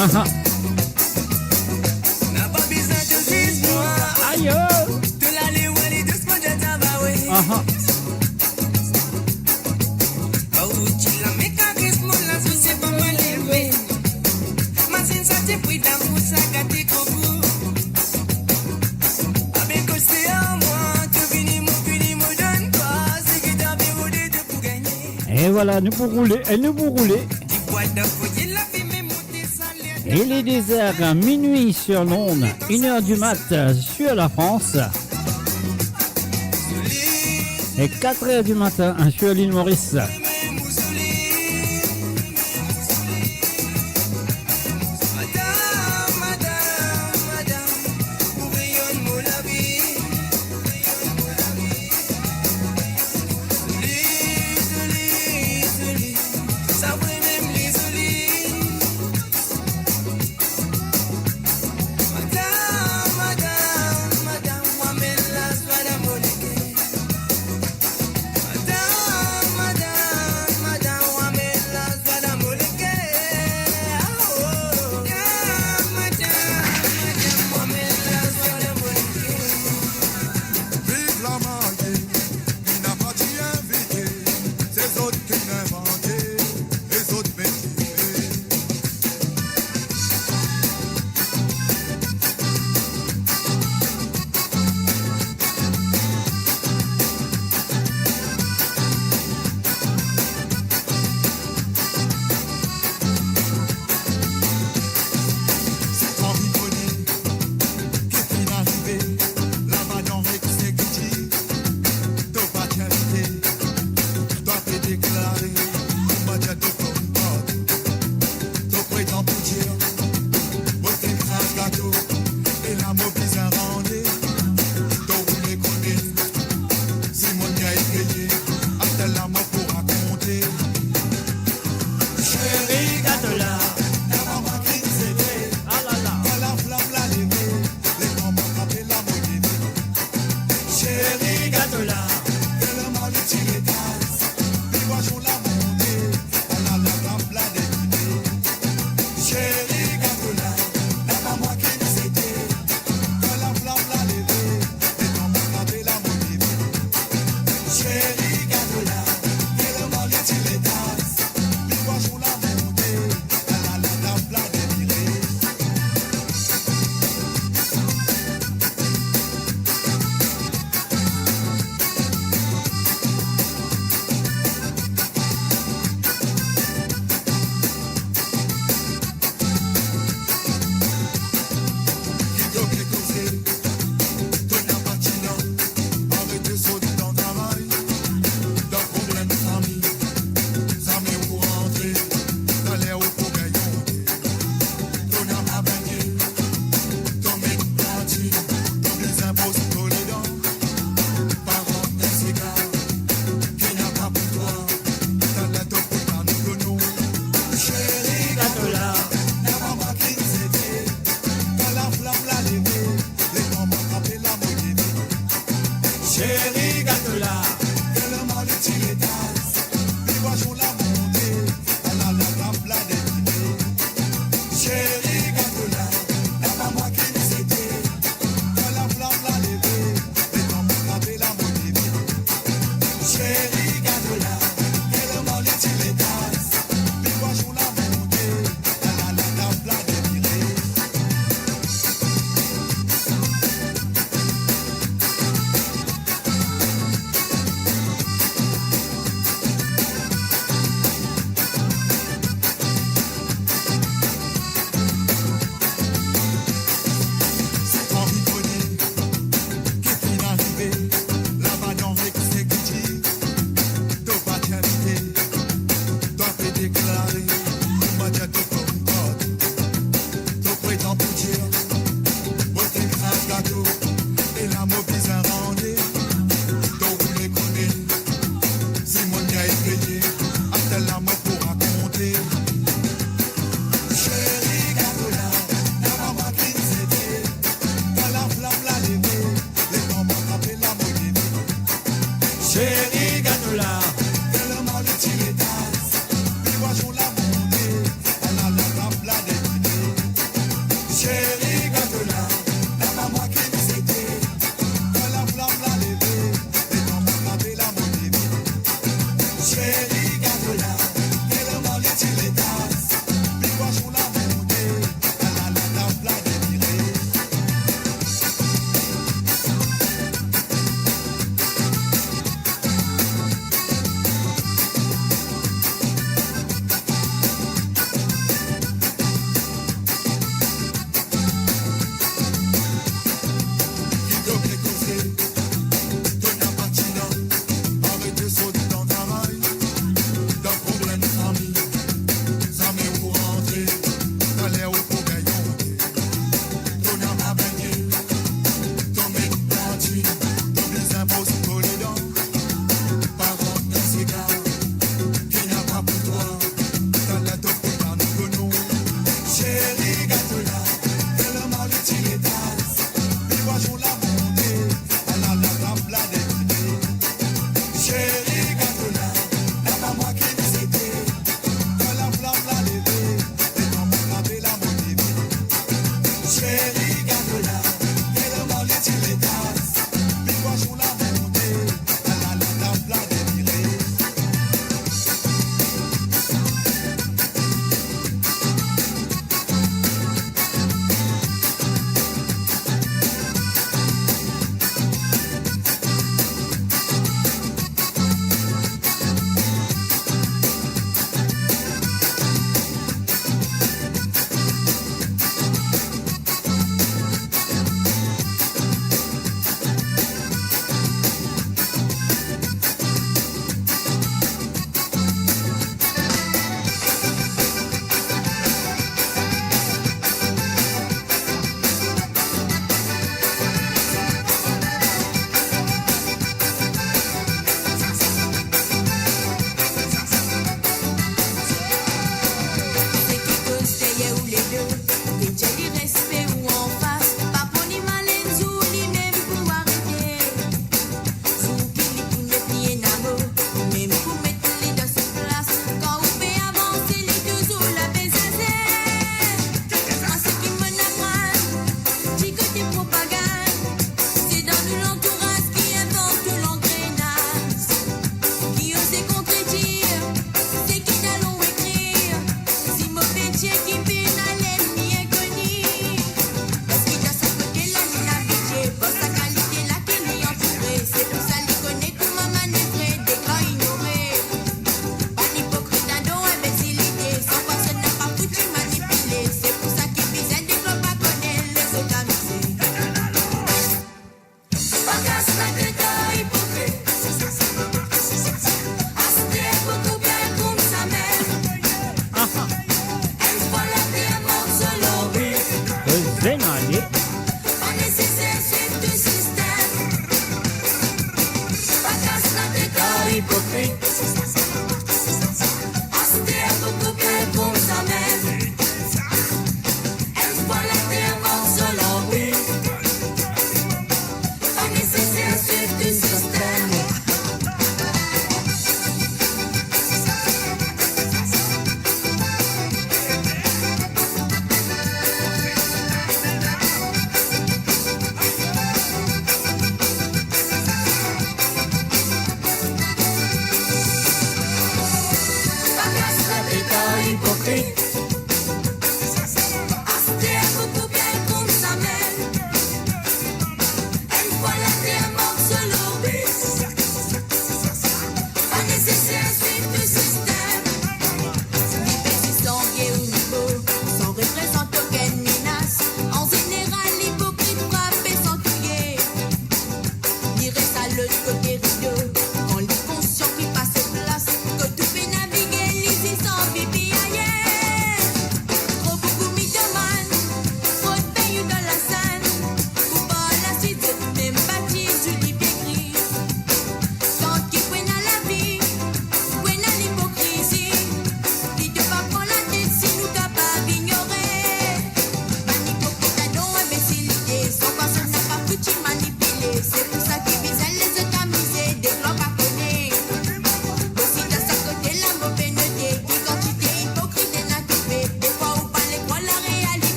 N'a pas besoin de dis-moi. Aïe. De l'aller où elle est doucement de t'abaouer. Oh, tu la mécanisme, la c'est pas mal élevé. Ma sensation, puis d'amour, ça gâte coco. Avec que c'est à moi, tu finis, me donne pas. C'est qui t'a bien volé de pour gagner. Et voilà, nous pour rouler, et nous pour rouler. Et les déserts, minuit sur l'onde, 1h du mat sur la France. Et 4h du matin sur l'île Maurice.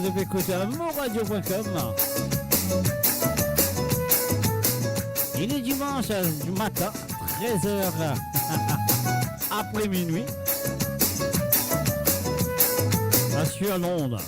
je vais écouter moradio.com. Il est dimanche du matin, 13h après minuit, sur Londres.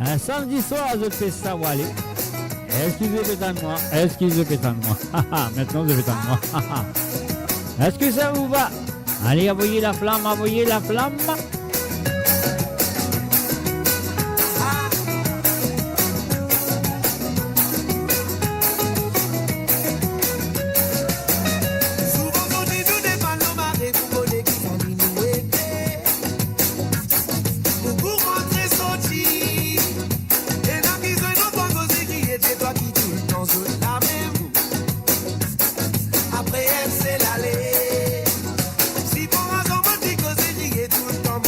Un samedi soir, je fais ça, Wally. Excusez pétane-moi, excusez pétane-moi. Maintenant, je pétane-moi. Est-ce que ça vous va? Allez, envoyez la flamme, envoyez la flamme. Après elle c'est l'aller. Si pour un romantique, c'est tout le temps.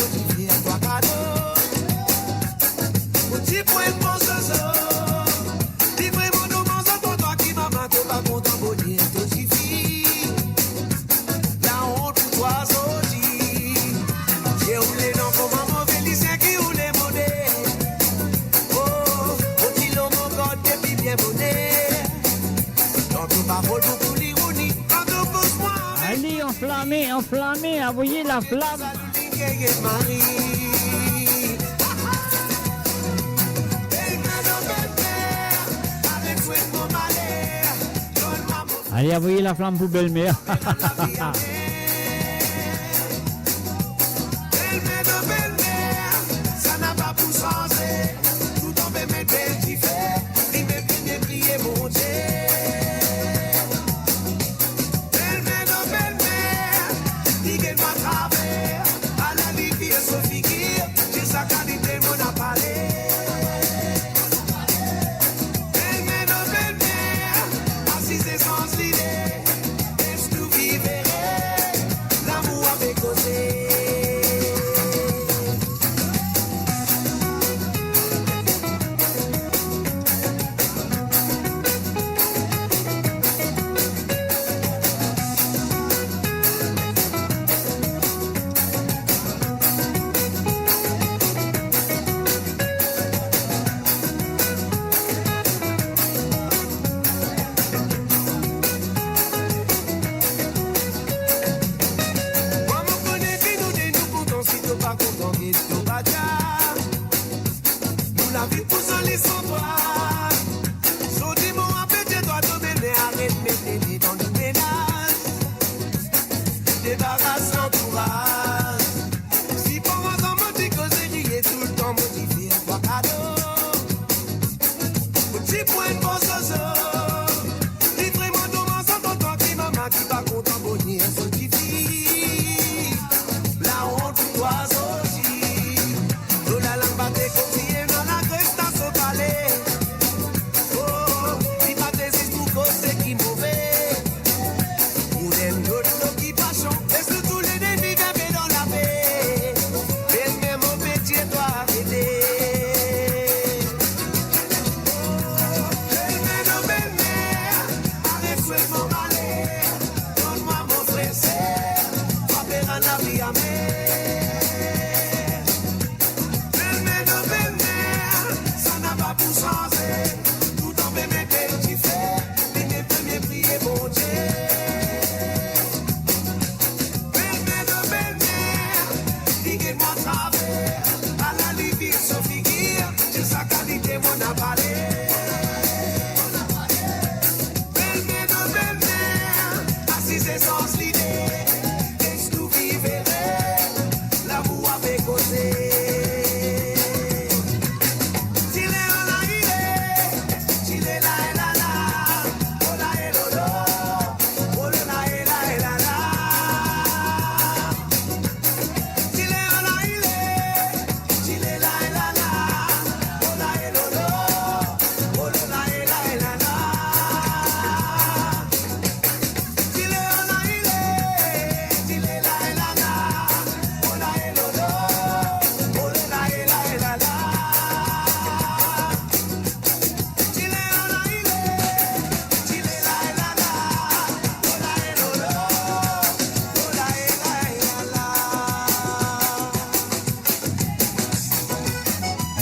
enflammé, enflammé, envoyez la flamme. Allez, envoyez la flamme pour belle-mère. Ça n'a pas pour changer. Tout tombé, mais belle qui fait. Il me fait prier mon Dieu. Belle-mère, dis-moi travers. À la vie, Sophie qui, j'ai sa qualité, mon appalé. Belle-mère, assise sans l'idée. Est-ce que vous vivrez l'amour avec causé?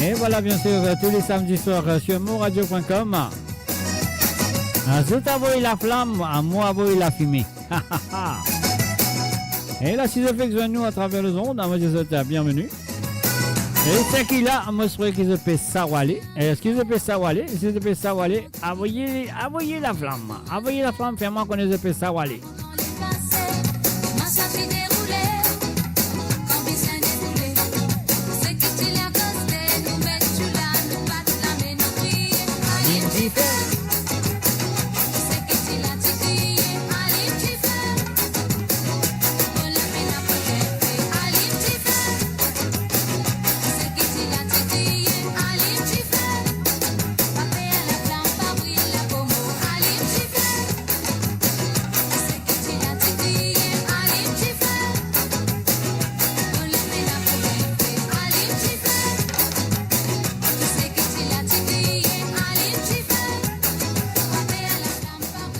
Et voilà, bien sûr, tous les samedis soirs sur moradio.com. Je t'envoie la flamme, à moi envoyer la fumée. Et là, si je fais que nous à travers le monde, moi je vous souhaite la bienvenue. Et c'est qui là, moi je souhaite que je peux s'awaler. Est-ce que je peux s'awaler? Si je peux s'awaler, envoyez la flamme. Envoyez la flamme, fais-moi qu'on je peux s'awaler.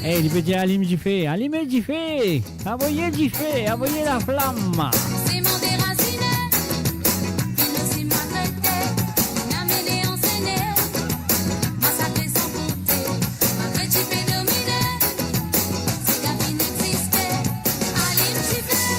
Hey, il peut dire Alim Jiffé, allumez Jiffé, envoyez Jiffé, envoyez la flamme. C'est mon déraciné, il ne s'y m'a traité, n'a mêlé enseigné, massacré sans compter, malgré Jiffé dominé, c'est qu'à fin n'existait, Alim Jiffé.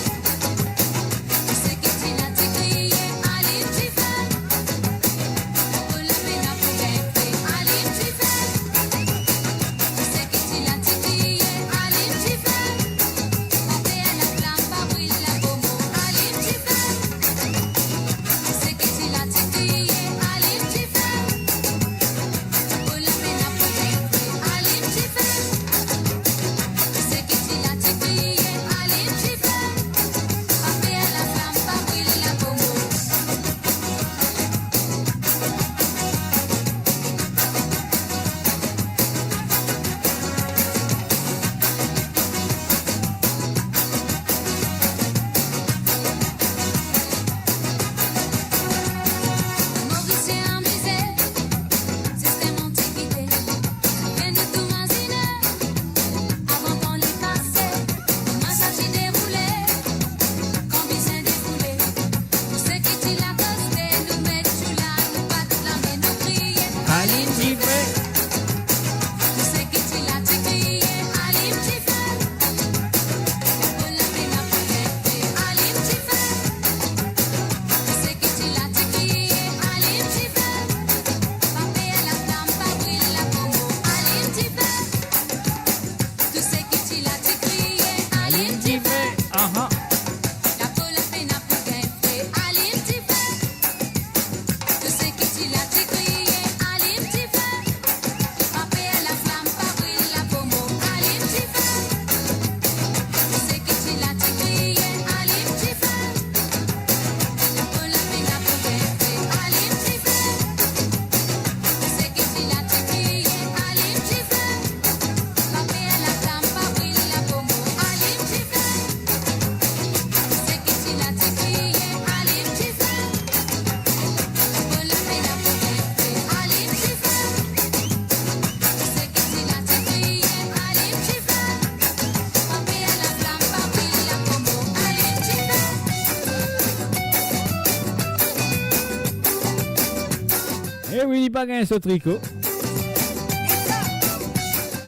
oui, il pas gagné ce tricot.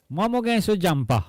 Moi, je gagne ce jumper.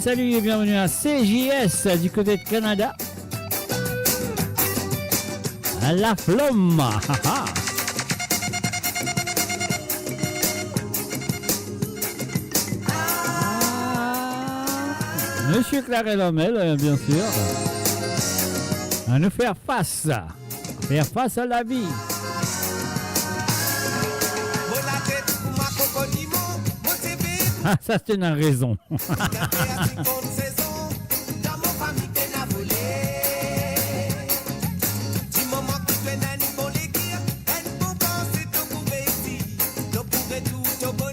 Salut et bienvenue à CJS du côté de Canada. À la Flamme. Monsieur Clarel Homel, bien sûr. À nous faire face à la vie. Ah, ça c'est une raison. Tout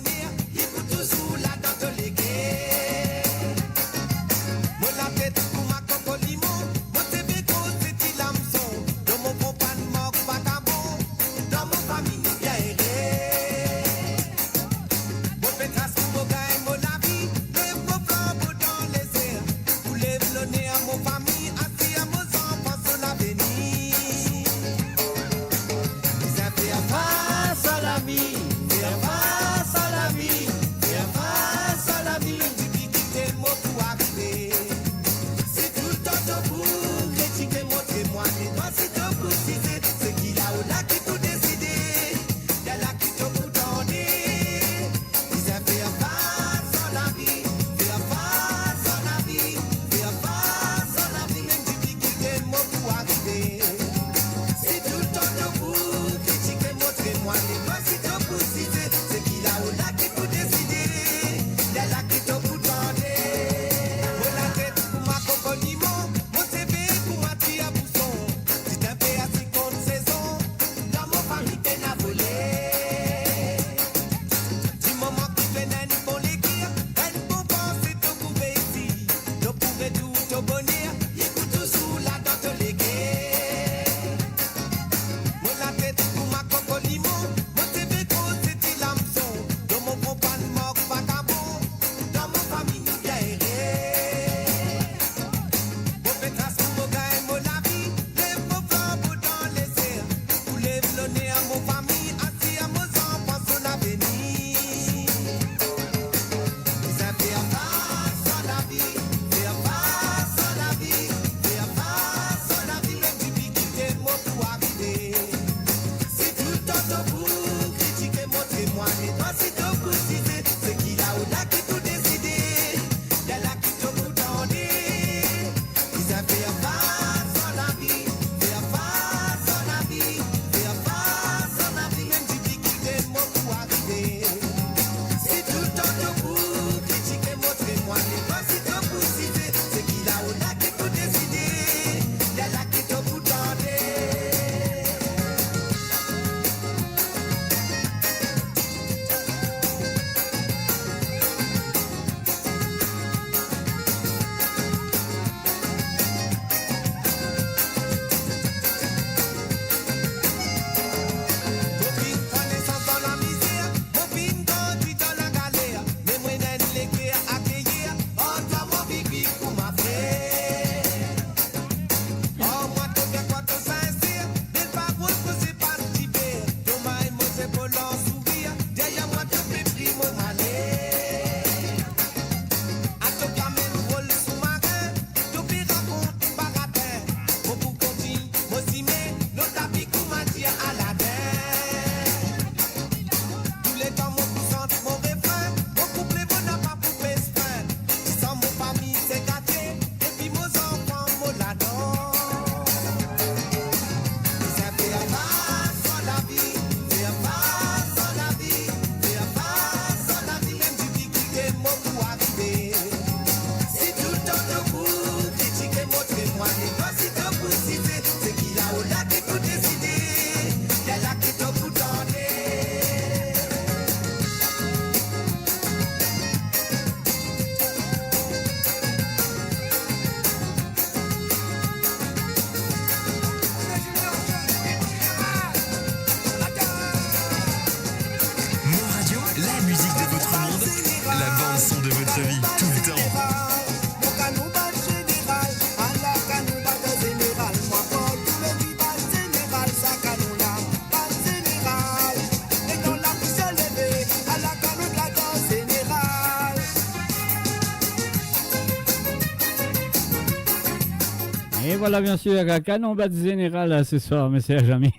Et voilà, bien sûr, canon bat général ce soir, mais c'est jamais.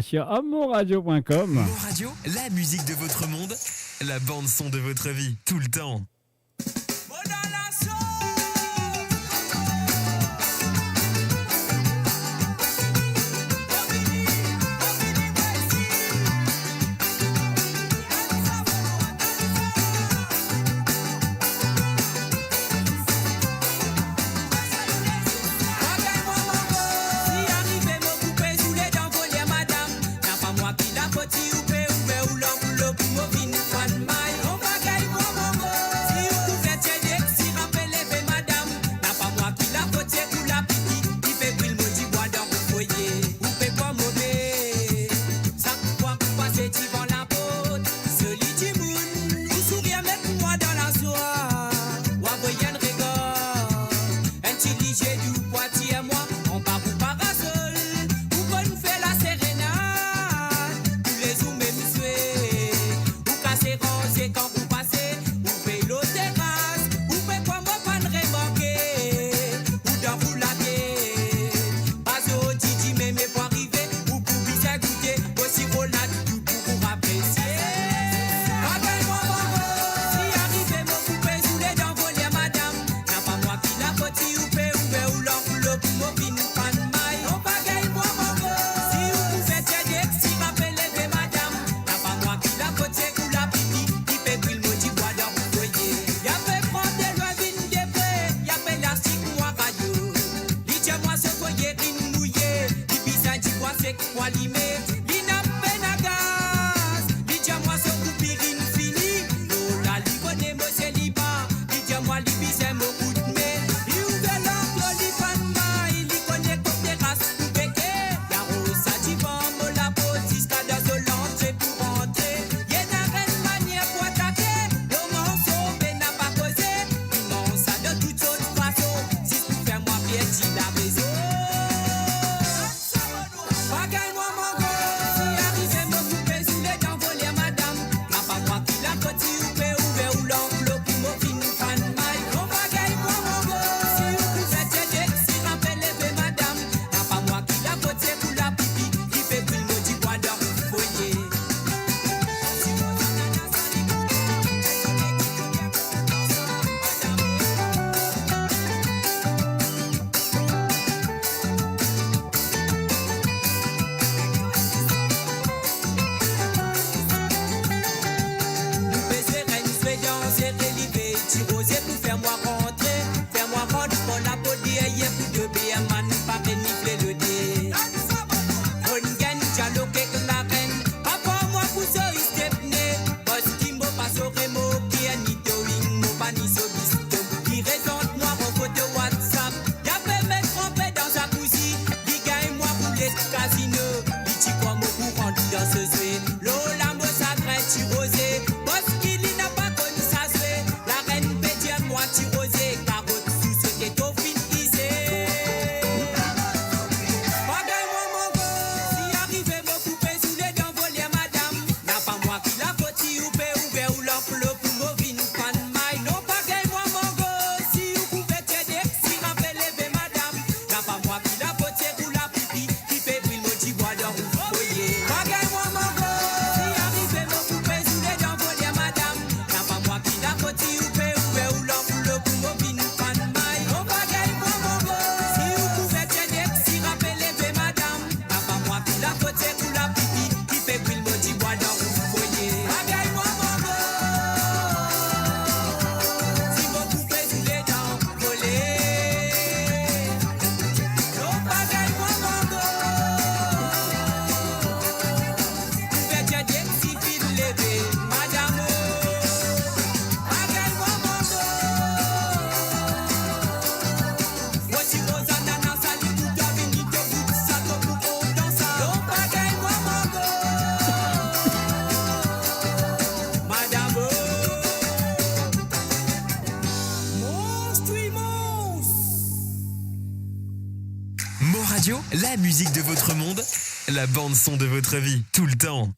Sur amourradio.com. Amour Radio, la musique de votre monde, la bande son de votre vie, tout le temps. La musique de votre monde, la bande son de votre vie, tout le temps.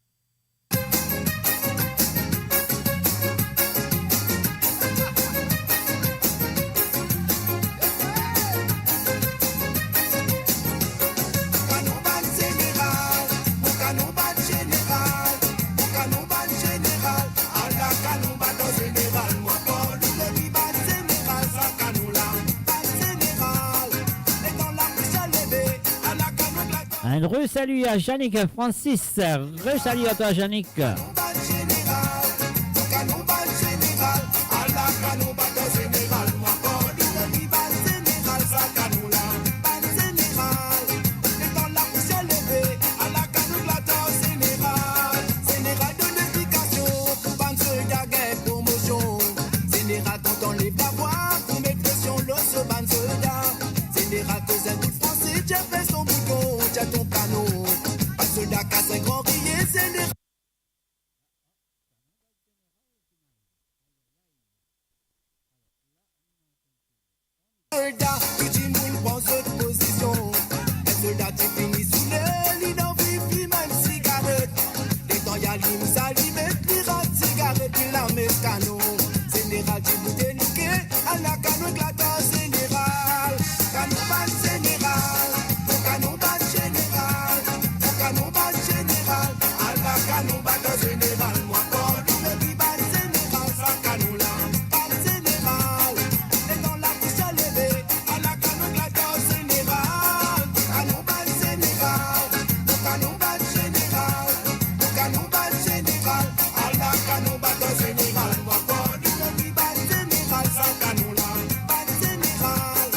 Un re-salut à Yannick Francis. Re-salut à toi, Yannick. Ton canot, pas soldat casse un grand riez, c'est des soldats, tout le monde prend cette position. Un soldat qui finit sous l'aile, il n'en vit plus même cigarette. Les temps y'a l'hymne, ça lui met pirate, cigarette, puis la met canon. Général qui vous déniqué, à la canon éclatant général. Canon pas général, canon pas général, canon pas général, à la canon pas général. Moi, quand le dit pas général, ça canon là, pas général. Et dans la bouche à lever, à la canon éclatant général. Canon pas général, canon pas général, canon pas général, à la canon pas général. Moi, quand le dit pas général, ça canon là, pas général.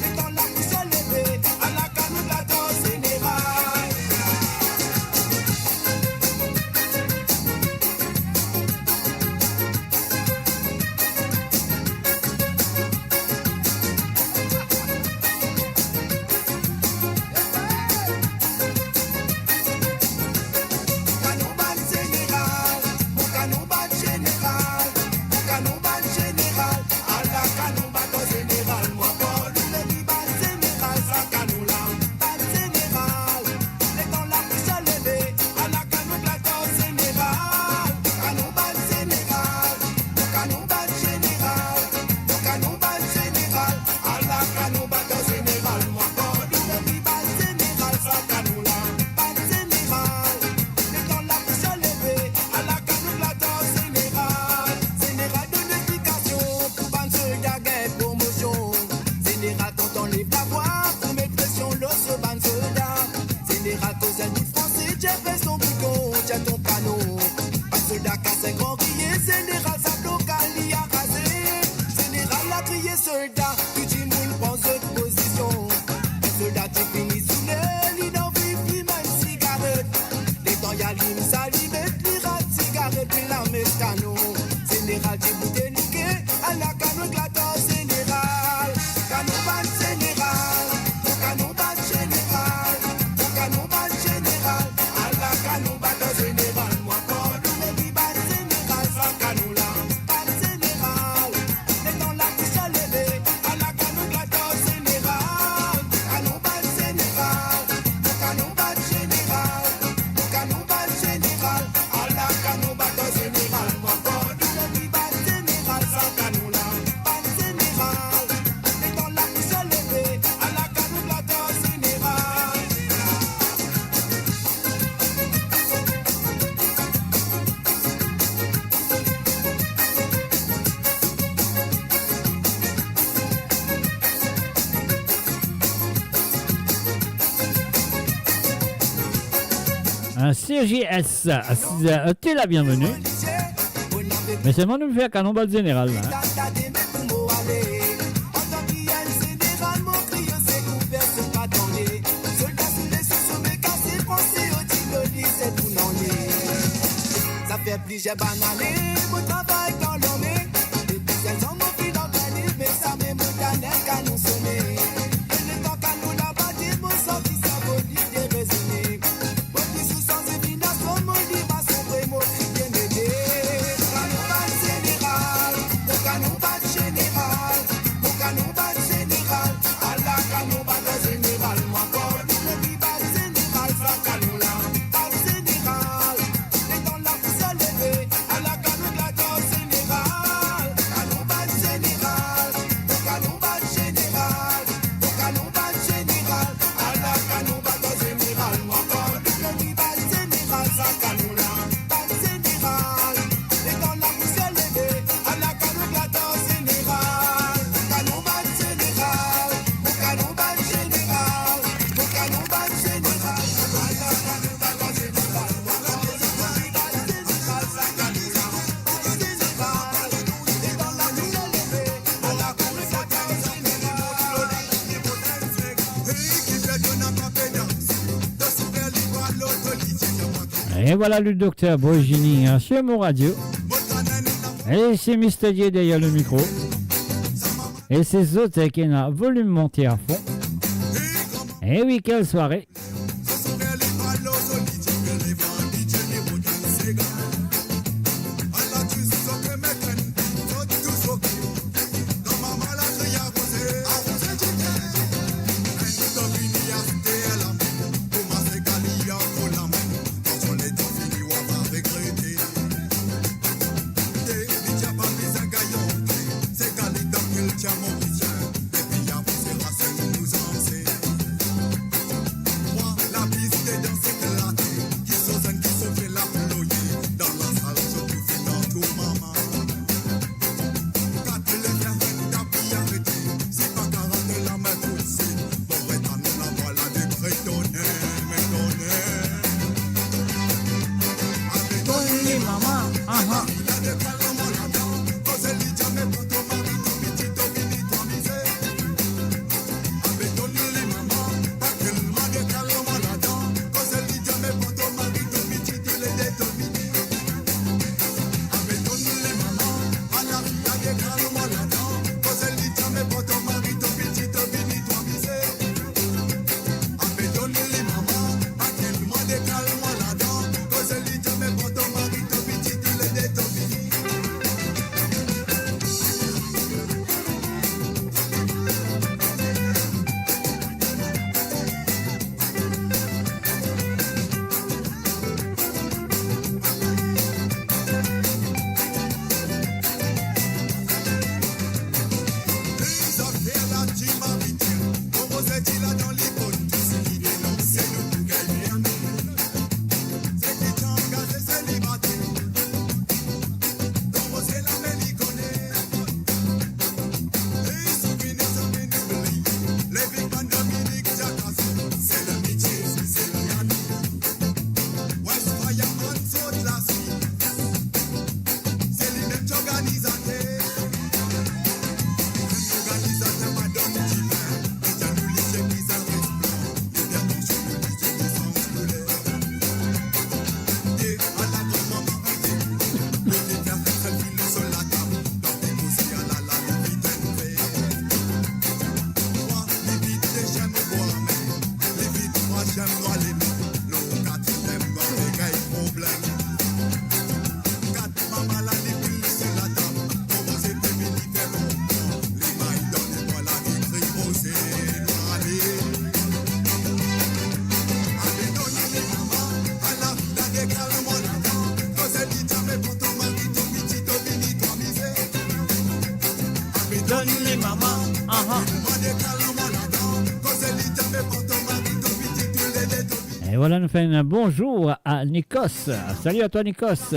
Et dans la bouche à lever, à la canon éclatant général. Canon ban général, mon canon ban général, mon canon ban général, à la canon ban général, moi Paul le dit ban général, ça canon là, ban général, et dans la bouche à lever, à la canon plateau général, canon ban général, mon canon ban général, mon canon ban général, à la canon ban général, moi Paul le dit ban général, ça canon là, ban général. Et dans la bouche à lever, à la canon plateau général. Général de l'éducation, pour ban soldat guerre promotion. Général quand on lève la voix, pour mettre pression l'os sur ban soldat. Général cause un bout français, j'ai fait son bouton, j'ai ton canon. Ban soldat casse un grand crier, général ça bloque à l'y a rasé. Général a crié soldat, tout le monde prend cette position. Un soldat qui finit sous l'aile, il n'en vit plus même cigarette. Les temps y'a l'hymne, ça lui met pirate, cigarette, puis la met canon. Général qui vous déniqué, à la canon éclatant général. Canon ban général, mon canon ban général, mon canon ban général, à la canon ban général. Moi quand le dit ban général, ça canon là, ban général. Et dans la bouche à lever, à la canon éclatant général. Canon ban général, mon canon ban général, mon canon ban général, à la canon ban général. Moi quand le dit ban général, ça canon là, ban général. Et dans la bouche à lever, à la canon éclatant général. Un CJS, t'es la bienvenue. Mais c'est moi de me faire cannonball général là. Ça fait plusieurs bananes, mon travail dans l'homme. Depuis 16 ans, mon fil organisme, mais ça même un canon sonné. Et le temps canon la bâtie, mon sang qui s'abolit des raisonnés. Mon petit sous sans évidence, mon lit va sombrer, mon fils bien aidé. Canon ban général, mon canon ban général, mon canon ban général, à la canon ban général. Moi, quand le dit ban général, ça canon là, ban général. Et dans la bouche à lever, à la canon plateau général. Et voilà le docteur Bogini sur mon radio. Et c'est Mr. Dieu derrière le micro. Et c'est Zoté qui a volume monté à fond. Et oui, quelle soirée. Et voilà, nous faisons un bonjour à Nikos. Salut à toi, Nikos.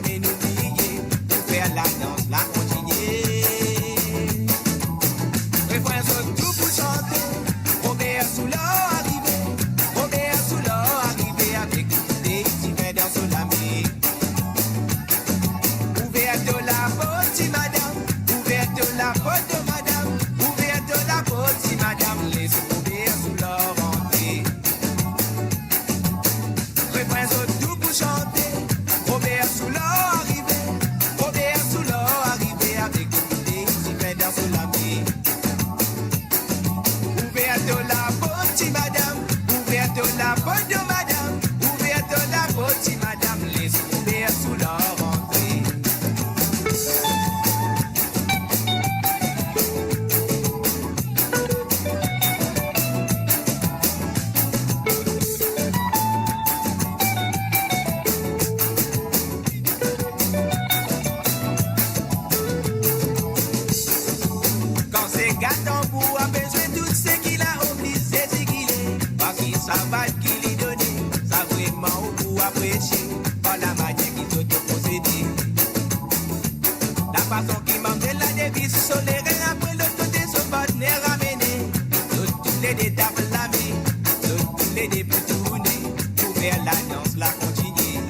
jamais nous oublier. Pour faire la danse, la continuer. Refrain saute tout pour chanter. Robert Soulard arrivé. Robert Soulard arrivé avec des petits dans sous la mer. Ouverte la porte, madame. Ouverte la porte, madame. Ouverte la porte, madame. Laisse Robert Soulard rentrer. Refrain saute tout pour chanter. Robert Soulard arrivé. Robert Soulard arrivé avec des petits dans sous la mer. Ouverte la porte, madame. Ouverte la porte, madame. Ouverte la porte, madame. Laisse Robert Soulard rentrer. Quand c'est Gatambour a besoin de tout ce qu'il a obligé c'est qu'il est. Parce qu'il savait qu'il est donné, ça vraiment au bout à prêcher. Par la manière qu'il doit te posséder. La façon qu'il m'a fait la devise solaire après le côté son partenaire ramené. Tous les détails blâmés, tous les débuts tournés. Pour faire la danse, la continuer.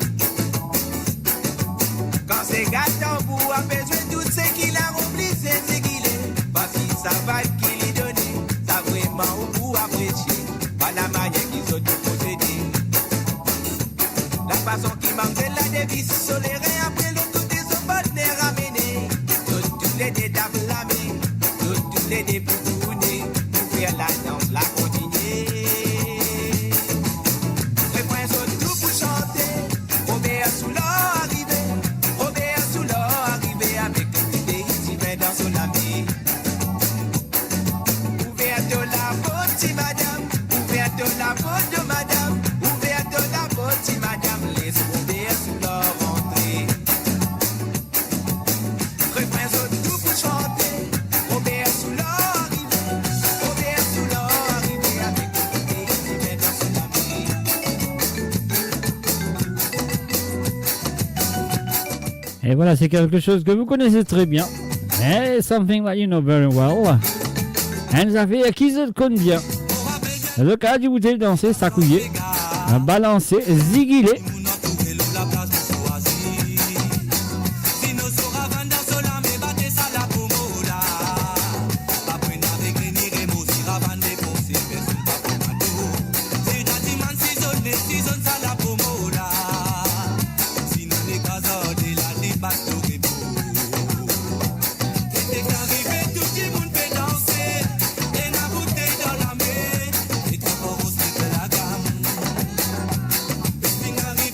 Quand c'est Gatambour a besoin de tout ce qu'il a obligé c'est qu'il est. Parce qu'il savait qu'il est donné, ça vraiment au bout à prêcher. Par la manière qu'ils ont tout possédé. La façon qu'il m'a fait la devise solaire après le côté son partenaire ramené. Tous les détails blâmés, tous les débuts tournés. Pour faire la danse, la continuer. Refrain saute tout pour chanter. Robert Soulard arrivé. Robert Soulard arrivé avec des petits dans son ami. Ouverte la porte, madame. Ouverte la porte, madame. Ouverte la porte, madame. Laisse Robert Soulard rentrer. Refrain saute tout pour chanter. Robert Soulard arrivé. Robert Soulard arrivé avec des petits dans son ami. Et voilà, c'est quelque chose que vous connaissez très bien. Hey, something that you know very well. Et ça fait qui se connaît bien. Le cas du bouteille danser, s'accouiller, balancer, ziguiler. Arrivé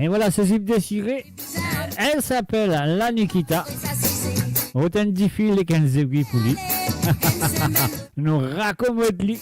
Et voilà, ce zip désiré, elle s'appelle la Nikita. Autant de filles les 15 zip pour lui. Nous raccommode lui.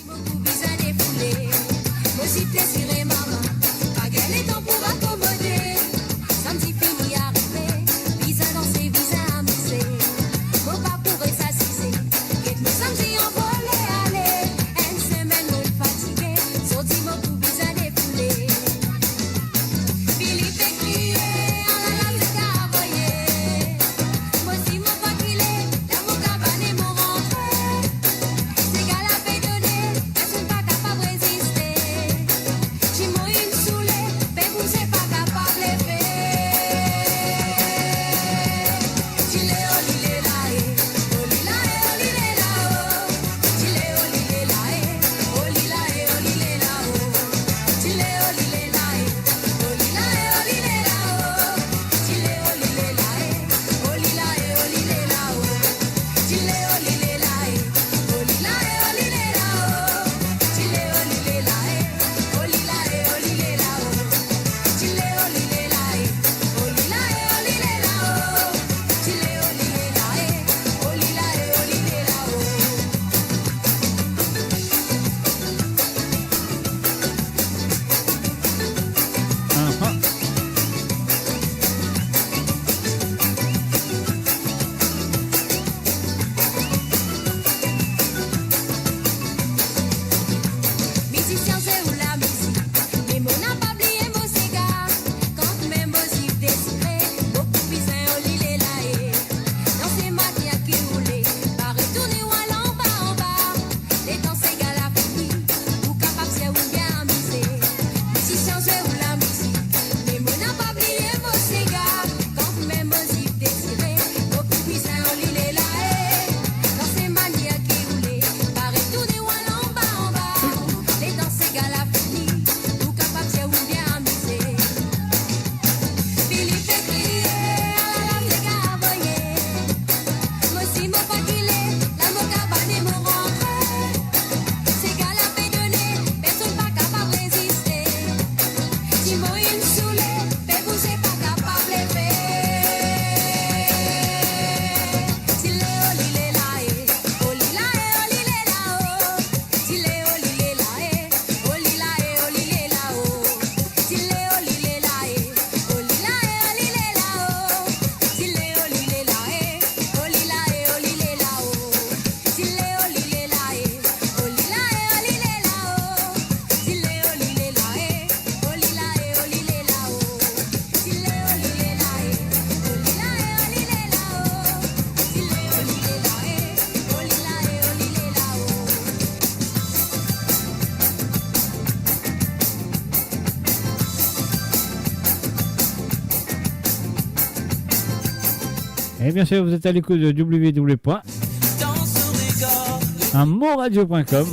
Et bien sûr, vous êtes à l'écoute de www.amourradio.com.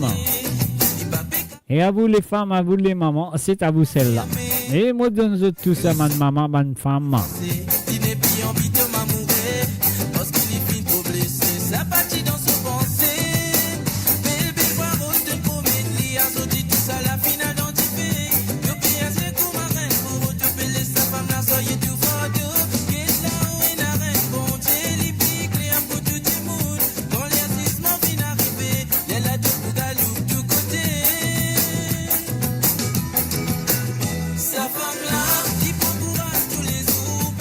Et à vous les femmes, à vous les mamans, c'est à vous celle-là. Et moi, donne tout ça, ma maman, ma femme. Sa femme là, il prend courage tous les jours.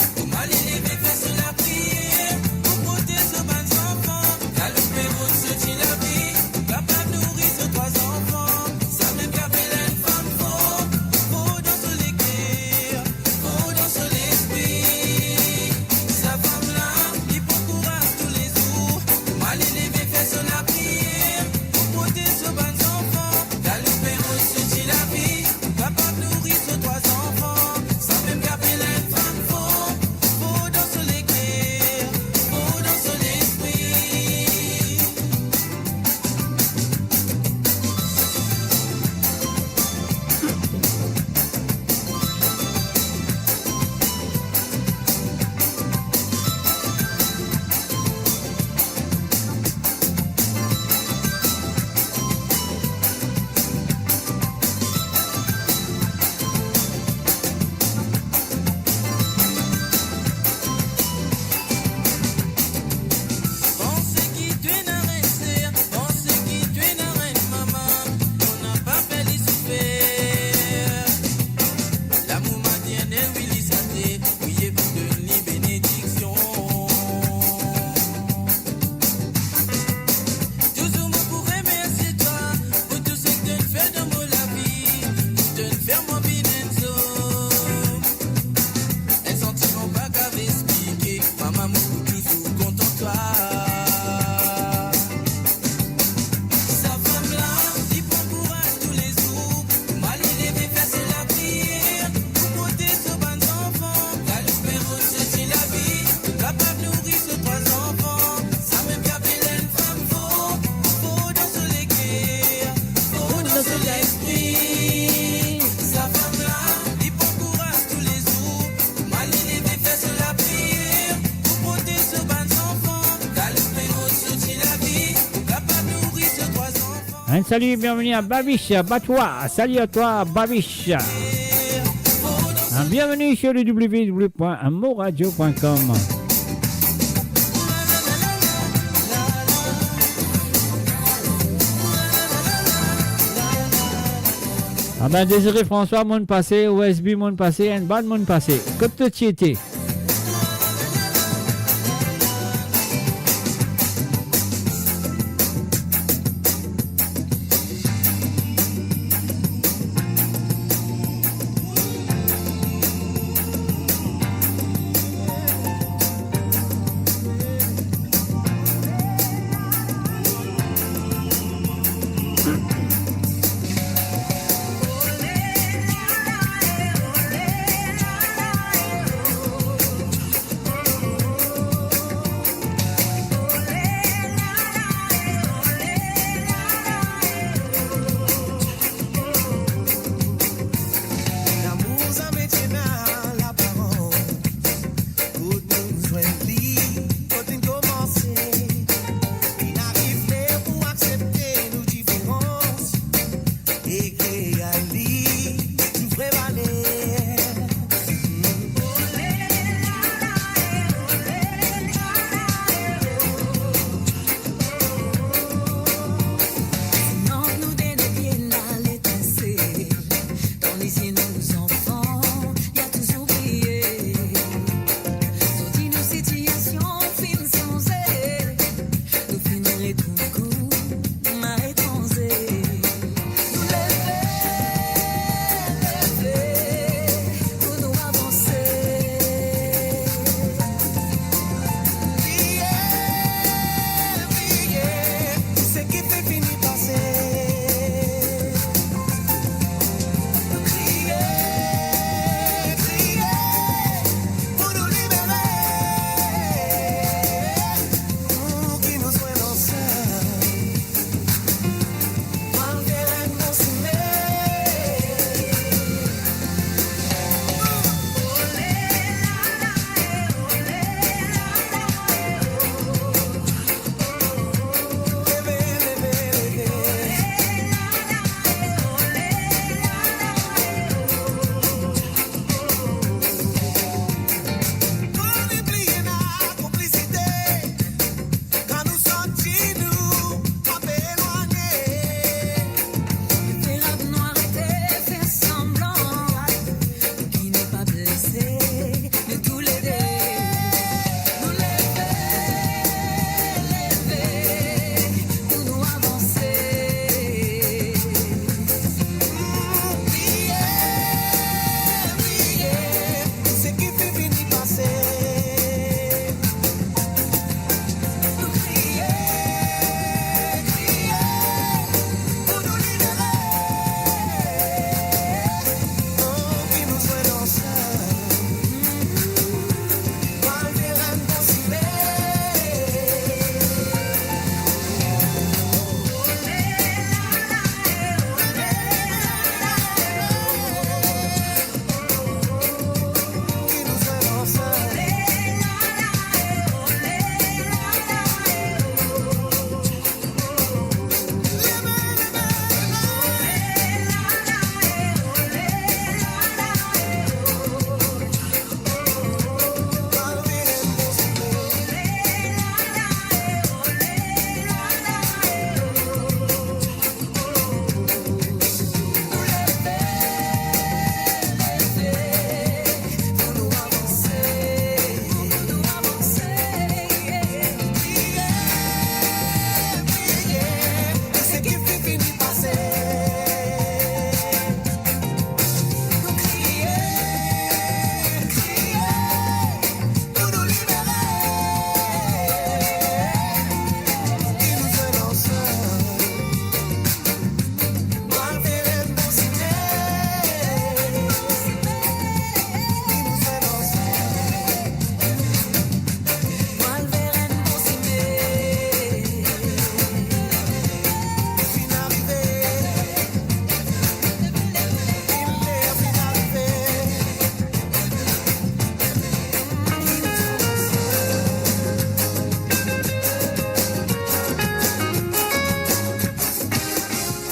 Un salut, bienvenue à Babiche, Batois. Salut à toi, Babiche. Bienvenue sur le www.amoradio.com. Ah ben Désiré François, monde passé, OSB, monde passé, un bad monde passé. Côte de Tieté.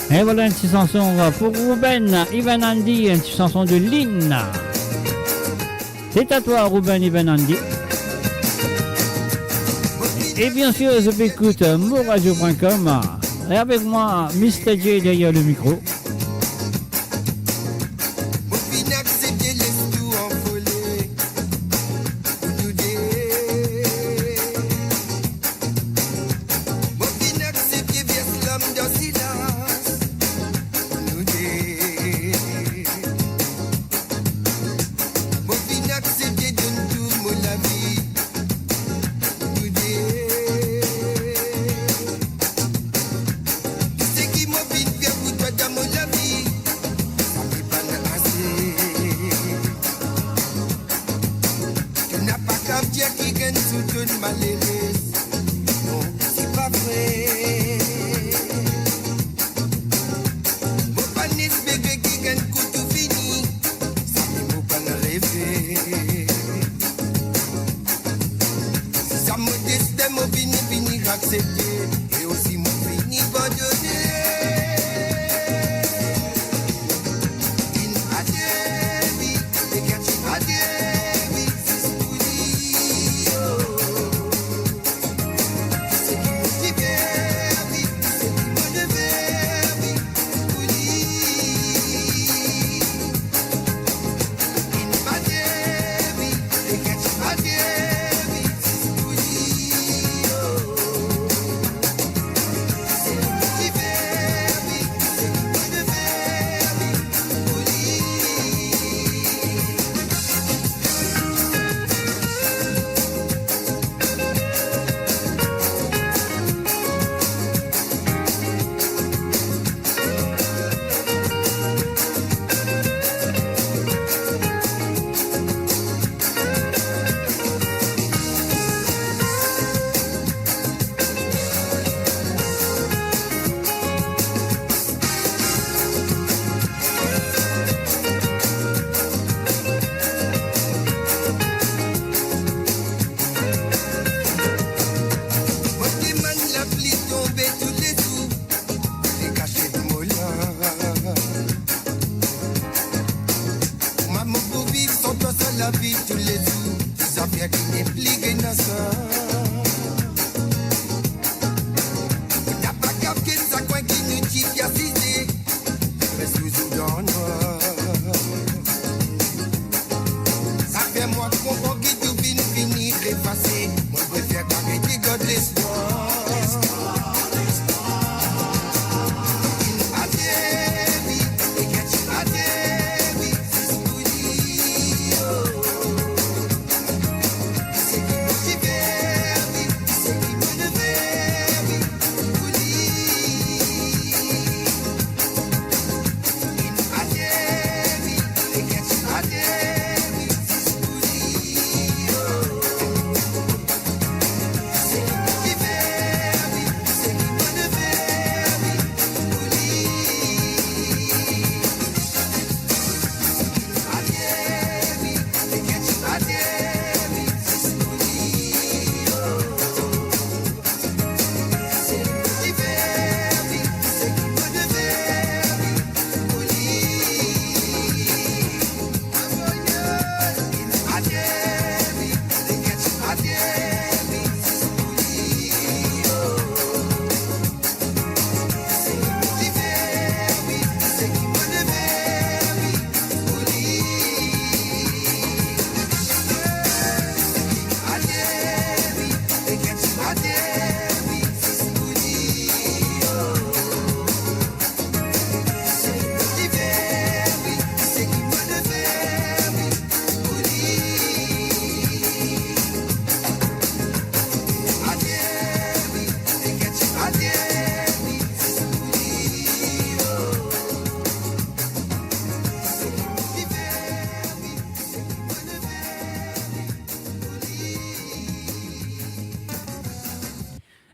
Et voilà une petite chanson pour Ruben, Ivan Andy, une petite chanson de Lynn. C'est à toi Ruben, Ivan Andy. Et bien sûr, je m'écoute moradio.com. Et avec moi, Mr. J derrière le micro.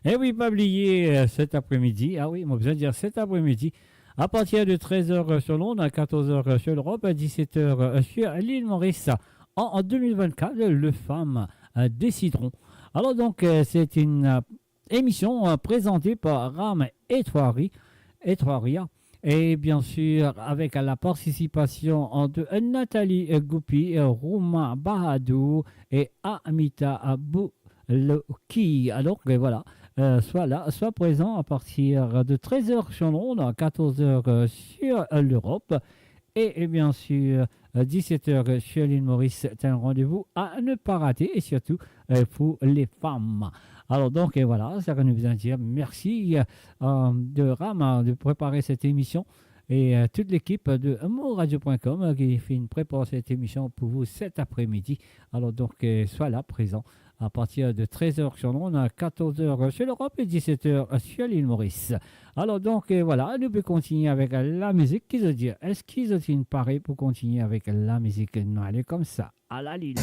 Et oui, pas oublier cet après-midi, ah oui, moi besoin de dire cet après-midi, à partir de 13h sur Londres, à 14h sur l'Europe, à 17h sur l'île Maurice. En 2024, les femmes décideront. Alors donc, c'est une émission présentée par Ram Etwaria. Et bien sûr, avec la participation de Nathalie Goupi, Rouma Bahadou et Amita Aboulouki. Alors que voilà, soit là, soit présent à partir de 13h sur Londres, 14h sur l'Europe. Et bien sûr, 17h sur l'île Maurice, c'est un rendez-vous à ne pas rater, et surtout pour les femmes. Alors donc, et voilà, ça va nous dire merci de Ram de préparer cette émission et toute l'équipe de moradio.com qui fait une prépare cette émission pour vous cet après-midi. Alors donc, sois là, présent à partir de 13h sur Londres, 14h sur l'Europe et 17h sur l'île Maurice. Alors donc, voilà, nous pouvons continuer avec la musique. Qui veut dire, est-ce qu'ils ont une pareille pour continuer avec la musique? Non, elle est comme ça, à la ligne.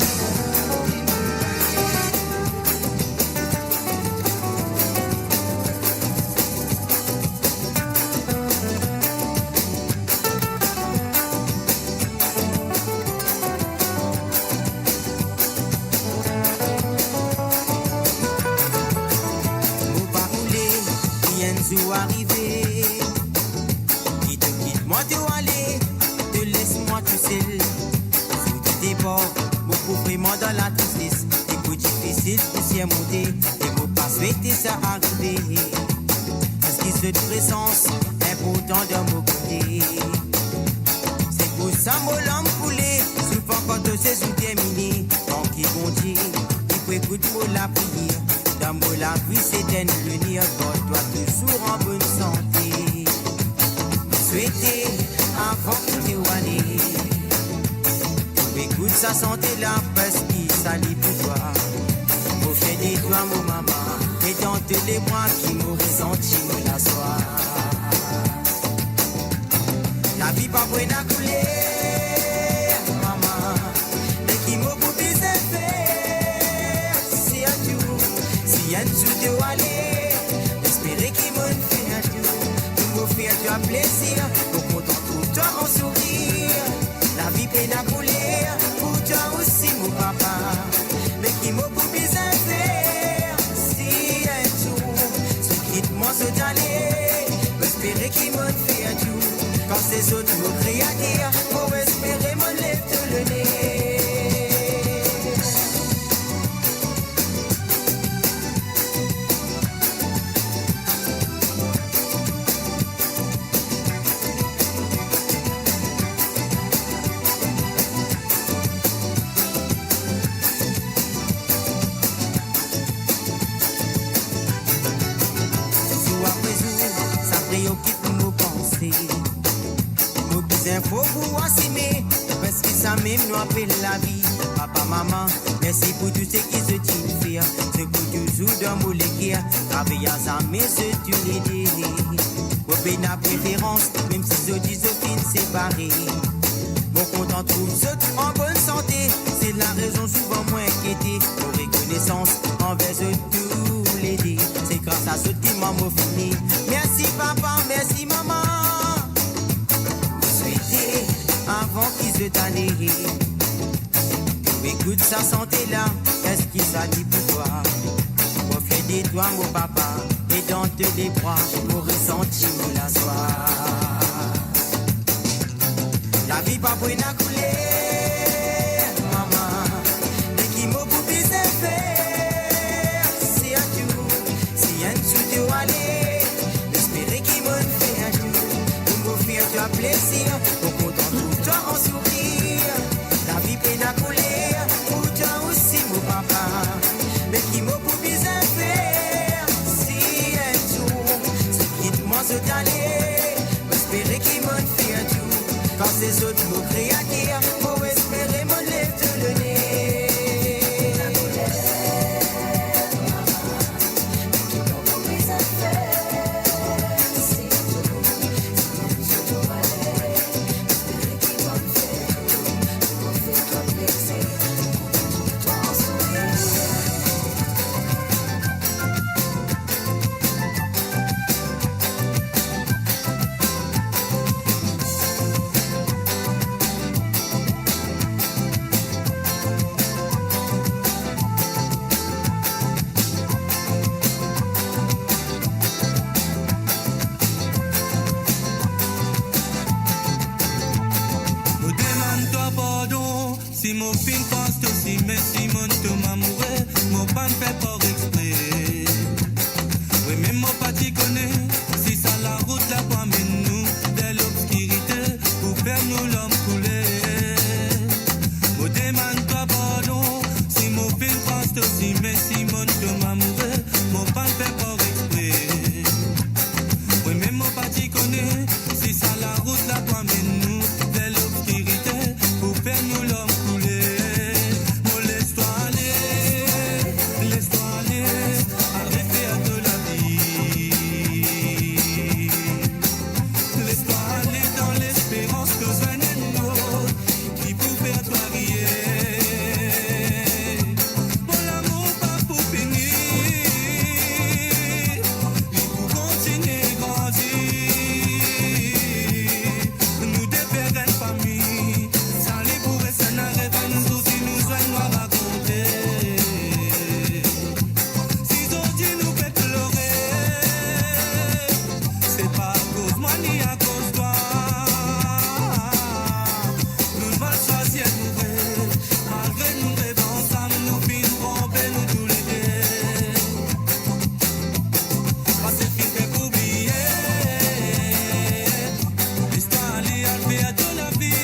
Arrivé, quitte-moi de aller, te laisse-moi tout seul. Sous tes débords, beaucoup vraiment dans la tristesse. Des coups difficiles pour s'y monter, et pour pas souhaiter ça arriver. Parce qu'il se présence, important de mon côté. C'est pour ça, mon l'homme coulé, souvent quand te sais sous terminé. Tant qu'il bondit, il faut écouter pour la prière. Dans la vie, c'est d'un venir, toi toujours en bonne santé. Souhaiter avant que tu aller. Écoute sa santé là, parce qu'il s'allie pour toi. Au fait des toi, mon maman, et dans tous les bras qui m'auraient senti me la soie. La vie pas bonne à couler, maman, mais qui m'a coupé ses faire, c'est à tout. Si un jour tu vas aller, espérer qu'il m'en fait un jour, pour me faire du plaisir, pour qu'on t'en trouve toi en sourire. La vie peine à couler, pour toi aussi mon papa, mais qui m'a coupé ses faire, si un jour, ce quitte-moi se d'aller, espérer qu'il m'en fait un jour. Quand ces autres me crient à dire, pour espérer me lève tout le nez. Jour après jour, ça préoccupe nos pensées. Faut vous assumer, parce que ça même nous appelle la vie. Papa, maman, merci pour tout ce qui se tient faire. Ce que toujours dans mon léguer, travailler à sa main, c'est une idée. Pour bien la préférence, même si je dis au fin séparé. Bon, quand on trouve ceux en bonne santé, c'est la raison souvent moins inquiétée. Pour reconnaissance envers eux tous les dés. C'est grâce à ceux qui m'ont fini. Merci papa, merci maman. Avant qu'ils se t'allèrent, écoute sa santé là, qu'est-ce qui s'allie pour toi? Profite de toi mon papa, et dans tous les bras, pour ressentir la soie. La vie pas pour à couler, maman, mais qui m'a coupé ses faire, c'est un jour, si un jour tu vas aller, espérer qu'il m'en fait un jour, pour me faire du plaisir, pour qu'on toi en sourire, la vie peine à couler, pour toi aussi mon papa, mais qui m'a pour bien faire, si un jour, ce quitte-moi se d'aller, espérer qu'il m'en fait un jour, quand ces autres me crient à dire, pour espérer me lève tout le nez. mon fin passe aussi, mais si mon Thomas mourait, mon pas me fait pas exprès. Oui, mais mon pas t'y connaît, si ça la route là pour amener nous de l'obscurité, pour faire nous l'homme couler. Mon demande pas pardon, si mon fin passe aussi, mais si mon Thomas mourait, mon pas me fait pas exprès. Oui, mais mon pas t'y connaît, si ça la route là pour amener nous de l'obscurité, pour faire nous l'homme couler. Mon laisse-toi aller, arrêtez à de la vie. Laisse-toi aller dans l'espérance que je n'ai d'autre qui peut faire toi rire. Mon amour pas pour finir, il faut continuer à grandir. Nous défaire une famille, sans les bourrés, ça n'arrête pas nous aussi, nous joignons à raconter. Si aujourd'hui nous fait pleurer, c'est pas à cause moi ni à cause toi. Nous ne va choisir nous rêver, malgré nous rêvons ensemble, nous finissons tromper nous tous les deux. Parce que qui fait oublier, l'histoire allait à faire de la vie.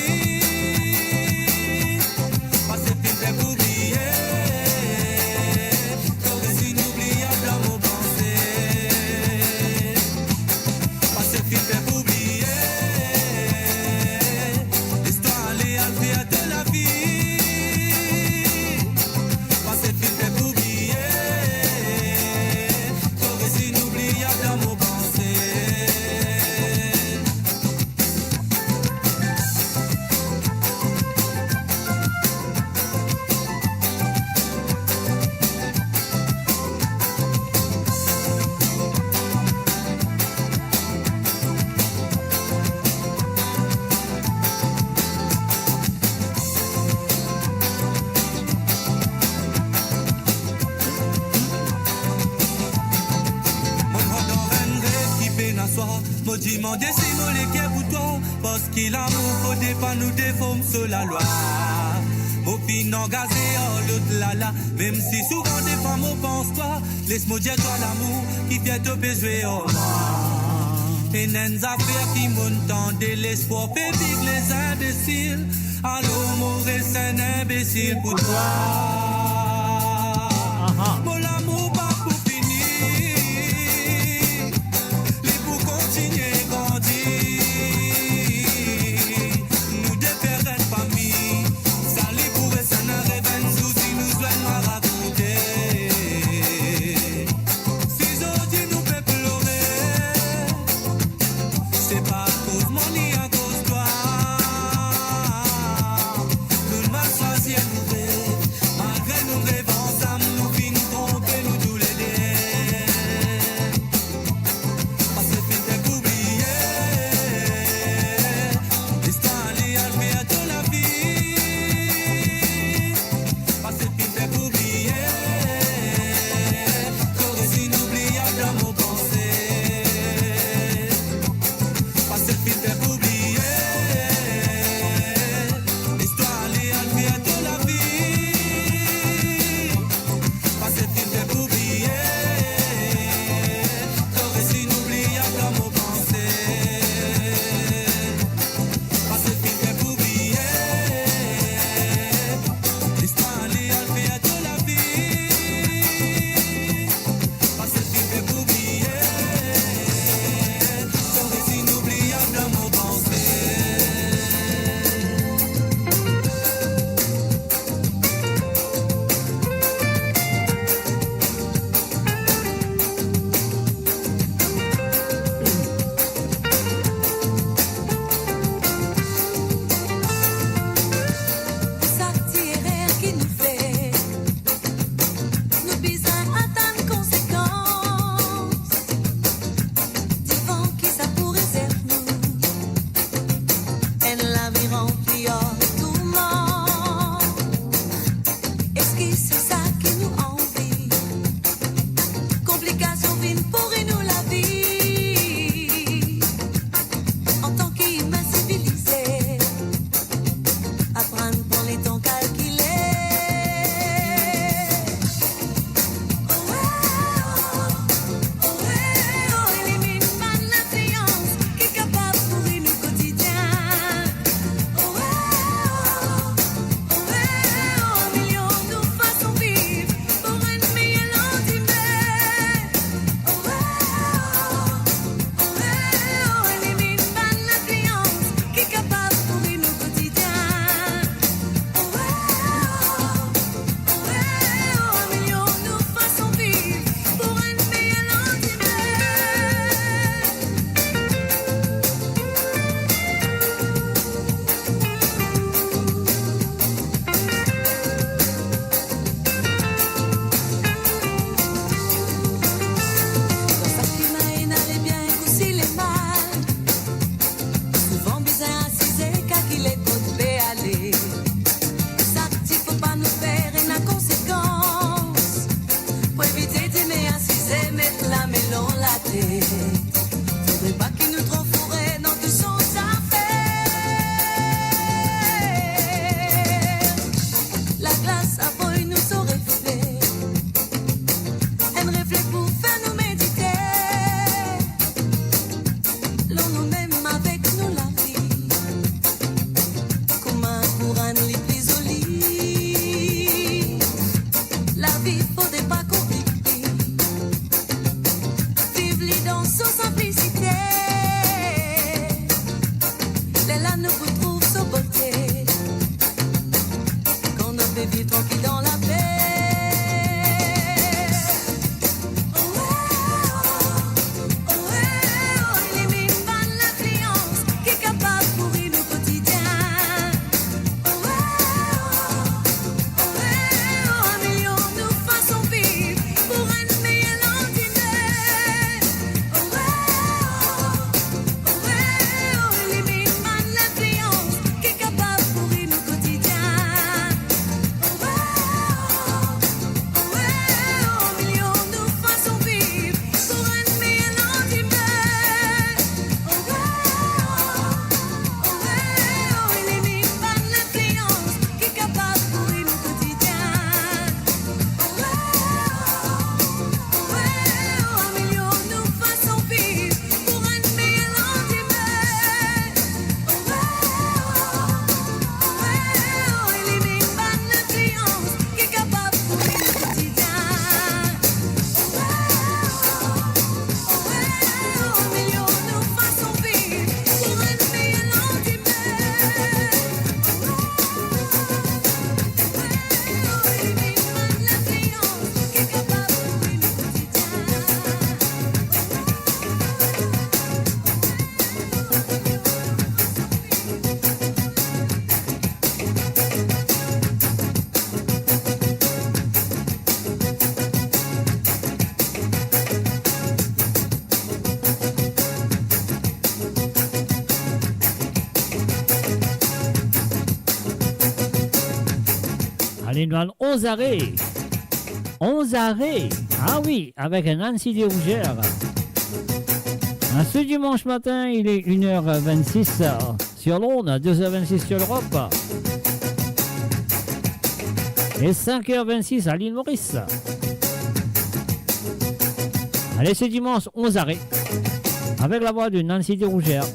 Parce que qui fait oublier, qu'aurait inoubliable dans nos pensées. Parce que qui fait oublier, l'histoire allait à faire de la vie. Parce que qui fait oublier, qu'aurait inoubliable dans nos pensées. Mon dimanche si mon l'équipe pour toi, parce qu'il a mon côté pas nous déforme sur la loi. Mon fin engagé en l'autre là, même si souvent des femmes on pense toi, laisse-moi dire toi l'amour qui fait te jouer au moins. Et n'en affaires qui montent de l'espoir, fait vivre les imbéciles. Alors mon reste un imbécile pour toi. Mon amour pas pour finir, les pour continuer à grandir. Nous défaire une famille, ça les pourrait ça n'arrive un souci, nous joignons à raconter. Si aujourd'hui nous fait pleurer, c'est pas à cause moi ni à cause toi. Nous ne va choisir nous, malgré mêlant la tête. Faudrait pas qu'il nous trop fourrait dans tout son affaire. La glace à boy nous saurait fait. Elle réfléchit pour faire nous méditer. L'on nous même avec nous la vie. Comme un courant les plus au lit. La vie faudrait pas compliquer. Vive-les dans sa simplicité. Les là nous retrouvent sa beauté. Quand on peut vivre tranquille dans la paix. Allez, nous allons 11 arrêts. 11 arrêts. Ah oui, avec Nancy Desrougères. Ce dimanche matin, il est 1h26 sur l'onde, 2h26 sur l'Europe. Et 5h26 à l'île Maurice. Allez, ce dimanche, 11 arrêts. Avec la voix de Nancy Desrougères.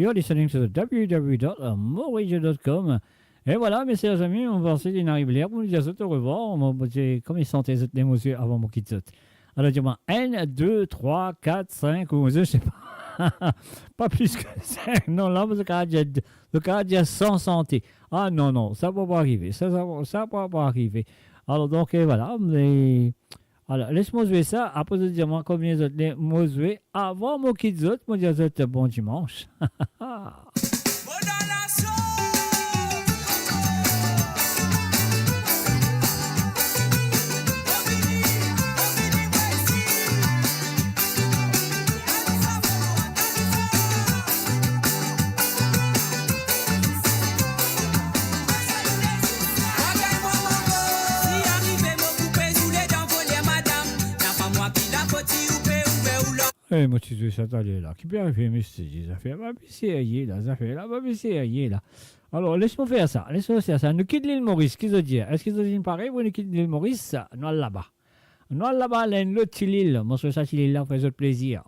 You're listening to www.moradio.com. Et voilà, mes chers amis, on va essayer d'arriver là pour nous dire au revoir. On va dire comment ils sentent les émotions avant mon quitte. Alors, dis-moi, 1, 2, 3, 4, 5 ou 11, je sais pas. Pas plus que 5. Non, là, le cas de sans santé. Ah non, ça ne va pas arriver. Ça ne va pas arriver. Alors, donc, voilà. Alors, laisse-moi jouer ça. Après, je dis moi combien de temps moi jouer avant mon kit zot. Moi, je dis bon dimanche. Eh, moi, tu sais, ça t'allait là. Qui peut arriver, mais c'est des affaires. Va essayer là, des affaires là, va essayer là. Alors, laisse-moi faire ça. Laisse-moi faire ça. Nous quitte l'île Maurice. Qu'est-ce que dire? Est-ce qu'ils ont pareil ou nous quitte l'île Maurice? Non, là-bas. Non, là-bas, l'autre petite île. Moi, je fais ça, cette île-là, fait autre plaisir.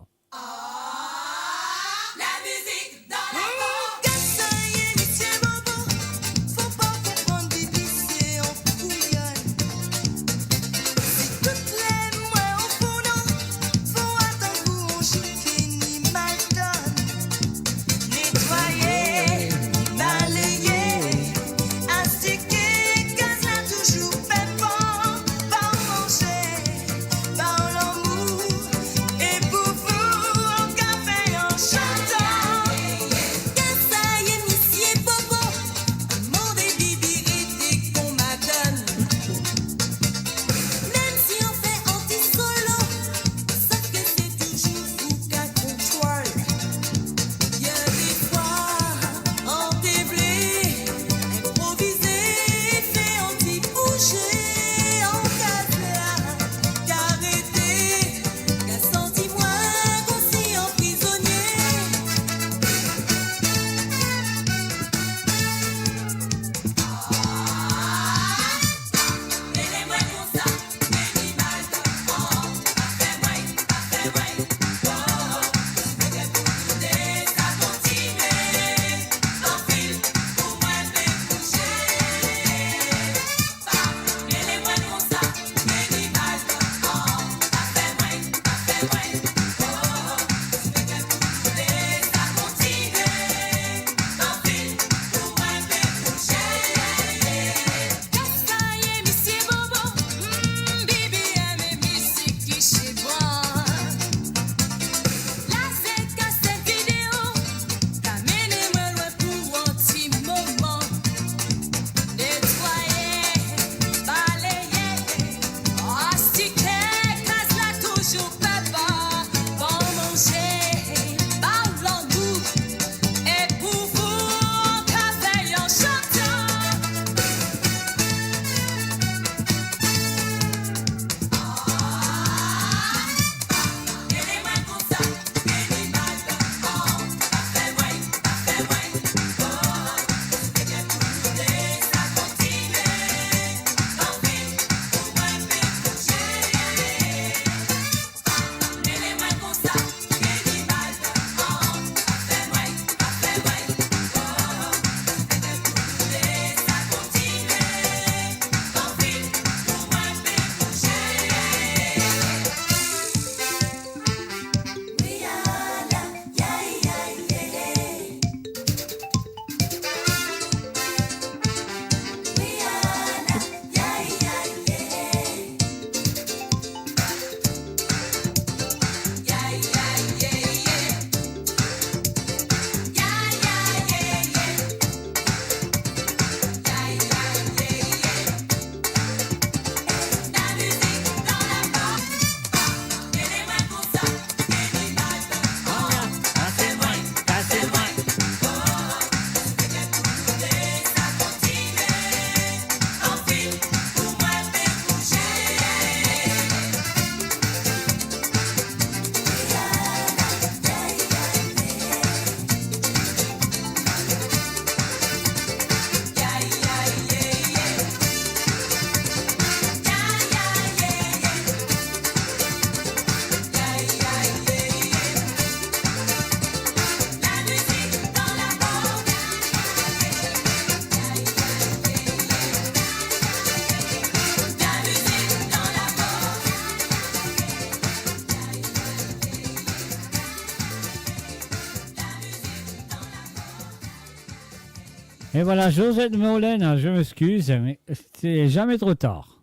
Et voilà, Josette Molène, je m'excuse, mais c'est jamais trop tard.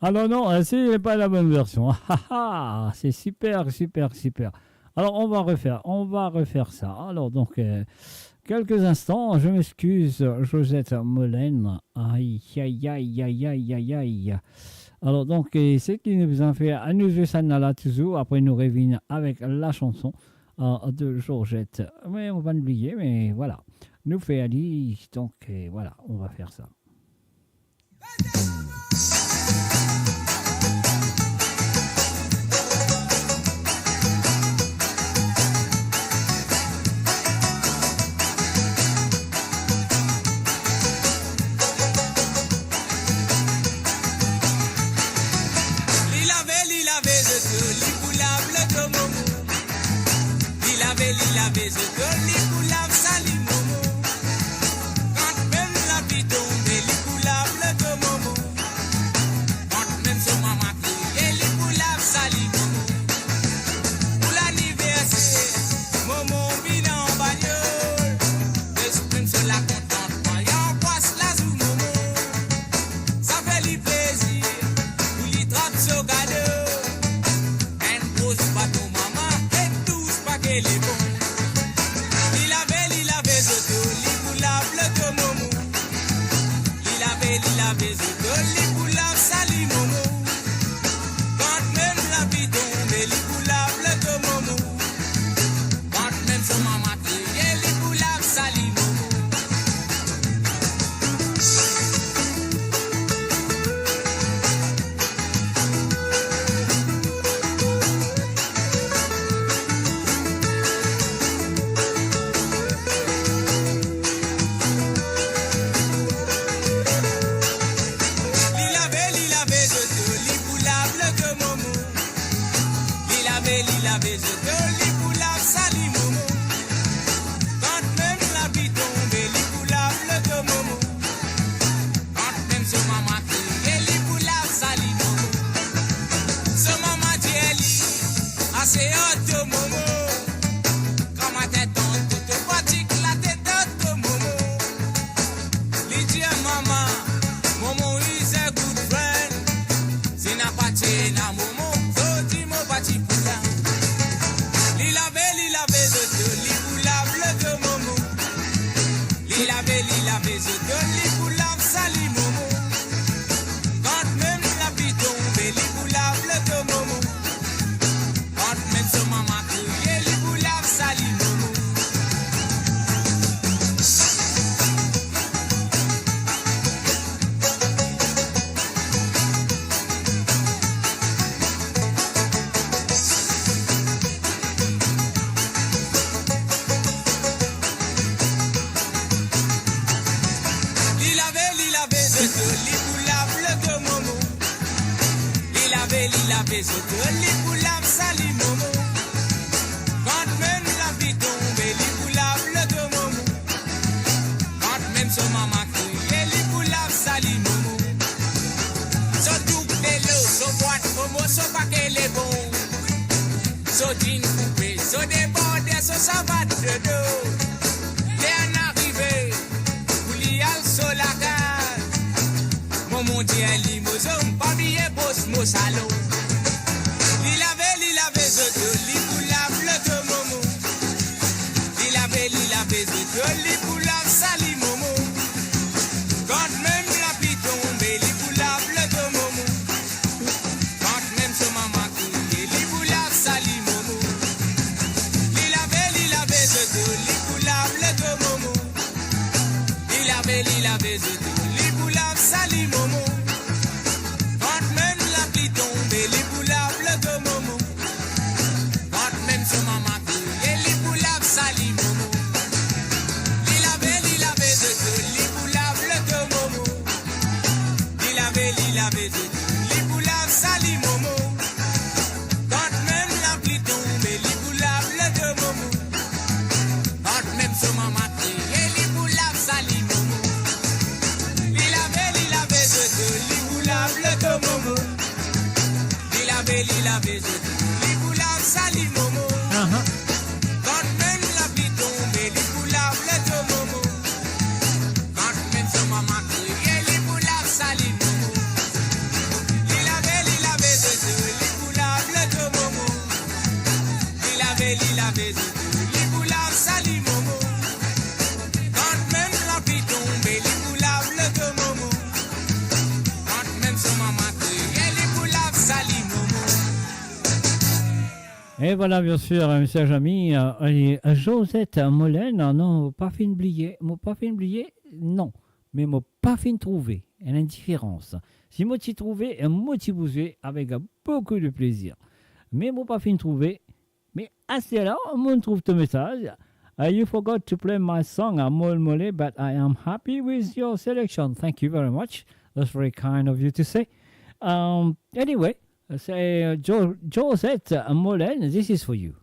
Alors non, c'est pas la bonne version. C'est super, super, super. Alors on va refaire ça. Alors donc, quelques instants, je m'excuse, Josette Molène. Aïe, aïe, aïe, aïe, aïe, aïe, aïe. Alors donc, c'est qui nous a fait à nous jouer ça là toujours. Après nous revenons avec la chanson de Georgette. Mais on va l'oublier, mais voilà. Nous fait Ali, donc voilà, on va faire ça. Laver ce que les coulables salit momo. Quand même la vie tombe, les coulables de momo. Quand même son maman crié, les coulables salit momo. Pour l'anniversaire, momo vient en bagnole. Exprime sur la contentement, et on passe la sous momo. Ça fait lui plaisir, pour lui trappe ce cadeau. Un gros pas ton maman, et tous pas qu'elle est bon. Et voilà, bien sûr, mes chers amis, Josette Molène, non, pas fin oublier, non, mais moi pas fin trouver, une indifférence. Si moi t'y trouvé, moi t'y bousé avec beaucoup de plaisir. Mais moi pas fin trouver, mais assez là, on trouve ton message. You forgot to play my song, Mole Mole, but I am happy with your selection. Thank you very much. That's very kind of you to say. Anyway, say Josette Molène, this is for you.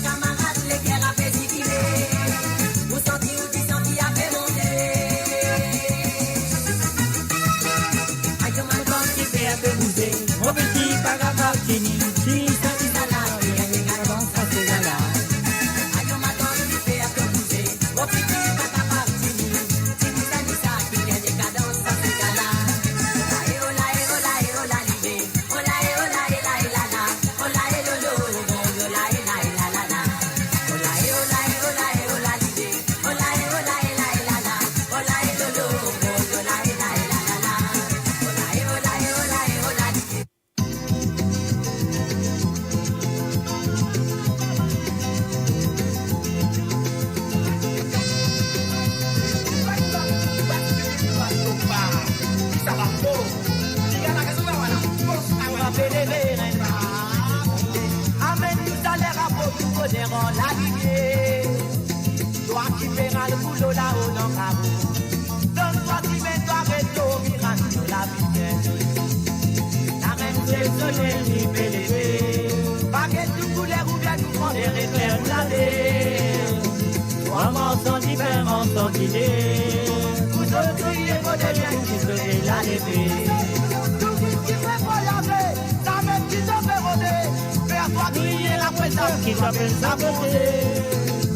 camarades, les guerres a fait diviner. Vous sentez ou tu senti a fait monter. Aïe, yo mal comme qui fait un peu bouger. Mon petit pagaba fini. Si ça dit ça là, il y a des gars dans sa saison là. Aïe, yo mal comme qui fait un peu bouger. Mon petit pagaba fini. Si ça dit ça, il y a des gars dans sa saison là. Ola, ola, ola, ola, l'idée. Ola, ola, ola, ola, la. Ola, lolo, ola, ola, ola, la, la. Ola, ola, ola, ola, l'idée. Ola, ola, ola, ola, la. Ola, lolo, ola, ola, ola, la, la. Ola, ola, ola, ola, l'idée. Amène-nous à l'air à beau, nous connaîtrons la lignée. Toi qui feras le boulot là-haut dans la roue. Donne-toi qui met toi réseau, mirage de la vie. La reine c'est soleil, l'hiver l'évé. Baguette tout couleur ou bien nous prendre des réfères bladés. Trois morceaux différents sont guidés. Vous autres, il est modèle bien qui se fait la levée. Qui fait voyager, ça même qui te fait rôder. Vers toi crier la présence qui s'appelle sa beauté.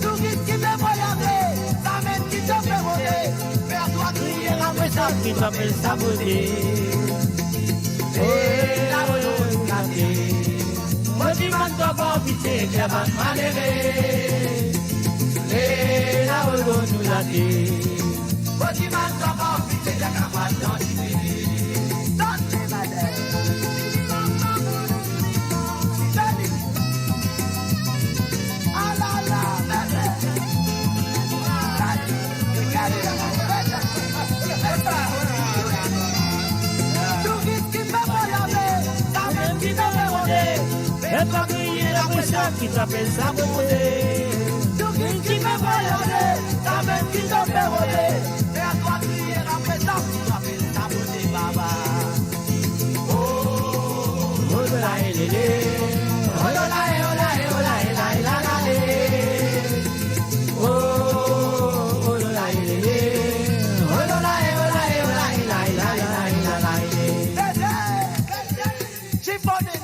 Touriste qui fait voyager, ça même qui te fait rôder. Vers toi crier la présence qui s'appelle sa beauté. Et la rose gâtée, motivant toi pour pitié, qui a pas maléré. Et la rose nous l'a dit, motivant toi pour pitié, qui a pas d'antité. Et pas crier la pression qui t'appelle sa beauté. Tout qui fait voyager, ça même qui te fait rôder. Et à toi crier la pression qui t'appelle sa beauté, baba. Oh, oh là, lélé. Oh là, oh là, oh là, oh là, oh oh, oh là, lélé. Oh là, oh là, oh là, oh là, oh là, chiffonné.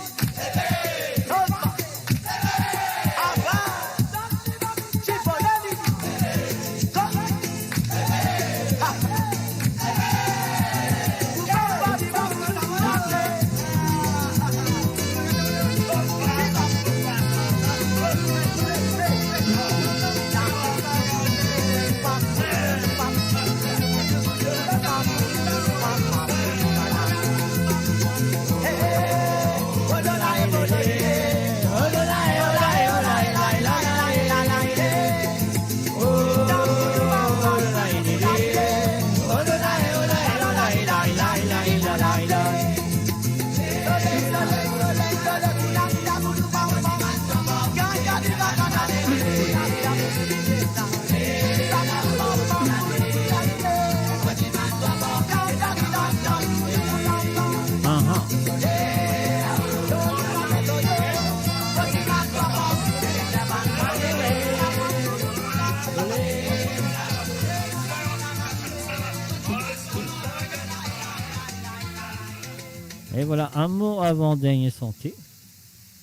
Et voilà, un mot avant dernier santé.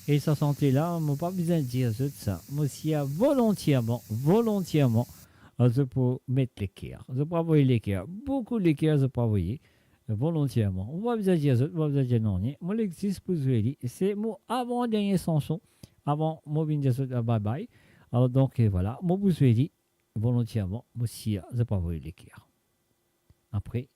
Et sa santé là, on n'a pas besoin de dire ça. Moi aussi, volontairement, je peux mettre l'équerre. Je peux envoyer l'équerre. Beaucoup d'équerre, je peux envoyer volontairement. On va besoin de dire ça, on va besoin de dire non. Moi, l'exercice pour jouer, c'est mon avant dernier chanson. Avant, moi, je vais dire bye bye. Alors donc, voilà, moi, vous jouer volontairement. Moi aussi, je peux envoyer l'équerre. Après.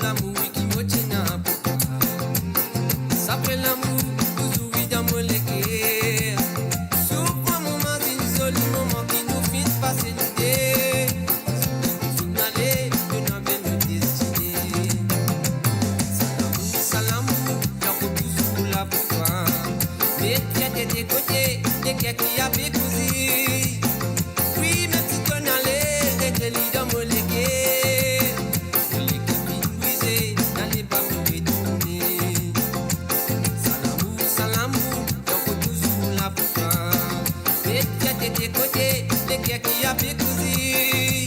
L'amour qui me tient des côtés, des quais qui a pécousi. Oui, même si ton allée, des lits dans mon légué. Les copines brisées, n'allez pas vous retourner. Salamou, donc toujours là pour toi. Des côtés, des quais qui a pécousi.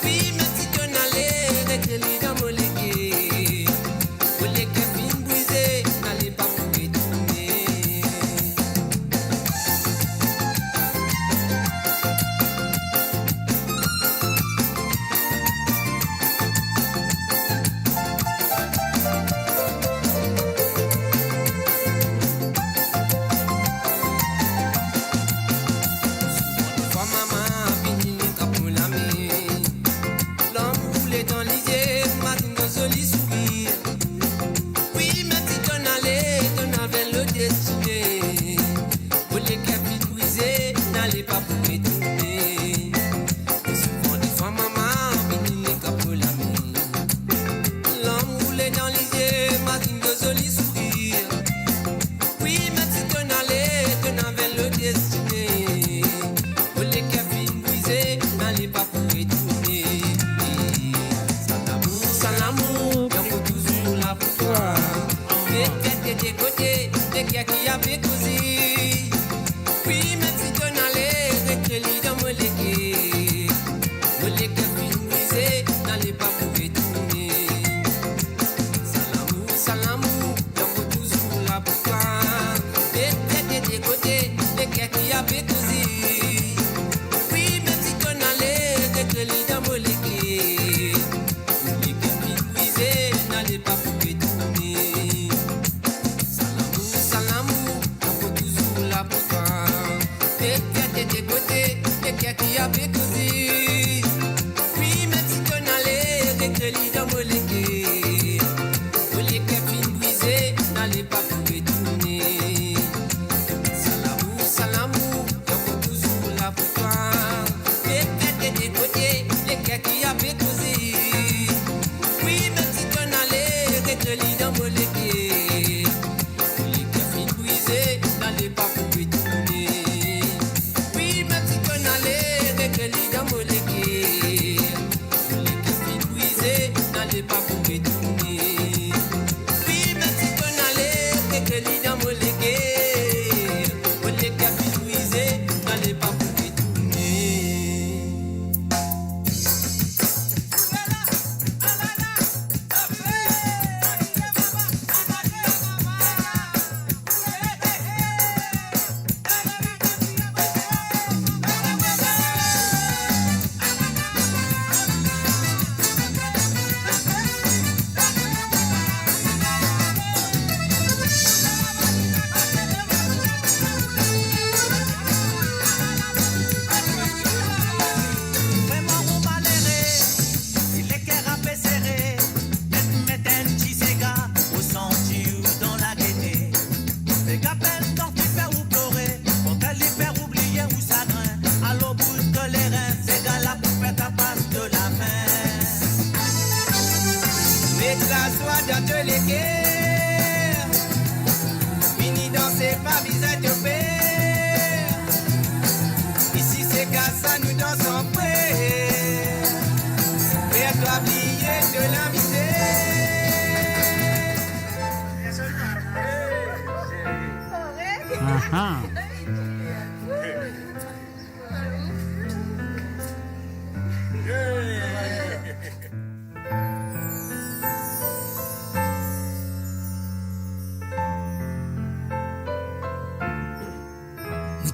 Oui, même si ton allée, des lits dans mon légué. Les copines brisées, n'allez pas vous retourner.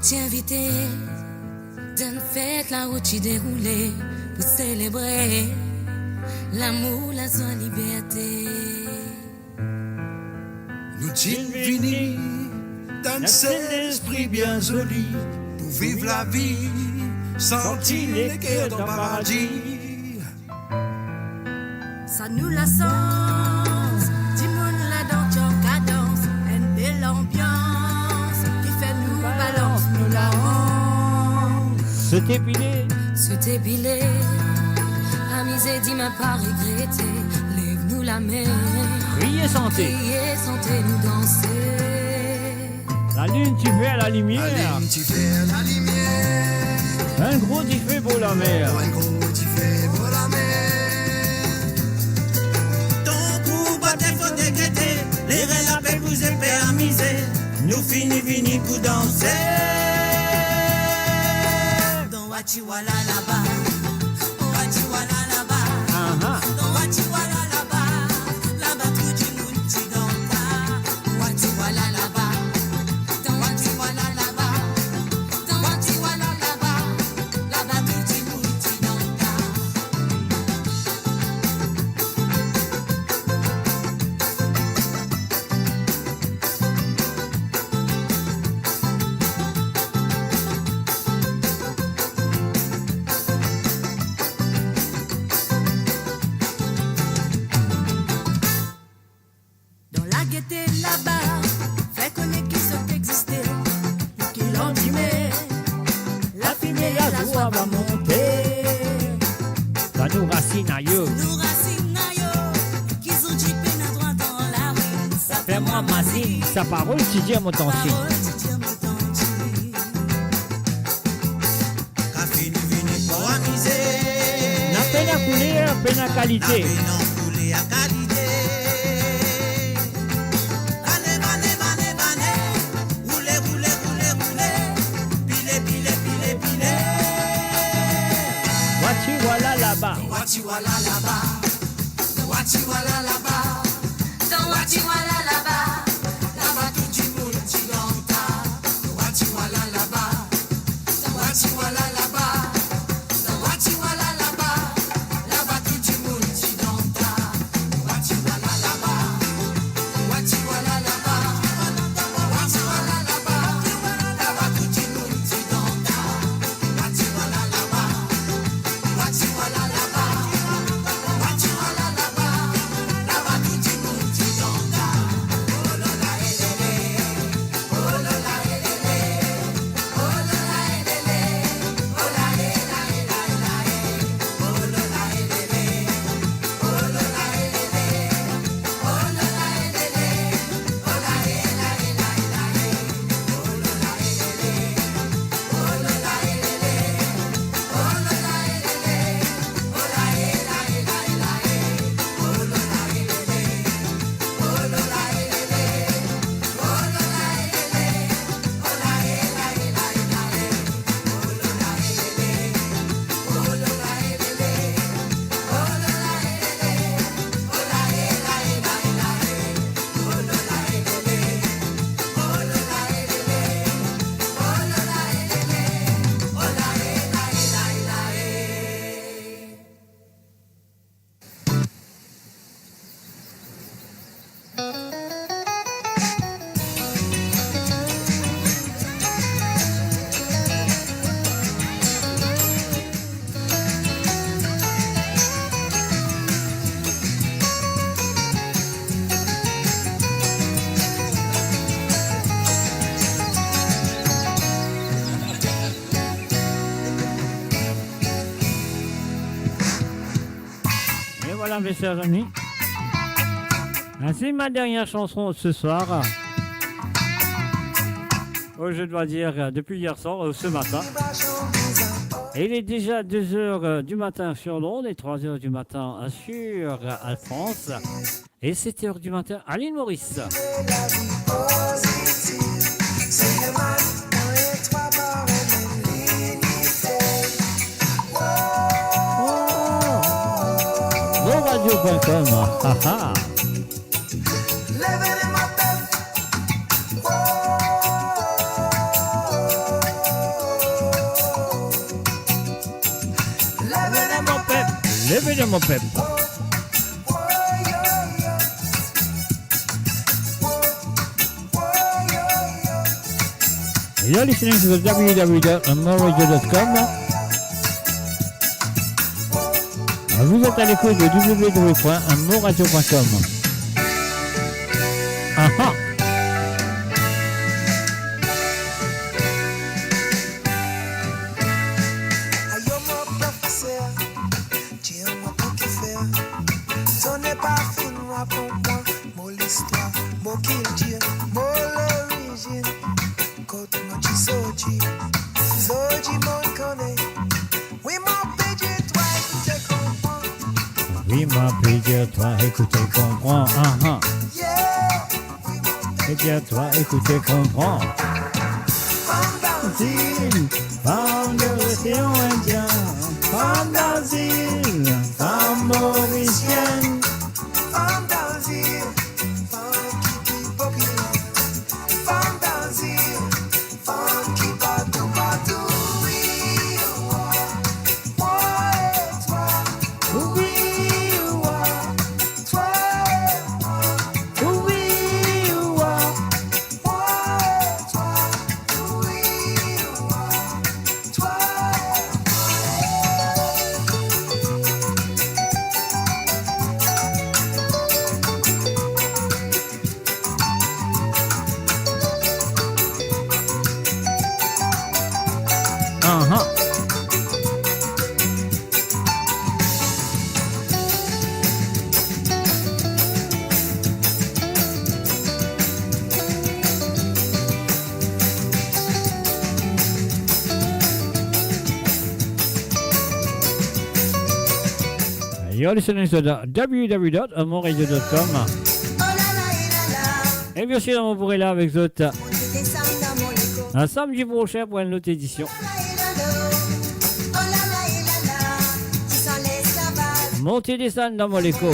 T'inviter d'une fête la route qui déroulée pour célébrer l'amour, la joie, liberté. Nous t'y vini dans cet esprit bien joli pour vivre la vie, sentir les cœurs dans le paradis. Ça nous la sens, du monde là dans ton cadence, une belle ambiance qui fait nous balance, nous la rend. Se t'épiler, amusé, dis m'a pas regretté, lève-nous la main. Criez santé, nous danser. La lune, tu fais la lumière. La lune, tu fais la lumière. Un gros tu fais pour la mer. Un gros tu fais pour la mer. Ton coup battait faut décréter. Les rêves la paix vous est permisé. Nous fini pour danser. Dans Wachiwala là-bas. Wachiwala là-bas. Dans Wachiwala là-bas. Là-bas tout du monde tu danses. Wachiwala là-bas. Dans Wachiwala là-bas. Dans Wachiwala là-bas. Là-bas tout du monde tu danses. Dans la gaieté là-bas, fait connaître qui sont existés, et qui l'ont dit mais la fumée à la soie va monter. Ça nous racine à yo. Nous racines à yo, qui sont jeepés na droit dans la rue. Ça fait moi Mazine, sa parole, tu dis à mon tanti. Fini pour amuser. La peine à couler, peine à qualité. La peine à couler à qualité. Wachiwala là-bas. Wachiwala là-bas. Wachiwala là-bas. Dans Wachiwala là-bas. Là-bas tout du monde tu danses. Wachiwala là-bas. Dans Wachiwala là-bas. Dans Wachiwala là-bas. Là-bas tout du monde tu danses. Wachiwala là-bas. Wachiwala là-bas. Wachiwala là-bas. Là-bas tout du monde tu danses. Wachiwala là-bas. Wachiwala là-bas, Wachiwala là-bas, là-bas tout du monde tu danses. Oh là là elele, oh là là elele, oh là là elele, oh là ela ela ela oh là là elele, oh là là elele, oh là là elele, oh là ela ela ela oh là là elele, oh là là elele, oh là là elele. Et voilà, mes chers amis. C'est ma dernière chanson ce soir. Oh, je dois dire, depuis hier soir, ce matin. Et il est déjà 2h du matin sur Londres et 3h du matin sur France. Et 7h du matin à l'île Maurice. Radio.com. Haha. Levez de mon pep. You're listening to www.moradio.com. Vous êtes à l'écoute de www.moradio.com. Aha. Ce n'est pas film, raconte-moi mon l'histoire, mon qu'il Dieu, mon l'origine. l'autre, mon chisoji. Zoji, mon connaît. Oui, mon pédier, toi, écoute, comprends. Oui, ma pédia-toi, écoute et comprends. Pédia-toi, écoute et comprends. Femme de l'océan Indien, femme d'asile, femme mauricienne. Femme d'asile, femme qui vit populaire. Femme d'asile, femme qui partout, partout. Oui, moi et toi. Oui, toi et moi. Oui, moi et toi. Oui, toi You're listening to www.amoradio.com. Et bien sûr, on pourrait là avec vous un samedi prochain pour une autre édition. Montez descendre dans Moléco.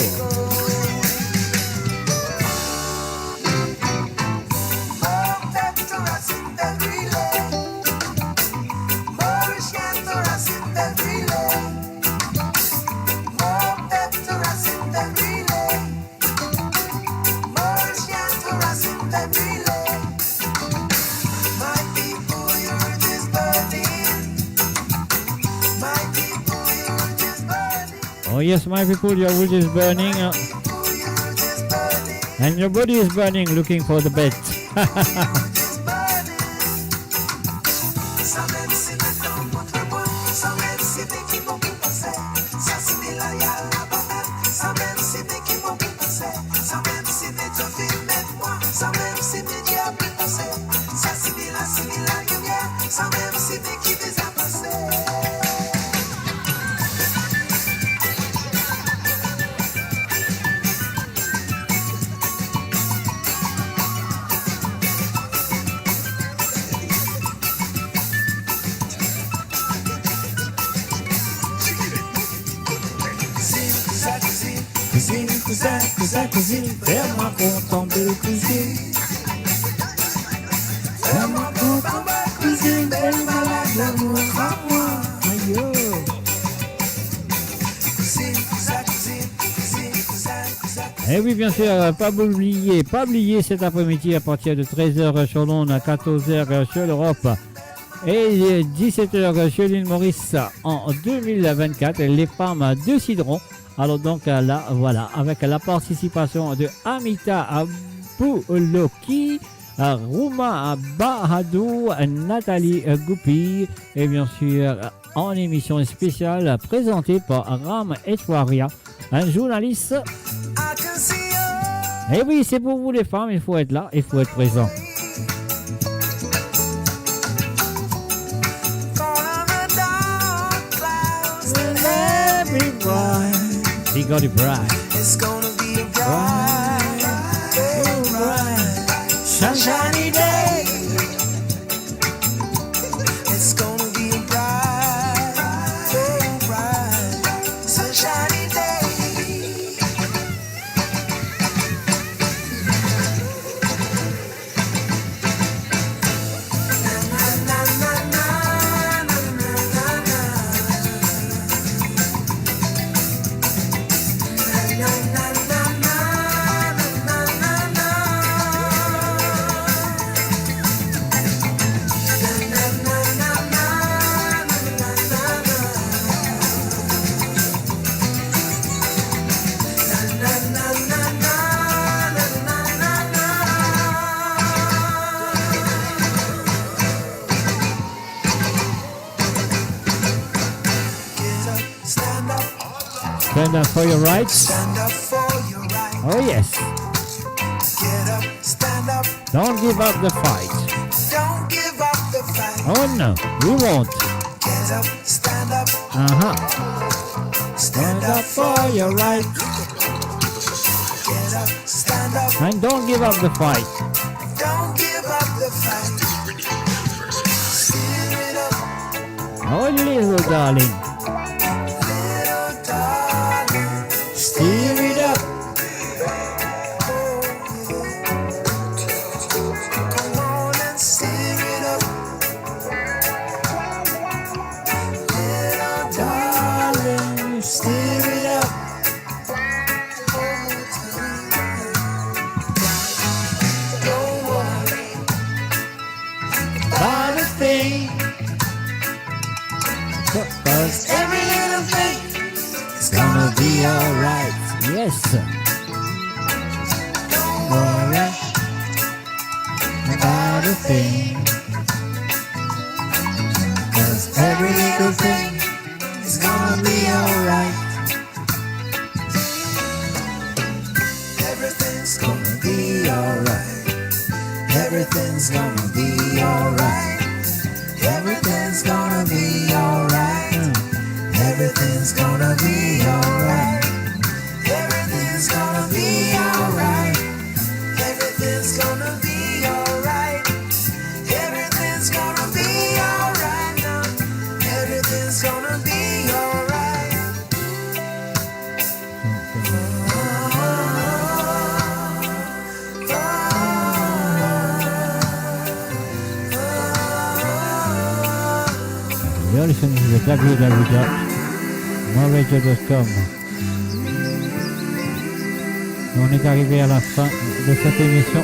Oh yes, my people, your wood is burning and your body is burning looking for the bed. Cousine, fais-moi contempler le cousine. Fais-moi contempler cousine, belle malade d'amour à moi. Aïe. Et oui, bien sûr, pas oublier cet après-midi à partir de 13h sur l'onde, à 14h sur l'Europe et 17h sur l'île Maurice en 2024, les femmes de Cidron. Alors donc là, voilà, avec la participation de Amita Bouloki, Rouma Bahadou, Nathalie Goupi, et bien sûr en émission spéciale présentée par Ram Etwaria, un journaliste. Et oui, c'est pour vous les femmes, il faut être là, il faut être présent. He got it bright. It's gonna be a bright, sunshiny day. It's gonna be a bright, sunshiny day. Stand up for your rights. Stand up for your rights. Oh yes. Get up, stand up. Don't give up the fight. Don't give Oh no, we won't. Get up, stand up, Stand up for your right. get up, stand up. And don't give up the fight. Don't give up the fight. Steer it up, Oh, little darling. little darling. Steer it up. Come on and steer it up, little darling. Steer it up. Don't worry About a thing. cause every little thing is Gonna be alright. Yes. Don't worry About a thing. cause every little thing is gonna be alright. Everything's gonna be alright. Everything's gonna be alright. Everything's gonna be alright. Everything's gonna be alright. Everything's gonna be alright. Everything's gonna be alright. Everything's gonna be alright now. Everything's gonna be alright. You're listening to the www.moradio.com. On est arrivé à la fin de cette émission.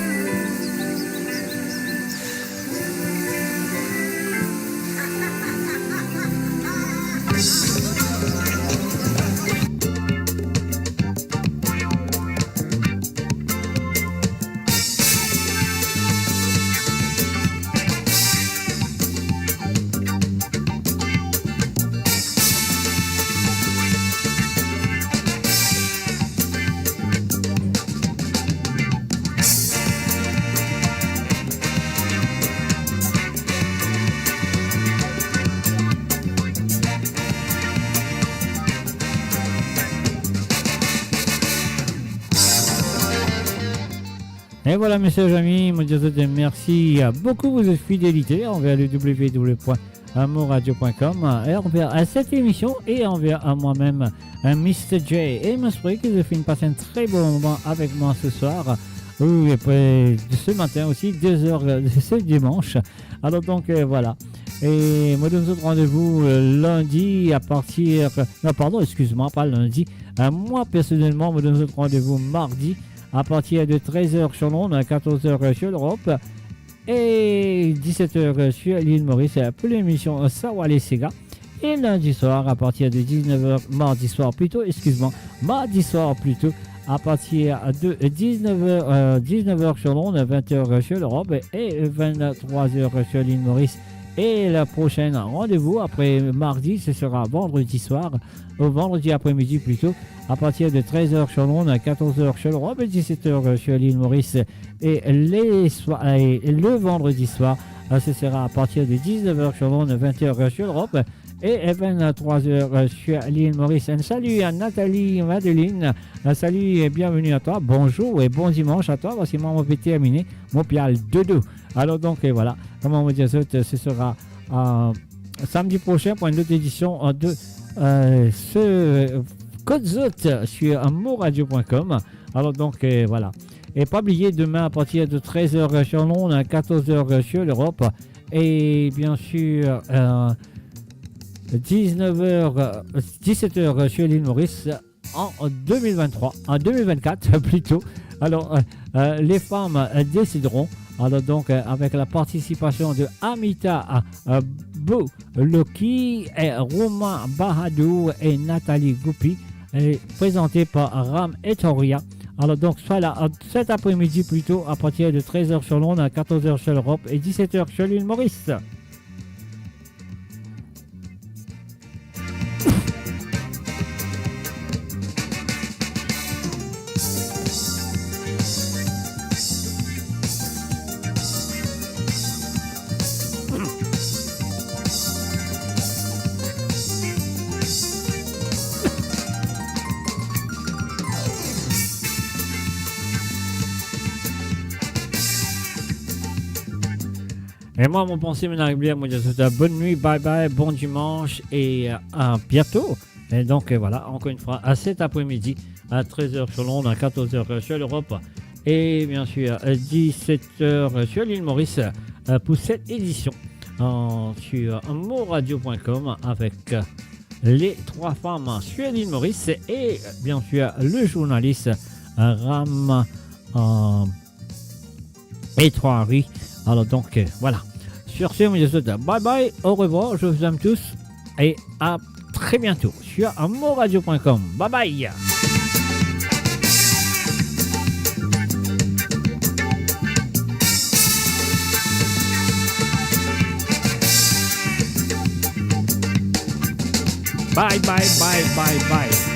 Et voilà, messieurs et amis, moi je vous dis merci beaucoup pour votre fidélité envers le www.amourradio.com et envers cette émission et envers moi-même, Mr. J. Et m'espère que vous avez passé un très bon moment avec moi ce soir. Oui, et puis ce matin aussi, 2h de ce dimanche. Alors donc voilà. Et moi, je vous donne rendez-vous lundi à partir... Non, pardon, excuse-moi, pas lundi. Moi, personnellement, je vous donne rendez-vous mardi à partir de 13h sur l'onde, 14h sur l'Europe et 17h sur l'île Maurice pour l'émission Sawale Sega. Et lundi soir à partir de 19h, mardi soir plutôt, à partir de 19h sur l'onde, 20h sur l'Europe et 23h sur l'île Maurice. Et la prochaine rendez-vous après mardi, ce sera vendredi soir, au vendredi après-midi plutôt, à partir de 13h sur Londres, 14h sur l'Europe et 17h sur l'île Maurice. Et le vendredi soir, ce sera à partir de 19h sur Londres, 20h sur l'Europe et 23h sur l'île Maurice. Un salut à Nathalie Madeline, un salut et bienvenue à toi, bonjour et bon dimanche à toi. Voici moi, mon petit terminé, mon pial dodo. Alors donc voilà, comment on va dire ça, ce sera samedi prochain pour une autre édition de ce Code Zot sur moradio.com. Alors donc voilà. Et pas oublier demain à partir de 13h sur Londres, 14h sur l'Europe et bien sûr 17h sur l'île Maurice en 2024 plutôt. Alors les femmes décideront. Alors donc avec la participation de Amita Bouloki, Romain Bahadour et Nathalie Goupi, présenté par Ram Etoria. Alors donc soit là cet après-midi plutôt à partir de 13h sur Londres, à 14h sur l'Europe et 17h sur l'île Maurice. Et moi, mon pensée m'arrive bien, moi, je vous souhaite bonne nuit, bye bye, bon dimanche et à bientôt. Et donc, voilà, encore une fois, à cet après-midi, à 13h sur Londres, à 14h sur l'Europe et bien sûr, à 17h sur l'île Maurice pour cette édition sur moradio.com avec les trois femmes sur l'île Maurice et bien sûr le journaliste Ram et trois Henri. Alors donc voilà. Sur ce, je vous souhaite bye bye, au revoir, je vous aime tous et à très bientôt sur moradio.com. Bye bye. Bye bye bye bye bye.